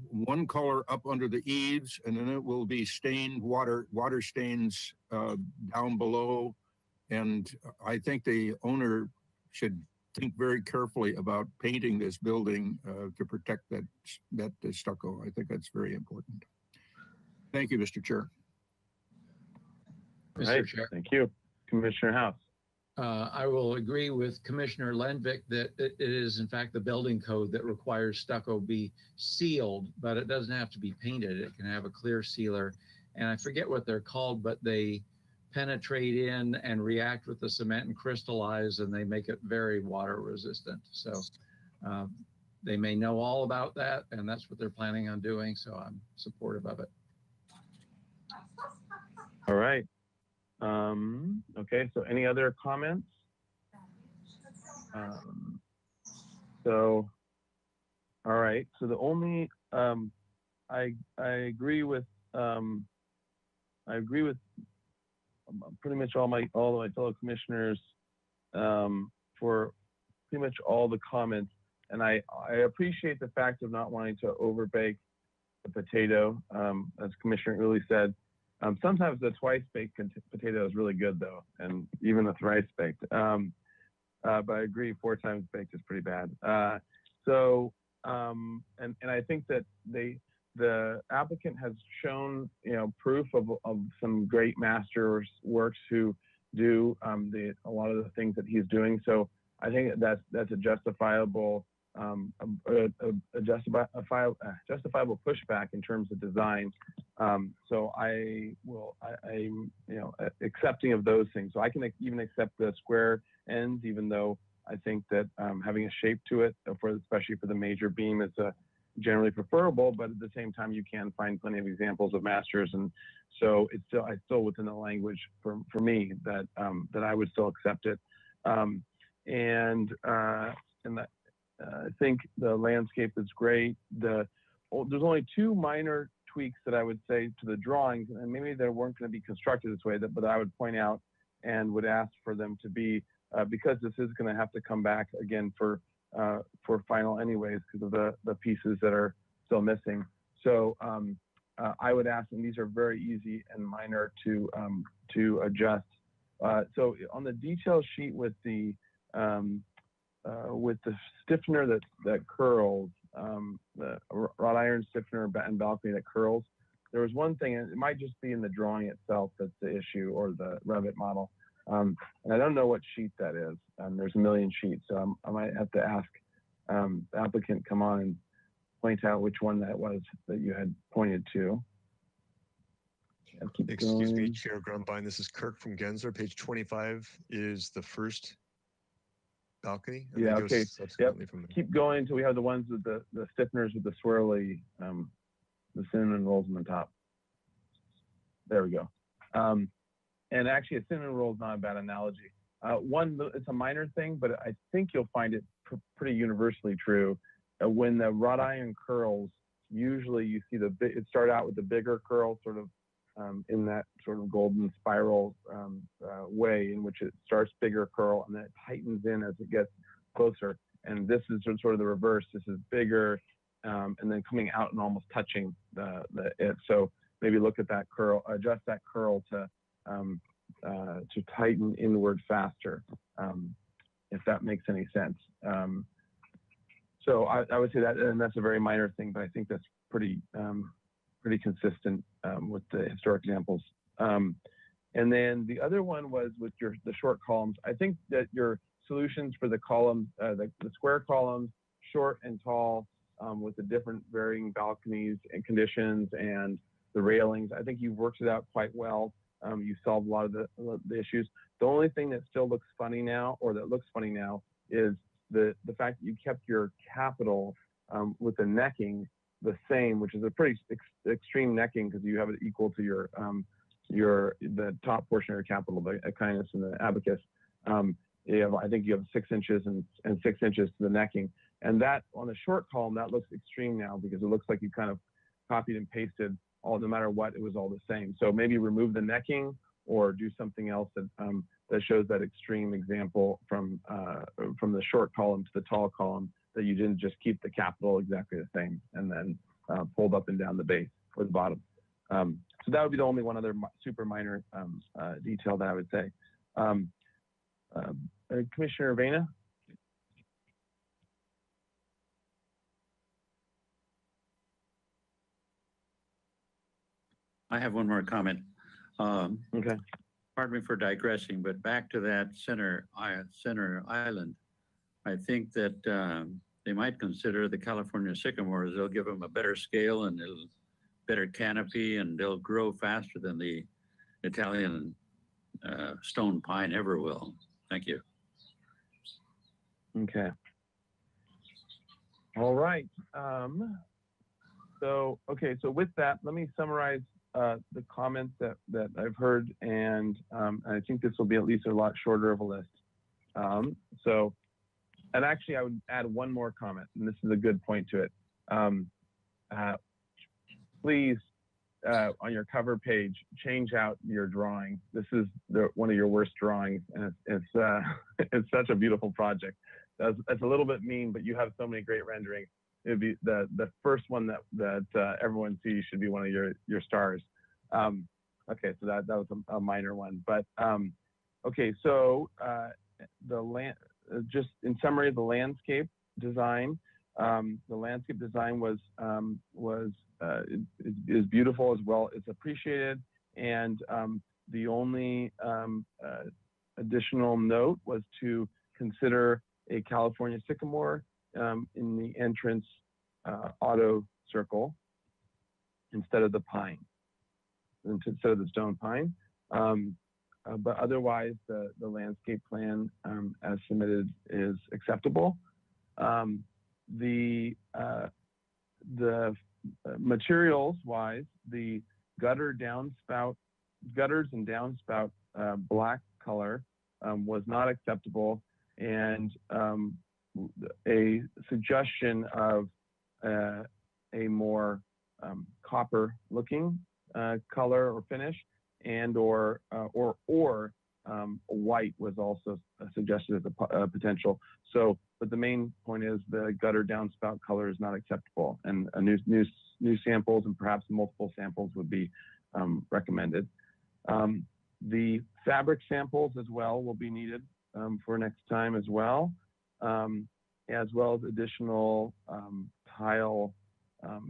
one color up under the eaves, and then it will be stained water stains down below. And I think the owner should think very carefully about painting this building to protect that stucco. I think that's very important. Thank you, Mr. Chair. Mr. Chair. Thank you. Commissioner House. I will agree with Commissioner Lenvik that it is in fact the building code that requires stucco be sealed, but it doesn't have to be painted. It can have a clear sealer. And I forget what they're called, but they penetrate in and react with the cement and crystallize, and they make it very water resistant. So they may know all about that, and that's what they're planning on doing. So I'm supportive of it. All right. Okay, so any other comments? So, all right. So the only I agree with pretty much all my fellow commissioners for pretty much all the comments, and I appreciate the fact of not wanting to overbake the potato, as Commissioner Uli said. Sometimes the twice baked potato is really good though, and even the thrice baked. But I agree, 4 times baked is pretty bad. And I think that the applicant has shown, proof of some great master works who do a lot of the things that he's doing. So I think that's a justifiable justifiable pushback in terms of design. So I'm accepting of those things. So I can even accept the square ends, even though I think that having a shape to it, especially for the major beam, is generally preferable. But at the same time, you can find plenty of examples of masters, and so it's still within the language for me that I would still accept it. I think the landscape is great. There's only 2 minor tweaks that I would say to the drawings, and maybe they weren't going to be constructed this way, but I would point out and would ask for them to be, because this is going to have to come back again for final anyways, because of the pieces that are still missing. So I would ask, and these are very easy and minor to adjust. So on the detail sheet with the stiffener that curls, the wrought iron stiffener and balcony that curls, there was one thing, and it might just be in the drawing itself that's the issue, or the Revit model. And I don't know what sheet that is. There's a million sheets, so I might have to ask the applicant come on and point out which one that was that you had pointed to. Excuse me, Chair Grumbine. This is Kirk from Gensler. Page 25 is the first balcony. Yeah, okay. Yep. Keep going until we have the ones with the stiffeners with the swirly, the cinnamon rolls on the top. There we go. And actually, a cinnamon roll is not a bad analogy. It's a minor thing, but I think you'll find it pretty universally true. When the wrought iron curls, usually you see it start out with the bigger curl, sort of in that sort of golden spiral way in which it starts bigger curl and then it tightens in as it gets closer. And this is sort of the reverse. This is bigger and then coming out and almost touching it. So maybe look at that curl, adjust that curl to tighten inward faster, if that makes any sense. So I would say that, and that's a very minor thing, but I think that's pretty consistent with the historic examples. And then the other one was with the short columns. I think that your solutions for the columns, the square columns, short and tall, with the different varying balconies and conditions and the railings, I think you've worked it out quite well. You solved a lot of the issues. The only thing that still looks funny now, or that looks funny now, is the fact that you kept your capital with the necking the same, which is a pretty extreme necking because you have it equal to the top portion of your capital, the echinus and the abacus. I think you have 6 inches and 6 inches to the necking. And that on the short column, that looks extreme now because it looks like you kind of copied and pasted no matter what, it was all the same. So maybe remove the necking or do something else that shows that extreme example from the short column to the tall column, that you didn't just keep the capital exactly the same and then pulled up and down the base or the bottom. So that would be the only one other super minor detail that I would say. Commissioner Vena? I have one more comment. Okay. Pardon me for digressing, but back to that center island, I think that they might consider the California sycamores. They'll give them a better scale and a better canopy, and they'll grow faster than the Italian stone pine ever will. Thank you. Okay. All right. So with that, let me summarize the comments that I've heard, and I think this will be at least a lot shorter of a list. And actually, I would add one more comment, and this is a good point to it. Please, on your cover page, change out your drawing. This is one of your worst drawings, and it's such a beautiful project. It's a little bit mean, but you have so many great renderings. It'd be the first one that everyone sees should be one of your stars. Okay, so that was a minor one, but okay. So just in summary, the landscape design. The landscape design is beautiful as well. It's appreciated, and the only additional note was to consider a California sycamore in the entrance auto circle instead of the pine, instead of the stone pine. But otherwise, the landscape plan as submitted is acceptable. The materials wise, the gutters and downspout black color was not acceptable, and a suggestion of a more copper looking color or finish, and or white was also suggested as a potential. So, but the main point is the gutter downspout color is not acceptable, and new samples and perhaps multiple samples would be recommended. The fabric samples as well will be needed for next time as well as additional tile,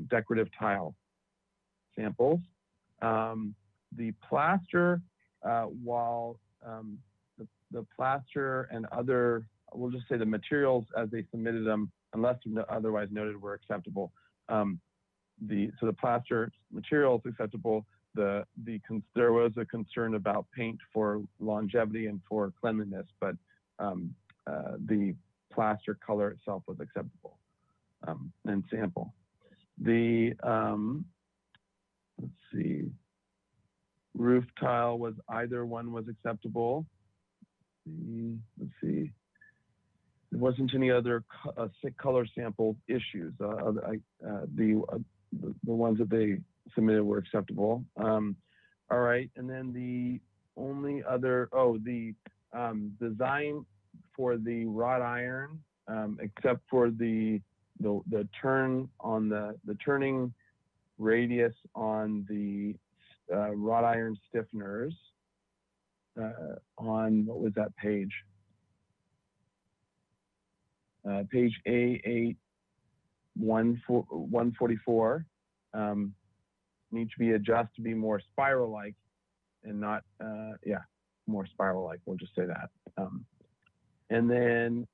decorative tile samples. The plaster, while the plaster and other, we'll just say the materials as they submitted them, unless otherwise noted, were acceptable. So the plaster material is acceptable. There was a concern about paint for longevity and for cleanliness, but the plaster color itself was acceptable and sample. Let's see. Roof tile was either one was acceptable. Let's see. There wasn't any other color sample issues. The ones that they submitted were acceptable. All right, and then the only other, the design for the wrought iron, except for the turn on the turning radius on the wrought iron stiffeners on, what was that page? Page A8 144 need to be adjusted to be more spiral-like, not, yeah, more spiral-like, we'll just say that. And then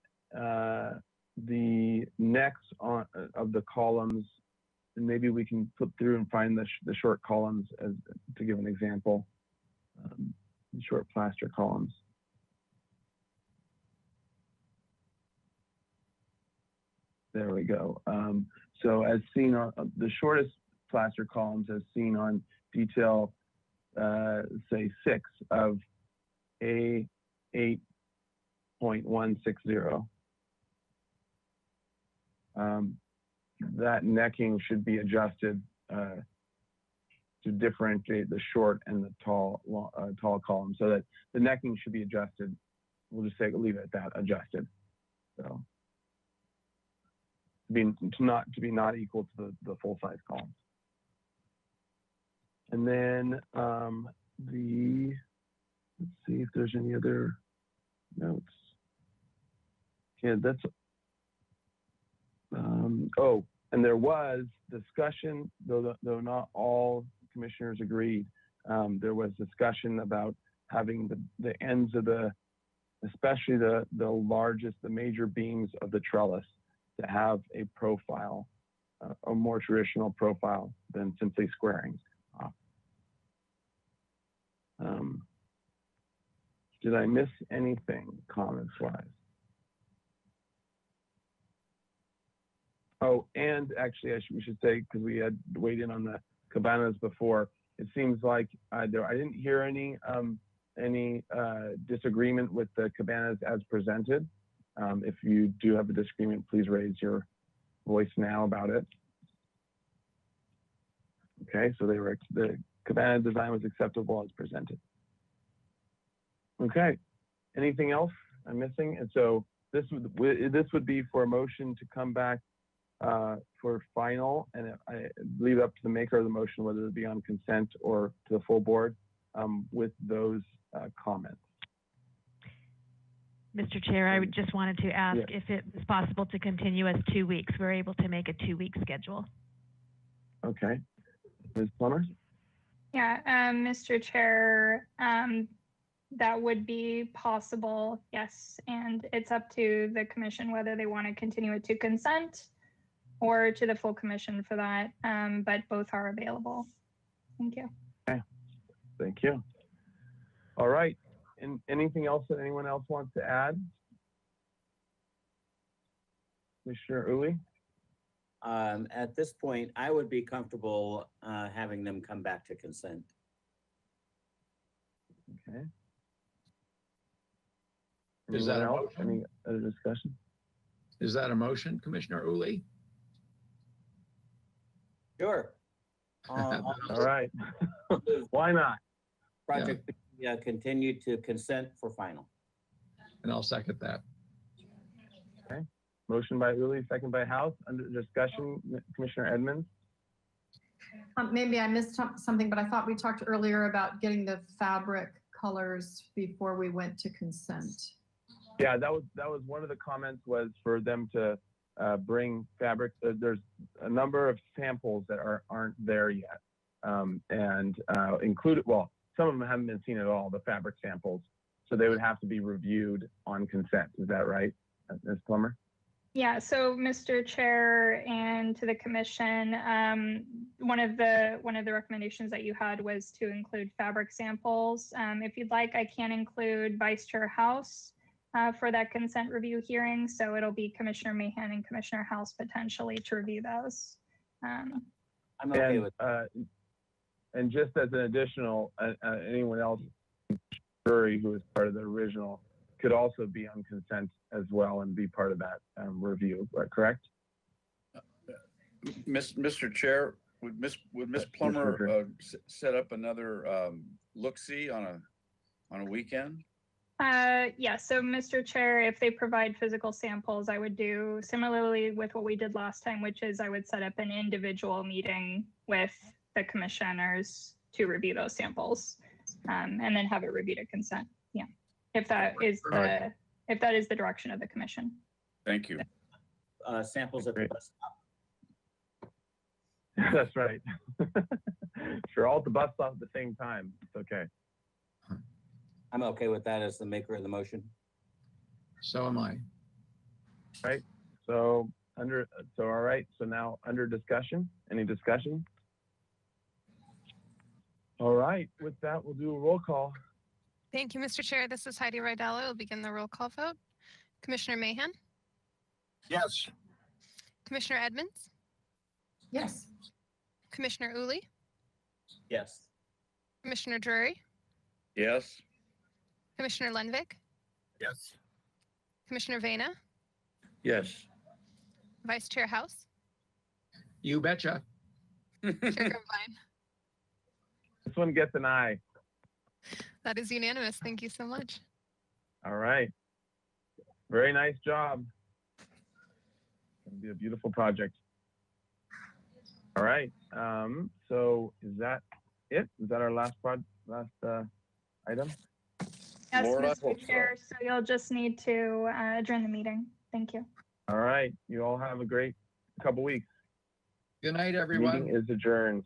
the next on of the columns, and maybe we can flip through and find the short columns as to give an example, short plaster columns. There we go. So as seen on the shortest plaster columns as seen on detail, say 6 of A8.160. That necking should be adjusted to differentiate the short and the tall column, so that the necking should be adjusted. We'll just say leave it at that, adjusted. So to be not equal to the full size columns. And then let's see if there's any other notes. Yeah, that's oh, and there was discussion, though not all commissioners agreed. There was discussion about having the ends of especially the largest, the major beams of the trellis to have a profile, a more traditional profile than simply squaring off. Did I miss anything comments-wise? Oh, and actually, we should say, because we had weighed in on the cabanas before, it seems like I didn't hear any disagreement with the cabanas as presented. If you do have a disagreement, please raise your voice now about it. Okay, so the cabana design was acceptable as presented. Okay, anything else I'm missing? And so this would be for a motion to come back for final, and I leave it up to the maker of the motion whether it be on consent or to the full board with those comments. Mr. Chair, I just wanted to ask if it was possible to continue as 2 weeks. We're able to make a 2-week schedule. Okay, Ms. Plummer? Yeah, Mr. Chair, that would be possible, yes. And it's up to the commission whether they want to continue it to consent or to the full commission for that, but both are available. Thank you. Okay, thank you. All right, and anything else that anyone else wants to add? Commissioner Uli? At this point, I would be comfortable having them come back to consent. Okay. Is that a Anyone else? motion? Any other discussion? Is that a motion, Commissioner Uli? Sure. All right. Why not? Project continued to consent for final. And I'll second that. Okay. Motion by Uli, second by House. Under discussion, Commissioner Edmonds. Maybe I missed something, but I thought we talked earlier about getting the fabric colors before we went to consent. Yeah, that was one of the comments, was for them to bring fabric. There's a number of samples that aren't there yet, and included. Well, some of them haven't been seen at all. The fabric samples, so they would have to be reviewed on consent. Is that right, Ms. Plummer? Yeah, so Mr. Chair and to the commission, one of the recommendations that you had was to include fabric samples. If you'd like, I can include Vice Chair House for that consent review hearing. So it'll be Commissioner Mahan and Commissioner House potentially to review those. I'm okay with and just as an additional, anyone else who is part of the original could also be on consent as well and be part of that review, correct? Mr. Chair, would Ms. Plummer set up another look-see on a weekend? Yeah, so Mr. Chair, if they provide physical samples, I would do similarly with what we did last time, which is I would set up an individual meeting with the commissioners to review those samples, and then have it reviewed at consent. Yeah, if that is the direction of the commission. Thank you. Samples at the bus stop. That's right. Sure, all at the bus stop at the same time. It's okay. I'm okay with that as the maker of the motion. So am I. Right. So all right. So now under discussion, any discussion? All right. With that, we'll do a roll call. Thank you, Mr. Chair. This is Heidi Rydell. We'll begin the roll call vote. Commissioner Mahan, Yes. Commissioner Edmonds, Yes. Commissioner Uli, Yes. Commissioner Drury, Yes. Commissioner Lenvik, Yes. Commissioner Vena, Yes. Vice Chair House, You betcha. Chair Grovine. This one gets an aye. That is unanimous. Thank you so much. All right. Very nice job. It'll be a beautiful project. All right. So is that it? Is that our last item? Yes, Lord, I hope Mr. so. Chair, so you'll just need to adjourn the meeting. Thank you. All right. You all have a great couple weeks. Good night, everyone. Meeting is adjourned.